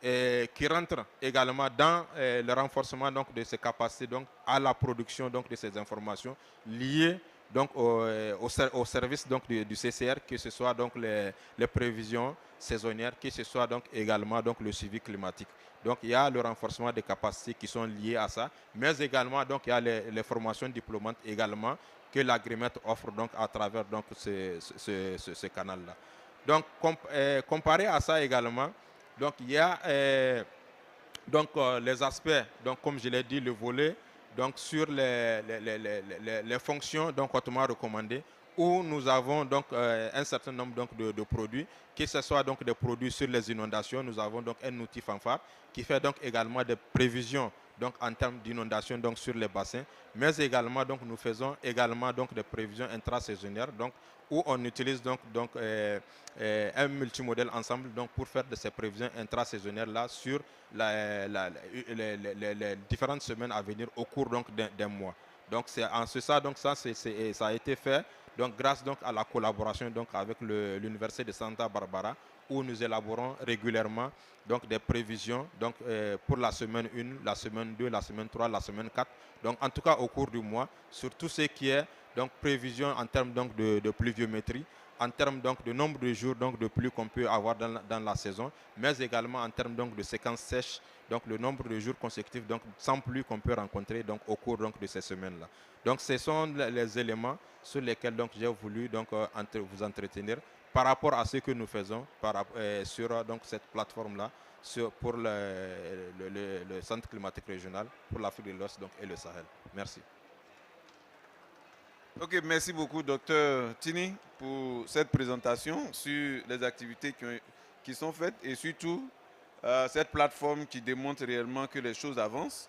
qui rentre également dans le renforcement donc de ces capacités donc à la production donc de ces informations liées donc au service donc du CCR, que ce soit donc les prévisions saisonnières, que ce soit donc également donc le suivi climatique. Donc il y a le renforcement des capacités qui sont liées à ça, mais également donc il y a les formations diplômantes également que l'Agrimet offre donc à travers donc ce canal-là. Donc comparé à ça également, donc il y a les aspects, donc comme je l'ai dit, le volet donc sur les fonctions donc hautement recommandées, où nous avons donc un certain nombre donc de produits, que ce soit donc des produits sur les inondations. Nous avons donc un outil fanfare qui fait donc également des prévisions donc en termes d'inondation donc sur les bassins, mais également donc nous faisons également donc des prévisions intrasaisonnières, donc où on utilise donc un multimodèle ensemble donc pour faire de ces prévisions intrasaisonnières là sur les différentes semaines à venir au cours donc d'un mois. Donc c'est en ce sens donc ça a été fait donc grâce donc à la collaboration donc avec l'université de Santa Barbara, où nous élaborons régulièrement donc des prévisions donc pour la semaine 1, la semaine 2, la semaine 3, la semaine 4. Donc en tout cas au cours du mois, sur tout ce qui est donc prévision en termes donc de pluviométrie, en termes donc de nombre de jours donc de pluie qu'on peut avoir dans la saison, mais également en termes donc de séquences sèches, donc le nombre de jours consécutifs donc sans pluie qu'on peut rencontrer donc au cours donc de ces semaines-là. Donc ce sont les éléments sur lesquels donc j'ai voulu donc vous entretenir par rapport à ce que nous faisons sur donc cette plateforme-là pour le Centre climatique régional pour l'Afrique de l'Ouest donc et le Sahel. Merci. Ok, merci beaucoup, Dr Tini, pour cette présentation sur les activités qui sont faites, et surtout cette plateforme qui démontre réellement que les choses avancent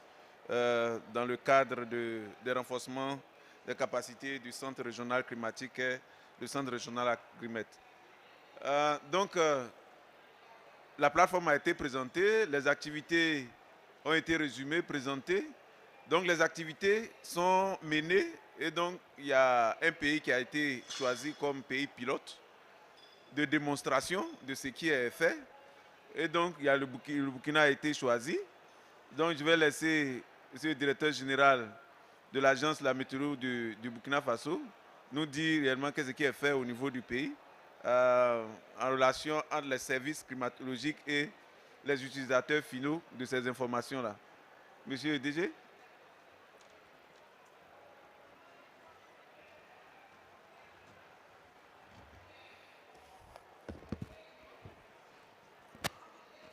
dans le cadre des renforcements des capacités du Centre régional climatique et du Centre régional Agrimet. La plateforme a été présentée, les activités ont été résumées, présentées. Donc les activités sont menées, et donc il y a un pays qui a été choisi comme pays pilote de démonstration de ce qui est fait. Et donc il y a le Burkina a été choisi. Donc je vais laisser le directeur général de l'agence de la météo du Burkina Faso nous dire réellement ce qui est fait au niveau du pays en relation entre les services climatologiques et les utilisateurs finaux de ces informations-là. Monsieur le DG.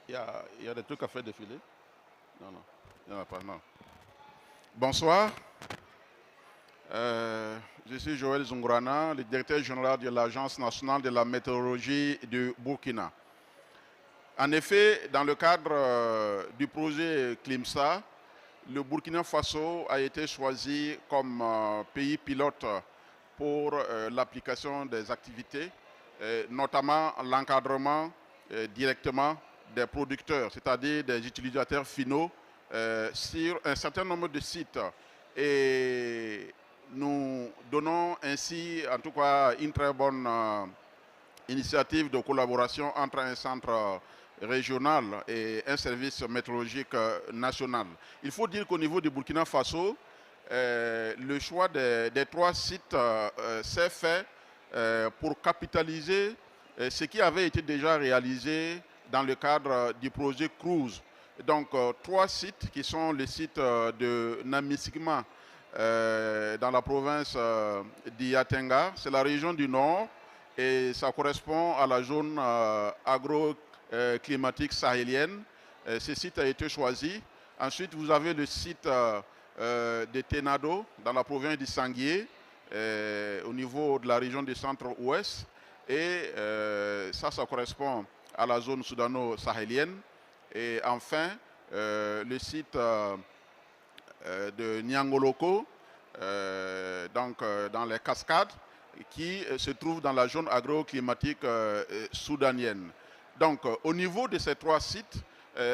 Il y a des trucs à faire défiler? Non, il n'y en a pas, non. Bonsoir. Je suis Joël Zungrana, le directeur général de l'Agence nationale de la météorologie du Burkina. En effet, dans le cadre du projet CLIMSA, le Burkina Faso a été choisi comme pays pilote pour l'application des activités, notamment l'encadrement directement des producteurs, c'est-à-dire des utilisateurs finaux sur un certain nombre de sites. Et nous donnons ainsi, en tout cas, une très bonne initiative de collaboration entre un centre régional et un service météorologique national. Il faut dire qu'au niveau du Burkina Faso, le choix des 3 sites s'est fait pour capitaliser ce qui avait été déjà réalisé dans le cadre du projet Cruise. Donc 3 sites qui sont les sites de Namisigma dans la province d'Iatenga, c'est la région du Nord et ça correspond à la zone agro-climatique sahélienne. Ce site a été choisi. Ensuite, vous avez le site de Tenado dans la province d'Issanguié au niveau de la région du centre-ouest. Et ça correspond à la zone soudano-sahélienne. Et enfin, le site de Niangoloko, dans les cascades, qui se trouve dans la zone agroclimatique soudanienne. Donc, au niveau de ces 3 sites,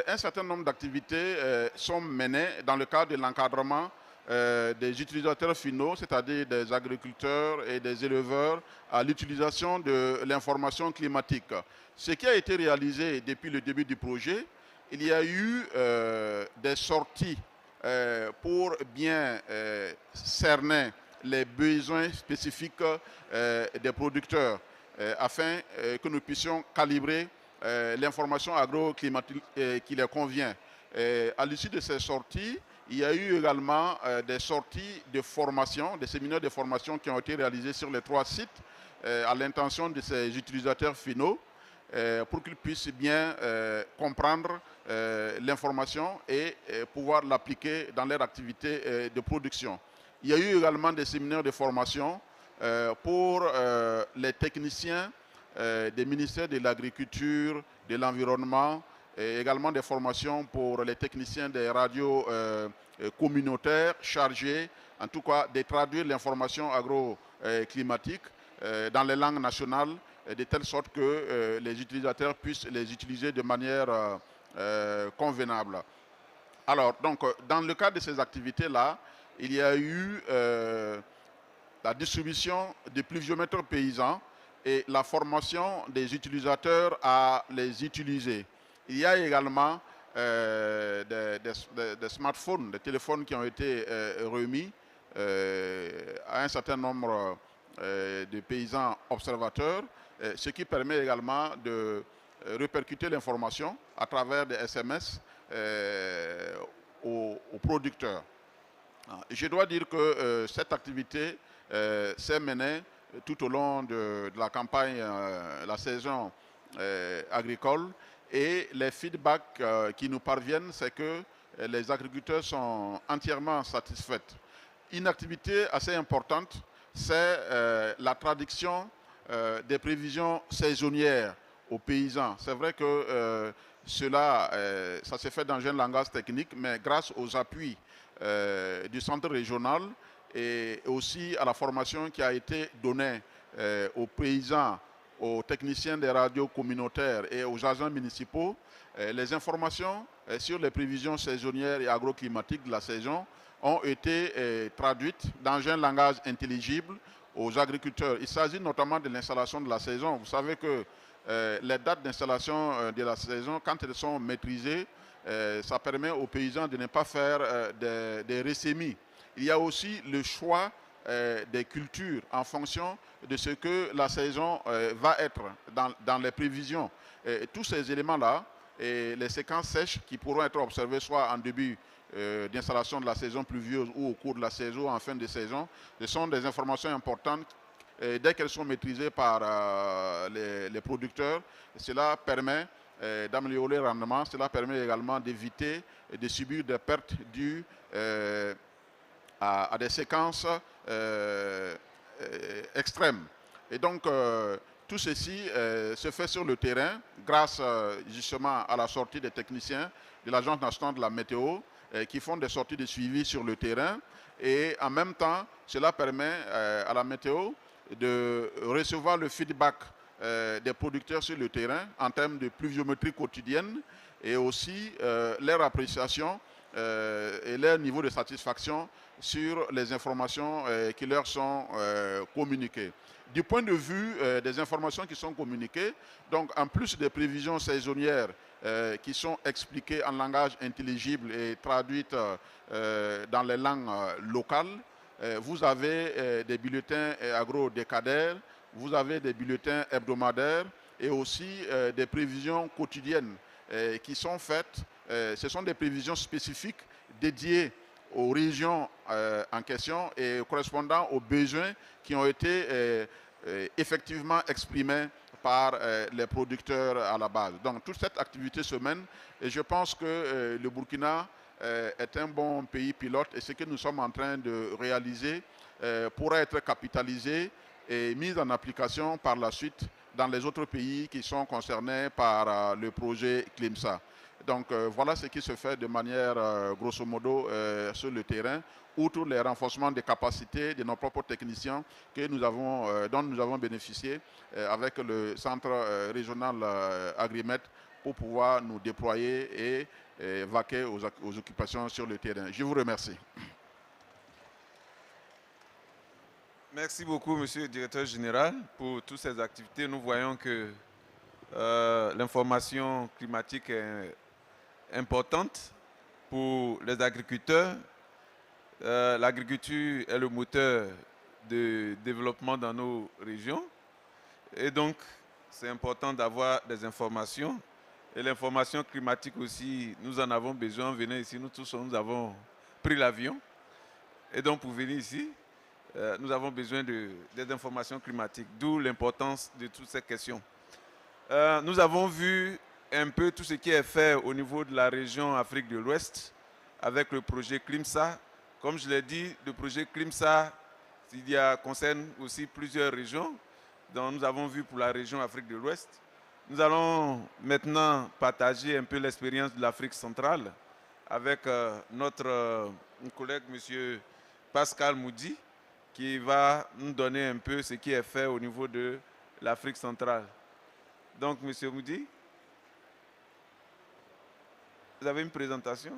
un certain nombre d'activités sont menées dans le cadre de l'encadrement des utilisateurs finaux, c'est-à-dire des agriculteurs et des éleveurs, à l'utilisation de l'information climatique. Ce qui a été réalisé depuis le début du projet, il y a eu des sorties pour bien cerner les besoins spécifiques des producteurs afin que nous puissions calibrer l'information agroclimatique qui les convient. À l'issue de ces sorties, il y a eu également des sorties de formation, des séminaires de formation qui ont été réalisés sur les 3 sites à l'intention de ces utilisateurs finaux pour qu'ils puissent bien comprendre l'information et pouvoir l'appliquer dans leur activité de production. Il y a eu également des séminaires de formation pour les techniciens des ministères de l'Agriculture, de l'Environnement, et également des formations pour les techniciens des radios communautaires chargés, en tout cas, de traduire l'information agroclimatique dans les langues nationales, de telle sorte que les utilisateurs puissent les utiliser de manière convenable. Alors, donc, dans le cadre de ces activités-là, il y a eu la distribution de pluviomètres paysans et la formation des utilisateurs à les utiliser. Il y a également des smartphones, des téléphones qui ont été remis à un certain nombre de paysans observateurs, ce qui permet également de répercuter l'information à travers des SMS aux producteurs. Je dois dire que cette activité s'est menée tout au long de la campagne, la saison agricole, et les feedbacks qui nous parviennent, c'est que les agriculteurs sont entièrement satisfaits. Une activité assez importante, c'est la traduction des prévisions saisonnières aux paysans. C'est vrai que cela, ça s'est fait dans un langage technique, mais grâce aux appuis du centre régional et aussi à la formation qui a été donnée aux paysans, aux techniciens des radios communautaires et aux agents municipaux, les informations sur les prévisions saisonnières et agroclimatiques de la saison ont été traduites dans un langage intelligible aux agriculteurs. Il s'agit notamment de l'installation de la saison. Vous savez que les dates d'installation de la saison, quand elles sont maîtrisées, ça permet aux paysans de ne pas faire des ressemis. Il y a aussi le choix des cultures en fonction de ce que la saison va être dans les prévisions. Et tous ces éléments-là, et les séquences sèches qui pourront être observées soit en début d'installation de la saison pluvieuse ou au cours de la saison, en fin de saison, ce sont des informations importantes. Dès qu'elles sont maîtrisées par les producteurs, cela permet d'améliorer le rendement, cela permet également d'éviter de subir des pertes dues à des séquences extrêmes. Et donc, tout ceci se fait sur le terrain grâce justement à la sortie des techniciens de l'Agence nationale de la météo qui font des sorties de suivi sur le terrain. Et en même temps, cela permet à la météo de recevoir le feedback des producteurs sur le terrain en termes de pluviométrie quotidienne et aussi leur appréciation et leur niveau de satisfaction sur les informations qui leur sont communiquées. Du point de vue des informations qui sont communiquées, donc en plus des prévisions saisonnières qui sont expliquées en langage intelligible et traduites dans les langues locales, vous avez des bulletins agro-décadaires, vous avez des bulletins hebdomadaires et aussi des prévisions quotidiennes qui sont faites. Ce sont des prévisions spécifiques dédiées aux régions en question et correspondant aux besoins qui ont été effectivement exprimés par les producteurs à la base. Donc toute cette activité se mène et je pense que le Burkina est un bon pays pilote et ce que nous sommes en train de réaliser pourra être capitalisé et mis en application par la suite dans les autres pays qui sont concernés par le projet CLIMSA. Donc voilà ce qui se fait de manière grosso modo sur le terrain, outre les renforcements des capacités de nos propres techniciens que nous avons, dont nous avons bénéficié avec le centre régional Agrimet pour pouvoir nous déployer et vaquer aux occupations sur le terrain. Je vous remercie. Merci beaucoup, Monsieur le Directeur Général, pour toutes ces activités. Nous voyons que l'information climatique est importante pour les agriculteurs. L'agriculture est le moteur de développement dans nos régions. Et donc, c'est important d'avoir des informations. Et l'information climatique aussi, nous en avons besoin. Venez ici, nous tous, nous avons pris l'avion. Et donc, pour venir ici, nous avons besoin des informations climatiques, d'où l'importance de toutes ces questions. Nous avons vu un peu tout ce qui est fait au niveau de la région Afrique de l'Ouest avec le projet CLIMSA. Comme je l'ai dit, le projet CLIMSA concerne aussi plusieurs régions. Donc, nous avons vu pour la région Afrique de l'Ouest. Nous allons maintenant partager un peu l'expérience de l'Afrique centrale avec notre collègue, M. Pascal Moudi, qui va nous donner un peu ce qui est fait au niveau de l'Afrique centrale. Donc, M. Moudi, vous avez une présentation?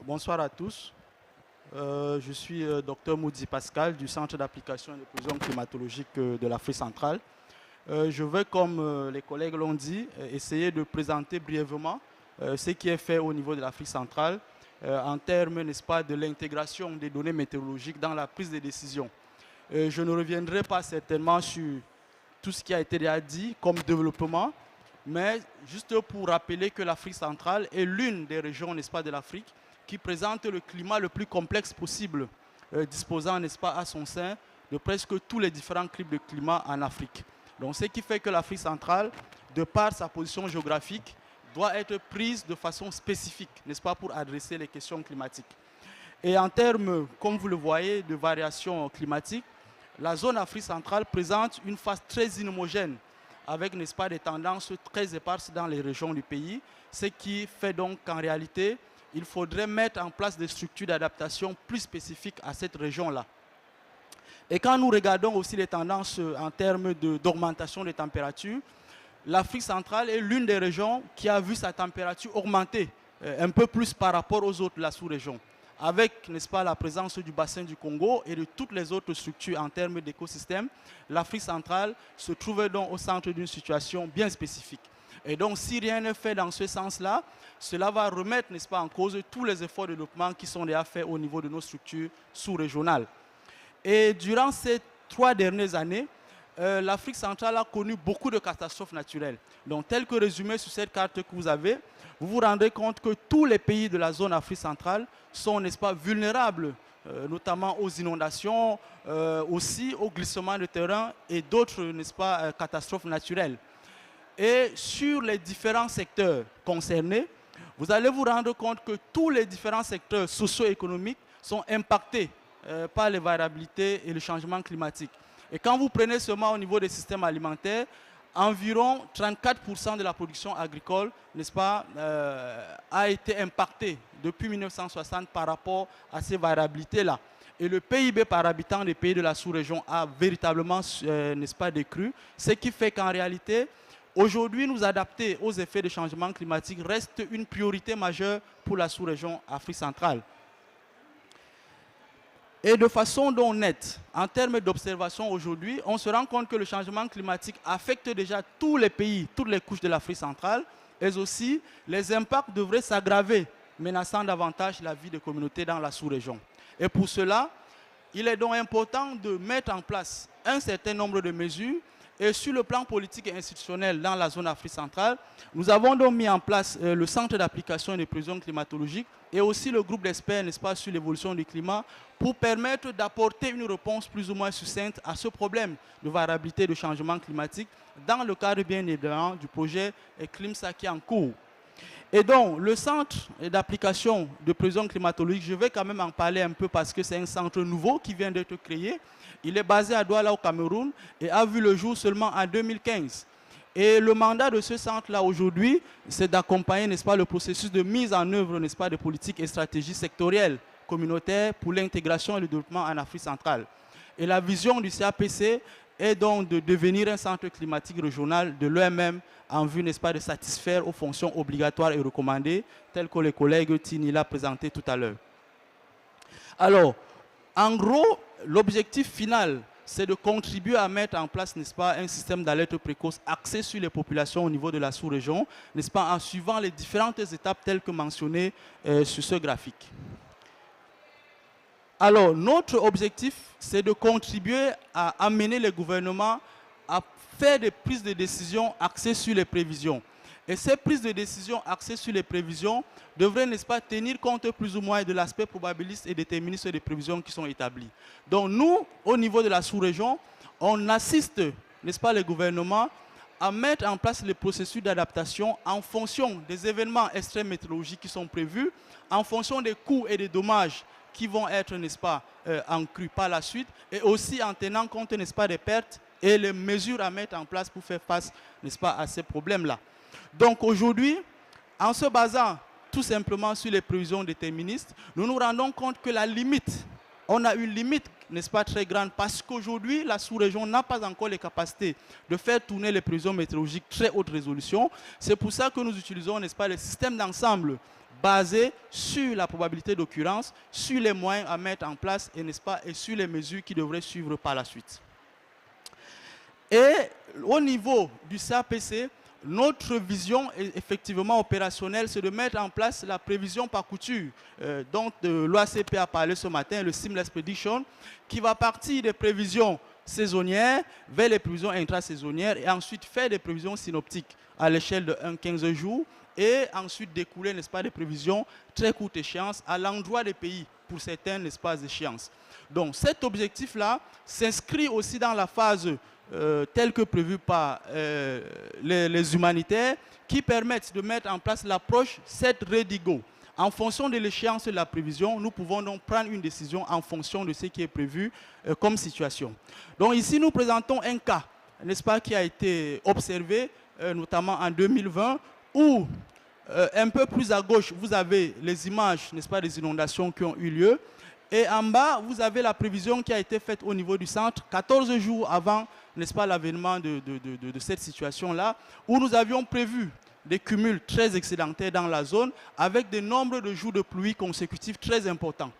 Bonsoir à tous. Je suis Dr Moudi Pascal du Centre d'application et de prévision climatologique de l'Afrique centrale. Je vais, comme les collègues l'ont dit, essayer de présenter brièvement ce qui est fait au niveau de l'Afrique centrale en termes, n'est-ce pas, de l'intégration des données météorologiques dans la prise de décision. Je ne reviendrai pas certainement sur tout ce qui a été déjà dit comme développement, mais juste pour rappeler que l'Afrique centrale est l'une des régions, n'est-ce pas, de l'Afrique qui présente le climat le plus complexe possible, disposant, n'est-ce pas, à son sein de presque tous les différents types de climat en Afrique. Donc, ce qui fait que l'Afrique centrale, de par sa position géographique, doit être prise de façon spécifique, n'est-ce pas, pour adresser les questions climatiques. Et en termes, comme vous le voyez, de variations climatiques, la zone Afrique centrale présente une phase très inhomogène, avec, n'est-ce pas, des tendances très éparses dans les régions du pays, ce qui fait donc qu'en réalité, il faudrait mettre en place des structures d'adaptation plus spécifiques à cette région-là. Et quand nous regardons aussi les tendances en termes d'augmentation des températures, l'Afrique centrale est l'une des régions qui a vu sa température augmenter un peu plus par rapport aux autres de la sous-région, avec, n'est-ce pas, la présence du bassin du Congo et de toutes les autres structures en termes d'écosystème. L'Afrique centrale se trouvait donc au centre d'une situation bien spécifique. Et donc, si rien n'est fait dans ce sens-là, cela va remettre, n'est-ce pas, en cause tous les efforts de développement qui sont déjà faits au niveau de nos structures sous-régionales. Et durant ces 3 dernières années, l'Afrique centrale a connu beaucoup de catastrophes naturelles. Donc, tel que résumé sur cette carte que vous avez, vous vous rendez compte que tous les pays de la zone Afrique centrale sont, n'est-ce pas, vulnérables notamment aux inondations, aussi au glissement de terrain et d'autres, n'est-ce pas, catastrophes naturelles. Et sur les différents secteurs concernés, vous allez vous rendre compte que tous les différents secteurs socio-économiques sont impactés par les variabilités et le changement climatique. Et quand vous prenez seulement au niveau des systèmes alimentaires, environ 34% de la production agricole, n'est-ce pas, a été impactée depuis 1960 par rapport à ces variabilités-là. Et le PIB par habitant des pays de la sous-région a véritablement, n'est-ce pas, décru, ce qui fait qu'en réalité, aujourd'hui, nous adapter aux effets des changements climatiques reste une priorité majeure pour la sous-région Afrique centrale. Et de façon donc nette, en termes d'observation aujourd'hui, on se rend compte que le changement climatique affecte déjà tous les pays, toutes les couches de l'Afrique centrale, et aussi les impacts devraient s'aggraver, menaçant davantage la vie des communautés dans la sous-région. Et pour cela, il est donc important de mettre en place un certain nombre de mesures. Et sur le plan politique et institutionnel dans la zone Afrique centrale, nous avons donc mis en place le centre d'application et de prévision climatologique et aussi le groupe d'experts, n'est-ce pas, sur l'évolution du climat pour permettre d'apporter une réponse plus ou moins succincte à ce problème de variabilité de changement climatique dans le cadre bien évidemment du projet CLIMSA qui est en cours. Et donc, le centre d'application de prévision climatologique, je vais quand même en parler un peu parce que c'est un centre nouveau qui vient d'être créé. Il est basé à Douala au Cameroun et a vu le jour seulement en 2015. Et le mandat de ce centre-là aujourd'hui, c'est d'accompagner, n'est-ce pas, le processus de mise en œuvre, n'est-ce pas, de politiques et stratégies sectorielles communautaires pour l'intégration et le développement en Afrique centrale. Et la vision du CAPC est donc de devenir un centre climatique régional de l'OMM en vue, n'est-ce pas, de satisfaire aux fonctions obligatoires et recommandées, telles que les collègues Tini l'a présenté tout à l'heure. Alors, en gros, l'objectif final, c'est de contribuer à mettre en place, n'est-ce pas, un système d'alerte précoce axé sur les populations au niveau de la sous-région, n'est-ce pas, en suivant les différentes étapes telles que mentionnées sur ce graphique. Alors, notre objectif, c'est de contribuer à amener les gouvernements à faire des prises de décision axées sur les prévisions. Et ces prises de décision axées sur les prévisions devraient, n'est-ce pas, tenir compte plus ou moins de l'aspect probabiliste et déterministe des prévisions qui sont établies. Donc nous, au niveau de la sous-région, on assiste, n'est-ce pas, les gouvernements à mettre en place les processus d'adaptation en fonction des événements extrêmes météorologiques qui sont prévus, en fonction des coûts et des dommages qui vont être, n'est-ce pas, encrus par la suite, et aussi en tenant compte, n'est-ce pas, des pertes et les mesures à mettre en place pour faire face, n'est-ce pas, à ces problèmes-là. Donc aujourd'hui, en se basant tout simplement sur les prévisions déterministes, nous nous rendons compte que la limite, on a une limite, n'est-ce pas, très grande, parce qu'aujourd'hui, la sous-région n'a pas encore les capacités de faire tourner les prévisions météorologiques très haute résolution. C'est pour ça que nous utilisons, n'est-ce pas, les systèmes d'ensemble basés sur la probabilité d'occurrence, sur les moyens à mettre en place, et, n'est-ce pas, et sur les mesures qui devraient suivre par la suite. Et au niveau du CAPC, notre vision effectivement opérationnelle, c'est de mettre en place la prévision par couture dont l'OACP a parlé ce matin, le Seamless Prediction, qui va partir des prévisions saisonnières vers les prévisions intrasaisonnières et ensuite faire des prévisions synoptiques à l'échelle de 15 jours et ensuite découler, n'est-ce pas, des prévisions très courte échéance à l'endroit des pays pour certaines, n'est-ce pas, échéances. Donc cet objectif-là s'inscrit aussi dans la phase telles que prévues par les humanitaires qui permettent de mettre en place l'approche set ready go. En fonction de l'échéance de la prévision, nous pouvons donc prendre une décision en fonction de ce qui est prévu comme situation. Donc ici, nous présentons un cas, n'est-ce pas, qui a été observé, notamment en 2020, où un peu plus à gauche, vous avez les images, n'est-ce pas, des inondations qui ont eu lieu. Et en bas, vous avez la prévision qui a été faite au niveau du centre 14 jours avant, n'est-ce pas, l'avènement de cette situation-là, où nous avions prévu des cumuls très excédentaires dans la zone avec des nombres de jours de pluie consécutifs très importants.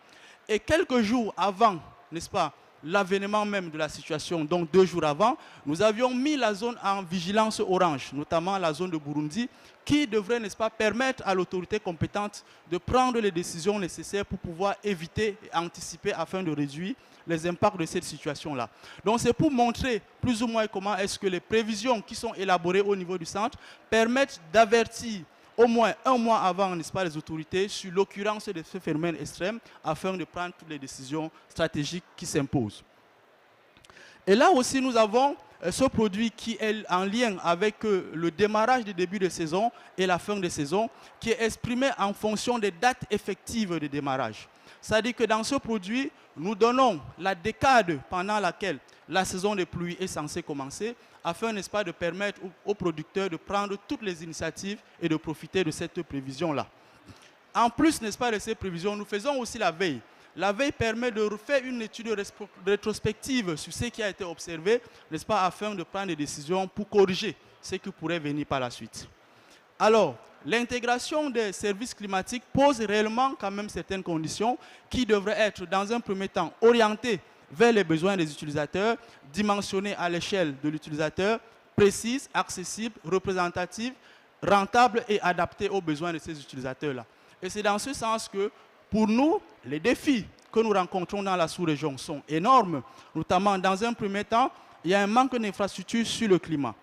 Et quelques jours avant, n'est-ce pas, l'avènement même de la situation, donc 2 jours avant, nous avions mis la zone en vigilance orange, notamment la zone de Burundi, qui devrait, n'est-ce pas, permettre à l'autorité compétente de prendre les décisions nécessaires pour pouvoir éviter et anticiper afin de réduire les impacts de cette situation-là. Donc c'est pour montrer plus ou moins comment est-ce que les prévisions qui sont élaborées au niveau du centre permettent d'avertir au moins un mois avant, n'est-ce pas, les autorités sur l'occurrence de ce phénomène extrême afin de prendre toutes les décisions stratégiques qui s'imposent. Et là aussi, nous avons ce produit qui est en lien avec le démarrage du début de saison et la fin de saison, qui est exprimé en fonction des dates effectives de démarrage. C'est-à-dire que dans ce produit, nous donnons la décade pendant laquelle la saison des pluies est censée commencer, afin, n'est-ce pas, de permettre aux producteurs de prendre toutes les initiatives et de profiter de cette prévision-là. En plus, n'est-ce pas, de ces prévisions, nous faisons aussi la veille. La veille permet de refaire une étude rétrospective sur ce qui a été observé, n'est-ce pas, afin de prendre des décisions pour corriger ce qui pourrait venir par la suite. Alors, l'intégration des services climatiques pose réellement quand même certaines conditions qui devraient être, dans un premier temps, orientées vers les besoins des utilisateurs, dimensionnées à l'échelle de l'utilisateur, précises, accessibles, représentatives, rentables et adaptées aux besoins de ces utilisateurs-là. Et c'est dans ce sens que, pour nous, les défis que nous rencontrons dans la sous-région sont énormes, notamment dans un premier temps, il y a un manque d'infrastructures sur le climat.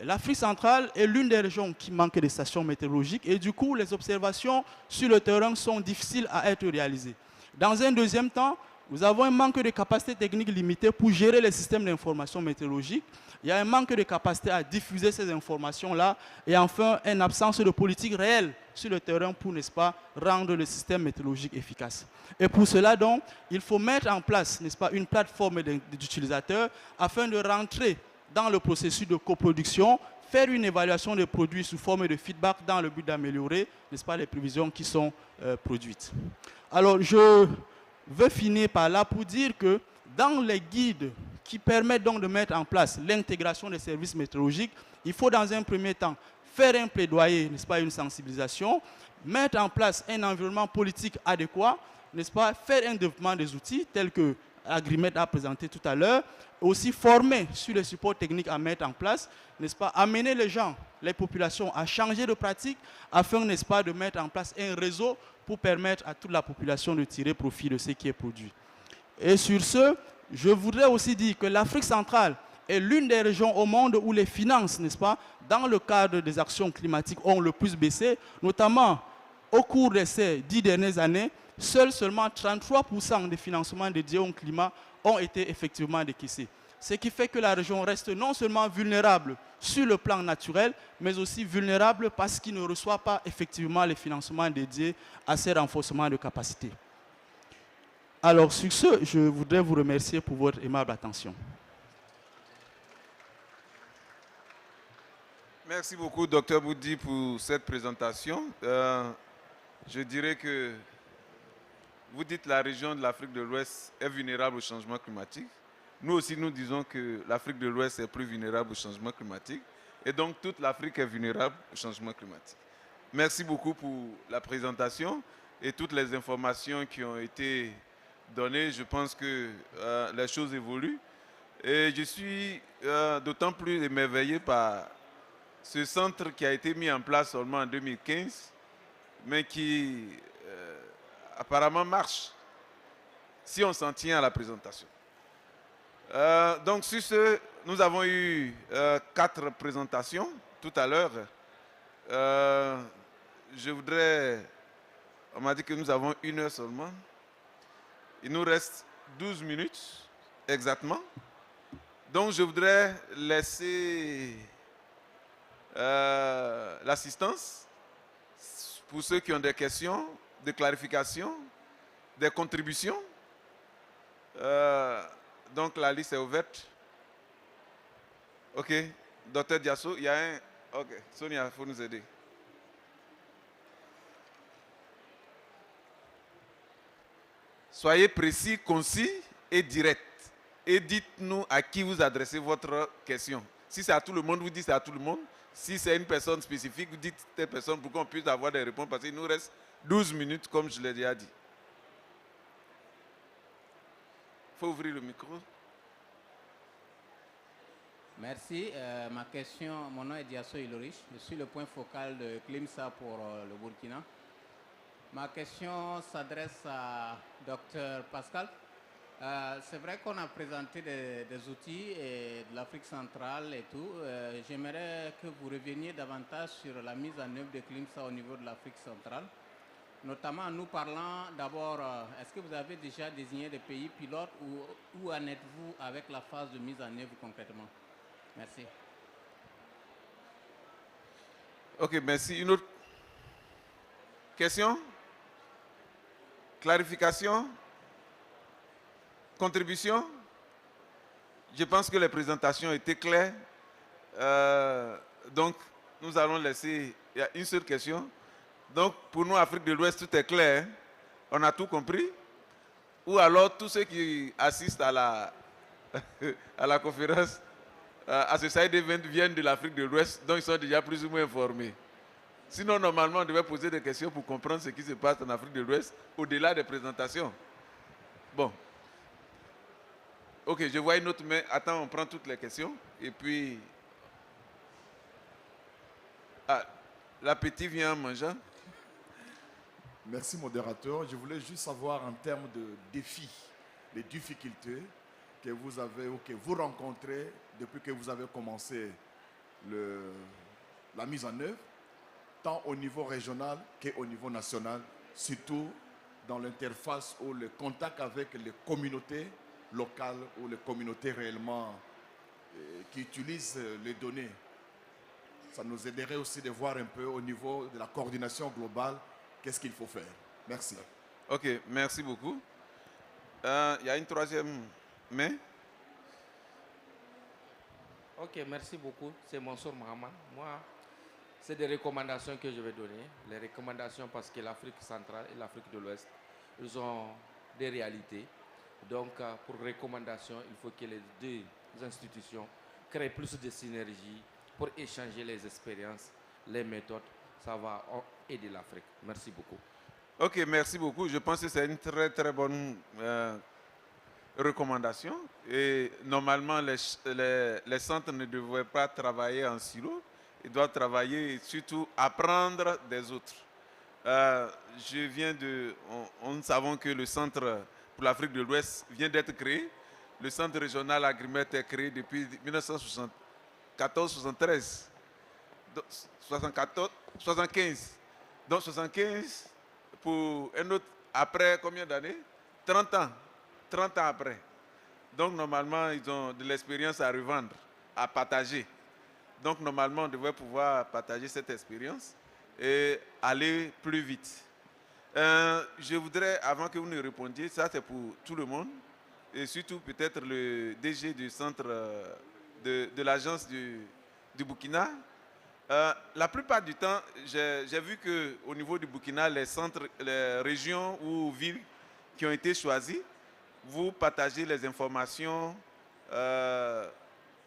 L'Afrique centrale est l'une des régions qui manque de stations météorologiques et du coup, les observations sur le terrain sont difficiles à être réalisées. Dans un deuxième temps, nous avons un manque de capacité technique limitée pour gérer les systèmes d'information météorologique. Il y a un manque de capacité à diffuser ces informations-là et enfin, une absence de politique réelle sur le terrain pour, n'est-ce pas, rendre le système météorologique efficace. Et pour cela, donc, il faut mettre en place, n'est-ce pas, une plateforme d'utilisateurs afin de rentrer dans le processus de coproduction, faire une évaluation des produits sous forme de feedback dans le but d'améliorer, n'est-ce pas, les prévisions qui sont produites. Alors, je veux finir par là pour dire que dans les guides qui permettent donc de mettre en place l'intégration des services météorologiques, il faut dans un premier temps faire un plaidoyer, n'est-ce pas, une sensibilisation, mettre en place un environnement politique adéquat, n'est-ce pas, faire un développement des outils tels que Agrimet a présenté tout à l'heure, aussi former sur les supports techniques à mettre en place, n'est-ce pas, amener les gens, les populations à changer de pratique afin, n'est-ce pas, de mettre en place un réseau pour permettre à toute la population de tirer profit de ce qui est produit. Et sur ce, je voudrais aussi dire que l'Afrique centrale est l'une des régions au monde où les finances, n'est-ce pas, dans le cadre des actions climatiques ont le plus baissé, notamment au cours de ces 10 dernières années, seulement 33% des financements dédiés au climat ont été effectivement décaissés. Ce qui fait que la région reste non seulement vulnérable sur le plan naturel, mais aussi vulnérable parce qu'il ne reçoit pas effectivement les financements dédiés à ces renforcements de capacité. Alors sur ce, je voudrais vous remercier pour votre aimable attention. Merci beaucoup, Dr Boudi, pour cette présentation. Je dirais que vous dites que la région de l'Afrique de l'Ouest est vulnérable au changement climatique. Nous aussi, nous disons que l'Afrique de l'Ouest est plus vulnérable au changement climatique. Et donc, toute l'Afrique est vulnérable au changement climatique. Merci beaucoup pour la présentation et toutes les informations qui ont été données. Je pense que les choses évoluent. Et je suis d'autant plus émerveillé par ce centre qui a été mis en place seulement en 2015, mais qui apparemment marche, si on s'en tient à la présentation. Donc sur ce, nous avons eu 4 présentations tout à l'heure. Je voudrais, on m'a dit que nous avons 1 heure seulement. Il nous reste 12 minutes exactement. Donc je voudrais laisser l'assistance pour ceux qui ont des questions, des clarifications, des contributions. Donc la liste est ouverte. Ok, Dr Diasso, il y a un... Ok, Sonia, il faut nous aider. Soyez précis, concis et direct. Et dites-nous à qui vous adressez votre question. Si c'est à tout le monde, vous dites c'est à tout le monde. Si c'est une personne spécifique, vous dites telle personne pour qu'on puisse avoir des réponses parce qu'il nous reste 12 minutes, comme je l'ai déjà dit. Il faut ouvrir le micro. Merci. Ma question, mon nom est Diasso Ilorich. Je suis le point focal de CLIMSA pour le Burkina. Ma question s'adresse à Dr Pascal. C'est vrai qu'on a présenté des outils de l'Afrique centrale et tout. J'aimerais que vous reveniez davantage sur la mise en œuvre de CLIMSA au niveau de l'Afrique centrale, notamment en nous parlant d'abord, est-ce que vous avez déjà désigné des pays pilotes ou où en êtes-vous avec la phase de mise en œuvre concrètement? Merci. Ok, merci. Une autre question? Clarification? Contribution? Je pense que les présentations étaient claires. Donc, nous allons laisser... Il y a une seule question. Donc, pour nous, Afrique de l'Ouest, tout est clair. On a tout compris. Ou alors, tous ceux qui assistent à la, à la conférence, à ce side event, viennent de l'Afrique de l'Ouest, donc ils sont déjà plus ou moins informés. Sinon, normalement, on devait poser des questions pour comprendre ce qui se passe en Afrique de l'Ouest, au-delà des présentations. Bon. Ok, je vois une autre main. Attends, on prend toutes les questions. Et puis... Ah, l'appétit vient en mangeant. Merci, modérateur. Je voulais juste savoir en termes de défis, les difficultés que vous avez ou que vous rencontrez depuis que vous avez commencé la mise en œuvre, tant au niveau régional qu'au niveau national, surtout dans l'interface ou le contact avec les communautés locales ou les communautés réellement qui utilisent les données. Ça nous aiderait aussi de voir un peu au niveau de la coordination globale qu'est-ce qu'il faut faire. Merci. Ok, merci beaucoup. Il y a une troisième main. Ok, merci beaucoup. C'est Mansour Mahama. Moi, c'est des recommandations que je vais donner. Les recommandations parce que l'Afrique centrale et l'Afrique de l'Ouest, ils ont des réalités. Donc, pour recommandations, il faut que les deux institutions créent plus de synergie pour échanger les expériences, les méthodes. Ça va aider l'Afrique. Merci beaucoup. Ok, merci beaucoup. Je pense que c'est une très très bonne recommandation. Et normalement, les centres ne devraient pas travailler en silo. Ils doivent travailler et surtout apprendre des autres. Nous savons que le centre pour l'Afrique de l'Ouest vient d'être créé. Le centre régional Agrimet est créé depuis 1974-73. 75. Donc 75 pour un autre, après combien d'années? 30 ans. 30 ans après. Donc normalement, ils ont de l'expérience à revendre, à partager. Donc normalement, on devrait pouvoir partager cette expérience et aller plus vite. Je voudrais, avant que vous ne répondiez, ça c'est pour tout le monde, et surtout peut-être le DG du centre de l'agence du Burkina. La plupart du temps, j'ai vu qu'au niveau du Burkina, les centres, les régions ou villes qui ont été choisies, vous partagez les informations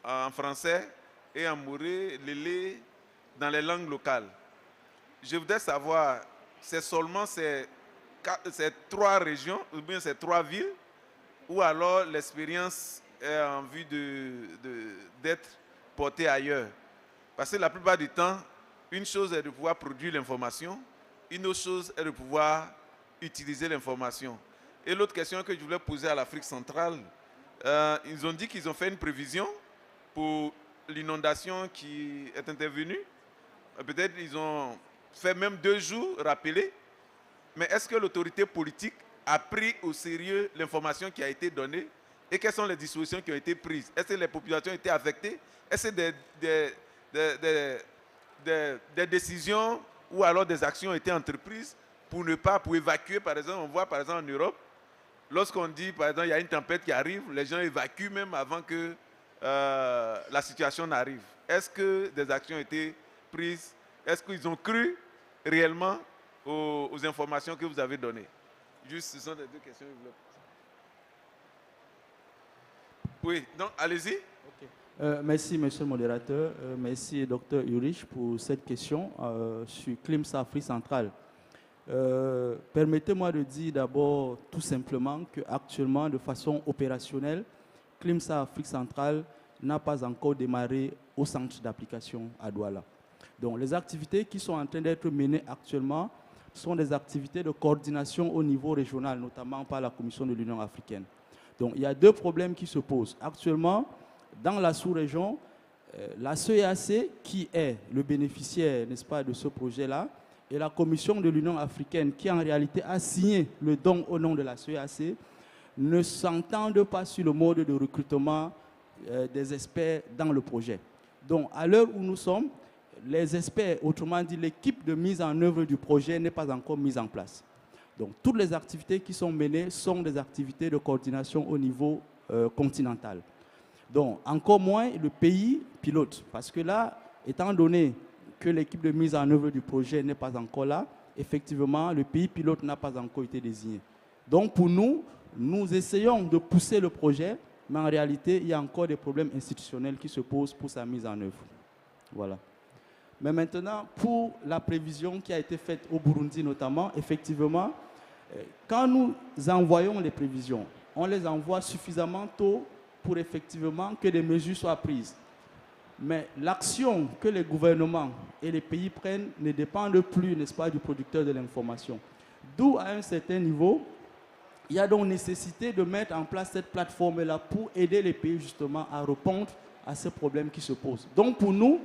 en français et en mouré, lélé, dans les langues locales. Je voudrais savoir, c'est seulement ces 3 régions, ou bien ces 3 villes, ou alors l'expérience est en vue d'être portée ailleurs. Parce que la plupart du temps, une chose est de pouvoir produire l'information, une autre chose est de pouvoir utiliser l'information. Et l'autre question que je voulais poser à l'Afrique centrale, ils ont dit qu'ils ont fait une prévision pour l'inondation qui est intervenue. Peut-être ils ont fait même 2 jours rappelés. Mais est-ce que l'autorité politique a pris au sérieux l'information qui a été donnée et quelles sont les dispositions qui ont été prises? Est-ce que les populations ont été affectées? Est-ce que des décisions ou alors des actions ont été entreprises pour évacuer, par exemple? On voit par exemple en Europe, lorsqu'on dit par exemple il y a une tempête qui arrive, les gens évacuent même avant que la situation n'arrive. Est-ce que des actions ont été prises? Est-ce qu'ils ont cru réellement aux informations que vous avez données? Juste, ce sont les 2 questions que je voulais poser. Oui, donc allez-y. Merci, monsieur le modérateur. Merci, docteur Ulrich, pour cette question sur CLIMSA Afrique centrale. Permettez-moi de dire d'abord tout simplement qu'actuellement, de façon opérationnelle, CLIMSA Afrique centrale n'a pas encore démarré au centre d'application à Douala. Donc, les activités qui sont en train d'être menées actuellement sont des activités de coordination au niveau régional, notamment par la Commission de l'Union africaine. Donc il y a deux problèmes qui se posent. Actuellement, dans la sous-région, la CEAC, qui est le bénéficiaire, n'est-ce pas, de ce projet-là, et la Commission de l'Union africaine, qui en réalité a signé le don au nom de la CEAC, ne s'entendent pas sur le mode de recrutement des experts dans le projet. Donc, à l'heure où nous sommes, les experts, autrement dit, l'équipe de mise en œuvre du projet n'est pas encore mise en place. Donc, toutes les activités qui sont menées sont des activités de coordination au niveau continental. Donc, encore moins le pays pilote. Parce que là, étant donné que l'équipe de mise en œuvre du projet n'est pas encore là, effectivement, le pays pilote n'a pas encore été désigné. Donc, pour nous, nous essayons de pousser le projet, mais en réalité, il y a encore des problèmes institutionnels qui se posent pour sa mise en œuvre. Voilà. Mais maintenant, pour la prévision qui a été faite au Burundi notamment, effectivement, quand nous envoyons les prévisions, on les envoie suffisamment tôt pour effectivement que des mesures soient prises. Mais l'action que les gouvernements et les pays prennent ne dépend plus, n'est-ce pas, du producteur de l'information. D'où, à un certain niveau, il y a donc nécessité de mettre en place cette plateforme-là pour aider les pays justement à répondre à ces problèmes qui se posent. Donc pour nous,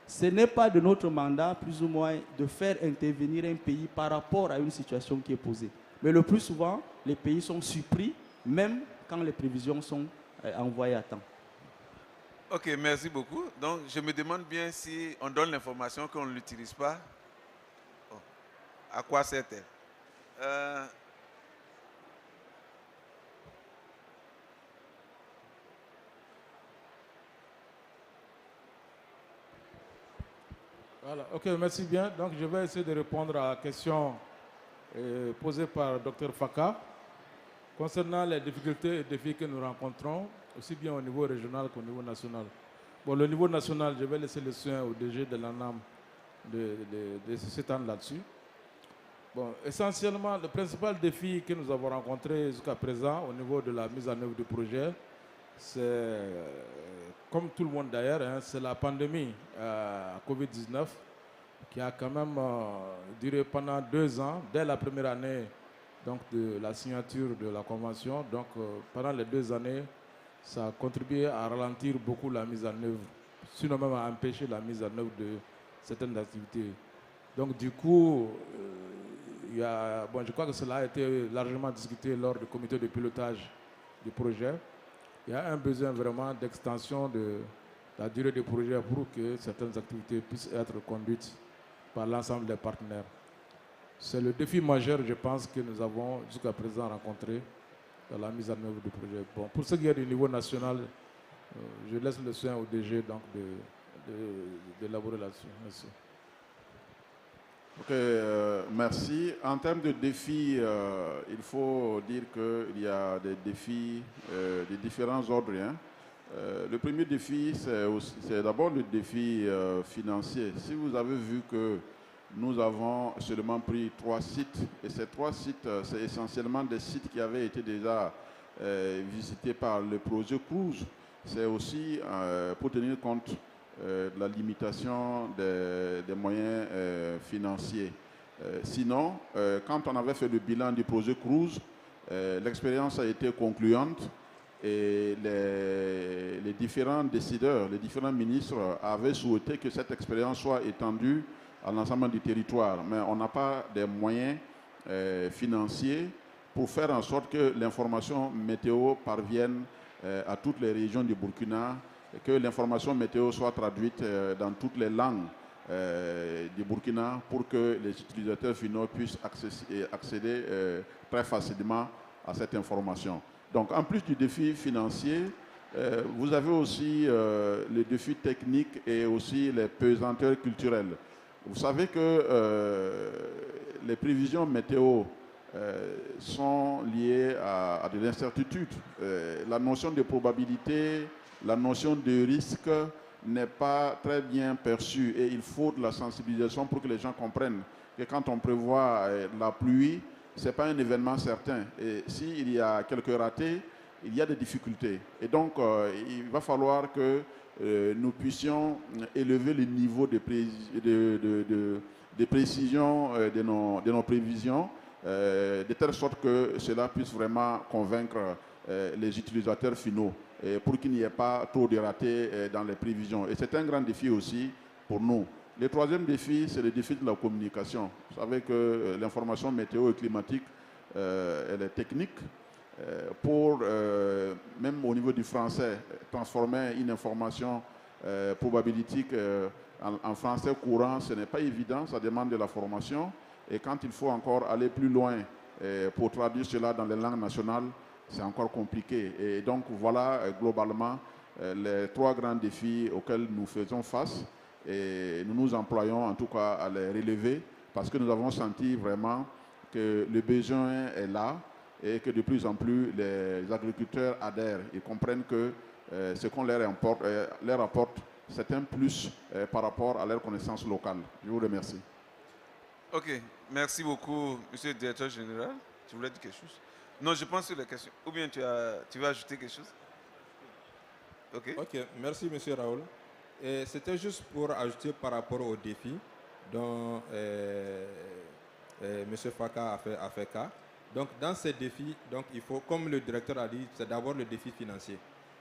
ce n'est pas de notre mandat, plus ou moins, de faire intervenir un pays par rapport à une situation qui est posée. Mais le plus souvent, les pays sont surpris, même quand les prévisions sont envoyées à temps. Ok, merci beaucoup. Donc, je me demande bien si on donne l'information qu'on ne l'utilise pas. Oh. À quoi sert-elle? Voilà, ok, merci bien. Donc, je vais essayer de répondre à la question posée par Dr Faka concernant les difficultés et défis que nous rencontrons, aussi bien au niveau régional qu'au niveau national. Bon, le niveau national, je vais laisser le soin au DG de l'ANAM de s'étendre là-dessus. Bon, essentiellement, le principal défi que nous avons rencontré jusqu'à présent au niveau de la mise en œuvre du projet, c'est, comme tout le monde d'ailleurs, hein, c'est la pandémie Covid-19 qui a quand même duré pendant 2 ans, dès la première année donc, de la signature de la convention. Donc, pendant les 2 années, ça a contribué à ralentir beaucoup la mise en œuvre, sinon même à empêcher la mise en œuvre de certaines activités. Donc, du coup, je crois que cela a été largement discuté lors du comité de pilotage du projet. Il y a un besoin vraiment d'extension de la durée du projet pour que certaines activités puissent être conduites par l'ensemble des partenaires. C'est le défi majeur, je pense, que nous avons jusqu'à présent rencontré dans la mise en œuvre du projet. Bon, pour ce qui est du niveau national, je laisse le soin au DG donc d'élaborer là-dessus. Merci. Ok, merci. En termes de défis, il faut dire qu'il y a des défis de différents ordres. Hein. Le premier défi, c'est d'abord le défi financier. Si vous avez vu que nous avons seulement pris 3 sites, et ces 3 sites, c'est essentiellement des sites qui avaient été déjà visités par le projet Cruise. C'est aussi pour tenir compte de la limitation des moyens financiers. Sinon, quand on avait fait le bilan du projet Cruise, l'expérience a été concluante et les différents décideurs, les différents ministres avaient souhaité que cette expérience soit étendue à l'ensemble du territoire. Mais on n'a pas des moyens financiers pour faire en sorte que l'information météo parvienne à toutes les régions du Burkina, et que l'information météo soit traduite dans toutes les langues du Burkina pour que les utilisateurs finaux puissent accéder très facilement à cette information. Donc, en plus du défi financier, vous avez aussi les défis techniques et aussi les pesanteurs culturelles. Vous savez que les prévisions météo sont liées à de l'incertitude. La notion de probabilité, la notion de risque n'est pas très bien perçue et il faut de la sensibilisation pour que les gens comprennent que quand on prévoit la pluie, ce n'est pas un événement certain. Et s'il y a quelques ratés, il y a des difficultés. Et donc, il va falloir que nous puissions élever le niveau de précision de nos prévisions, de telle sorte que cela puisse vraiment convaincre les utilisateurs finaux, pour qu'il n'y ait pas trop de ratés dans les prévisions. Et c'est un grand défi aussi pour nous. Le troisième défi, c'est le défi de la communication. Vous savez que l'information météo et climatique, elle est technique. Pour, même au niveau du français, transformer une information probabilitique en français courant, ce n'est pas évident, ça demande de la formation. Et quand il faut encore aller plus loin pour traduire cela dans les langues nationales, c'est encore compliqué. Et donc voilà globalement les trois grands défis auxquels nous faisons face. Et nous nous employons en tout cas à les relever parce que nous avons senti vraiment que le besoin est là et que de plus en plus les agriculteurs adhèrent et comprennent que ce qu'on leur apporte, c'est un plus par rapport à leur connaissance locale. Je vous remercie. Ok, merci beaucoup, monsieur le directeur général. Tu voulais dire quelque chose? Non, je pense sur les questions. Ou bien tu veux ajouter quelque chose? Ok, merci monsieur Raoul. C'était juste pour ajouter par rapport aux défis dont monsieur Faka a fait cas. Donc dans ces défis, donc, il faut, comme le directeur a dit, c'est d'abord le défi financier.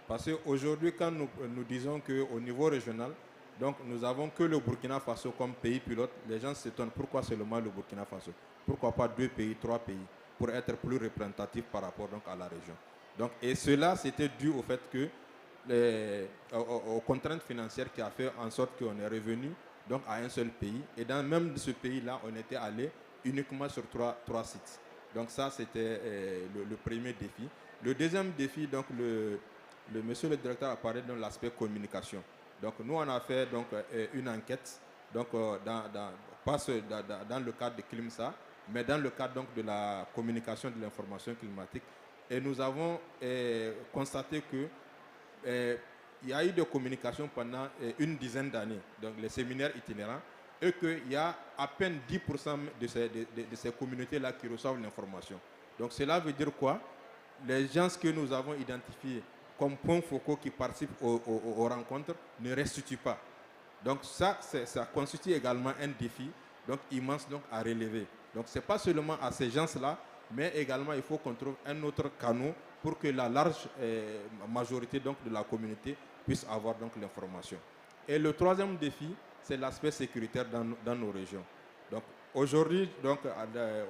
Parce qu'aujourd'hui, quand nous disons qu'au niveau régional, donc nous avons que le Burkina Faso comme pays pilote, les gens s'étonnent pourquoi seulement le Burkina Faso. Pourquoi pas 2 pays, 3 pays, pour être plus représentatif par rapport donc, à la région. Donc, et cela, c'était dû au fait que aux contraintes financières qui a fait en sorte qu'on est revenu donc, à un seul pays. Et dans même ce pays-là, on était allé uniquement sur trois sites. Donc ça, c'était le premier défi. Le deuxième défi, donc monsieur le directeur a parlé de l'aspect communication. Donc nous, on a fait donc, une enquête donc, pas dans le cadre de CLIMSA, mais dans le cadre donc, de la communication de l'information climatique. Et nous avons constaté que il y a eu de communication pendant une dizaine d'années, donc les séminaires itinérants, et qu'il y a à peine 10% de ces communautés-là qui reçoivent l'information. Donc cela veut dire quoi? Les gens que nous avons identifiés comme points focaux qui participent aux rencontres ne restituent pas. Donc ça constitue également un défi donc, immense donc, à relever. Donc ce n'est pas seulement à ces gens-là, mais également il faut qu'on trouve un autre canal pour que la large majorité donc, de la communauté puisse avoir donc l'information. Et le troisième défi, c'est l'aspect sécuritaire dans nos régions. Donc aujourd'hui, donc,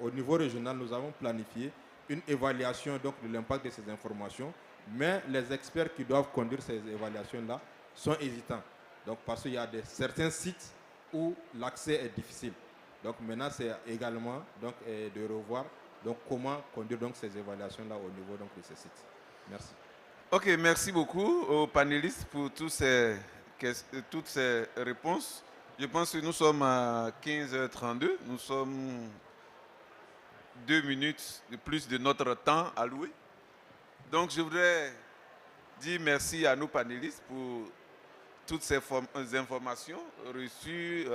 au niveau régional, nous avons planifié une évaluation donc, de l'impact de ces informations, mais les experts qui doivent conduire ces évaluations-là sont hésitants. Donc, parce qu'il y a certains sites où l'accès est difficile. Donc maintenant, c'est également donc, de revoir donc, comment conduire donc, ces évaluations-là au niveau donc, de ces sites. Merci. Ok, merci beaucoup aux panélistes pour toutes ces réponses. Je pense que nous sommes à 15h32. Nous sommes 2 minutes de plus de notre temps alloué. Donc, je voudrais dire merci à nos panélistes pour toutes ces informations reçues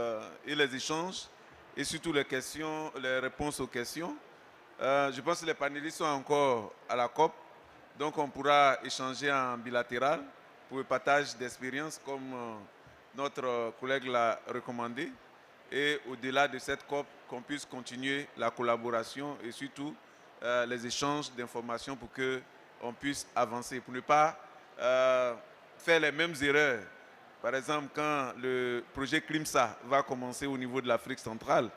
et les échanges et surtout les réponses aux questions. Je pense que les panélistes sont encore à la COP. Donc, on pourra échanger en bilatéral pour le partage d'expériences comme notre collègue l'a recommandé. Et au-delà de cette COP, qu'on puisse continuer la collaboration et surtout les échanges d'informations pour qu'on puisse avancer, pour ne pas faire les mêmes erreurs. Par exemple, quand le projet CLIMSA va commencer au niveau de l'Afrique centrale,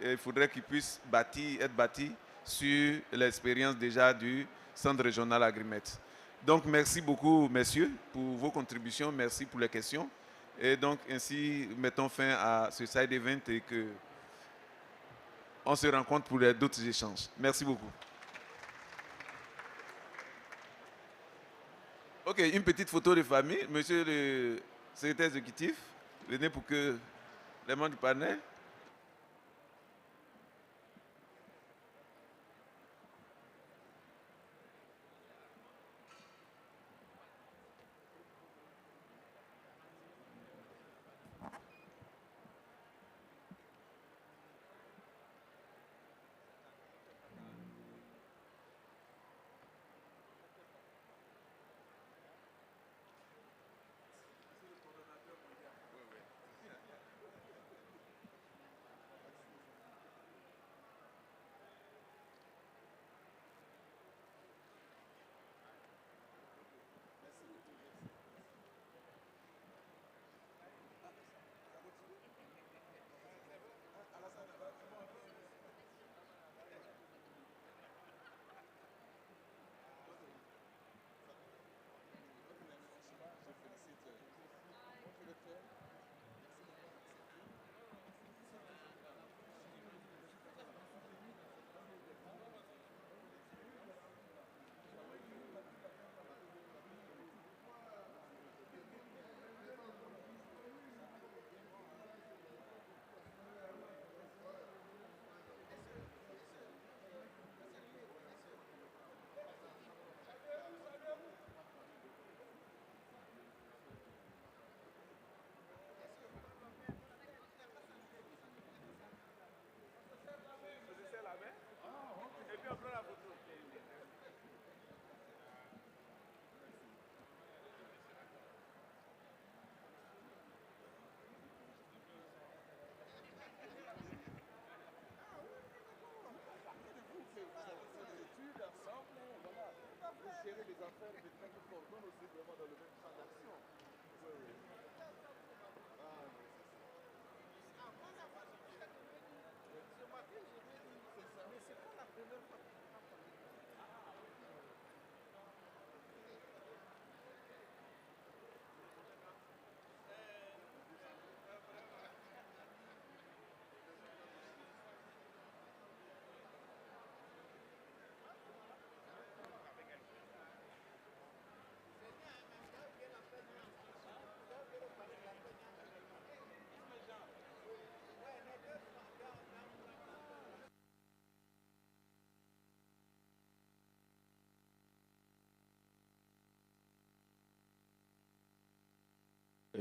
il faudrait qu'il puisse être bâti sur l'expérience déjà du Centre régional Agrimet. Donc, merci beaucoup, messieurs, pour vos contributions. Merci pour les questions. Et donc, ainsi, mettons fin à ce side event et qu'on se rencontre pour d'autres échanges. Merci beaucoup. Ok, une petite photo de famille. Monsieur le secrétaire exécutif, venez pour que les membres du panel.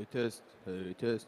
test, test.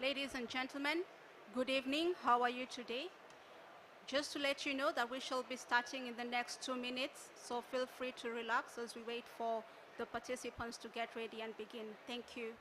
Ladies and gentlemen, good evening. How are you today? Just to let you know that we shall be starting in the next 2 minutes, so feel free to relax as we wait for the participants to get ready and begin. Thank you.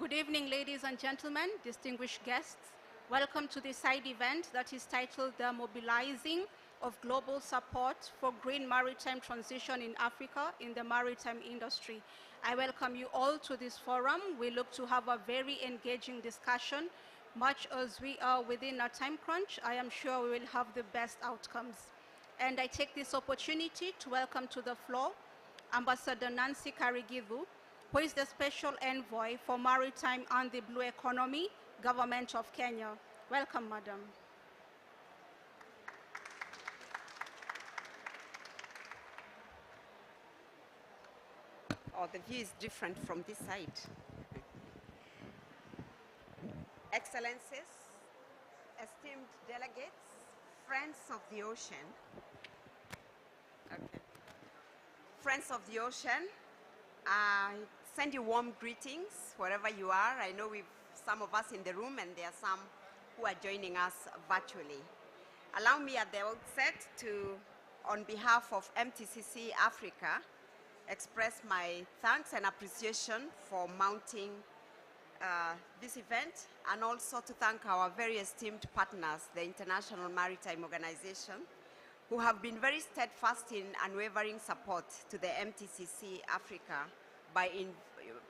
Good evening, ladies and gentlemen, distinguished guests. Welcome to this side event that is titled The Mobilizing of Global Support for Green Maritime Transition in Africa in the Maritime Industry. I welcome you all to this forum. We look to have a very engaging discussion. Much as we are within a time crunch, I am sure we will have the best outcomes. And I take this opportunity to welcome to the floor Ambassador Nancy Karigivu, who is the Special Envoy for Maritime and the Blue Economy, Government of Kenya. Welcome, Madam. Oh, the view is different from this side. Excellencies, esteemed delegates, friends of the ocean. Okay. Friends of the ocean, I send you warm greetings wherever you are. I know we've some of us in the room and there are some who are joining us virtually. Allow me at the outset to, on behalf of MTCC Africa, express my thanks and appreciation for mounting this event, and also to thank our very esteemed partners, the International Maritime Organization, who have been very steadfast in unwavering support to the MTCC Africa by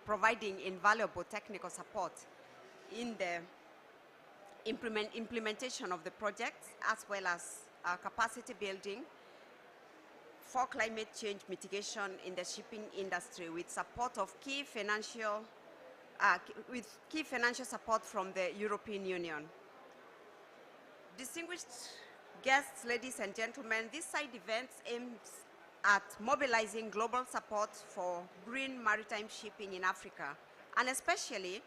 providing invaluable technical support in the implementation of the projects, as well as capacity building for climate change mitigation in the shipping industry, with support of key financial support from the European Union. Distinguished guests, ladies and gentlemen, this side event aims at mobilizing global support for green maritime shipping in Africa, and especially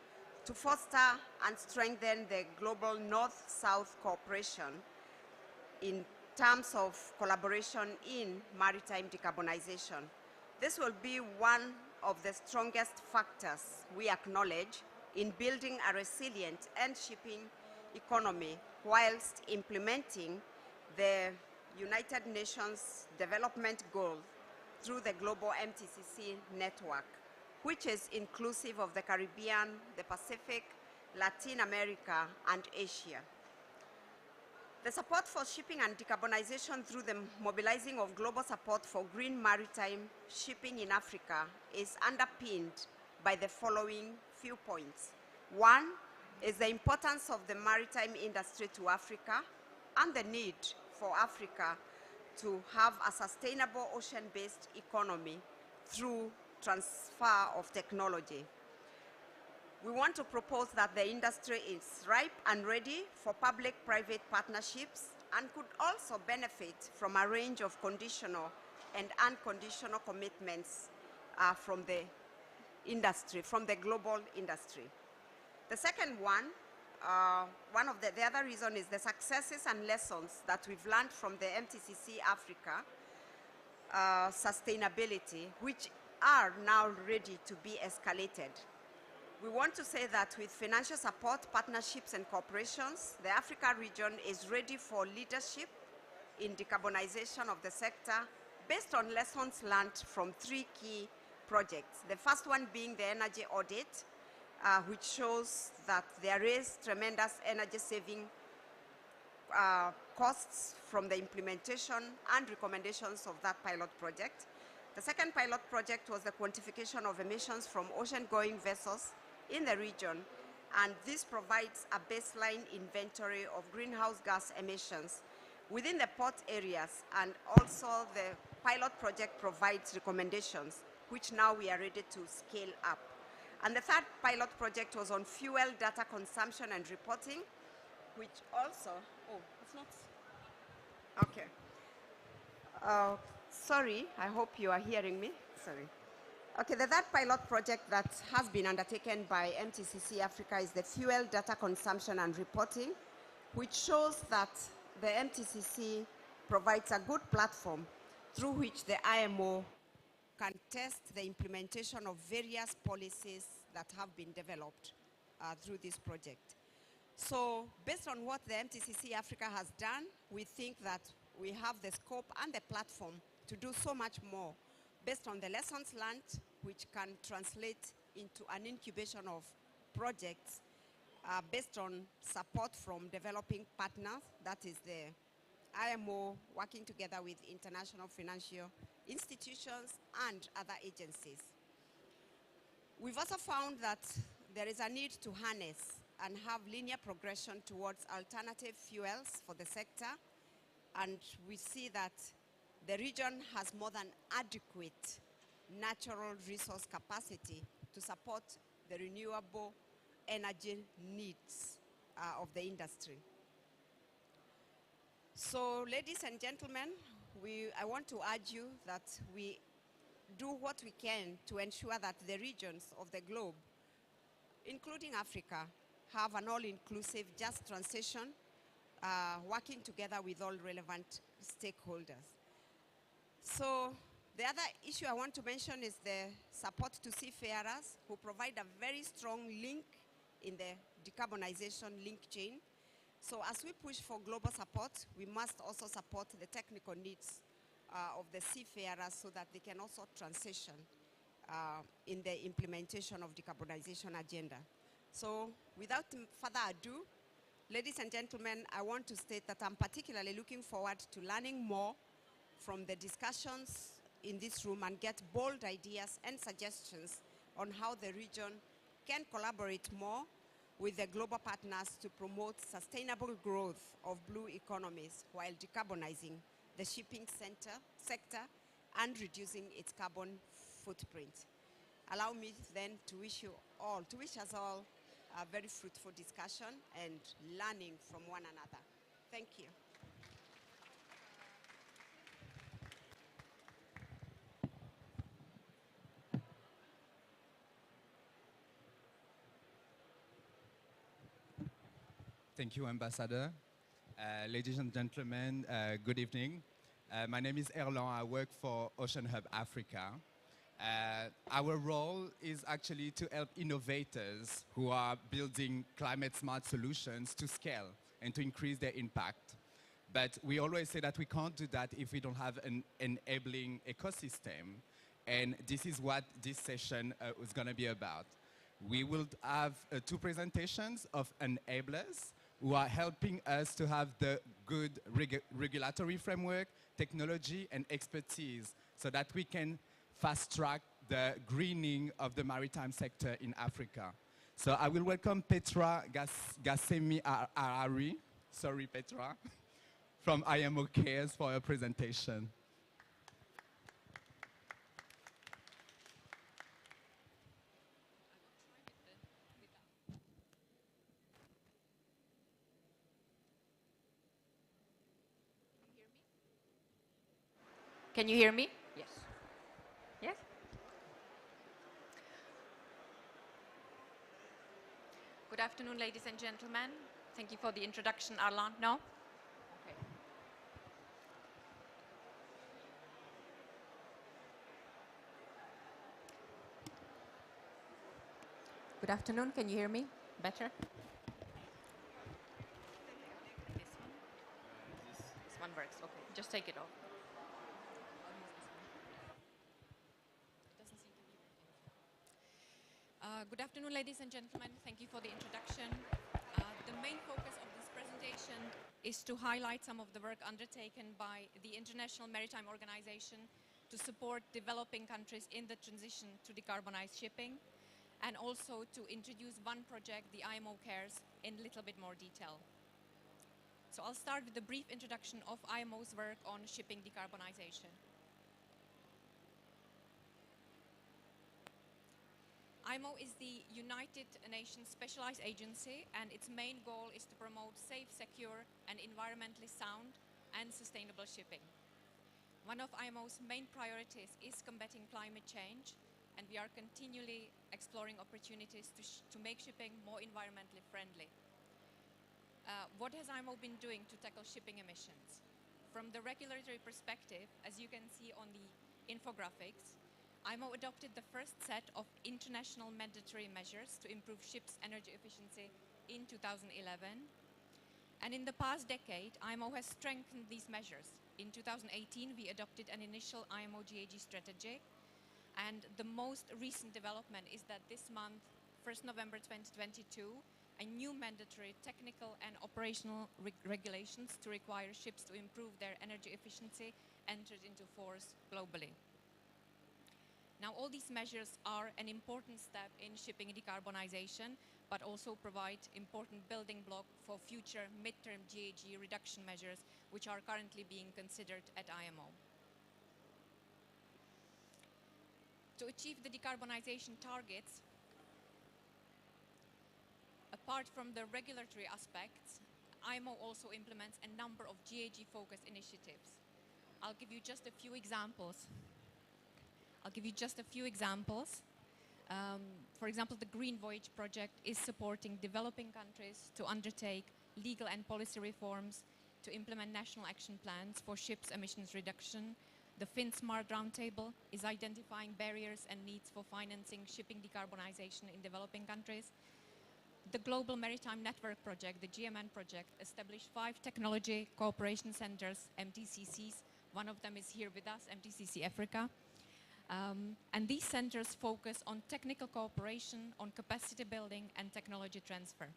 to foster and strengthen the global North-South cooperation in terms of collaboration in maritime decarbonization. This will be one of the strongest factors we acknowledge in building a resilient and shipping economy whilst implementing the United Nations Development Goals through the global MTCC network, which is inclusive of the Caribbean, the Pacific, Latin America, and Asia. The support for shipping and decarbonization through the mobilizing of global support for green maritime shipping in Africa is underpinned by the following few points. One is the importance of the maritime industry to Africa and the need for Africa to have a sustainable ocean-based economy through transfer of technology. We want to propose that the industry is ripe and ready for public-private partnerships and could also benefit from a range of conditional and unconditional commitments from the industry, from the global industry. The second one, the other reason is the successes and lessons that we've learned from the MTCC Africa sustainability, which are now ready to be escalated. We want to say that with financial support, partnerships, and cooperations, the Africa region is ready for leadership in decarbonization of the sector based on lessons learned from 3 key projects. The first one being the energy audit, which shows that there is tremendous energy saving costs from the implementation and recommendations of that pilot project. The second pilot project was the quantification of emissions from ocean-going vessels in the region, and this provides a baseline inventory of greenhouse gas emissions within the port areas, and also the pilot project provides recommendations, which now we are ready to scale up. And the third pilot project was on fuel data consumption and reporting, which also, it's not, okay. Sorry, I hope you are hearing me, sorry. Okay, the third pilot project that has been undertaken by MTCC Africa is the fuel data consumption and reporting, which shows that the MTCC provides a good platform through which the IMO can test the implementation of various policies that have been developed through this project. So based on what the MTCC Africa has done, we think that we have the scope and the platform to do so much more based on the lessons learned, which can translate into an incubation of projects based on support from developing partners, that is the IMO working together with international financial institutions and other agencies. We've also found that there is a need to harness and have linear progression towards alternative fuels for the sector, and we see that the region has more than adequate natural resource capacity to support the renewable energy needs of the industry. So, ladies and gentlemen, I want to urge you that we do what we can to ensure that the regions of the globe, including Africa, have an all-inclusive just transition, working together with all relevant stakeholders. So the other issue I want to mention is the support to seafarers, who provide a very strong link in the decarbonization link chain. So as we push for global support, we must also support the technical needs of the seafarers so that they can also transition in the implementation of decarbonization agenda. So without further ado, ladies and gentlemen, I want to state that I'm particularly looking forward to learning more from the discussions in this room and get bold ideas and suggestions on how the region can collaborate more with the global partners to promote sustainable growth of blue economies while decarbonizing the shipping sector and reducing its carbon footprint. Allow me then to wish us all a very fruitful discussion and learning from one another. Thank you. Thank you, Ambassador. Ladies and gentlemen, good evening. My name is Erlan. I work for Ocean Hub Africa. Our role is actually to help innovators who are building climate-smart solutions to scale and to increase their impact. But we always say that we can't do that if we don't have an enabling ecosystem. And this is what this session is going to be about. We will have 2 presentations of enablers who are helping us to have the good regulatory framework, technology, and expertise so that we can fast-track the greening of the maritime sector in Africa. So I will welcome Petra Gassemi-Arari, sorry Petra, from IMO Cares for her presentation. Can you hear me? Yes. Yes? Good afternoon, ladies and gentlemen. Thank you for the introduction, Arlan. No? Okay. Good afternoon. Can you hear me better? This one works. Okay. Just take it off. Good afternoon, ladies and gentlemen. Thank you for the introduction. The main focus of this presentation is to highlight some of the work undertaken by the International Maritime Organization to support developing countries in the transition to decarbonized shipping, and also to introduce one project, the IMO Cares, in a little bit more detail. So I'll start with a brief introduction of IMO's work on shipping decarbonization. IMO is the United Nations Specialized Agency, and its main goal is to promote safe, secure, and environmentally sound and sustainable shipping. One of IMO's main priorities is combating climate change, and we are continually exploring opportunities to make shipping more environmentally friendly. What has IMO been doing to tackle shipping emissions? From the regulatory perspective, as you can see on the infographics, IMO adopted the first set of international mandatory measures to improve ships' energy efficiency in 2011. And in the past decade, IMO has strengthened these measures. In 2018, we adopted an initial IMO GHG strategy. And the most recent development is that this month, 1st November 2022, a new mandatory technical and operational regulations to require ships to improve their energy efficiency entered into force globally. Now, all these measures are an important step in shipping decarbonization, but also provide important building block for future midterm GHG reduction measures, which are currently being considered at IMO. To achieve the decarbonization targets, apart from the regulatory aspects, IMO also implements a number of GHG-focused initiatives. I'll give you just a few examples. For example, the Green Voyage project is supporting developing countries to undertake legal and policy reforms, to implement national action plans for ships' emissions reduction. The FinSmart Roundtable is identifying barriers and needs for financing shipping decarbonization in developing countries. The Global Maritime Network project, the GMN project, established 5 technology cooperation centers, MTCCs, One of them is here with us, MTCC Africa. And these centers focus on technical cooperation, on capacity building, and technology transfer.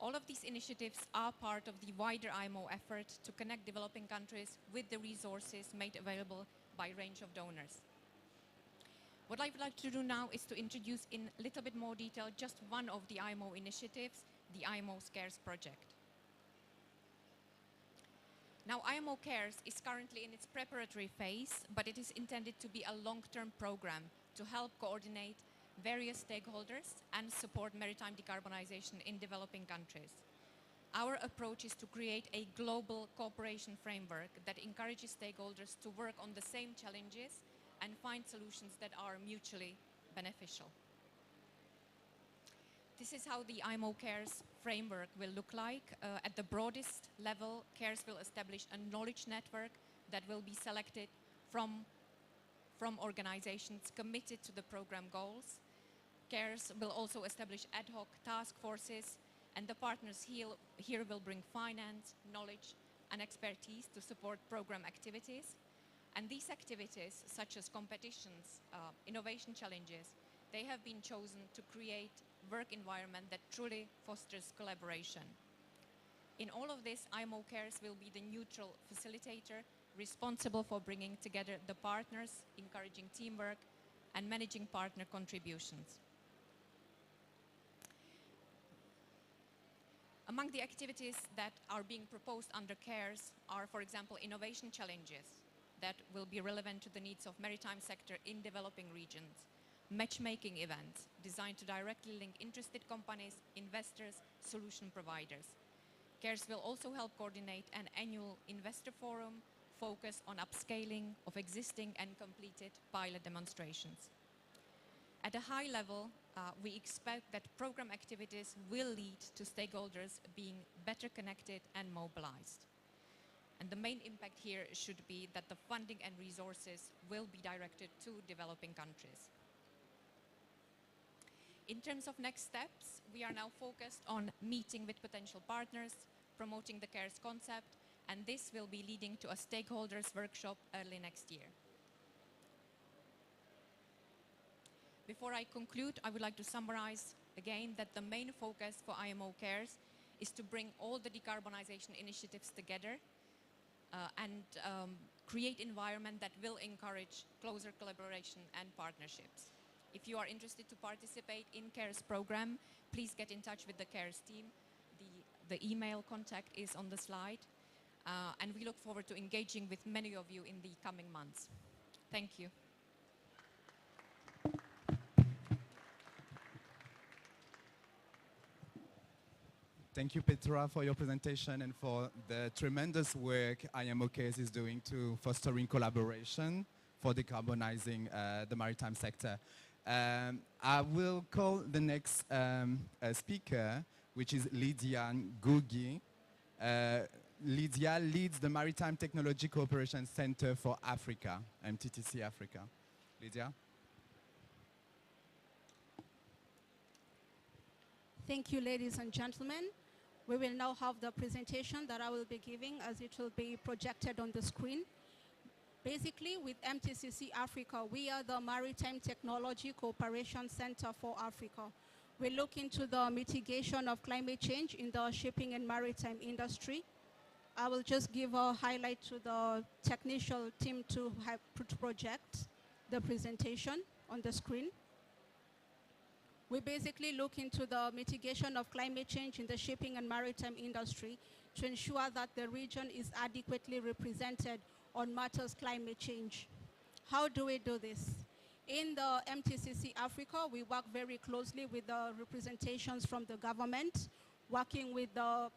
All of these initiatives are part of the wider IMO effort to connect developing countries with the resources made available by a range of donors. What I would like to do now is to introduce in a little bit more detail just one of the IMO initiatives, the IMO Cares project. Now, IMO Cares is currently in its preparatory phase, but it is intended to be a long-term program to help coordinate various stakeholders and support maritime decarbonization in developing countries. Our approach is to create a global cooperation framework that encourages stakeholders to work on the same challenges and find solutions that are mutually beneficial. This is how the IMO Cares framework will look like. At the broadest level, Cares will establish a knowledge network that will be selected from organizations committed to the program goals. Cares will also establish ad hoc task forces, and the partners here will bring finance, knowledge, and expertise to support program activities. And these activities, such as competitions, innovation challenges, they have been chosen to create work environment that truly fosters collaboration. In all of this, IMO Cares will be the neutral facilitator responsible for bringing together the partners, encouraging teamwork, and managing partner contributions. Among the activities that are being proposed under Cares are, for example, innovation challenges that will be relevant to the needs of maritime sector in developing regions, matchmaking events designed to directly link interested companies, investors, solution providers. Cares will also help coordinate an annual investor forum focused on upscaling of existing and completed pilot demonstrations. At a high level, we expect that program activities will lead to stakeholders being better connected and mobilized. And the main impact here should be that the funding and resources will be directed to developing countries. In terms of next steps, we are now focused on meeting with potential partners, promoting the Cares concept, and this will be leading to a stakeholders workshop early next year. Before I conclude, I would like to summarize again that the main focus for IMO Cares is to bring all the decarbonization initiatives together and create environment that will encourage closer collaboration and partnerships. If you are interested to participate in Cares program, please get in touch with the Cares team. The email contact is on the slide. And we look forward to engaging with many of you in the coming months. Thank you. Thank you, Petra, for your presentation and for the tremendous work IMO Cares is doing to fostering collaboration for decarbonizing the maritime sector. I will call the next speaker, which is Lydia Ngugi. Lydia leads the Maritime Technology Cooperation Center for Africa, MTTC Africa. Lydia? Thank you, ladies and gentlemen. We will now have the presentation that I will be giving as it will be projected on the screen. Basically, with MTCC Africa, we are the Maritime Technology Cooperation Center for Africa. We look into the mitigation of climate change in the shipping and maritime industry. I will just give a highlight to the technical team to project the presentation on the screen. We basically look into the mitigation of climate change in the shipping and maritime industry to ensure that the region is adequately represented on matters climate change. How do we do this? In the MTCC Africa, we work very closely with the representations from the government, working with the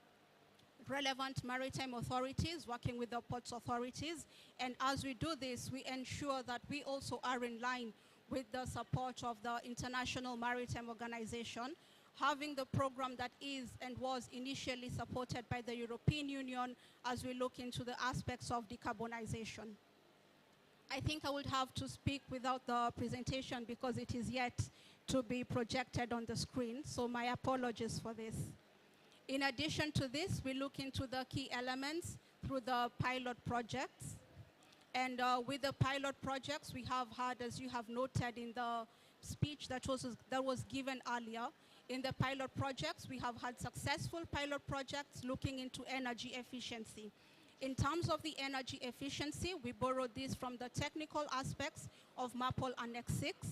relevant maritime authorities, working with the ports authorities. And as we do this, we ensure that we also are in line with the support of the International Maritime Organization, having the program that is and was initially supported by the European Union as we look into the aspects of decarbonization. I think I would have to speak without the presentation because it is yet to be projected on the screen, so my apologies for this. In addition to this, we look into the key elements through the pilot projects. And with the pilot projects, we have had, as you have noted in the speech that was given earlier, in the pilot projects, we have had successful pilot projects looking into energy efficiency. In terms of the energy efficiency, we borrowed this from the technical aspects of MAPOL Annex 6,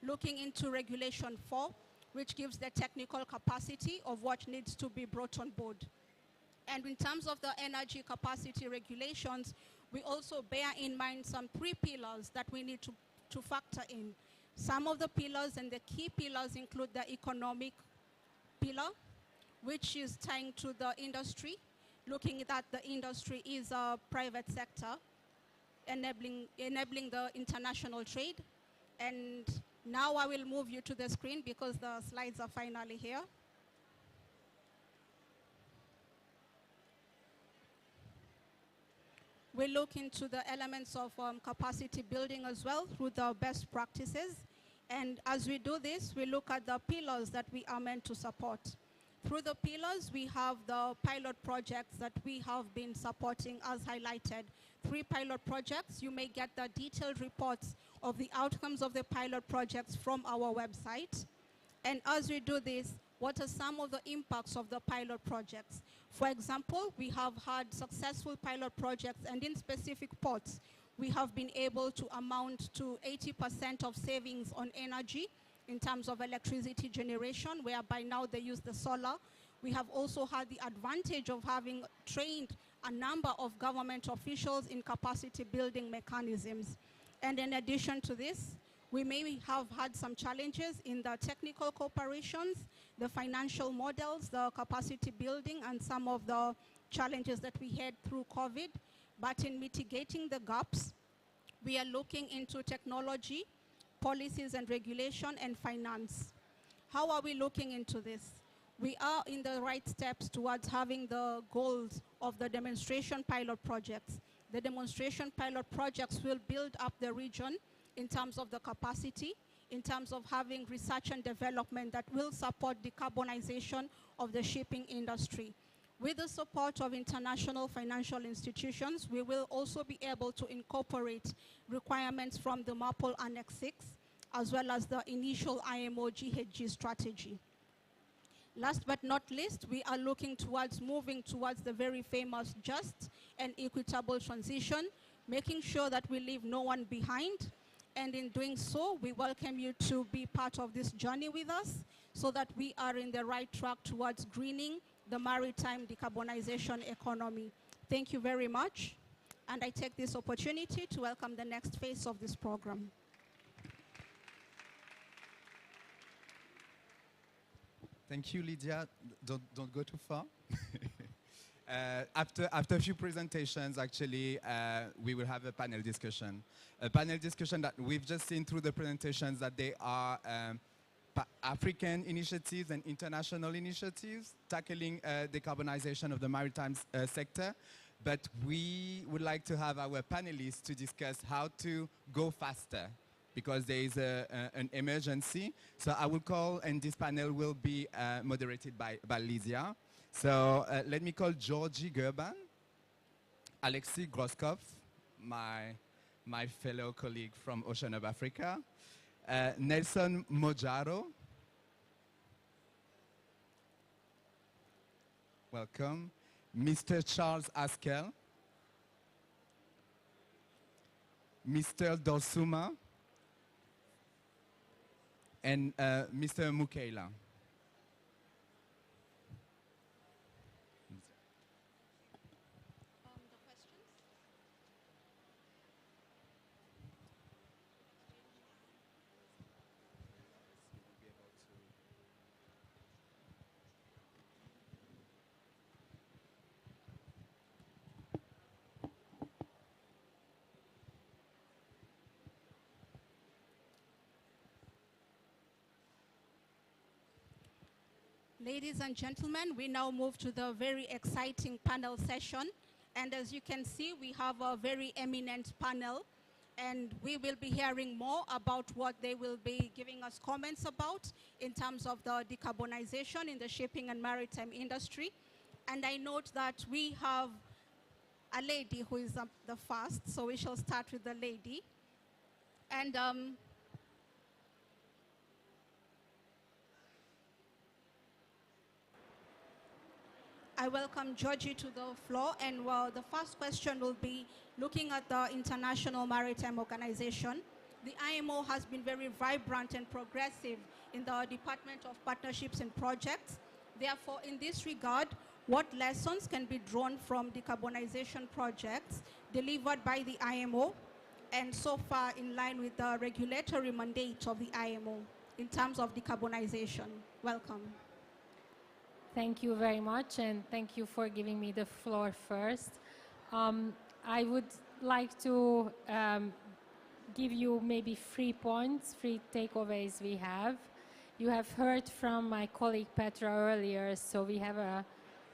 looking into Regulation 4, which gives the technical capacity of what needs to be brought on board. And in terms of the energy capacity regulations, we also bear in mind some 3 pillars that we need to factor in. Some of the pillars and the key pillars include the economic pillar, which is tying to the industry, looking at the industry is a private sector, enabling the international trade. And now I will move you to the screen because the slides are finally here. We look into the elements of capacity building as well through the best practices. And as we do this, we look at the pillars that we are meant to support. Through the pillars, we have the pilot projects that we have been supporting as highlighted. 3 pilot projects. You may get the detailed reports of the outcomes of the pilot projects from our website. And as we do this, what are some of the impacts of the pilot projects? For example, we have had successful pilot projects, and in specific ports, we have been able to amount to 80% of savings on energy in terms of electricity generation, whereby now they use the solar. We have also had the advantage of having trained a number of government officials in capacity building mechanisms. And in addition to this, we may have had some challenges in the technical cooperations, the financial models, the capacity building, and some of the challenges that we had through COVID. But in mitigating the gaps, we are looking into technology, policies and regulation, and finance. How are we looking into this? We are in the right steps towards having the goals of the demonstration pilot projects. The demonstration pilot projects will build up the region in terms of the capacity, in terms of having research and development that will support decarbonization of the shipping industry. With the support of international financial institutions, we will also be able to incorporate requirements from the MAPOL Annex 6, as well as the initial IMO GHG strategy. Last but not least, we are looking towards moving towards the very famous just and equitable transition, making sure that we leave no one behind. And in doing so, we welcome you to be part of this journey with us so that we are in the right track towards greening the maritime decarbonization economy. Thank you very much. And I take this opportunity to welcome the next phase of this program. Thank you, Lydia. Don't go too far. After a few presentations, actually, we will have a panel discussion. A panel discussion that we've just seen through the presentations that they are African initiatives and international initiatives tackling decarbonization of the maritime sector. But we would like to have our panelists to discuss how to go faster, because there is an emergency. So I will call, and this panel will be moderated by Lydia. So let me call Georgie Gerban, Alexis Groskopf, my fellow colleague from Ocean Hub Africa, Nelson Mojaro, welcome, Mr. Charles Askel, Mr. Dosuma, and Mr. Mukaila. Ladies and gentlemen, we now move to the very exciting panel session. And as you can see, we have a very eminent panel. And we will be hearing more about what they will be giving us comments about in terms of the decarbonization in the shipping and maritime industry. And I note that we have a lady who is the first. So we shall start with the lady. And I welcome Georgie to the floor. And the first question will be looking at the International Maritime Organization. The IMO has been very vibrant and progressive in the Department of Partnerships and Projects. Therefore, in this regard, what lessons can be drawn from decarbonization projects delivered by the IMO and so far in line with the regulatory mandate of the IMO in terms of decarbonization? Welcome. Thank you very much, and thank you for giving me the floor first. I would like to give you maybe 3 points, 3 takeaways we have. You have heard from my colleague Petra earlier, so we have a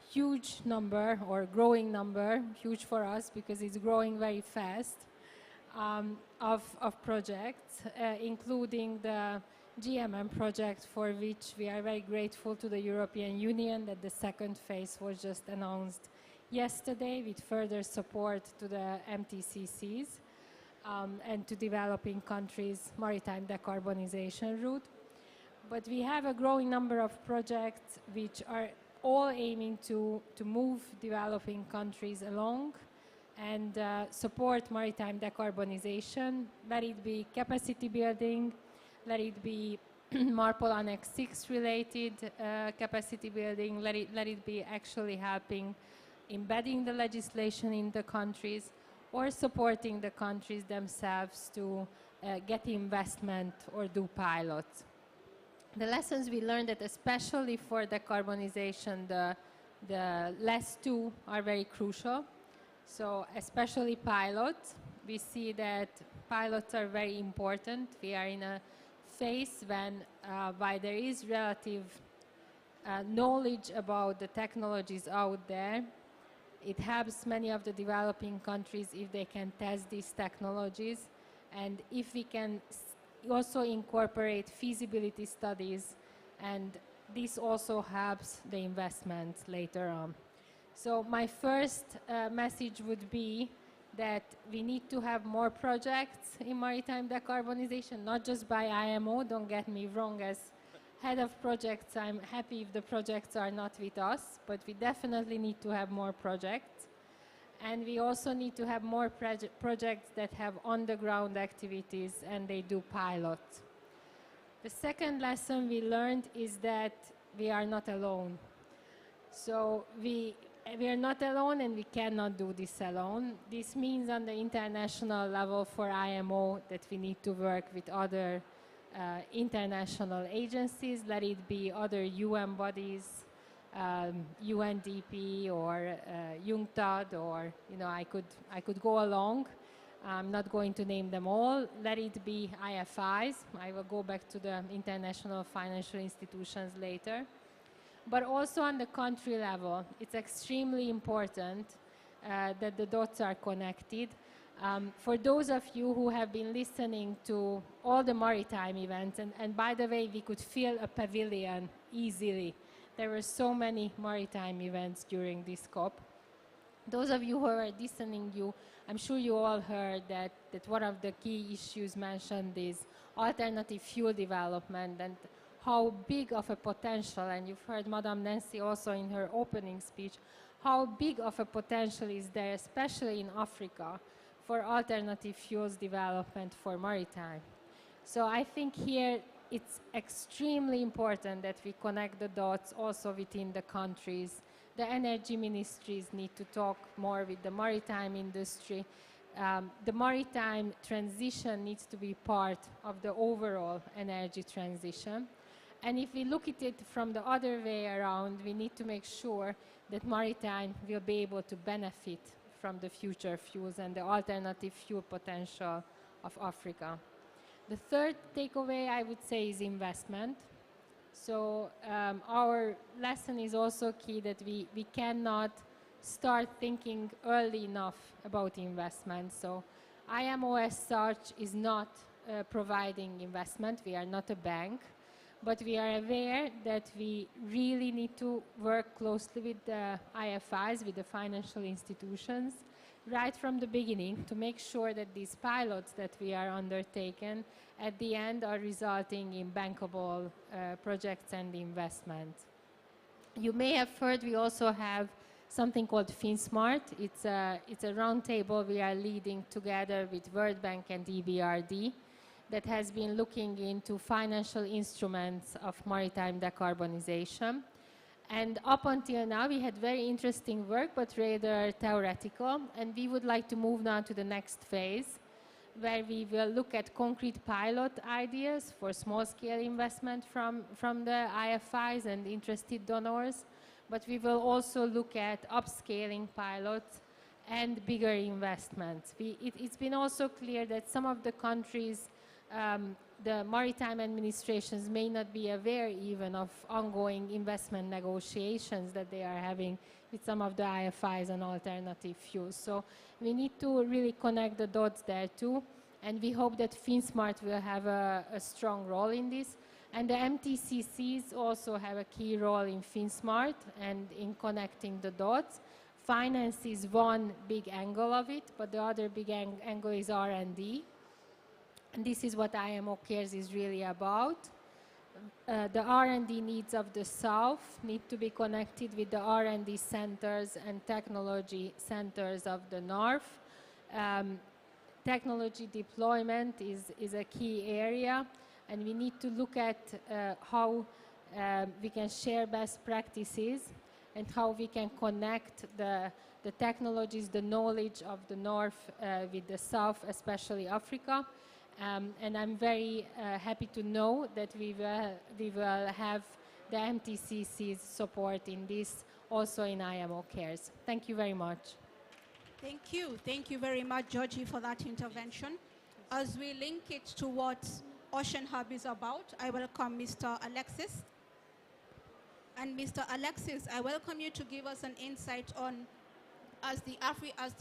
huge number, or growing number, huge for us because it's growing very fast, of projects, including the GMM project, for which we are very grateful to the European Union that the second phase was just announced yesterday with further support to the MTCCs and to developing countries' maritime decarbonization route. But we have a growing number of projects which are all aiming to move developing countries along and support maritime decarbonization, let it be capacity building, let it be MARPOL Annex 6 related capacity building, let it be actually helping embedding the legislation in the countries or supporting the countries themselves to get investment or do pilots. The lessons we learned that especially for decarbonization, the last 2 are very crucial. So especially pilots, we see that pilots are very important. We are in a phase when while there is relative knowledge about the technologies out there, it helps many of the developing countries if they can test these technologies, and if we can also incorporate feasibility studies, and this also helps the investment later on. So my first message would be that we need to have more projects in maritime decarbonization, not just by IMO, don't get me wrong, as head of projects, I'm happy if the projects are not with us, but we definitely need to have more projects. And we also need to have more projects that have on-the-ground activities and they do pilots. The second lesson we learned is that we are not alone. So we are not alone and we cannot do this alone. This means on the international level for IMO that we need to work with other international agencies, let it be other UN bodies, UNDP or UNCTAD, or I could go along. I'm not going to name them all. Let it be IFIs. I will go back to the international financial institutions later. But also on the country level, it's extremely important that the dots are connected. For those of you who have been listening to all the maritime events, and by the way, we could fill a pavilion easily. There were so many maritime events during this COP. Those of you who are listening, I'm sure you all heard that one of the key issues mentioned is alternative fuel development and how big of a potential, and you've heard Madame Nancy also in her opening speech, how big of a potential is there, especially in Africa, for alternative fuels development for maritime. So I think here it's extremely important that we connect the dots also within the countries. The energy ministries need to talk more with the maritime industry. The maritime transition needs to be part of the overall energy transition. And if we look at it from the other way around, we need to make sure that maritime will be able to benefit from the future fuels and the alternative fuel potential of Africa. The third takeaway, I would say, is investment. So our lesson is also key that we cannot start thinking early enough about investment. So IMO as such is not providing investment. We are not a bank. but we are aware that we really need to work closely with the IFIs, with the financial institutions, right from the beginning to make sure that these pilots that we are undertaking at the end are resulting in bankable projects and investments. You may have heard we also have something called FinSmart. It's a roundtable we are leading together with World Bank and EBRD that has been looking into financial instruments of maritime decarbonization. And up until now, we had very interesting work, but rather theoretical. And we would like to move now to the next phase, where we will look at concrete pilot ideas for small-scale investment from the IFIs and interested donors. But we will also look at upscaling pilots and bigger investments. It's been also clear that some of the countries, the maritime administrations may not be aware even of ongoing investment negotiations that they are having with some of the IFIs on alternative fuels. So we need to really connect the dots there too, and we hope that FinSmart will have a strong role in this. And the MTCCs also have a key role in FinSmart and in connecting the dots. Finance is one big angle of it, but the other big angle is R&D. And this is what IMO Cares is really about. The R&D needs of the South need to be connected with the R&D centers and technology centers of the North. Technology deployment is a key area, and we need to look at how we can share best practices and how we can connect the technologies, the knowledge of the North with the South, especially Africa. And I'm very happy to know that we will have the MTCC's support in this, also in IMO Cares. Thank you very much. Thank you. Thank you very much, Georgie, for that intervention. As we link it to what Ocean Hub is about, I welcome Mr. Alexis. And Mr. Alexis, I welcome you to give us an insight on, as the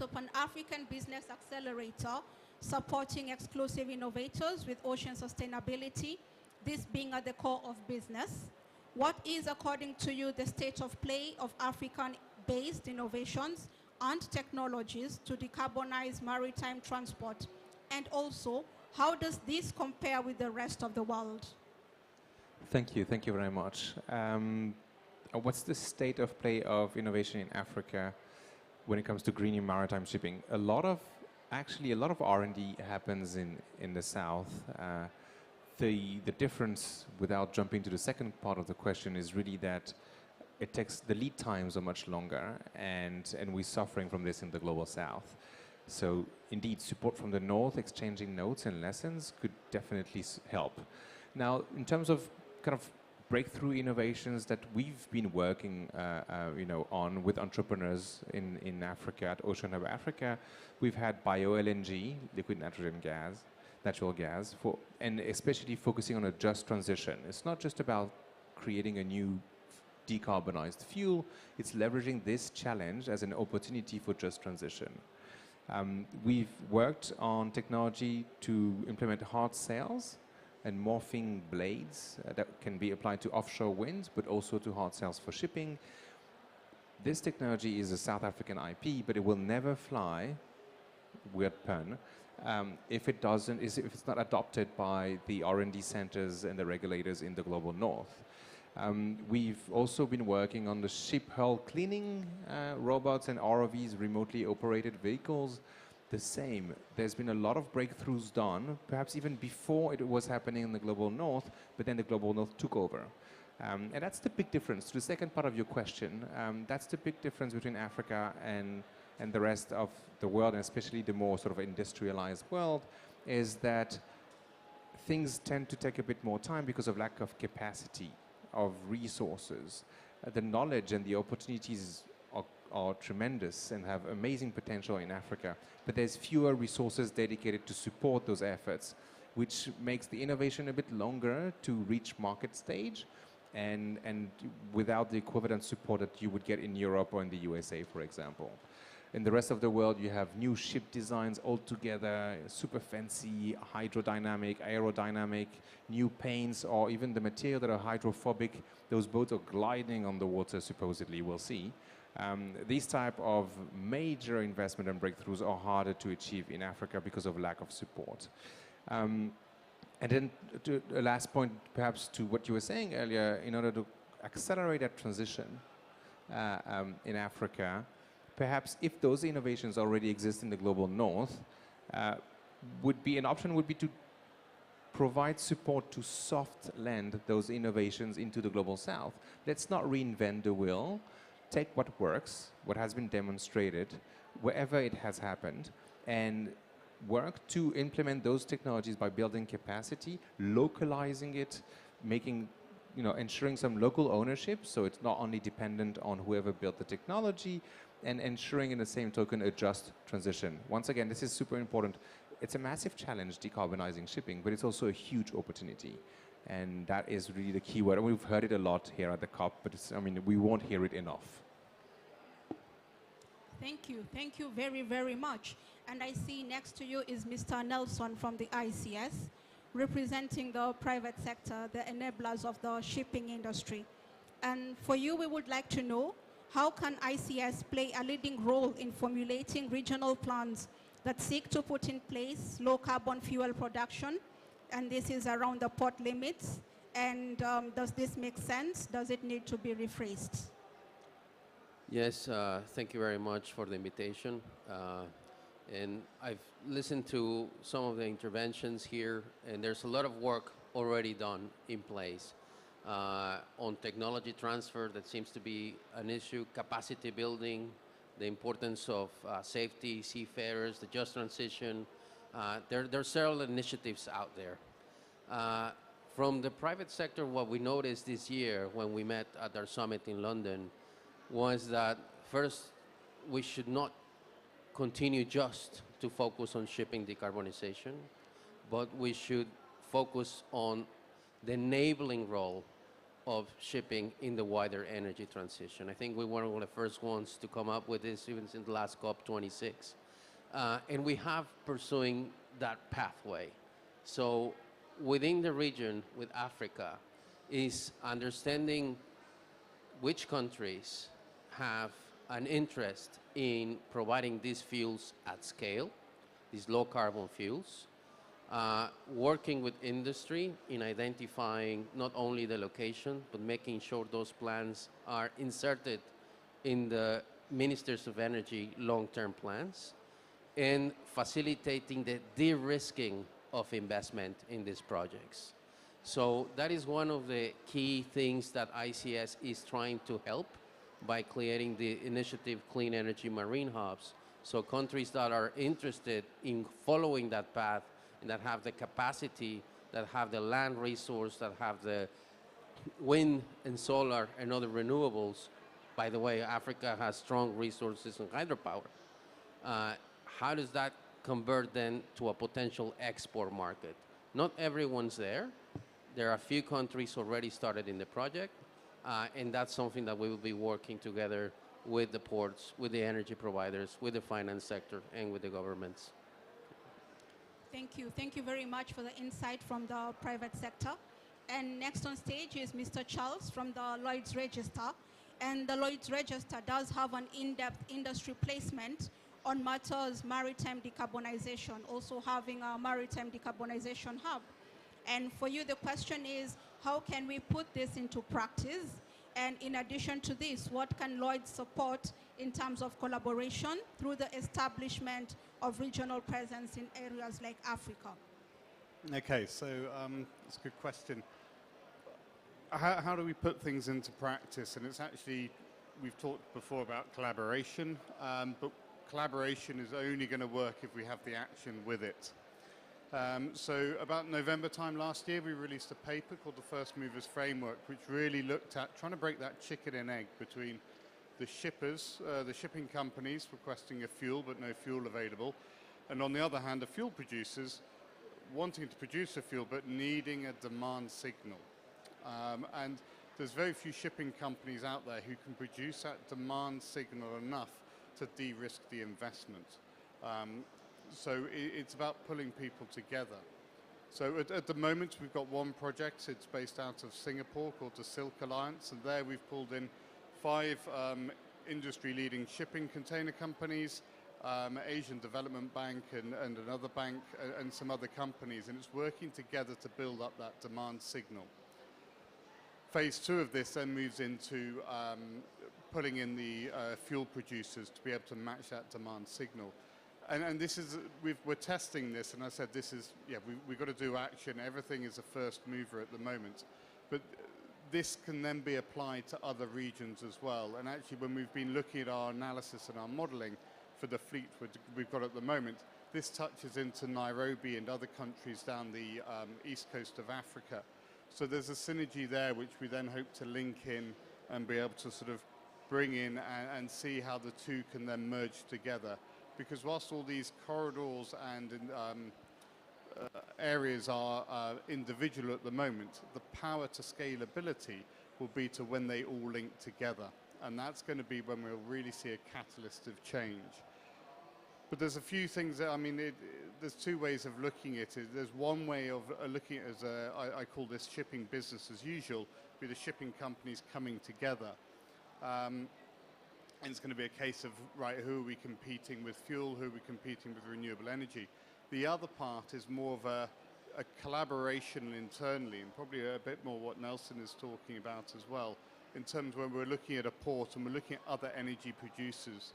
Pan-African Business Accelerator, supporting exclusive innovators with ocean sustainability, this being at the core of business. What is, according to you, the state of play of African-based innovations and technologies to decarbonize maritime transport? And also, how does this compare with the rest of the world? Thank you very much. What's the state of play of innovation in Africa when it comes to greening maritime shipping? A lot of R&D happens in the South. The difference, without jumping to the second part of the question, is really that the lead times are much longer, and we're suffering from this in the global South. So indeed, support from the North, exchanging notes and lessons could definitely help. Now, in terms of kind of breakthrough innovations that we've been working on with entrepreneurs in Africa, at Ocean Hub Africa, we've had bio-LNG, liquid natural gas, and especially focusing on a just transition. It's not just about creating a new decarbonized fuel, it's leveraging this challenge as an opportunity for just transition. We've worked on technology to implement hard sails and morphing blades that can be applied to offshore wind, but also to hard sails for shipping. This technology is a South African IP, but it will never fly, weird pun, if it's not adopted by the R&D centers and the regulators in the global North. We've also been working on the ship hull cleaning robots and ROVs, remotely operated vehicles. The same. There's been a lot of breakthroughs done, perhaps even before it was happening in the global North, but then the global North took over. And that's the big difference. To the second part of your question, that's the big difference between Africa and the rest of the world, and especially the more sort of industrialized world, is that things tend to take a bit more time because of lack of capacity, of resources. The knowledge and the opportunities are tremendous and have amazing potential in Africa, but there's fewer resources dedicated to support those efforts, which makes the innovation a bit longer to reach market stage, and without the equivalent support that you would get in Europe or in the USA, for example. In the rest of the world, you have new ship designs altogether, super fancy, hydrodynamic, aerodynamic, new paints, or even the material that are hydrophobic. Those boats are gliding on the water, supposedly, we'll see. These type of major investment and breakthroughs are harder to achieve in Africa because of lack of support. And then to the last point, perhaps to what you were saying earlier, in order to accelerate that transition in Africa, perhaps if those innovations already exist in the global north, would be to provide support to soft land those innovations into the global south. Let's not reinvent the wheel. Take what works, what has been demonstrated, wherever it has happened, and work to implement those technologies by building capacity, localizing it, making, ensuring some local ownership, so it's not only dependent on whoever built the technology, and ensuring in the same token a just transition. Once again, this is super important. It's a massive challenge, decarbonizing shipping, but it's also a huge opportunity. And that is really the key word. And we've heard it a lot here at the COP, but we won't hear it enough. Thank you very, very much. And I see next to you is Mr. Nelson from the ICS, representing the private sector, the enablers of the shipping industry. And for you, we would like to know, how can ICS play a leading role in formulating regional plans that seek to put in place low carbon fuel production? And this is around the port limits. And does this make sense? Does it need to be rephrased? Yes, thank you very much for the invitation. And I've listened to some of the interventions here, and there's a lot of work already done in place on technology transfer that seems to be an issue, capacity building, the importance of safety, seafarers, the just transition. There are several initiatives out there. From the private sector, what we noticed this year when we met at our summit in London was that first, we should not continue just to focus on shipping decarbonization, but we should focus on the enabling role of shipping in the wider energy transition. I think we were one of the first ones to come up with this even since the last COP26. And we have pursuing that pathway. So within the region with Africa is understanding which countries have an interest in providing these fuels at scale, these low carbon fuels, working with industry in identifying not only the location, but making sure those plans are inserted in the Ministers of Energy long-term plans, and facilitating the de-risking of investment in these projects. So that is one of the key things that ICS is trying to help by creating the initiative Clean Energy Marine Hubs. So countries that are interested in following that path and that have the capacity, that have the land resource, that have the wind and solar and other renewables. By the way, Africa has strong resources in hydropower. How does that convert then to a potential export market? Not everyone's there. There are a few countries already started in the project. And that's something that we will be working together with the ports, with the energy providers, with the finance sector, and with the governments. Thank you. Thank you very much for the insight from the private sector. And next on stage is Mr. Charles from the Lloyd's Register. And the Lloyd's Register does have an in-depth industry placement on matters maritime decarbonization, also having a maritime decarbonization hub. And for you, the question is, how can we put this into practice? And in addition to this, what can Lloyd's support in terms of collaboration through the establishment of regional presence in areas like Africa? Okay, so it's a good question. How do we put things into practice? And it's actually, we've talked before about collaboration, but collaboration is only going to work if we have the action with it. So about November time last year, we released a paper called the First Movers Framework, which really looked at trying to break that chicken and egg between the shippers, the shipping companies requesting a fuel but no fuel available, and on the other hand, the fuel producers wanting to produce a fuel but needing a demand signal. And there's very few shipping companies out there who can produce that demand signal enough to de-risk the investment. So it's about pulling people together. So at the moment, we've got one project. It's based out of Singapore called the Silk Alliance, and there we've pulled in 5 industry-leading shipping container companies, Asian Development Bank and another bank, and some other companies, and it's working together to build up that demand signal. Phase 2 of this then moves into pulling in the fuel producers to be able to match that demand signal. And this is, we're testing this, and I said this is, yeah, we've got to do action. Everything is a first mover at the moment. But this can then be applied to other regions as well. And actually, when we've been looking at our analysis and our modeling for the fleet we've got at the moment, this touches into Nairobi and other countries down the east coast of Africa. So there's a synergy there which we then hope to link in and be able to sort of bring in and see how the two can then merge together. Because whilst all these corridors and areas are individual at the moment, the power to scalability will be to when they all link together. And that's going to be when we'll really see a catalyst of change. But there's a few things that, I mean, there's 2 ways of looking at it. There's one way of looking at it as I call this shipping business as usual, with the shipping companies coming together. And it's going to be a case of, right, who are we competing with fuel, who are we competing with renewable energy? The other part is more of a collaboration internally, and probably a bit more what Nelson is talking about as well, in terms of when we're looking at a port and we're looking at other energy producers,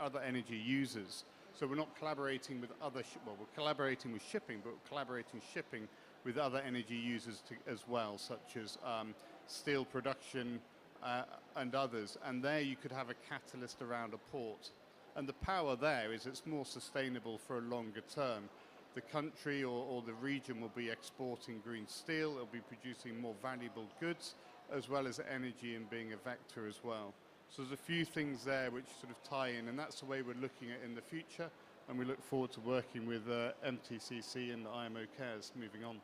other energy users. So we're not collaborating with other, well, we're collaborating with shipping, but we're collaborating shipping with other energy users as well, such as steel production, and others, and there you could have a catalyst around a port. And the power there is it's more sustainable for a longer term. The country or the region will be exporting green steel, it'll be producing more valuable goods, as well as energy and being a vector as well. So there's a few things there which sort of tie in, and that's the way we're looking at in the future, and we look forward to working with MTCC and the IMO CARES moving on.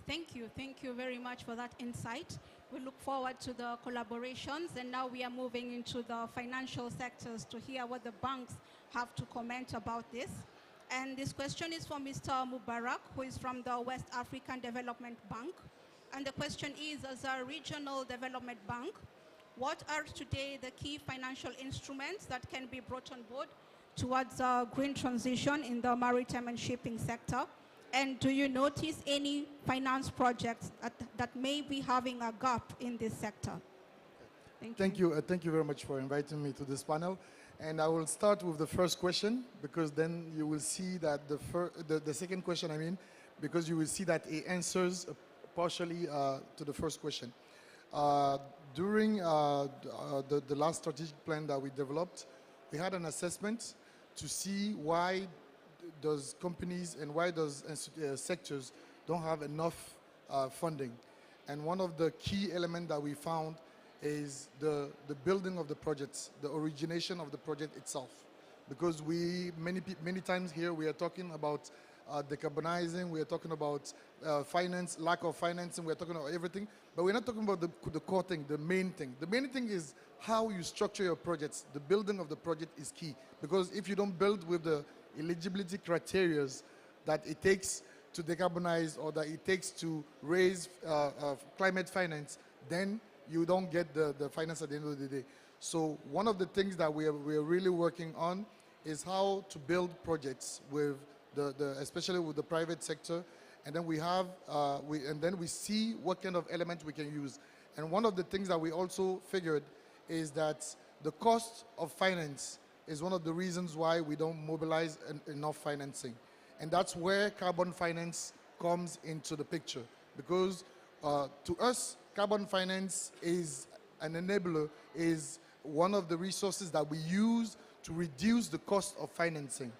Thank you very much for that insight. We look forward to the collaborations, and now we are moving into the financial sectors to hear what the banks have to comment about this. And this question is for Mr. Mubarak, who is from the West African Development Bank. And the question is, as a regional development bank, what are today the key financial instruments that can be brought on board towards a green transition in the maritime and shipping sector? And do you notice any finance projects that may be having a gap in this sector? Thank you very much for inviting me to this panel. And I will start with the first question, because then you will see that the second question, I mean, because you will see that it answers partially to the first question. During the last strategic plan that we developed, we had an assessment to see why those companies and why those sectors don't have enough funding. And one of the key elements that we found is the building of the projects, the origination of the project itself. Because many times here we are talking about decarbonizing, we are talking about finance, lack of financing, we are talking about everything, but we're not talking about the core thing, the main thing. The main thing is how you structure your projects. The building of the project is key, because if you don't build with the eligibility criteria that it takes to decarbonize or that it takes to raise climate finance, then you don't get the finance at the end of the day. So one of the things that we are really working on is how to build projects with especially with the private sector, and then we see what kind of elements we can use. And one of the things that we also figured is that the cost of finance is one of the reasons why we don't mobilize enough financing. And that's where carbon finance comes into the picture. Because to us, carbon finance is an enabler, is one of the resources that we use to reduce the cost of financing.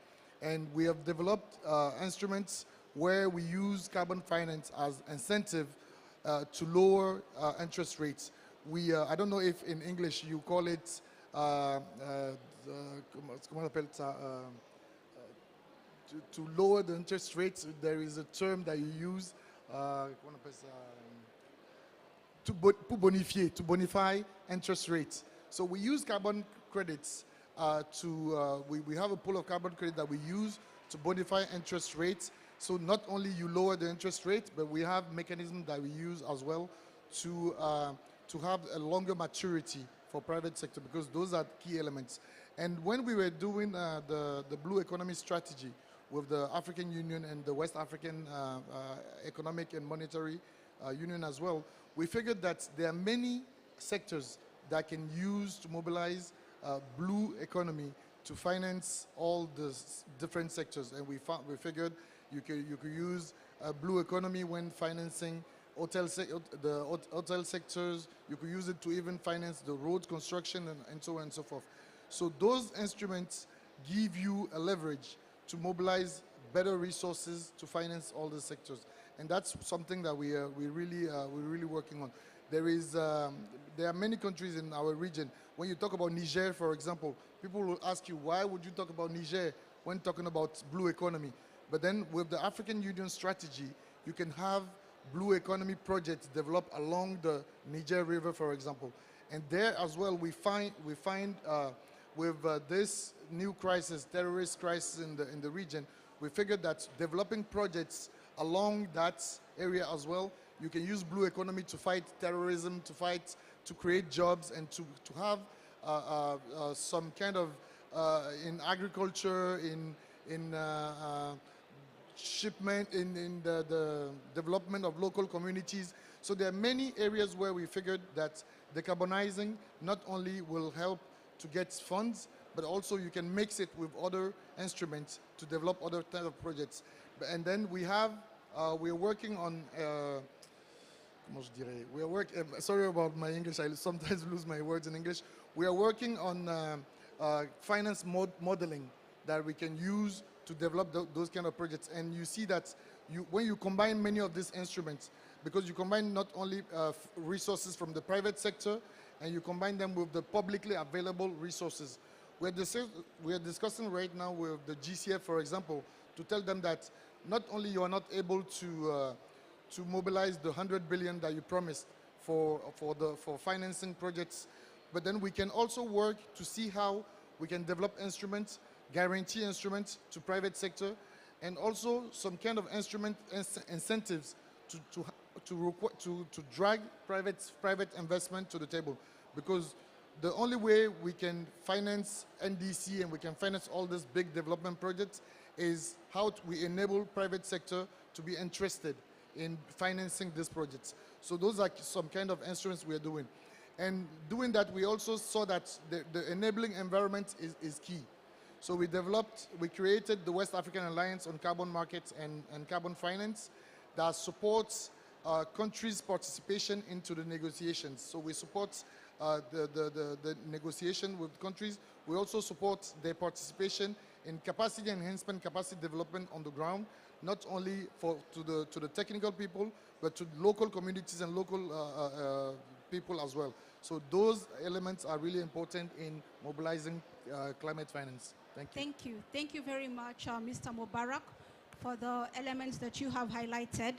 And we have developed instruments where we use carbon finance as incentive to lower interest rates. I don't know if in English you call it to lower the interest rates. There is a term that you use to bonify interest rates. So we use carbon credits we have a pool of carbon credit that we use to modify interest rates. So not only you lower the interest rate, but we have mechanisms that we use as well to have a longer maturity for private sector, because those are key elements. And when we were doing the blue economy strategy with the African Union and the West African Economic and Monetary Union as well, we figured that there are many sectors that can use to mobilize blue economy to finance all the different sectors. And we figured you could use blue economy when financing the hotel sectors. You could use it to even finance the road construction and so on and so forth. So those instruments give you a leverage to mobilize better resources to finance all the sectors. And that's something that we're really working on. There are many countries in our region. When you talk about Niger, for example, people will ask you, why would you talk about Niger when talking about blue economy? But then with the African Union strategy, you can have blue economy projects developed along the Niger River, for example. And there as well, we find with this new crisis, terrorist crisis in the region, we figured that developing projects along that area as well, you can use blue economy to fight terrorism, to create jobs, and to have some kind of in agriculture, in shipment, in the development of local communities. So there are many areas where we figured that decarbonizing not only will help to get funds, but also you can mix it with other instruments to develop other type of projects. And then we're working on, sorry about my English, I sometimes lose my words in English. We are working on finance modeling that we can use to develop those kind of projects. And you see that when you combine many of these instruments, because you combine not only resources from the private sector, and you combine them with the publicly available resources. We're discussing right now with the GCF, for example, to tell them that not only you are not able to mobilize the 100 billion that you promised for financing projects, but then we can also work to see how we can develop instruments, guarantee instruments to private sector, and also some kind of incentives to drag private investment to the table. Because the only way we can finance NDC and we can finance all these big development projects is how we enable private sector to be interested in financing these projects. So those are some kind of instruments we are doing. And doing that, we also saw that the enabling environment is key. So we created the West African Alliance on Carbon Markets and Carbon Finance that supports countries' participation into the negotiations. So we support the negotiation with countries. We also support their participation in capacity enhancement, capacity development on the ground, not only to the technical people, but to local communities and local people as well. So those elements are really important in mobilizing climate finance. Thank you. Thank you. Thank you very much, Mr. Mubarak, for the elements that you have highlighted.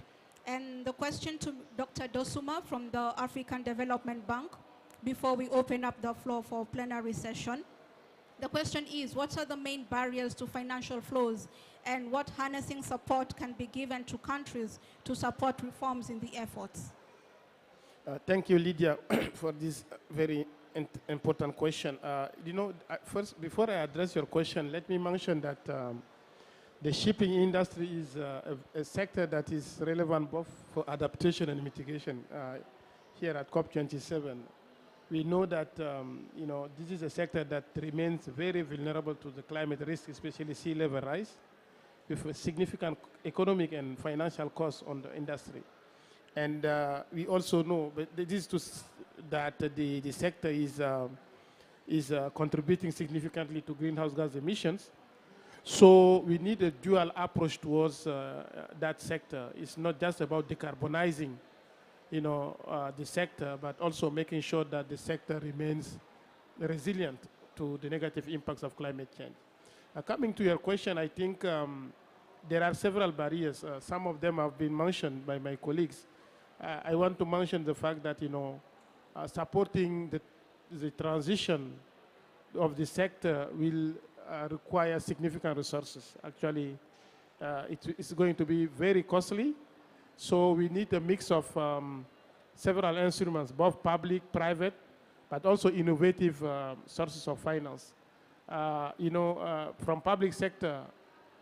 And the question to Dr. Dosuma from the African Development Bank, before we open up the floor for plenary session. The question is, what are the main barriers to financial flows, and what harnessing support can be given to countries to support reforms in the efforts? Thank you, Lydia, for this very important question. First, before I address your question, let me mention that the shipping industry is a sector that is relevant both for adaptation and mitigation here at COP27. We know that this is a sector that remains very vulnerable to the climate risk, especially sea level rise, with a significant economic and financial costs on the industry. And we also know that the sector is contributing significantly to greenhouse gas emissions. So we need a dual approach towards that sector. It's not just about decarbonizing the sector, but also making sure that the sector remains resilient to the negative impacts of climate change. Coming to your question, I think there are several barriers. Some of them have been mentioned by my colleagues. I want to mention the fact that supporting the transition of the sector will require significant resources. Actually, it's going to be very costly. So we need a mix of several instruments, both public, private, but also innovative sources of finance. From public sector,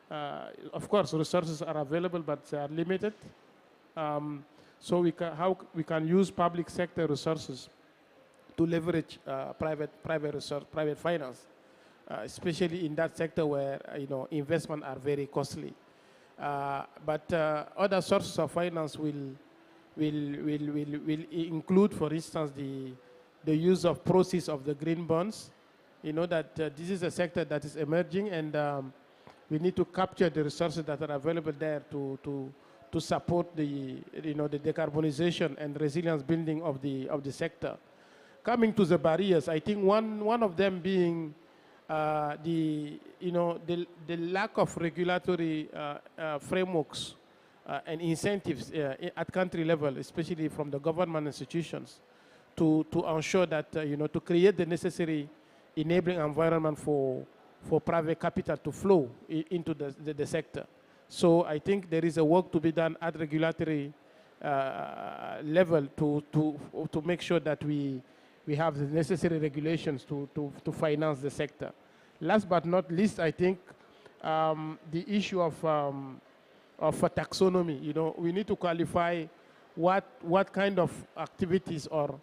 of course, resources are available, but they are limited. So how we can use public sector resources to leverage private finance, especially in that sector where investment are very costly. But other sources of finance will include, for instance, the use of proceeds of the green bonds. You know that this is a sector that is emerging, and we need to capture the resources that are available there to support the decarbonization and resilience building of the sector. Coming to the barriers, I think one of them being the lack of regulatory frameworks and incentives at country level, especially from the government institutions, to ensure that to create the necessary enabling environment for private capital to flow into the sector. So I think there is a work to be done at regulatory level to make sure that we have the necessary regulations to finance the sector. Last but not least, I think the issue of taxonomy. We need to qualify what kind of activities or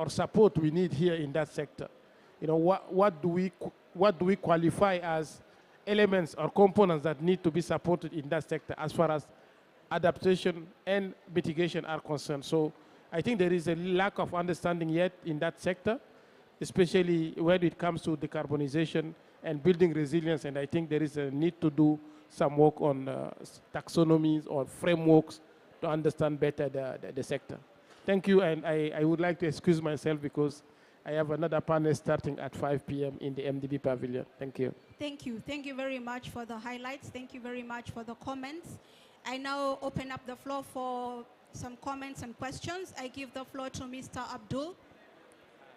support we need here in that sector. What do we qualify as elements or components that need to be supported in that sector as far as adaptation and mitigation are concerned. So I think there is a lack of understanding yet in that sector, especially when it comes to decarbonization and building resilience. And I think there is a need to do some work on taxonomies or frameworks to understand better the sector. Thank you, and I would like to excuse myself because I have another panel starting at 5 p.m. in the MDB Pavilion. Thank you. Thank you. Thank you very much for the highlights. Thank you very much for the comments. I now open up the floor for some comments and questions. I give the floor to Mr. Abdul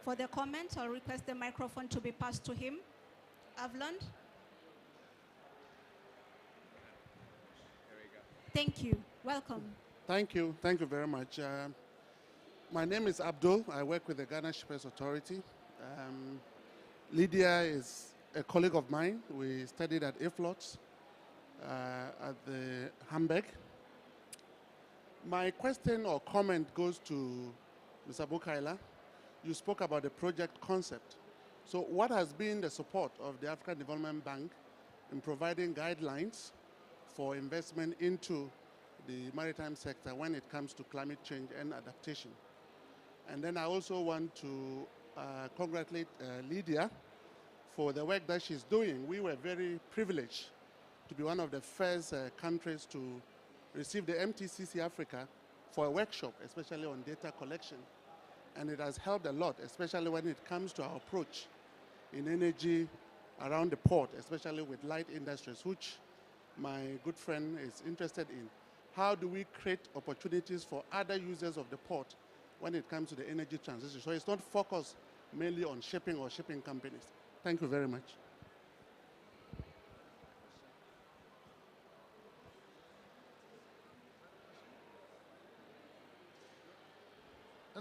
for the comments. I'll request the microphone to be passed to him. Avland. Thank you. Welcome. Thank you. Thank you very much. My name is Abdul. I work with the Ghana Shippers Authority. Lydia is a colleague of mine. We studied at IFLOTS at the Hamburg. My question or comment goes to Mr. Bukaila. You spoke about the project concept. So what has been the support of the African Development Bank in providing guidelines for investment into the maritime sector when it comes to climate change and adaptation? And then I also want to congratulate Lydia for the work that she's doing. We were very privileged to be one of the first countries to receive the MTCC Africa for a workshop, especially on data collection. And it has helped a lot, especially when it comes to our approach in energy around the port, especially with light industries, which my good friend is interested in. How do we create opportunities for other users of the port when it comes to the energy transition? So it's not focused mainly on shipping or shipping companies. Thank you very much.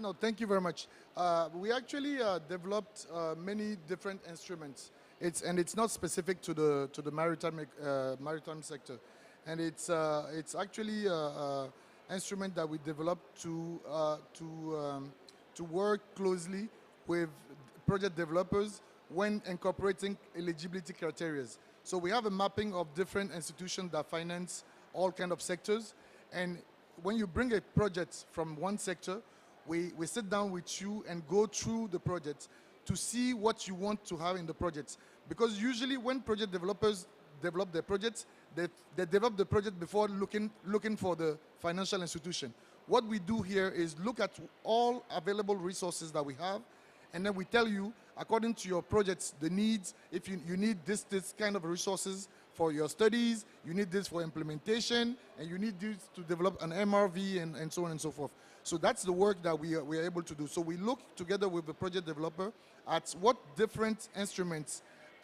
No, thank you very much. We actually developed many different instruments. It's not specific to the maritime sector, and it's actually an instrument that we developed to work closely with project developers when incorporating eligibility criteria. So we have a mapping of different institutions that finance all kinds of sectors, and when you bring a project from one sector, we sit down with you and go through the project to see what you want to have in the project. Because usually when project developers develop their projects, they develop the project before looking for the financial institution. What we do here is look at all available resources that we have, and then we tell you, according to your projects, the needs, if you need this kind of resources for your studies, you need this for implementation, and you need this to develop an MRV and so on and so forth. So that's the work that we are able to do. So we look together with the project developer at what different instruments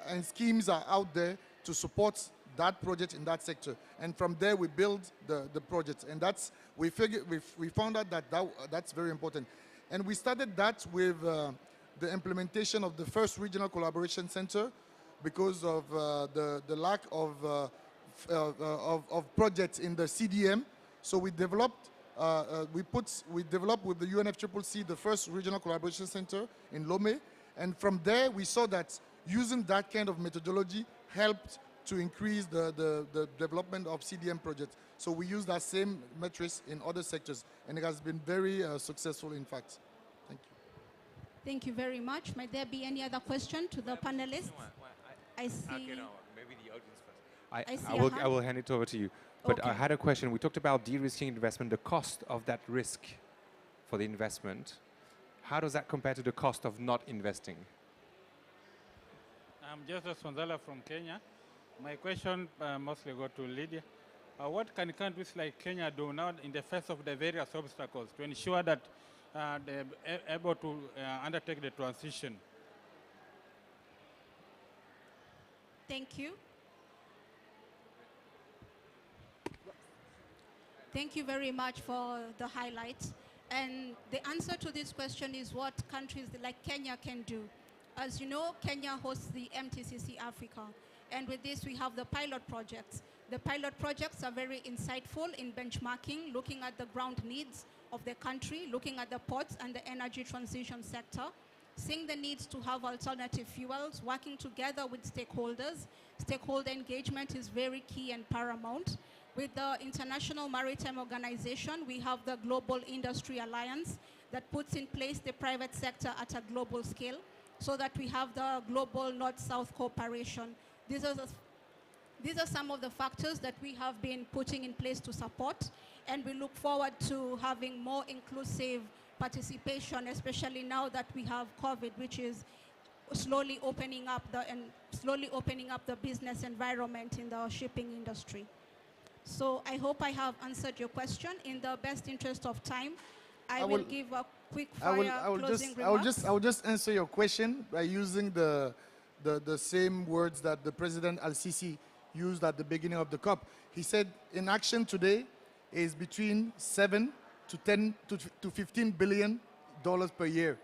and schemes are out there to support that project in that sector. And from there, we build the project. And that's, we found out that, that's very important. And we started that with the implementation of the first regional collaboration center because of the lack of projects in the CDM. So we developed, we developed with the UNFCCC the first regional collaboration center in Lomé. And from there, we saw that using that kind of methodology helped to increase the development of CDM projects. So we use that same metrics in other sectors, and it has been very successful, in fact. Thank you. Thank you very much. Might there be any other question to the panelists? I see. Okay, no, maybe the audience first. I I will hand it over to you. But Okay. I had a question. We talked about de-risking investment, the cost of that risk for the investment. How does that compare to the cost of not investing? I'm Joseph Sonzala from Kenya. My question mostly go to Lydia. What can countries like Kenya do now in the face of the various obstacles to ensure that they're able to undertake the transition? Thank you. Thank you very much for the highlights. And the answer to this question is what countries like Kenya can do. As you know, Kenya hosts the MTCC Africa. And with this, we have the pilot projects. The pilot projects are very insightful in benchmarking, looking at the ground needs of the country, looking at the ports and the energy transition sector, seeing the needs to have alternative fuels, working together with stakeholders. Stakeholder engagement is very key and paramount. With the International Maritime Organization, we have the Global Industry Alliance that puts in place the private sector at a global scale so that we have the global North-South cooperation. These are some of the factors that we have been putting in place to support, and we look forward to having more inclusive participation, especially now that we have COVID, which is slowly opening up the business environment in the shipping industry. So I hope I have answered your question. In the best interest of time, I will give a quick fire closing remarks. I will just answer your question by using the same words that the President Al-Sisi used at the beginning of the COP. He said, inaction today is between 7 to 10 to 15 billion dollars per year.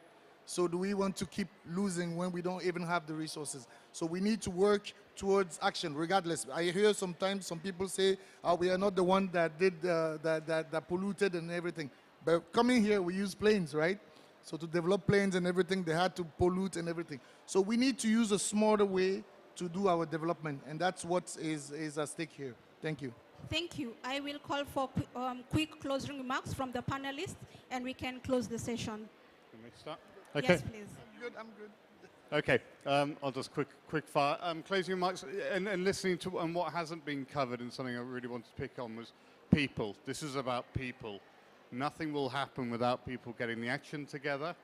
So do we want to keep losing when we don't even have the resources? So we need to work towards action, regardless. I hear sometimes some people say, we are not the one that did that polluted and everything. But coming here, we use planes, right? So to develop planes and everything, they had to pollute and everything. So we need to use a smarter way to do our development, and that's what is at stake here. Thank you. Thank you. I will call for quick closing remarks from the panelists, and we can close the session. Can we start? Okay. Yes, please. I'm good. Okay, I'll just quick fire. Closing remarks, and listening to and what hasn't been covered, and something I really wanted to pick on was people. This is about people. Nothing will happen without people getting the action together,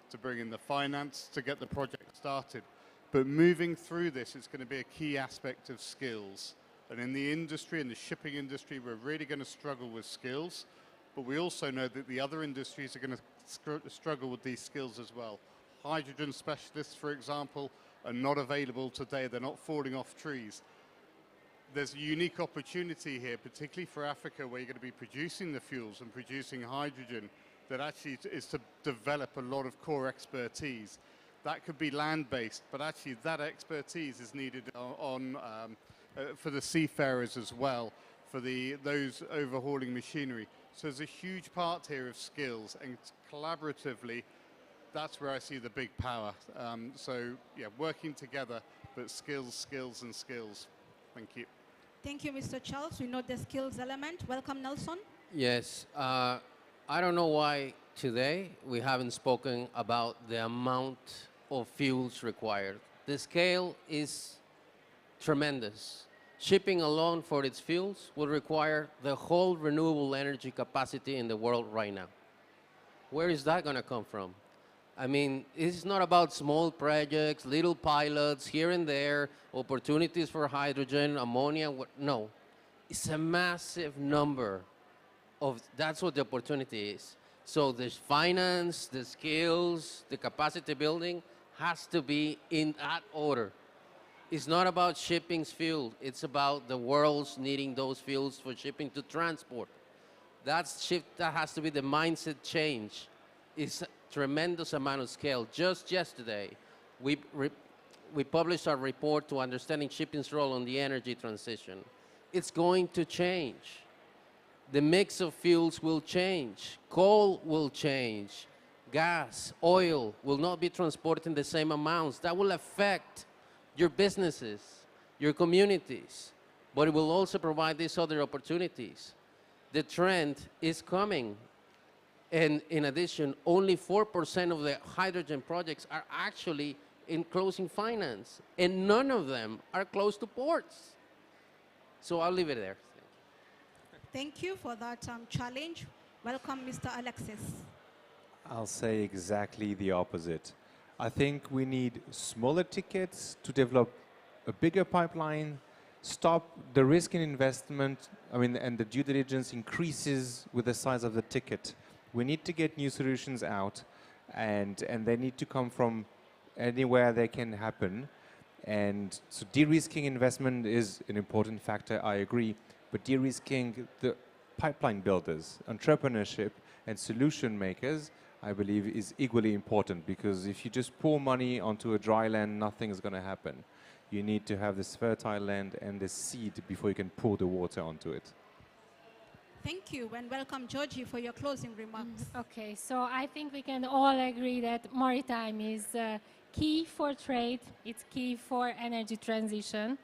to bring in the finance, to get the project started. But moving through this, it's going to be a key aspect of skills. And in the industry, in the shipping industry, we're really going to struggle with skills. But we also know that the other industries are going to struggle with these skills as well. Hydrogen specialists, for example, are not available today. They're not falling off trees. There's a unique opportunity here, particularly for Africa, where you're going to be producing the fuels and producing hydrogen, that actually is to develop a lot of core expertise. That could be land-based, but actually that expertise is needed for the seafarers as well, for those overhauling machinery. So there's a huge part here of skills, and collaboratively, that's where I see the big power. So yeah, working together, but skills, skills, and skills. Thank you. Thank you, Mr. Charles. We know the skills element. Welcome, Nelson. Yes, I don't know why today we haven't spoken about the amount of fuels required. The scale is tremendous. Shipping alone for its fuels will require the whole renewable energy capacity in the world right now. Where is that going to come from? I mean, it's not about small projects, little pilots here and there, opportunities for hydrogen, ammonia. No, it's a massive number of, that's what the opportunity is. So the finance, the skills, the capacity building has to be in that order. It's not about shipping's fuel. It's about the world's needing those fuels for shipping to transport. That has to be the mindset change. It's a tremendous amount of scale. Just yesterday, we published our report to Understanding Shipping's Role on the Energy Transition. It's going to change. The mix of fuels will change. Coal will change. Gas, oil will not be transported in the same amounts. That will affect your businesses, your communities, but it will also provide these other opportunities. The trend is coming. And in addition, only 4% of the hydrogen projects are actually in closing finance, and none of them are close to ports. So I'll leave it there. Thank you for that challenge. Welcome, Mr. Alexis. I'll say exactly the opposite. I think we need smaller tickets to develop a bigger pipeline, stop the risk in investment, and the due diligence increases with the size of the ticket. We need to get new solutions out, and they need to come from anywhere they can happen. And so de-risking investment is an important factor, I agree, but de-risking the pipeline builders, entrepreneurship, and solution makers, I believe, is equally important, because if you just pour money onto a dry land, nothing is going to happen. You need to have this fertile land and this seed before you can pour the water onto it. Thank you, and welcome, Georgie, for your closing remarks. Okay, so I think we can all agree that maritime is key for trade, it's key for energy transition,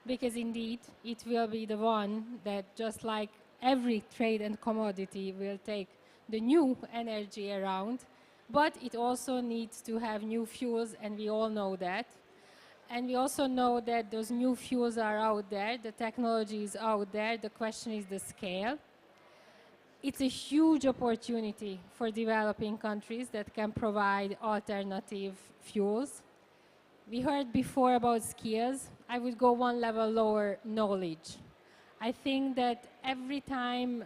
because indeed it will be the one that, just like every trade and commodity, will take the new energy around, but it also needs to have new fuels, and we all know that. And we also know that those new fuels are out there, the technology is out there, the question is the scale. It's a huge opportunity for developing countries that can provide alternative fuels. We heard before about skills. I would go one level lower, knowledge. I think that every time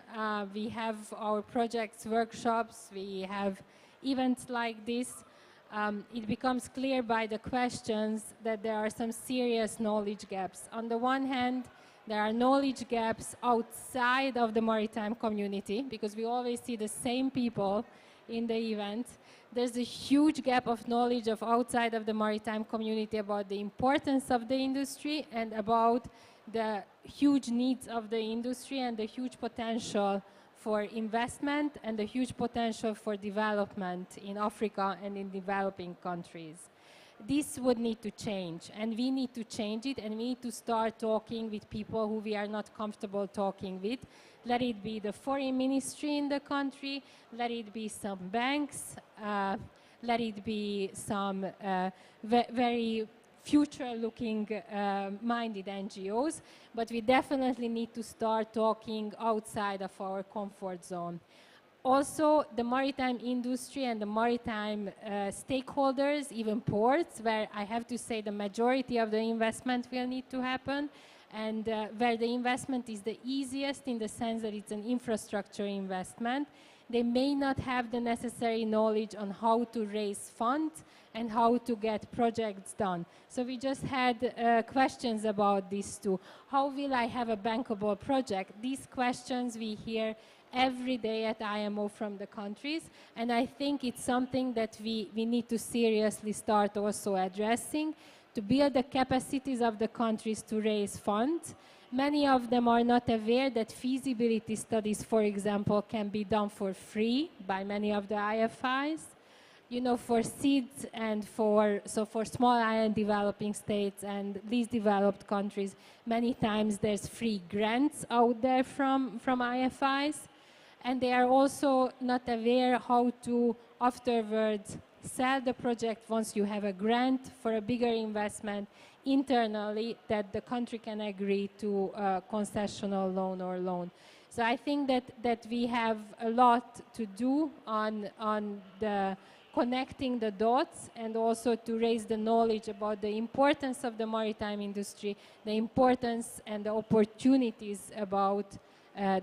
we have our projects, workshops, we have events like this, it becomes clear by the questions that there are some serious knowledge gaps. On the one hand, there are knowledge gaps outside of the maritime community, because we always see the same people in the event. There's a huge gap of knowledge of outside of the maritime community about the importance of the industry and about the huge needs of the industry and the huge potential for investment and the huge potential for development in Africa and in developing countries. This would need to change, and we need to change it, and we need to start talking with people who we are not comfortable talking with. Let it be the foreign ministry in the country, let it be some banks, let it be some very future-looking minded NGOs, but we definitely need to start talking outside of our comfort zone. Also, the maritime industry and the maritime stakeholders, even ports, where I have to say the majority of the investment will need to happen, and where the investment is the easiest in the sense that it's an infrastructure investment, they may not have the necessary knowledge on how to raise funds and how to get projects done. So we just had questions about this too. How will I have a bankable project? These questions we hear every day at IMO from the countries, and I think it's something that we need to seriously start also addressing, to build the capacities of the countries to raise funds. Many of them are not aware that feasibility studies, for example, can be done for free by many of the IFIs. You know, for seeds and for small island developing states and least developed countries, many times there's free grants out there from IFIs. And they are also not aware how to afterwards sell the project once you have a grant for a bigger investment internally that the country can agree to a concessional loan or loan. So I think that we have a lot to do on the connecting the dots, and also to raise the knowledge about the importance of the maritime industry, the importance and the opportunities about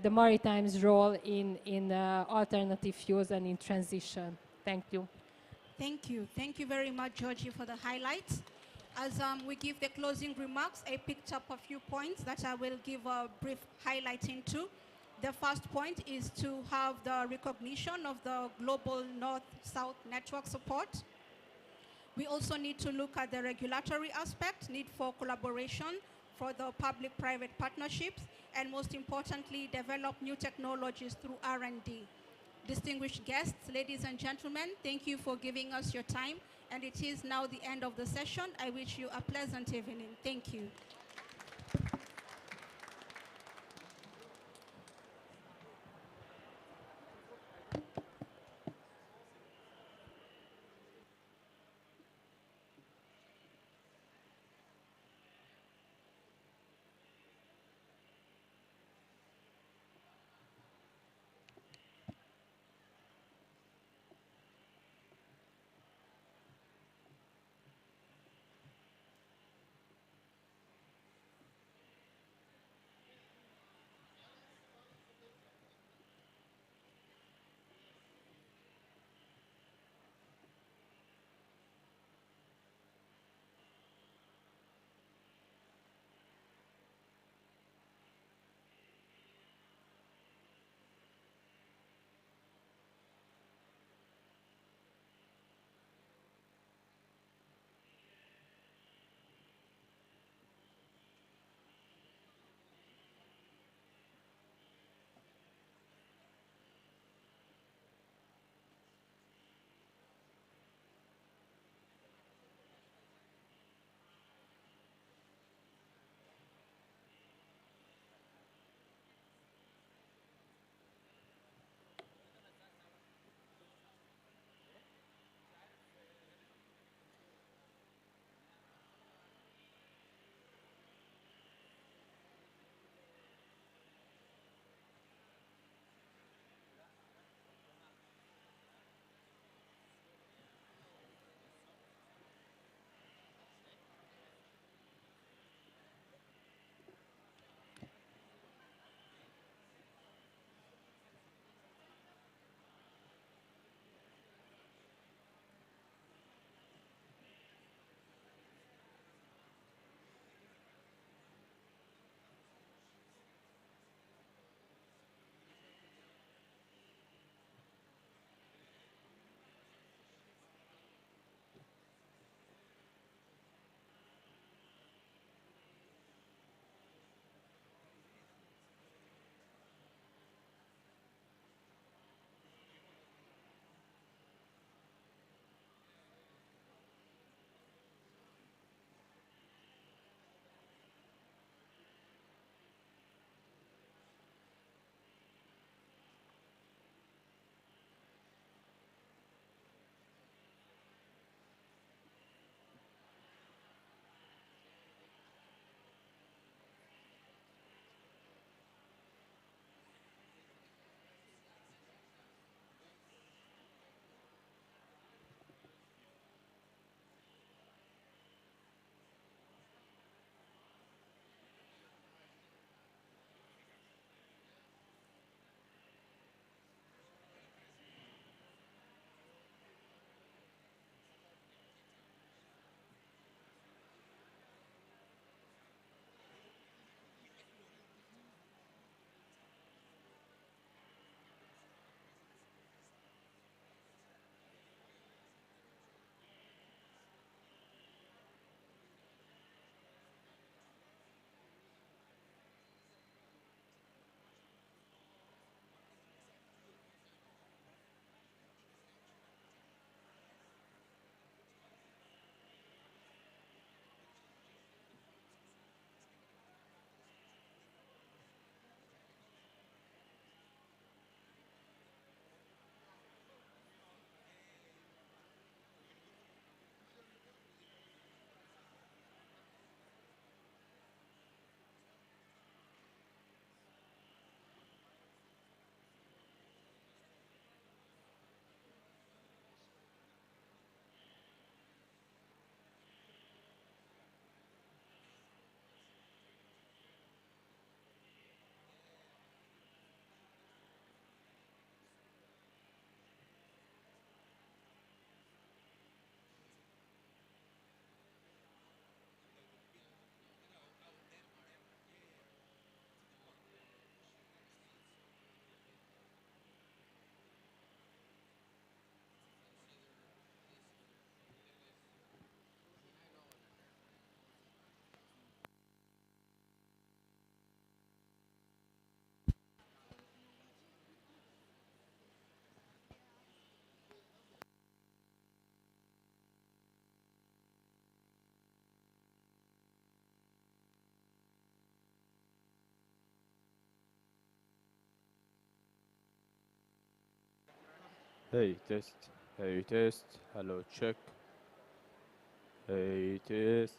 the maritime's role in alternative fuels and in transition. Thank you. Thank you. Thank you very much, Georgie, for the highlights. As we give the closing remarks, I picked up a few points that I will give a brief highlighting to. The first point is to have the recognition of the global North-South network support. We also need to look at the regulatory aspect, need for collaboration for the public-private partnerships, and most importantly, develop new technologies through R&D. Distinguished guests, ladies and gentlemen, thank you for giving us your time, and it is now the end of the session. I wish you a pleasant evening. Thank you. Hey, test. Hey, test. Hello, check. Hey, test.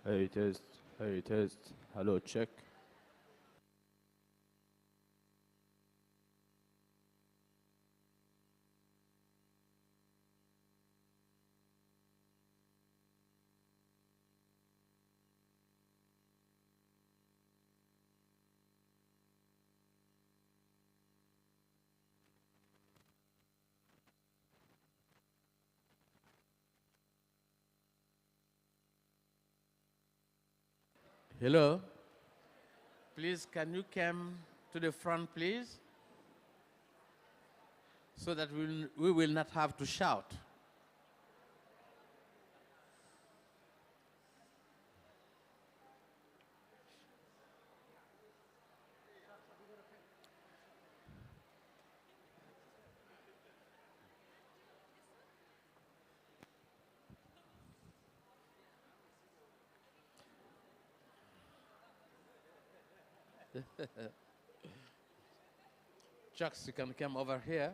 Hey, test. Hey, test. Hello, check. Hello. Please, can you come to the front, please? So that we will not have to shout. Chucks, you can come over here.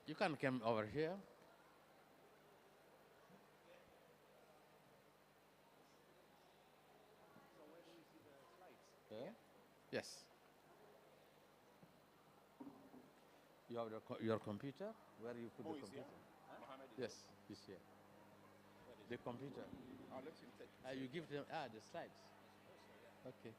You can come over here. Yeah? Yes. You have your computer? Where you put the computer? Yes, it's here. The computer. You give them the slides. Okay.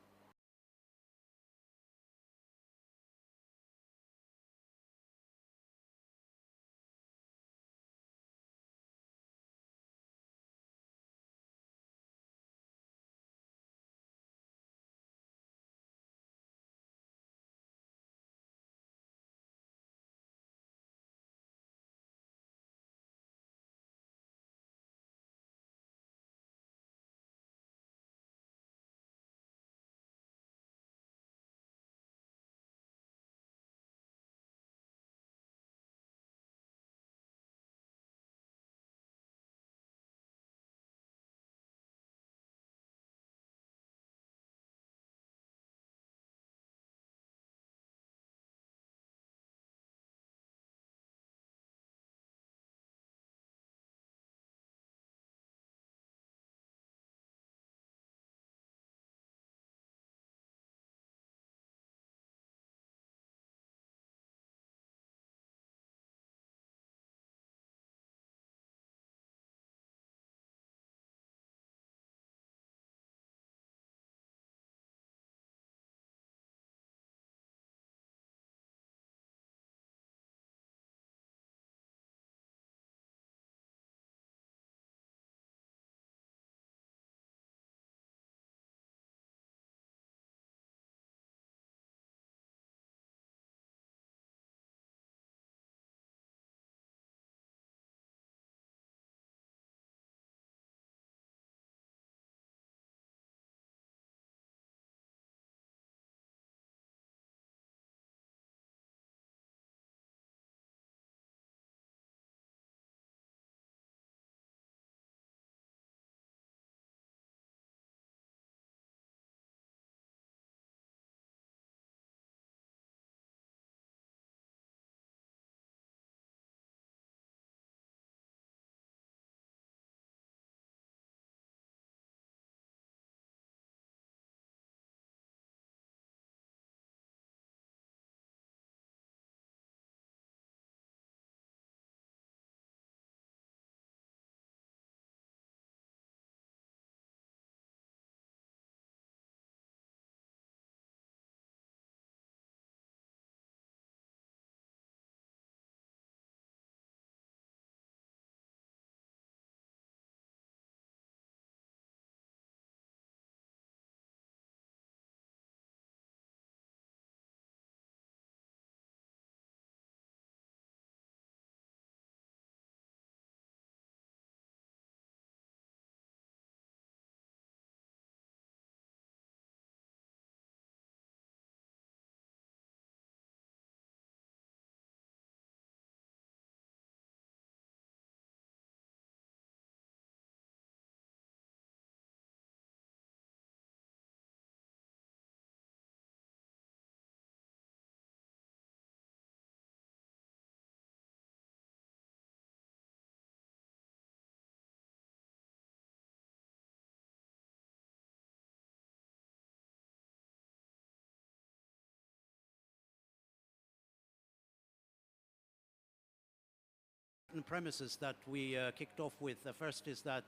premises that we kicked off with. The first is that,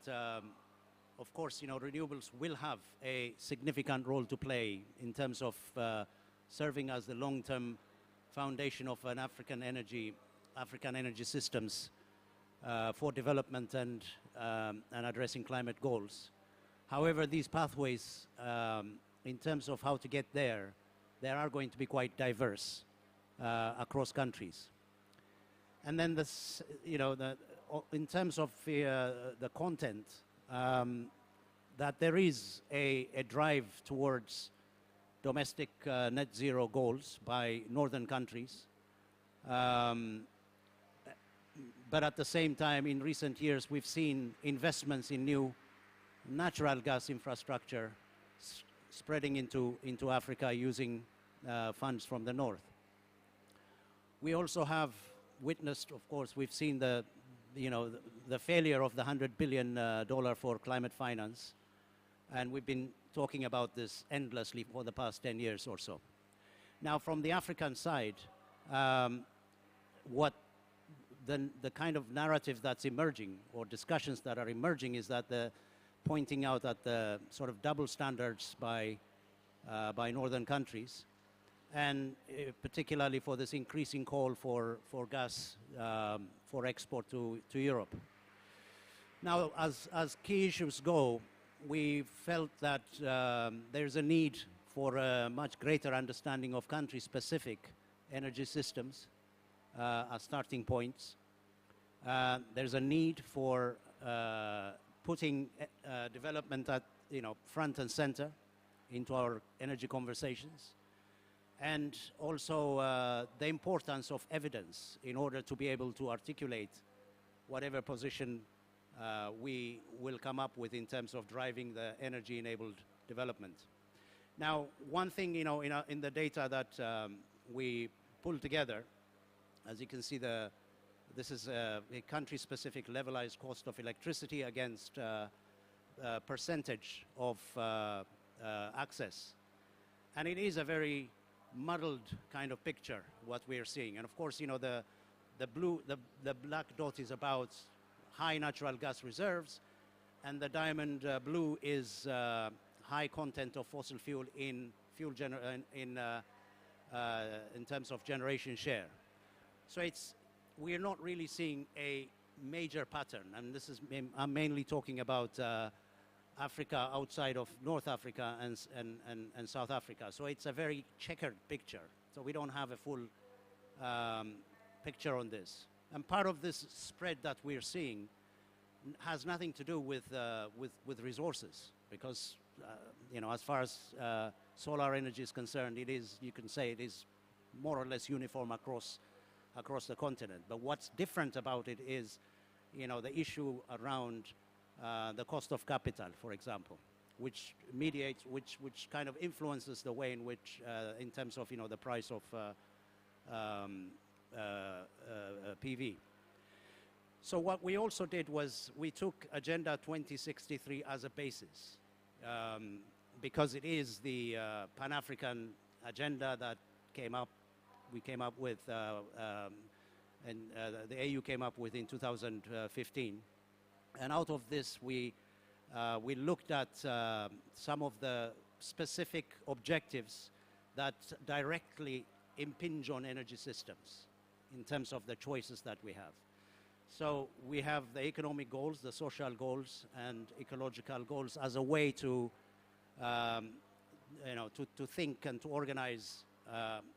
of course, renewables will have a significant role to play in terms of serving as the long-term foundation of an African energy systems for development and addressing climate goals. However, these pathways, in terms of how to get there, they are going to be quite diverse across countries. And then this, in terms of the content, that there is a drive towards domestic net zero goals by northern countries. But at the same time, in recent years, we've seen investments in new natural gas infrastructure spreading into Africa using funds from the north. We also have witnessed, of course, we've seen the failure of the $100 billion for climate finance, and we've been talking about this endlessly for the past 10 years or so. Now, from the African side, what the kind of narrative that's emerging, or discussions that are emerging, is that pointing out at the sort of double standards by northern countries, and particularly for this increasing call for gas for export to Europe. Now, as key issues go, we felt that there's a need for a much greater understanding of country-specific energy systems as starting points. There's a need for putting development at front and center into our energy conversations, and also the importance of evidence in order to be able to articulate whatever position we will come up with in terms of driving the energy-enabled development. Now, one thing in the data that we pulled together, as you can see, this is a country-specific levelized cost of electricity against percentage of access. And it is a very muddled kind of picture, what we are seeing. And of course, the black dot is about high natural gas reserves, and the diamond blue is high content of fossil fuel in terms of generation share. So we are not really seeing a major pattern, and I'm mainly talking about Africa outside of North Africa and South Africa. So it's a very checkered picture. So we don't have a full picture on this. And part of this spread that we're seeing has nothing to do with resources, because as far as solar energy is concerned, you can say it is more or less uniform across the continent. But what's different about it is, the issue around the cost of capital, for example, which mediates, which kind of influences the way in which, in terms of, the price of PV. So what we also did was we took Agenda 2063 as a basis, because it is the Pan-African agenda that we came up with, and the AU came up with in 2015. And out of this, we looked at some of the specific objectives that directly impinge on energy systems in terms of the choices that we have. So we have the economic goals, the social goals, and ecological goals as a way to, to think and to organize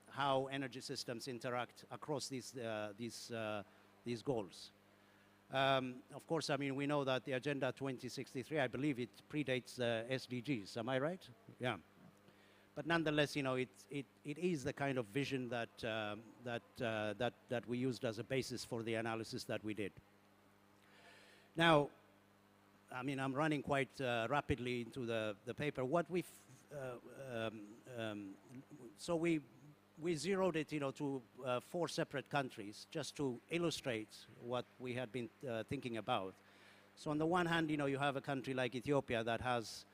how energy systems interact across these goals. Of course, we know that the Agenda 2063, I believe it predates the SDGs. Am I right? Yeah. But nonetheless, it is the kind of vision that we used as a basis for the analysis that we did. Now, I'm running quite rapidly into the paper. What so we zeroed it, to 4 separate countries, just to illustrate what we had been thinking about. So on the one hand, you have a country like Ethiopia that has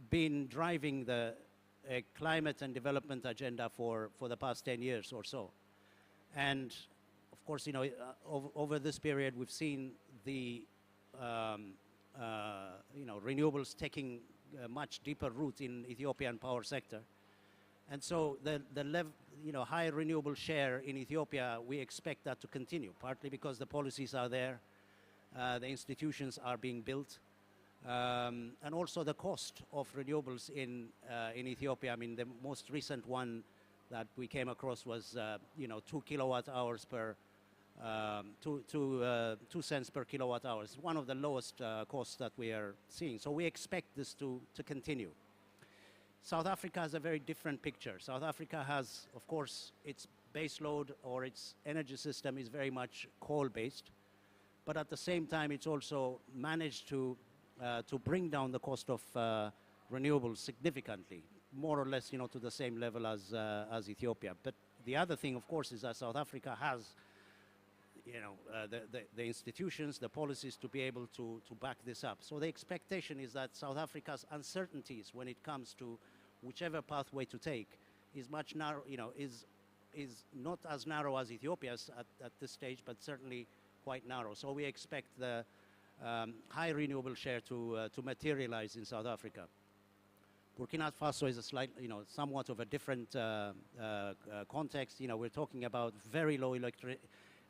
been driving the climate and development agenda for the past 10 years or so. And of course, over this period, we've seen the renewables taking a much deeper root in Ethiopian power sector. And so the high renewable share in Ethiopia, we expect that to continue, partly because the policies are there, the institutions are being built, and also the cost of renewables in Ethiopia. I mean, the most recent one that we came across was 2 kilowatt hours per 2 cents per kilowatt hour. It's one of the lowest costs that we are seeing. So we expect this to continue. South Africa has a very different picture. South Africa has, of course, its base load or its energy system is very much coal-based, but at the same time, it's also managed to bring down the cost of renewables significantly, more or less, to the same level as Ethiopia. But the other thing, of course, is that South Africa has, the institutions, the policies to be able to back this up. So the expectation is that South Africa's uncertainties when it comes to whichever pathway to take is much narrow, is not as narrow as Ethiopia's at this stage, but certainly quite narrow. So we expect the high renewable share to materialize in South Africa. Burkina Faso is a somewhat of a different context. We're talking about very low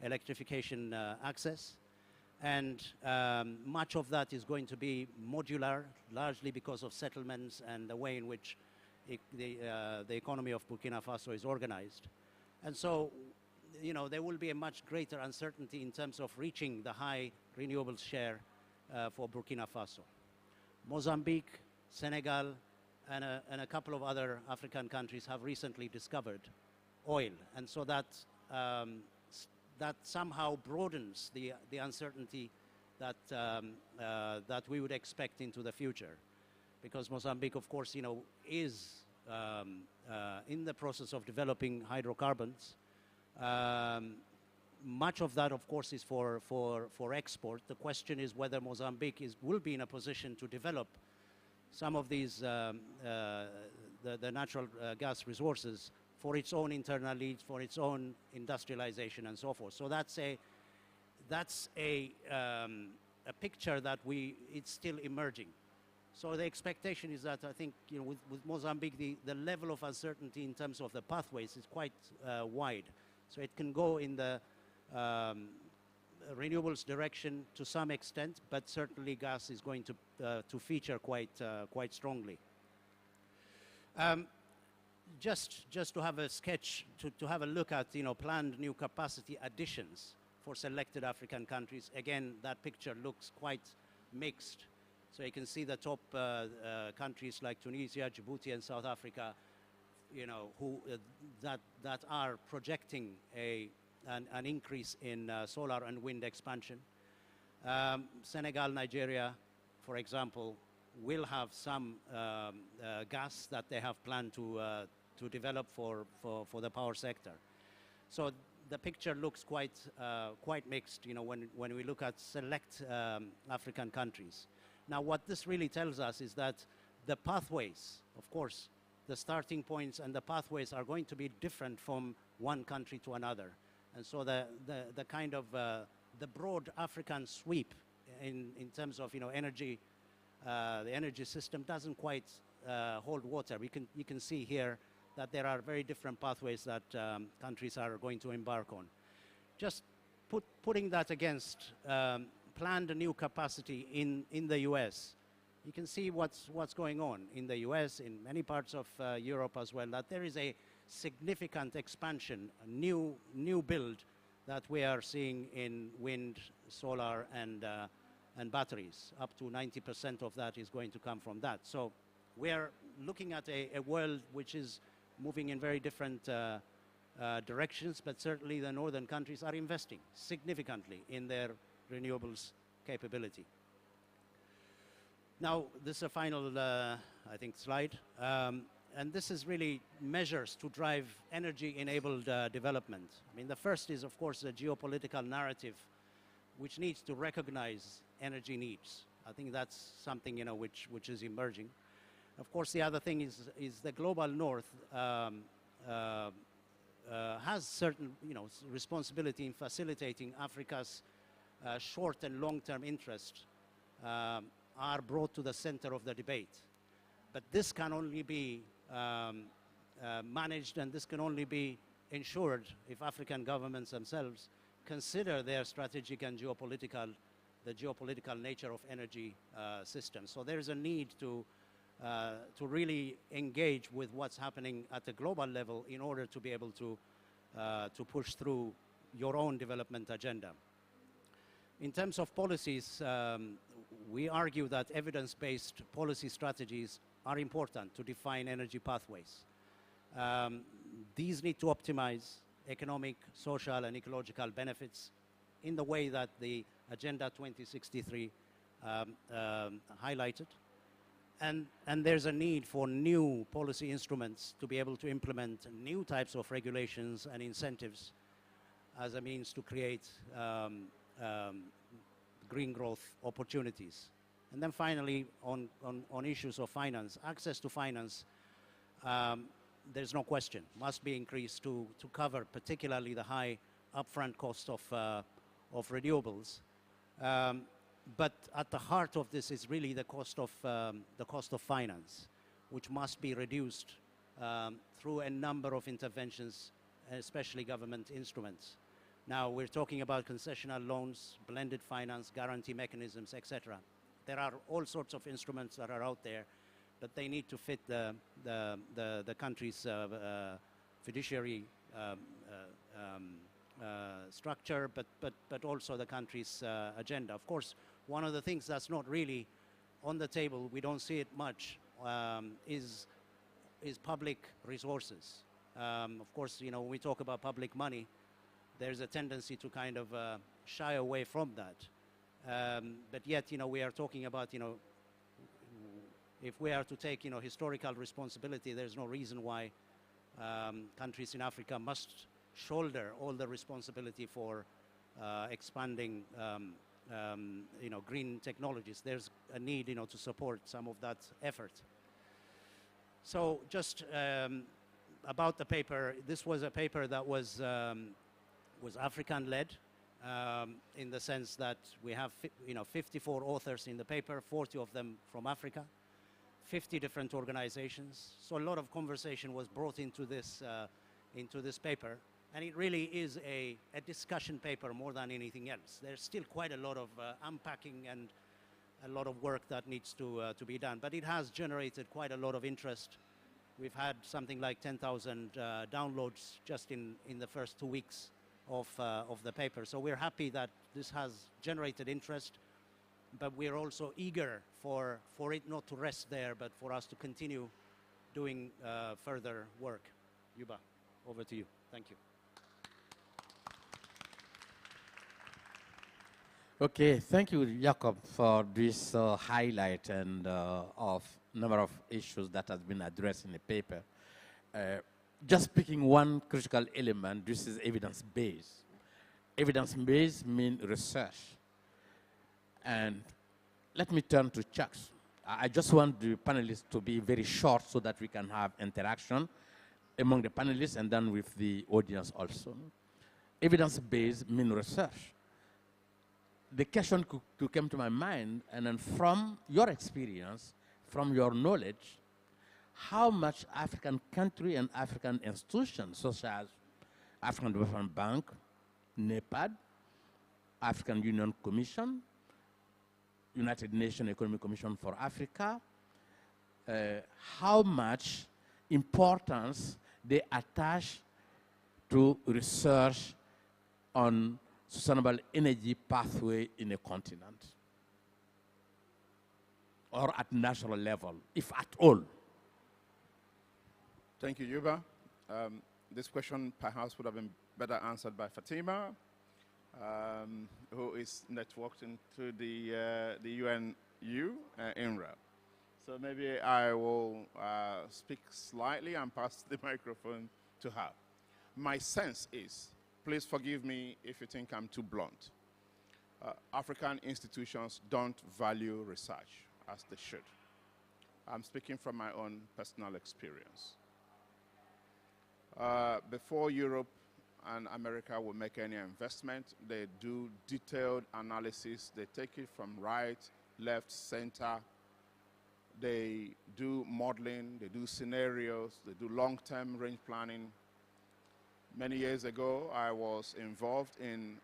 electrification access, and much of that is going to be modular, largely because of settlements and the way in which the economy of Burkina Faso is organized. And so, there will be a much greater uncertainty in terms of reaching the high renewables share for Burkina Faso. Mozambique, Senegal, and a couple of other African countries have recently discovered oil, and so that somehow broadens the uncertainty that we would expect into the future, because Mozambique, of course, is in the process of developing hydrocarbons. Much of that, of course, is for export. The question is whether Mozambique will be in a position to develop some of these the natural gas resources for its own internal needs, for its own industrialization, and so forth. So that's a picture that it's still emerging. So the expectation is that, I think, with Mozambique, the level of uncertainty in terms of the pathways is quite wide. So it can go in the renewables direction to some extent, but certainly gas is going to feature quite strongly. Just to have a sketch, to have a look at planned new capacity additions for selected African countries. Again, that picture looks quite mixed. So you can see the top countries like Tunisia, Djibouti, and South Africa, that are projecting an increase in solar and wind expansion. Senegal, Nigeria, for example, will have some gas that they have planned to develop for the power sector. So the picture looks quite mixed, when we look at select African countries. Now, what this really tells us is that the pathways, of course, the starting points and the pathways are going to be different from one country to another. And so the kind of the broad African sweep in terms of energy, the energy system doesn't quite hold water. You can see here that there are very different pathways that countries are going to embark on. Just putting that against planned new capacity in the U.S., you can see what's going on in the U.S., in many parts of Europe as well, that there is a significant expansion, a new build that we are seeing in wind, solar, and batteries. Up to 90% of that is going to come from that. So we are looking at a world which is moving in very different directions, but certainly the northern countries are investing significantly in their renewables capability. Now, this is a final, I think, slide. And this is really measures to drive energy-enabled development. I mean, the first is, of course, the geopolitical narrative, which needs to recognize energy needs. I think that's something, which is emerging. Of course, the other thing is the global north has certain, responsibility in facilitating Africa's short and long-term interests are brought to the center of the debate. But this can only be managed, and this can only be ensured if African governments themselves consider their strategic and the geopolitical nature of energy systems. So there's a need to really engage with what's happening at the global level in order to be able to push through your own development agenda. In terms of policies, we argue that evidence-based policy strategies are important to define energy pathways. These need to optimize economic, social, and ecological benefits in the way that the Agenda 2063 highlighted. And there's a need for new policy instruments to be able to implement new types of regulations and incentives as a means to create green growth opportunities. And then finally, on issues of finance, access to finance, there's no question, must be increased to cover particularly the high upfront cost of renewables. But at the heart of this is really the cost of finance, which must be reduced through a number of interventions, especially government instruments. Now, we're talking about concessional loans, blended finance, guarantee mechanisms, etc. There are all sorts of instruments that are out there, but they need to fit the country's fiduciary structure, but also the country's agenda. Of course, one of the things that's not really on the table, we don't see it much, is public resources. Of course, when we talk about public money, there's a tendency to kind of shy away from that. But yet, we are talking about, if we are to take, historical responsibility, there's no reason why countries in Africa must shoulder all the responsibility for expanding, green technologies. There's a need, to support some of that effort. So just about the paper, this was a paper that was African-led, in the sense that we have 54 authors in the paper, 40 of them from Africa, 50 different organizations. So a lot of conversation was brought into this paper, and it really is a discussion paper more than anything else. There's still quite a lot of unpacking and a lot of work that needs to be done, but it has generated quite a lot of interest. We've had something like 10,000 downloads just in the first 2 weeks of the paper. So we're happy that this has generated interest, but we're also eager for it not to rest there, but for us to continue doing further work. Yuba, over to you. Thank you. Okay, thank you, Jakob, for this highlight and of number of issues that has been addressed in the paper. Just picking one critical element, this is evidence-based. Evidence-based means research. And let me turn to Chucks. I just want the panelists to be very short so that we can have interaction among the panelists and then with the audience also. Evidence-based means research. The question to come to my mind, and then from your experience, from your knowledge, how much African country and African institutions, such as African Development Bank, NEPAD, African Union Commission, United Nations Economic Commission for Africa, how much importance they attach to research on sustainable energy pathway in a continent, or at national level, if at all. Thank you, Yuba. This question perhaps would have been better answered by Fatima, who is networked into the UNU, INRA. So maybe I will speak slightly and pass the microphone to her. My sense is, please forgive me if you think I'm too blunt, African institutions don't value research as they should. I'm speaking from my own personal experience. Before Europe and America will make any investment, they do detailed analysis. They take it from right, left, center. They do modeling, they do scenarios, they do long-term range planning. Many years ago, I was involved in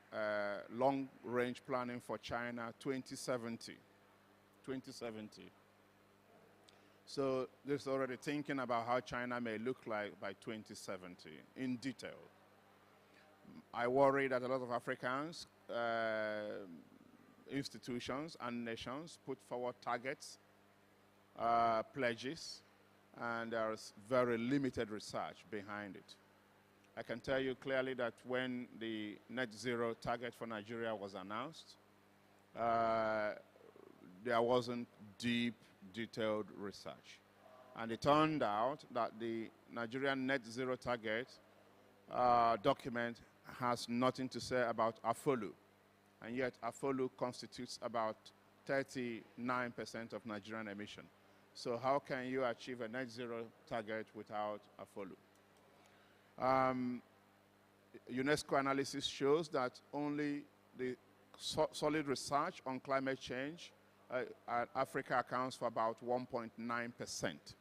long-range planning for China 2070. So there's already thinking about how China may look like by 2070 in detail. I worry that a lot of Africans, institutions and nations put forward targets, pledges, and there's very limited research behind it. I can tell you clearly that when the net zero target for Nigeria was announced, there wasn't deep, detailed research. And it turned out that the Nigerian net zero target document has nothing to say about AFOLU. And yet AFOLU constitutes about 39% of Nigerian emission. So how can you achieve a net zero target without AFOLU? UNESCO analysis shows that only the solid research on climate change Africa accounts for about 1.9%.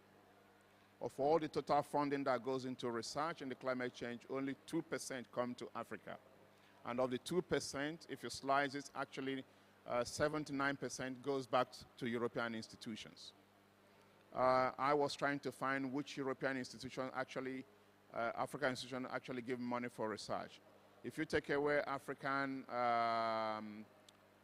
Of all the total funding that goes into research in the climate change, only 2% come to Africa. And of the 2%, if you slice it, actually 79% goes back to European institutions. I was trying to find which European institution actually, African institution actually give money for research. If you take away African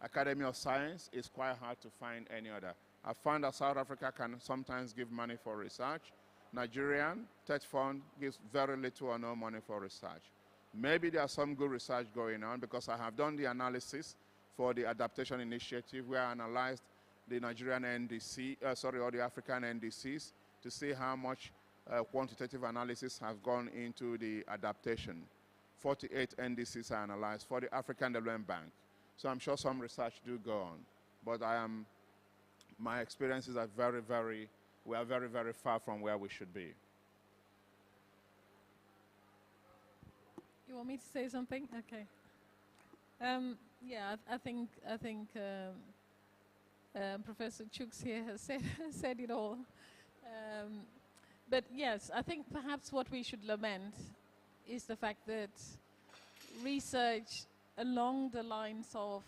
Academy of Science, it's quite hard to find any other. I found that South Africa can sometimes give money for research. Nigerian TED Fund gives very little or no money for research. Maybe there's some good research going on because I have done the analysis for the adaptation initiative where I analyzed the Nigerian NDC, or the African NDCs to see how much quantitative analysis has gone into the adaptation. 48 NDCs are analyzed for the African Development Bank. So I'm sure some research do go on, but my experiences are we are very, very far from where we should be. You want me to say something? Okay. Yeah, I think Professor Chooks here has said it all. But yes, I think perhaps what we should lament is the fact that research along the lines of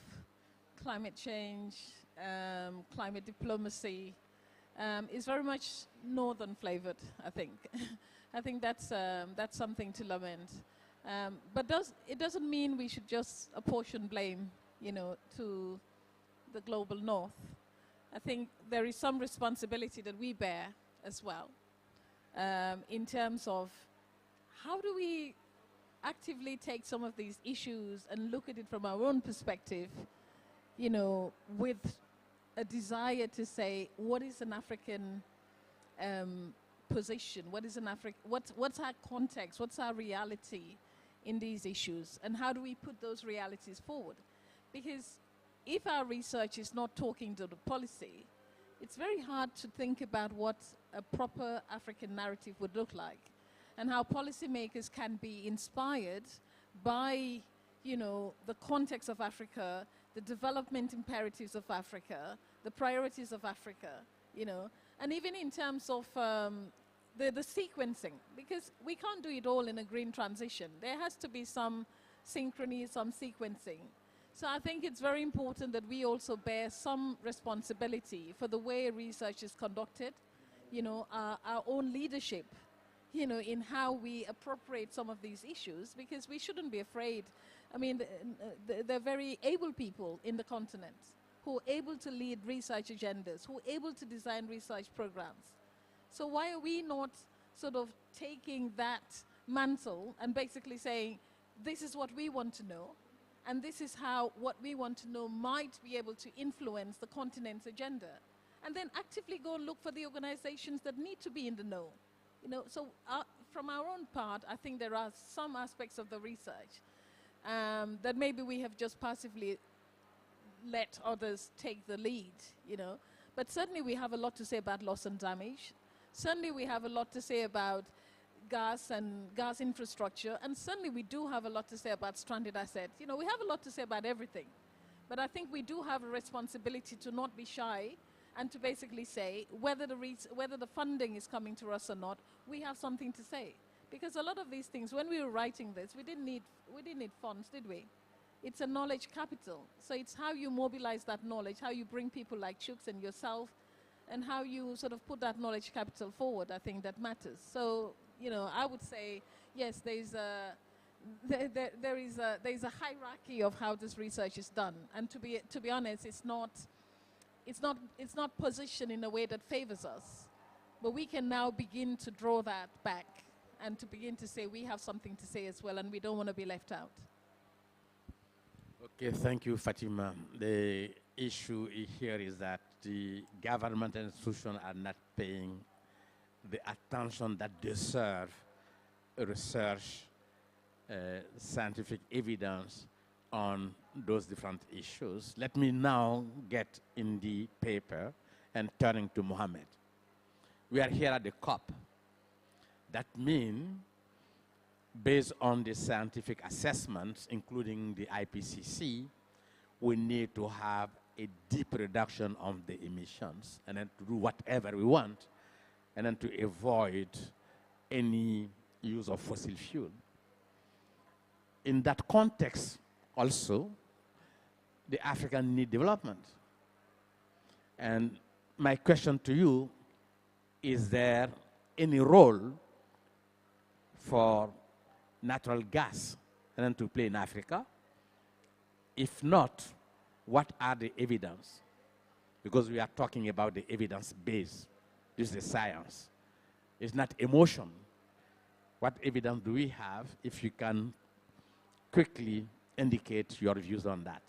climate change, climate diplomacy, is very much northern flavored, I think. I think that's something to lament. But it doesn't mean we should just apportion blame, to the global north. I think there is some responsibility that we bear as well, in terms of how do we actively take some of these issues and look at it from our own perspective, with a desire to say, what is an African position? What's our context? What's our reality in these issues? And how do we put those realities forward? Because if our research is not talking to the policy, it's very hard to think about what a proper African narrative would look like, and how policymakers can be inspired by, the context of Africa, the development imperatives of Africa, the priorities of Africa, and even in terms of the sequencing, because we can't do it all in a green transition. There has to be some synchrony, some sequencing. So I think it's very important that we also bear some responsibility for the way research is conducted, our own leadership, in how we appropriate some of these issues, because we shouldn't be afraid. I mean, they're very able people in the continent who are able to lead research agendas, who are able to design research programs. So why are we not sort of taking that mantle and basically saying, this is what we want to know, and this is how what we want to know might be able to influence the continent's agenda, and then actively go and look for the organizations that need to be in the know. So from our own part, I think there are some aspects of the research that maybe we have just passively let others take the lead, But certainly we have a lot to say about loss and damage. Certainly we have a lot to say about gas and gas infrastructure, and certainly we do have a lot to say about stranded assets. You know, we have a lot to say about everything, but I think we do have a responsibility to not be shy and to basically say whether the funding is coming to us or not, we have something to say. Because a lot of these things, when we were writing this, we didn't need funds, did we? It's a knowledge capital. So it's how you mobilize that knowledge, how you bring people like Chooks and yourself, and how you sort of put that knowledge capital forward, I think that matters. So, you know, I would say, yes, there is a hierarchy of how this research is done. And to be honest, it's not positioned in a way that favors us. But we can now begin to draw that back and to begin to say we have something to say as well, and we don't want to be left out. Okay, thank you, Fatima. The issue here is that the government and institutions are not paying the attention that deserve research, scientific evidence on those different issues. Let me now get in the paper and turning to Mohammed. We are here at the COP. That means, based on the scientific assessments, including the IPCC, we need to have a deep reduction of the emissions and then to do whatever we want and then to avoid any use of fossil fuel. In that context, also, the African need development. And my question to you, is there any role for natural gas and then to play in Africa? If not, what are the evidence? Because we are talking about the evidence base. This is science. It's not emotion. What evidence do we have? If you can quickly indicate your views on that.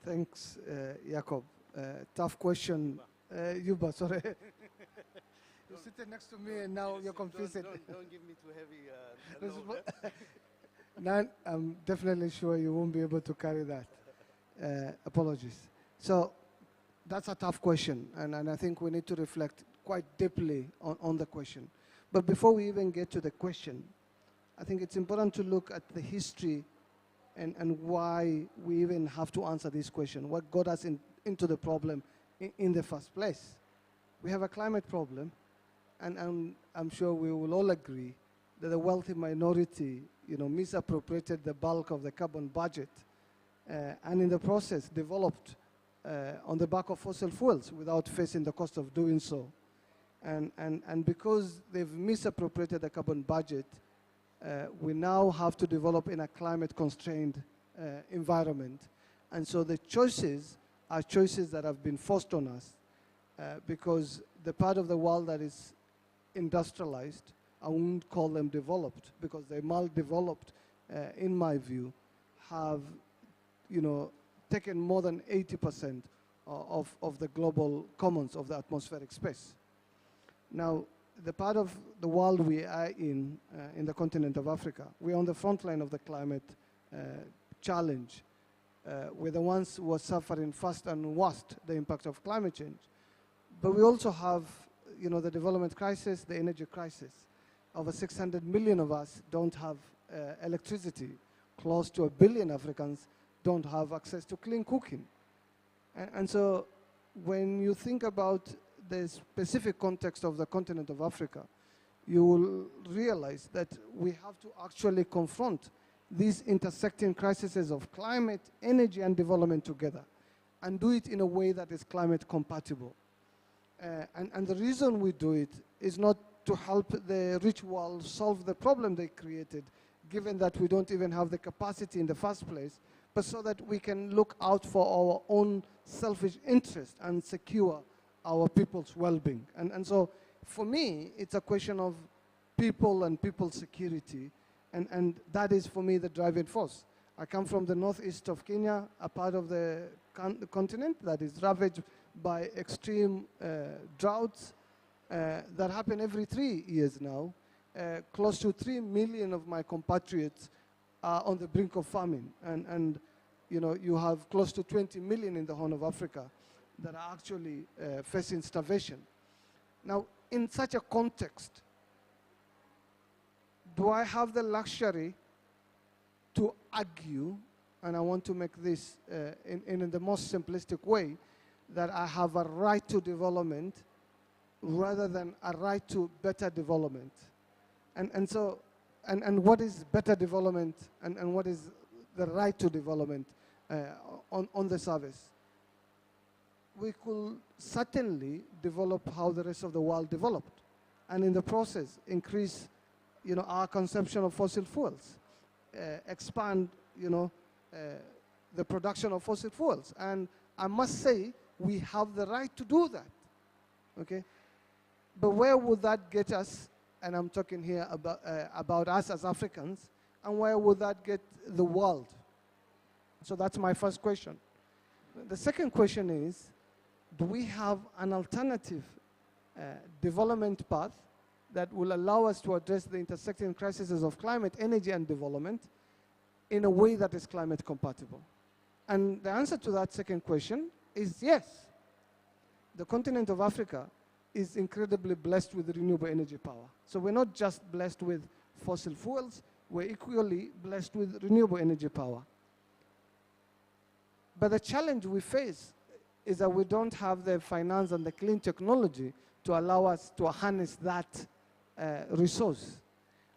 Thanks, Jakob. Tough question. Yuba, sorry. You're sitting next to me and now you're confusing. Don't give me too heavy a load. Now, I'm definitely sure you won't be able to carry that. Apologies. So that's a tough question, and I think we need to reflect quite deeply on the question. But before we even get to the question, I think it's important to look at the history and why we even have to answer this question, what got us into the problem in the first place. We have a climate problem, and I'm sure we will all agree that the wealthy minority, misappropriated the bulk of the carbon budget, and in the process developed on the back of fossil fuels without facing the cost of doing so. And because they've misappropriated the carbon budget, we now have to develop in a climate-constrained environment. And so the choices are choices that have been forced on us because the part of the world that is industrialized, I won't call them developed because they're maldeveloped, in my view, have taken more than 80% of the global commons of the atmospheric space. Now, the part of the world we are in the continent of Africa, we're on the front line of the climate challenge. We're the ones who are suffering first and worst the impact of climate change. But we also have, the development crisis, the energy crisis. Over 600 million of us don't have electricity. Close to 1 billion Africans don't have access to clean cooking. And so when you think about the specific context of the continent of Africa, you will realize that we have to actually confront these intersecting crises of climate, energy, and development together, and do it in a way that is climate compatible. And the reason we do it is not to help the rich world solve the problem they created, given that we don't even have the capacity in the first place, but so that we can look out for our own selfish interest and secure our people's well-being. And so for me, it's a question of people and people's security, and that is for me the driving force. I come from the northeast of Kenya, a part of the continent that is ravaged by extreme droughts that happen every 3 years now. Close to 3 million of my compatriots are on the brink of famine, and you have close to 20 million in the Horn of Africa that are actually facing starvation. Now, in such a context, do I have the luxury to argue, and I want to make this in the most simplistic way, that I have a right to development rather than a right to better development? And what is better development and what is the right to development on the surface? We could certainly develop how the rest of the world developed, and in the process increase, our consumption of fossil fuels, expand, the production of fossil fuels. And I must say, we have the right to do that, okay? But where would that get us? And I'm talking here about us as Africans, and where would that get the world? So that's my first question. The second question is, do we have an alternative development path that will allow us to address the intersecting crises of climate, energy, and development in a way that is climate compatible? And the answer to that second question is yes. The continent of Africa is incredibly blessed with renewable energy power. So we're not just blessed with fossil fuels, we're equally blessed with renewable energy power. But the challenge we face is that we don't have the finance and the clean technology to allow us to harness that resource.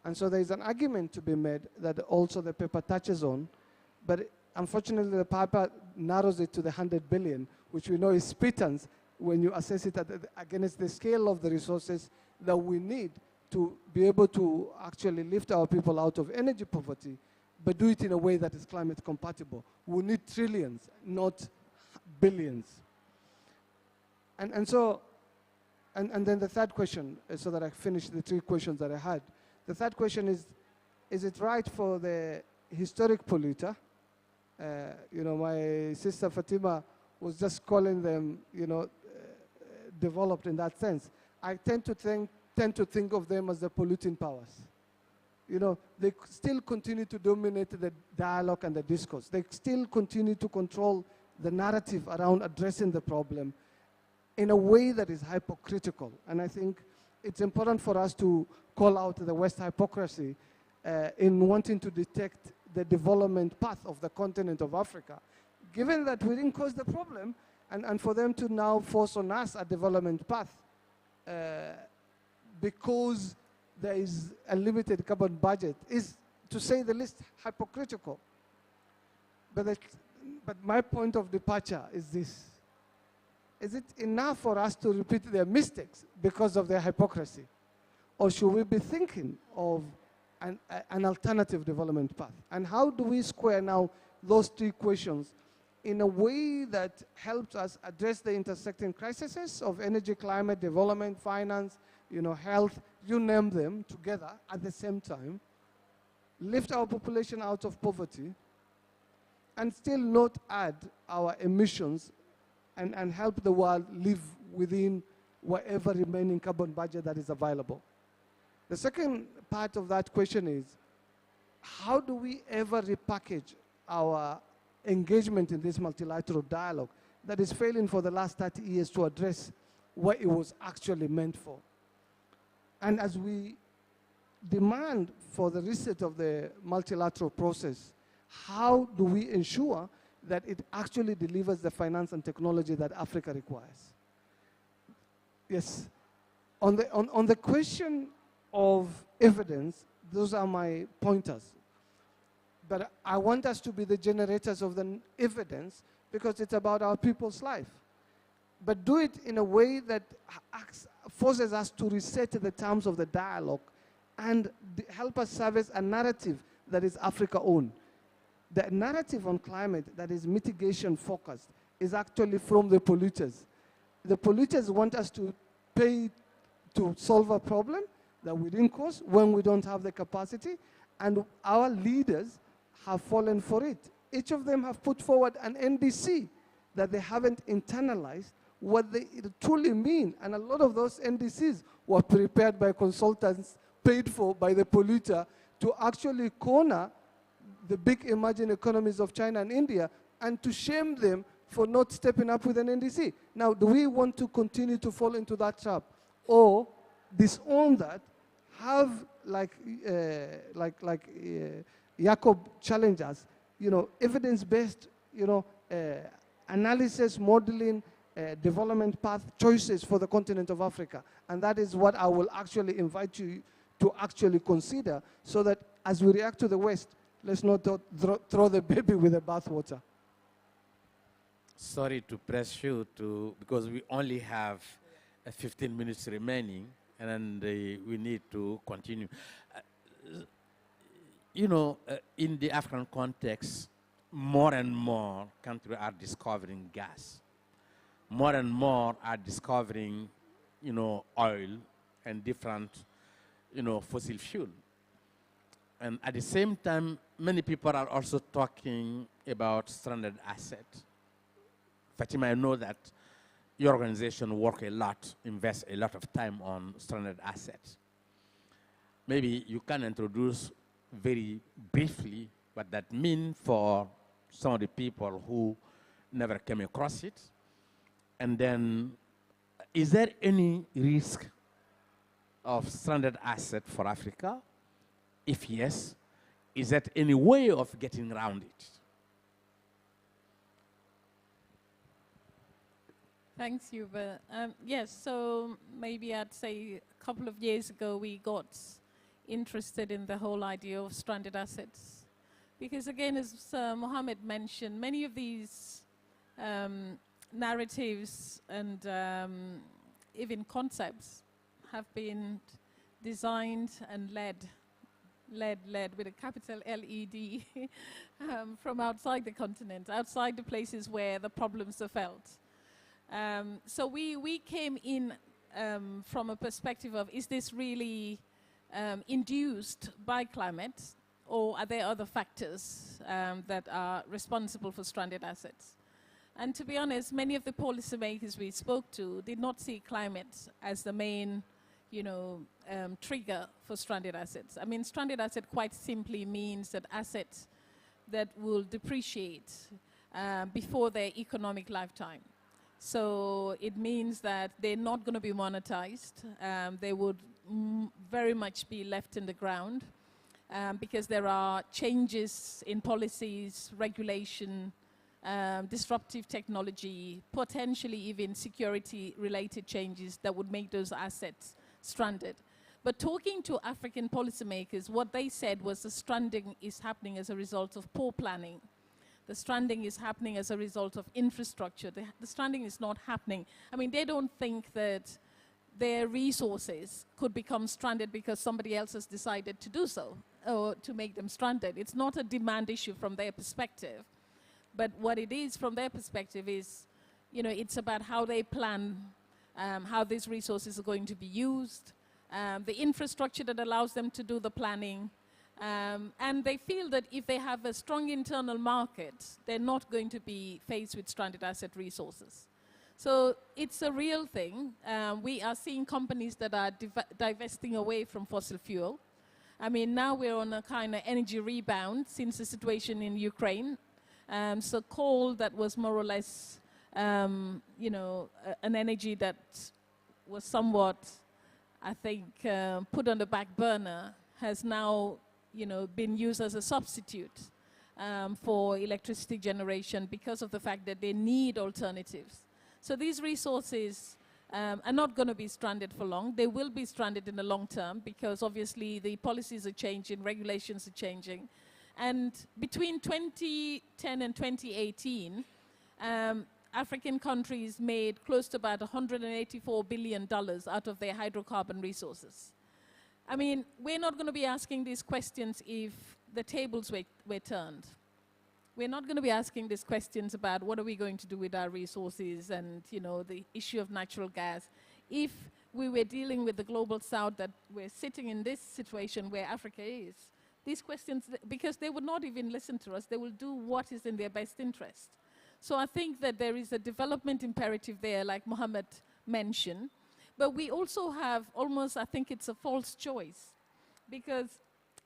And so there's an argument to be made that also the paper touches on, but unfortunately the paper narrows it to the 100 billion, which we know is pittance when you assess it against the scale of the resources that we need to be able to actually lift our people out of energy poverty, but do it in a way that is climate compatible. We need trillions, not billions. And then the third question, so that I finish the three questions that I had. The third question is it right for the historic polluter? My sister Fatima was just calling them, developed in that sense. I tend to think of them as the polluting powers. They still continue to dominate the dialogue and the discourse. They still continue to control the narrative around addressing the problem in a way that is hypocritical. And I think it's important for us to call out the West hypocrisy in wanting to detect the development path of the continent of Africa, given that we didn't cause the problem, and for them to now force on us a development path because there is a limited carbon budget is, to say the least, hypocritical. But my point of departure is this. Is it enough for us to repeat their mistakes because of their hypocrisy? Or should we be thinking of an alternative development path? And how do we square now those three questions in a way that helps us address the intersecting crises of energy, climate, development, finance, health, you name them, together at the same time, lift our population out of poverty, and still not add our emissions and help the world live within whatever remaining carbon budget that is available? The second part of that question is, how do we ever repackage our engagement in this multilateral dialogue that is failing for the last 30 years to address what it was actually meant for? And as we demand for the reset of the multilateral process, how do we ensure that it actually delivers the finance and technology that Africa requires? Yes. On the question of evidence, those are my pointers. But I want us to be the generators of the evidence because it's about our people's life. But do it in a way that forces us to reset the terms of the dialogue and help us service a narrative that is Africa-owned. The narrative on climate that is mitigation-focused is actually from the polluters. The polluters want us to pay to solve a problem that we didn't cause when we don't have the capacity, and our leaders have fallen for it. Each of them have put forward an NDC that they haven't internalized what they truly mean, and a lot of those NDCs were prepared by consultants paid for by the polluter to actually corner the big emerging economies of China and India and to shame them for not stepping up with an NDC. Now, do we want to continue to fall into that trap or disown that, have Jacob challenge us, evidence-based, analysis, modeling, development path choices for the continent of Africa. And that is what I will actually invite you to actually consider, so that as we react to the West, let's not throw the baby with the bathwater. Sorry to press you because we only have 15 minutes remaining, and then we need to continue. In the African context, more and more countries are discovering gas. More and more are discovering, oil and different, fossil fuel. And at the same time, many people are also talking about stranded assets. Fatima, I know that your organization work a lot, invest a lot of time on stranded assets. Maybe you can introduce very briefly what that means for some of the people who never came across it. And then, is there any risk of stranded asset for Africa? If yes, is there any way of getting around it? Thanks, Yuba. Yes, so maybe I'd say a couple of years ago we got interested in the whole idea of stranded assets. Because again, as Mohammed mentioned, many of these narratives and even concepts have been designed and led with a capital L-E-D from outside the continent, outside the places where the problems are felt. So we came in from a perspective of, is this really induced by climate, or are there other factors that are responsible for stranded assets? And to be honest, many of the policymakers we spoke to did not see climate as the main, trigger for stranded assets. I mean, stranded asset quite simply means that assets that will depreciate before their economic lifetime. So it means that they're not going to be monetized. They would very much be left in the ground because there are changes in policies, regulation, disruptive technology, potentially even security-related changes that would make those assets stranded. But talking to African policymakers, what they said was the stranding is happening as a result of poor planning. The stranding is happening as a result of infrastructure. The stranding is not happening. I mean, they don't think that their resources could become stranded because somebody else has decided to do so, or to make them stranded. It's not a demand issue from their perspective. But what it is from their perspective is, it's about how they plan, how these resources are going to be used, the infrastructure that allows them to do the planning. And they feel that if they have a strong internal market, they're not going to be faced with stranded asset resources. So it's a real thing. We are seeing companies that are divesting away from fossil fuel. I mean, now we're on a kind of energy rebound since the situation in Ukraine. So coal that was more or less, an energy that was somewhat, I think, put on the back burner, has now, been used as a substitute for electricity generation because of the fact that they need alternatives. So these resources are not going to be stranded for long. They will be stranded in the long term because obviously the policies are changing, regulations are changing. And between 2010 and 2018, African countries made close to about $184 billion out of their hydrocarbon resources. I mean, we're not going to be asking these questions if the tables were turned. We're not going to be asking these questions about what are we going to do with our resources and, the issue of natural gas. If we were dealing with the global south, that we're sitting in this situation where Africa is, these questions, because they would not even listen to us, they will do what is in their best interest. So I think that there is a development imperative there, like Mohammed mentioned. But we also have almost, I think it's a false choice, because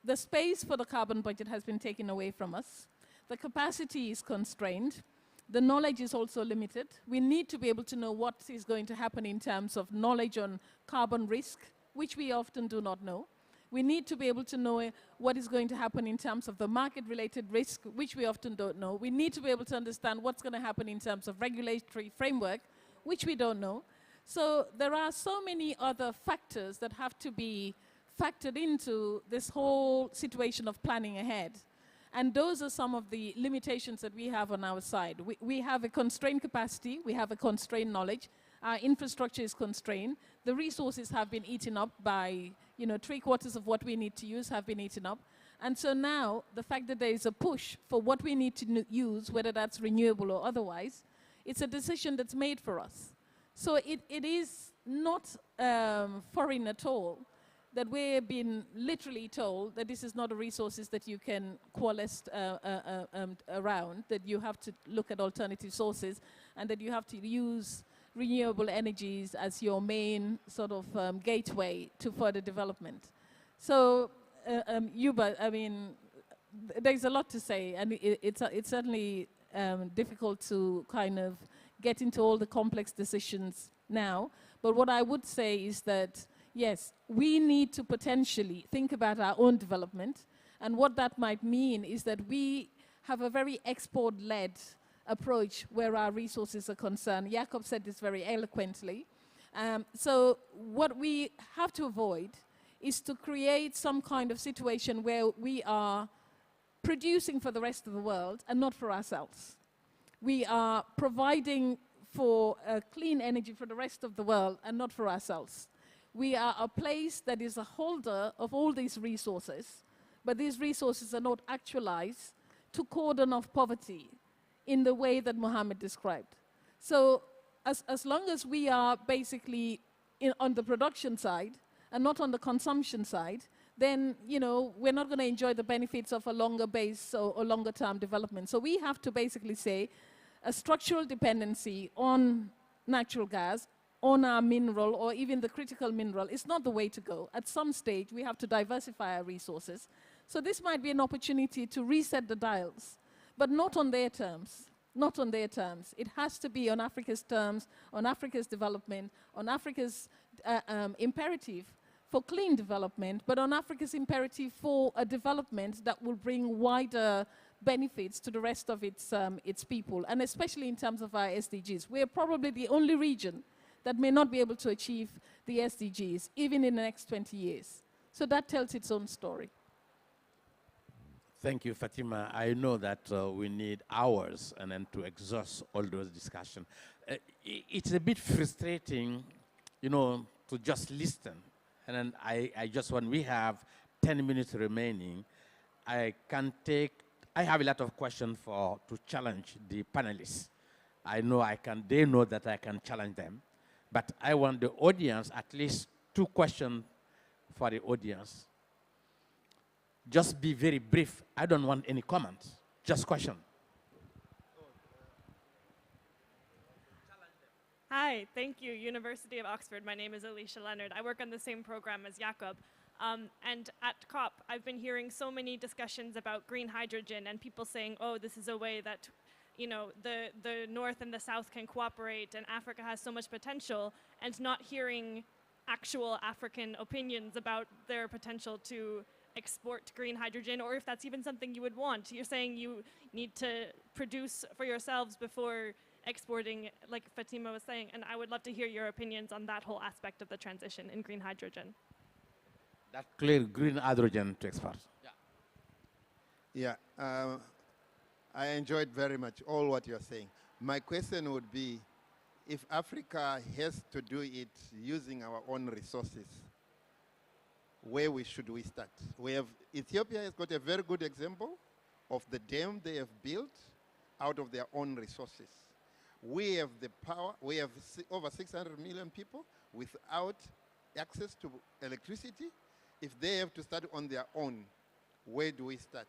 the space for the carbon budget has been taken away from us. The capacity is constrained. The knowledge is also limited. We need to be able to know what is going to happen in terms of knowledge on carbon risk, which we often do not know. We need to be able to know what is going to happen in terms of the market-related risk, which we often don't know. We need to be able to understand what's going to happen in terms of regulatory framework, which we don't know. So there are so many other factors that have to be factored into this whole situation of planning ahead. And those are some of the limitations that we have on our side. We have a constrained capacity, we have a constrained knowledge, our infrastructure is constrained, the resources have been eaten up by, 3/4 of what we need to use have been eaten up. And so now, the fact that there is a push for what we need to use, whether that's renewable or otherwise, it's a decision that's made for us. So it is not foreign at all that we're being literally told that this is not a resources that you can coalesce around, that you have to look at alternative sources, and that you have to use renewable energies as your main sort of gateway to further development. So, Yuba, I mean, there's a lot to say, and it's certainly difficult to kind of get into all the complex decisions now. But what I would say is that, yes, we need to potentially think about our own development, and what that might mean is that we have a very export-led approach where our resources are concerned. Jakob said this very eloquently. So what we have to avoid is to create some kind of situation where we are producing for the rest of the world and not for ourselves. We are providing for clean energy for the rest of the world and not for ourselves. We are a place that is a holder of all these resources, but these resources are not actualized to cordon off poverty in the way that Mohammed described. So as long as we are basically on the production side and not on the consumption side, then we're not going to enjoy the benefits of a longer base or longer term development. So we have to basically say a structural dependency on natural gas, on our mineral or even the critical mineral is not the way to go. At some stage, we have to diversify our resources. So this might be an opportunity to reset the dials, but not on their terms, not on their terms. It has to be on Africa's terms, on Africa's development, on Africa's imperative for clean development, but on Africa's imperative for a development that will bring wider benefits to the rest of its people, and especially in terms of our SDGs. We're probably the only region that may not be able to achieve the SDGs, even in the next 20 years. So that tells its own story. Thank you, Fatima. I know that we need hours and then to exhaust all those discussions. It's a bit frustrating, to just listen. And then I just, when we have 10 minutes remaining, I have a lot of questions to challenge the panelists. I know they know that I can challenge them. But I want the audience, at least 2 questions for the audience. Just be very brief. I don't want any comments, just question. Hi, thank you. University of Oxford. My name is Alicia Leonard. I work on the same program as Jakob. And at COP, I've been hearing so many discussions about green hydrogen and people saying, oh, this is a way that the North and the South can cooperate and Africa has so much potential, and not hearing actual African opinions about their potential to export green hydrogen, or if that's even something you would want. You're saying you need to produce for yourselves before exporting, like Fatima was saying, and I would love to hear your opinions on that whole aspect of the transition in green hydrogen. That clear green hydrogen to export. Yeah, I enjoyed very much all what you're saying. My question would be, if Africa has to do it using our own resources, where should we start? Ethiopia has got a very good example of the dam they have built out of their own resources. We have the power, we have over 600 million people without access to electricity. If they have to start on their own, where do we start?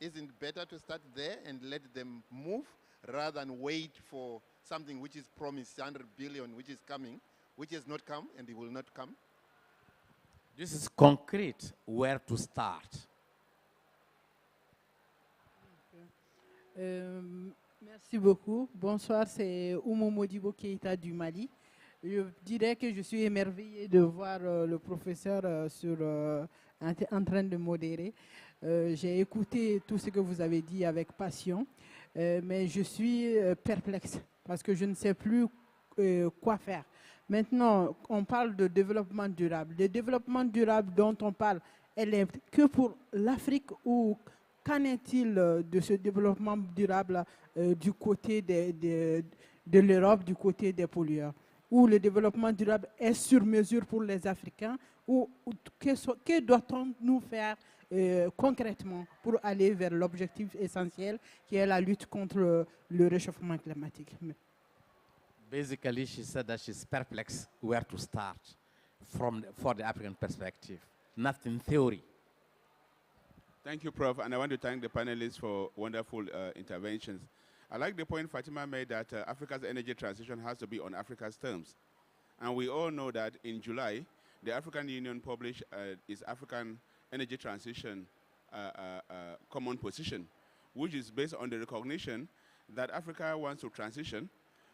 Isn't it better to start there and let them move rather than wait for something which is promised, 100 billion, which is coming, which has not come and it will not come? This is concrete, where to start. Merci beaucoup. Bonsoir, c'est Oumo Modibo Keita du Mali. Je dirais que je suis émerveillée de voir le professeur en train de modérer. J'ai écouté tout ce que vous avez dit avec passion, mais je suis perplexe parce que je ne sais plus quoi faire. Maintenant, on parle de développement durable. Le développement durable dont on parle, elle est que pour l'Afrique ou qu'en est-il de ce développement durable du côté de l'Europe, du côté des pollueurs? Ou le développement durable est sur mesure pour les Africains? Ou que doit-on nous faire concrètement pour aller vers l'objectif essentiel qui est la lutte contre le réchauffement climatique? Basically, she said that she's perplexed where to start for the African perspective, not in theory. Thank you, Prof. And I want to thank the panelists for wonderful interventions. I like the point Fatima made that Africa's energy transition has to be on Africa's terms. And we all know that in July, the African Union published its African Energy Transition Common Position, which is based on the recognition that Africa wants to transition,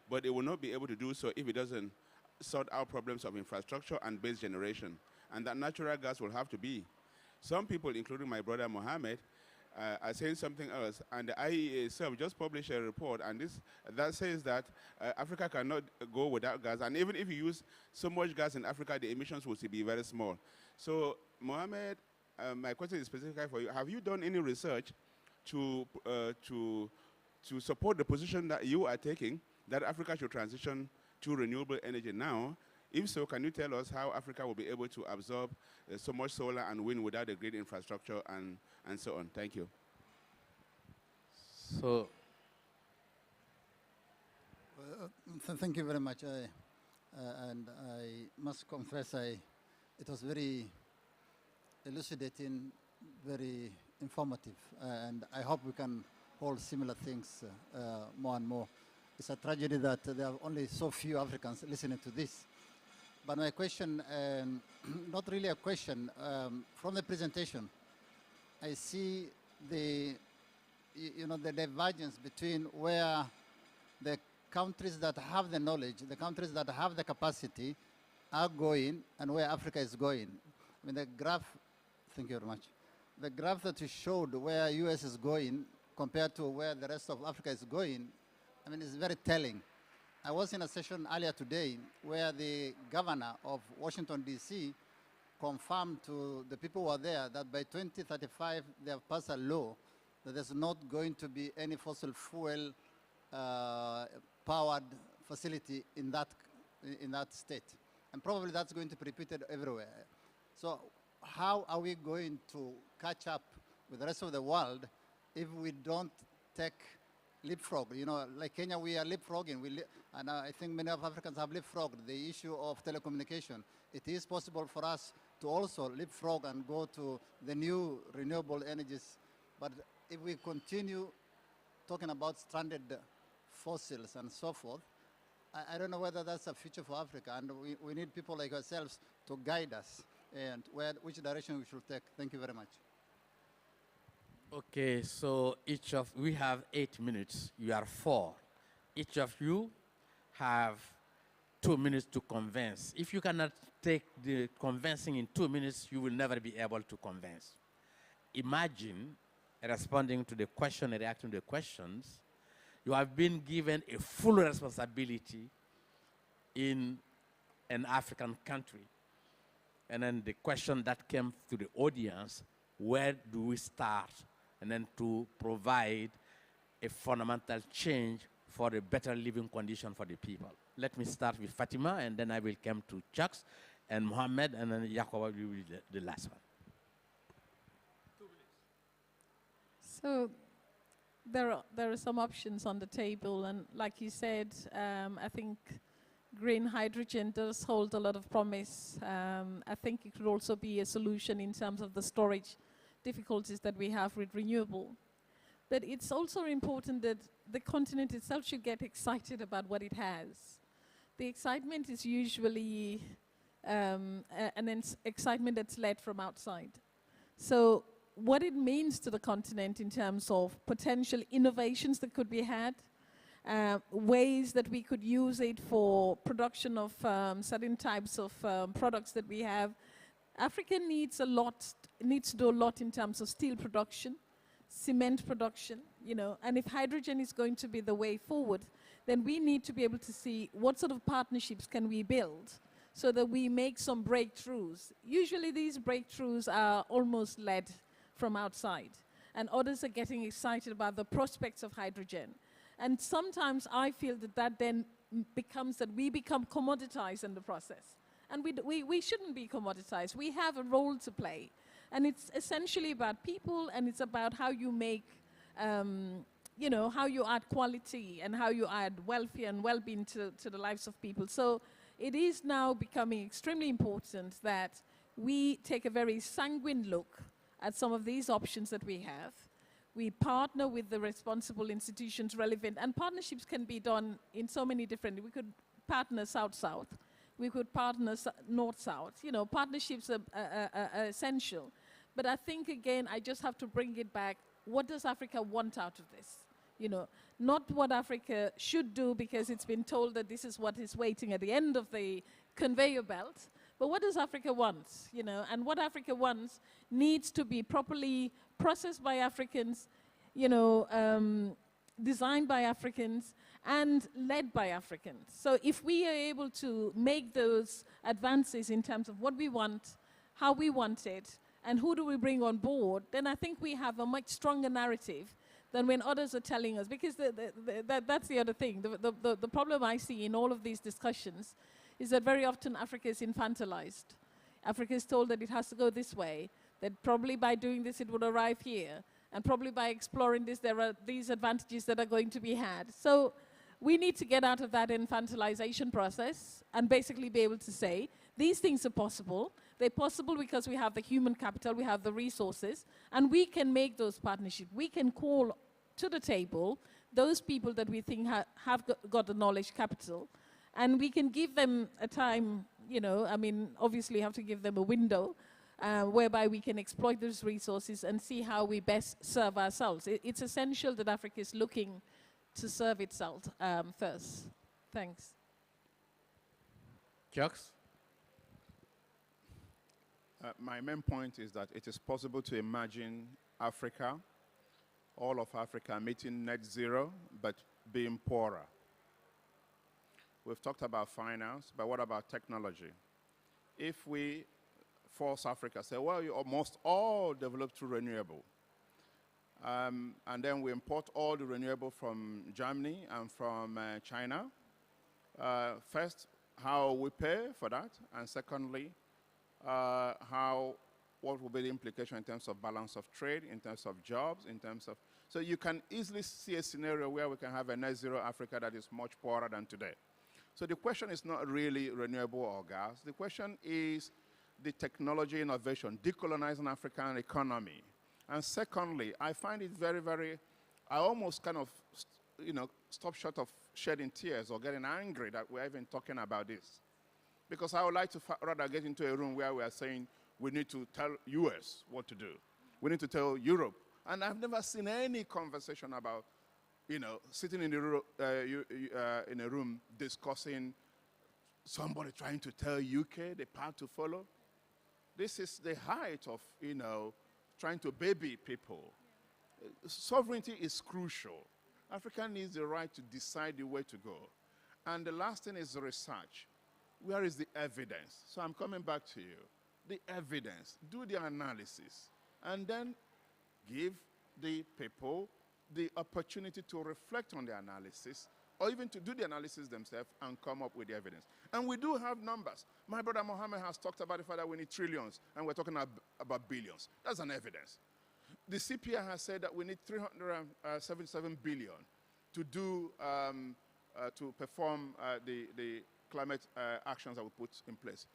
but it will not be able to do so if it doesn't sort out problems of infrastructure and base generation, and that natural gas will have to be. Some people, including my brother Mohammed, are saying something else, and the IEA itself just published a report, and that says that Africa cannot go without gas, and even if you use so much gas in Africa, the emissions will still be very small. So, Mohammed, my question is specifically for you. Have you done any research to support the position that you are taking, that Africa should transition to renewable energy now? If so, can you tell us how Africa will be able to absorb so much solar and wind without the grid infrastructure and so on? Thank you. So, thank you very much. And I must confess, it was very elucidating, very informative, and I hope we can hold similar things more and more. It's a tragedy that there are only so few Africans listening to this. But my question, not really a question, from the presentation, I see the divergence between where the countries that have the knowledge, the countries that have the capacity are going and where Africa is going. I mean, the graph, thank you very much. The graph that you showed where US is going compared to where the rest of Africa is going, I mean, it's very telling. I was in a session earlier today where the governor of Washington, D.C. confirmed to the people who are there that by 2035, they have passed a law that there's not going to be any fossil fuel powered facility in that state. And probably that's going to be repeated everywhere. So how are we going to catch up with the rest of the world if we don't take leapfrog? You know, like Kenya, we are leapfrogging. And I think many of Africans have leapfrogged the issue of telecommunication. It is possible for us to also leapfrog and go to the new renewable energies. But if we continue talking about stranded fossils and so forth, I don't know whether that's a future for Africa. And we need people like yourselves to guide us and which direction we should take. Thank you very much. Okay, so we have 8 minutes. You are 4. Each of you have 2 minutes to convince. If you cannot take the convincing in 2 minutes, you will never be able to convince. Imagine responding to the question and reacting to the questions. You have been given a full responsibility in an African country. And then the question that came to the audience, where do we start? And then to provide a fundamental change for a better living condition for the people. Let me start with Fatima, and then I will come to Chucks and Mohammed, and then Yakob will be the last one. So there are some options on the table, and like you said, I think green hydrogen does hold a lot of promise. I think it could also be a solution in terms of the storage difficulties that we have with renewable. But it's also important that the continent itself should get excited about what it has. The excitement is usually an excitement that's led from outside. So what it means to the continent in terms of potential innovations that could be had, ways that we could use it for production of certain types of products that we have. Africa needs to do a lot in terms of steel production, cement production, you know, and if hydrogen is going to be the way forward, then we need to be able to see what sort of partnerships can we build so that we make some breakthroughs. Usually these breakthroughs are almost led from outside, and others are getting excited about the prospects of hydrogen. And sometimes I feel that that then becomes that we become commoditized in the process. And we shouldn't be commoditized. We have a role to play. And it's essentially about people, and it's about how you make, you know, how you add quality and how you add welfare and well-being to the lives of people. So it is now becoming extremely important that we take a very sanguine look at some of these options that we have. We partner with the responsible institutions relevant, and partnerships can be done in so many different, we could partner South-South, we could partner North-South, you know, partnerships are essential. But I think, again, I just have to bring it back, what does Africa want out of this? You know, not what Africa should do because it's been told that this is what is waiting at the end of the conveyor belt, but what does Africa want, you know? And what Africa wants needs to be properly processed by Africans, you know, designed by Africans, and led by Africans. So if we are able to make those advances in terms of what we want, how we want it, and who do we bring on board, then I think we have a much stronger narrative than when others are telling us. Because that's the other thing. The problem I see in all of these discussions is that very often Africa is infantilized. Africa is told that it has to go this way, that probably by doing this it would arrive here, and probably by exploring this there are these advantages that are going to be had. So we need to get out of that infantilization process and basically be able to say, these things are possible. They're possible because we have the human capital, we have the resources, and we can make those partnerships. We can call to the table those people that we think have got the knowledge capital, and we can give them a time, you know, I mean, obviously you have to give them a window whereby we can exploit those resources and see how we best serve ourselves. It's essential that Africa is looking to serve itself first. Thanks. Jacques? My main point is that it is possible to imagine Africa, all of Africa, meeting net zero, but being poorer. We've talked about finance, but what about technology? If we force Africa, say, well, you almost all develop through renewable, and then we import all the renewable from Germany and from China, first, how we pay for that, and secondly, what will be the implication in terms of balance of trade, in terms of jobs, in terms of, so you can easily see a scenario where we can have a net zero Africa that is much poorer than today. So the question is not really renewable or gas. The question is the technology innovation, decolonizing African economy. And secondly, I find it very, very, I almost kind of, you know, stop short of shedding tears or getting angry that we're even talking about this. Because I would like to rather get into a room where we are saying we need to tell US what to do. We need to tell Europe. And I've never seen any conversation about, you know, sitting in a room discussing somebody trying to tell UK the path to follow. This is the height of, you know, trying to baby people. Sovereignty is crucial. Africa needs the right to decide the way to go. And the last thing is the research. Where is the evidence? So I'm coming back to you. The evidence, do the analysis, and then give the people the opportunity to reflect on the analysis, or even to do the analysis themselves and come up with the evidence. And we do have numbers. My brother Mohammed has talked about the fact that we need trillions, and we're talking about billions. That's an evidence. The CPI has said that we need 377 billion to do, to perform the climate actions that we put in place.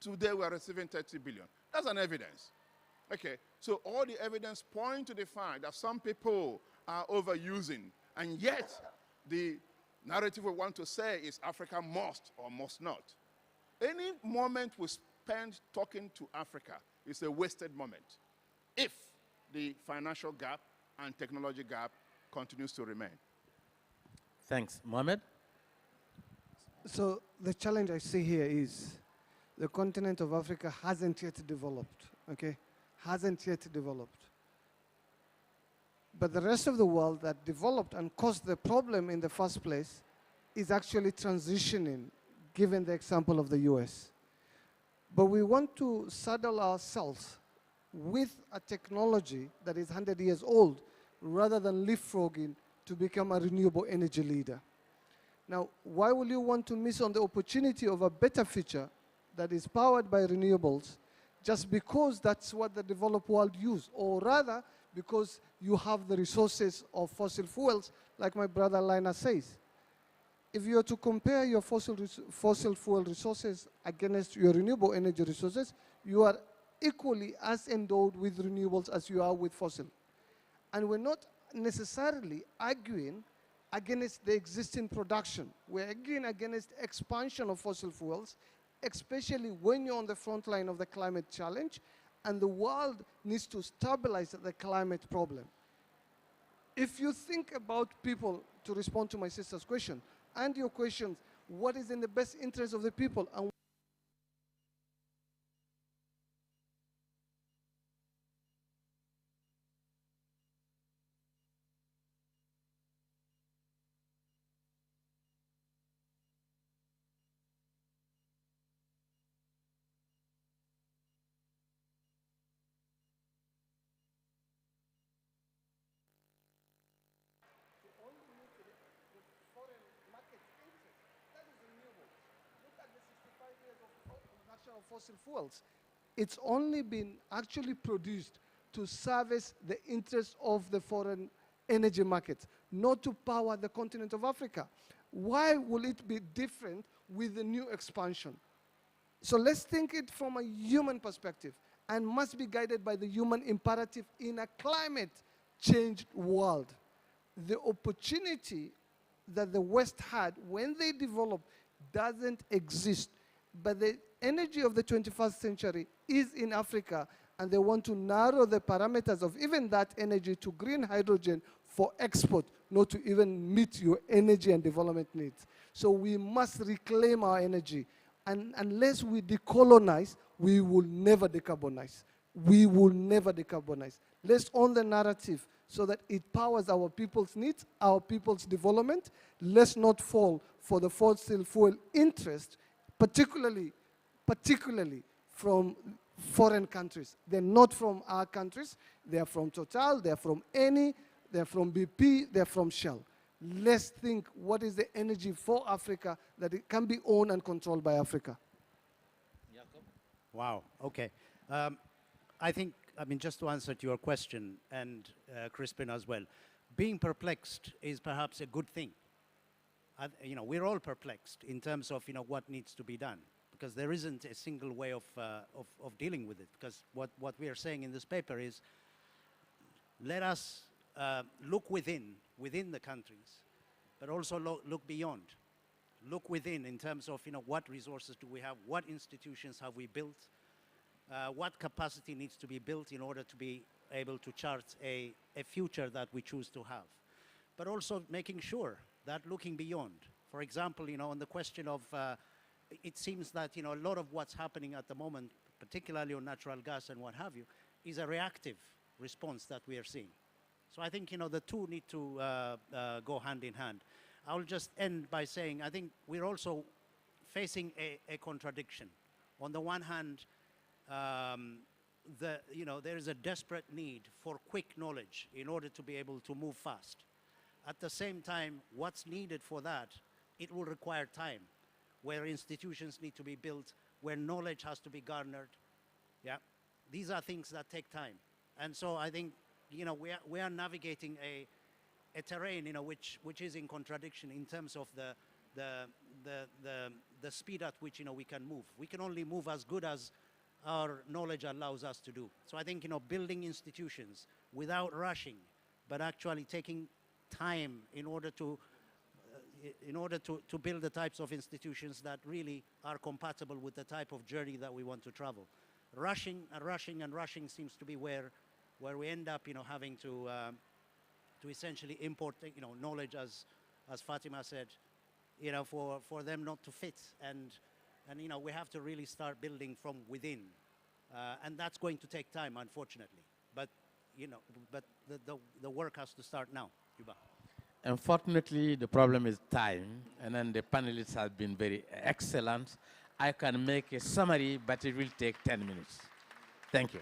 Today we are receiving 30 billion. That's an evidence. Okay, so all the evidence point to the fact that some people are overusing, and yet the narrative we want to say is Africa must or must not. Any moment we spend talking to Africa is a wasted moment if the financial gap and technology gap continues to remain. Thanks. Mohammed? So the challenge I see here is the continent of Africa hasn't yet developed, okay? Hasn't yet developed. But the rest of the world that developed and caused the problem in the first place is actually transitioning, given the example of the US. But we want to saddle ourselves with a technology that is 100 years old rather than leapfrogging to become a renewable energy leader. Now, why will you want to miss on the opportunity of a better future that is powered by renewables just because that's what the developed world use, or rather because you have the resources of fossil fuels, like my brother Lina says? If you are to compare your fossil fuel resources against your renewable energy resources, you are equally as endowed with renewables as you are with fossil. And we're not necessarily arguing against the existing production. We're arguing against expansion of fossil fuels, especially when you're on the front line of the climate challenge, and the world needs to stabilize the climate problem. If you think about people, to respond to my sister's question, and your questions, what is in the best interest of the people? And of fossil fuels, it's only been actually produced to service the interests of the foreign energy markets, not to power the continent of Africa. Why will it be different with the new expansion? So let's think it from a human perspective and must be guided by the human imperative in a climate changed world. The opportunity that the West had when they developed doesn't exist. But the energy of the 21st century is in Africa, and they want to narrow the parameters of even that energy to green hydrogen for export, not to even meet your energy and development needs. So we must reclaim our energy. And unless we decolonize, we will never decarbonize. We will never decarbonize. Let's own the narrative so that it powers our people's needs, our people's development. Let's not fall for the fossil fuel interest, particularly from foreign countries. They're not from our countries. They're from Total, they're from Eni, they're from BP, they're from Shell. Let's think what is the energy for Africa that it can be owned and controlled by Africa. Wow, okay. I think, just to answer to your question, and Crispin as well, being perplexed is perhaps a good thing. We're all perplexed in terms of, what needs to be done, because there isn't a single way of dealing with it. Because what we are saying in this paper is, let us look within the countries, but also look beyond. Look within in terms of, what resources do we have, what institutions have we built, what capacity needs to be built in order to be able to chart a future that we choose to have. But also making sure that looking beyond, for example, on the question of, it seems that, a lot of what's happening at the moment, particularly on natural gas and what have you, is a reactive response that we are seeing. So I think, the two need to go hand in hand. I'll just end by saying, I think we're also facing a contradiction. On the one hand, there is a desperate need for quick knowledge in order to be able to move fast. At the same time, what's needed for that, it will require time, where institutions need to be built, where knowledge has to be garnered. Yeah, these are things that take time. And so I think, we are navigating a terrain, which is in contradiction in terms of the speed at which, we can move. We can only move as good as our knowledge allows us to do. So I think, building institutions without rushing, but actually taking time in order to build the types of institutions that really are compatible with the type of journey that we want to travel. Rushing and rushing and rushing seems to be where we end up, having to essentially import, knowledge as Fatima said, you know, for them not to fit. And you know, we have to really start building from within. And that's going to take time, unfortunately. But, you know, the work has to start now. Yuba. Unfortunately, the problem is time, and then the panelists have been very excellent. I can make a summary, but it will take 10 minutes. Thank you.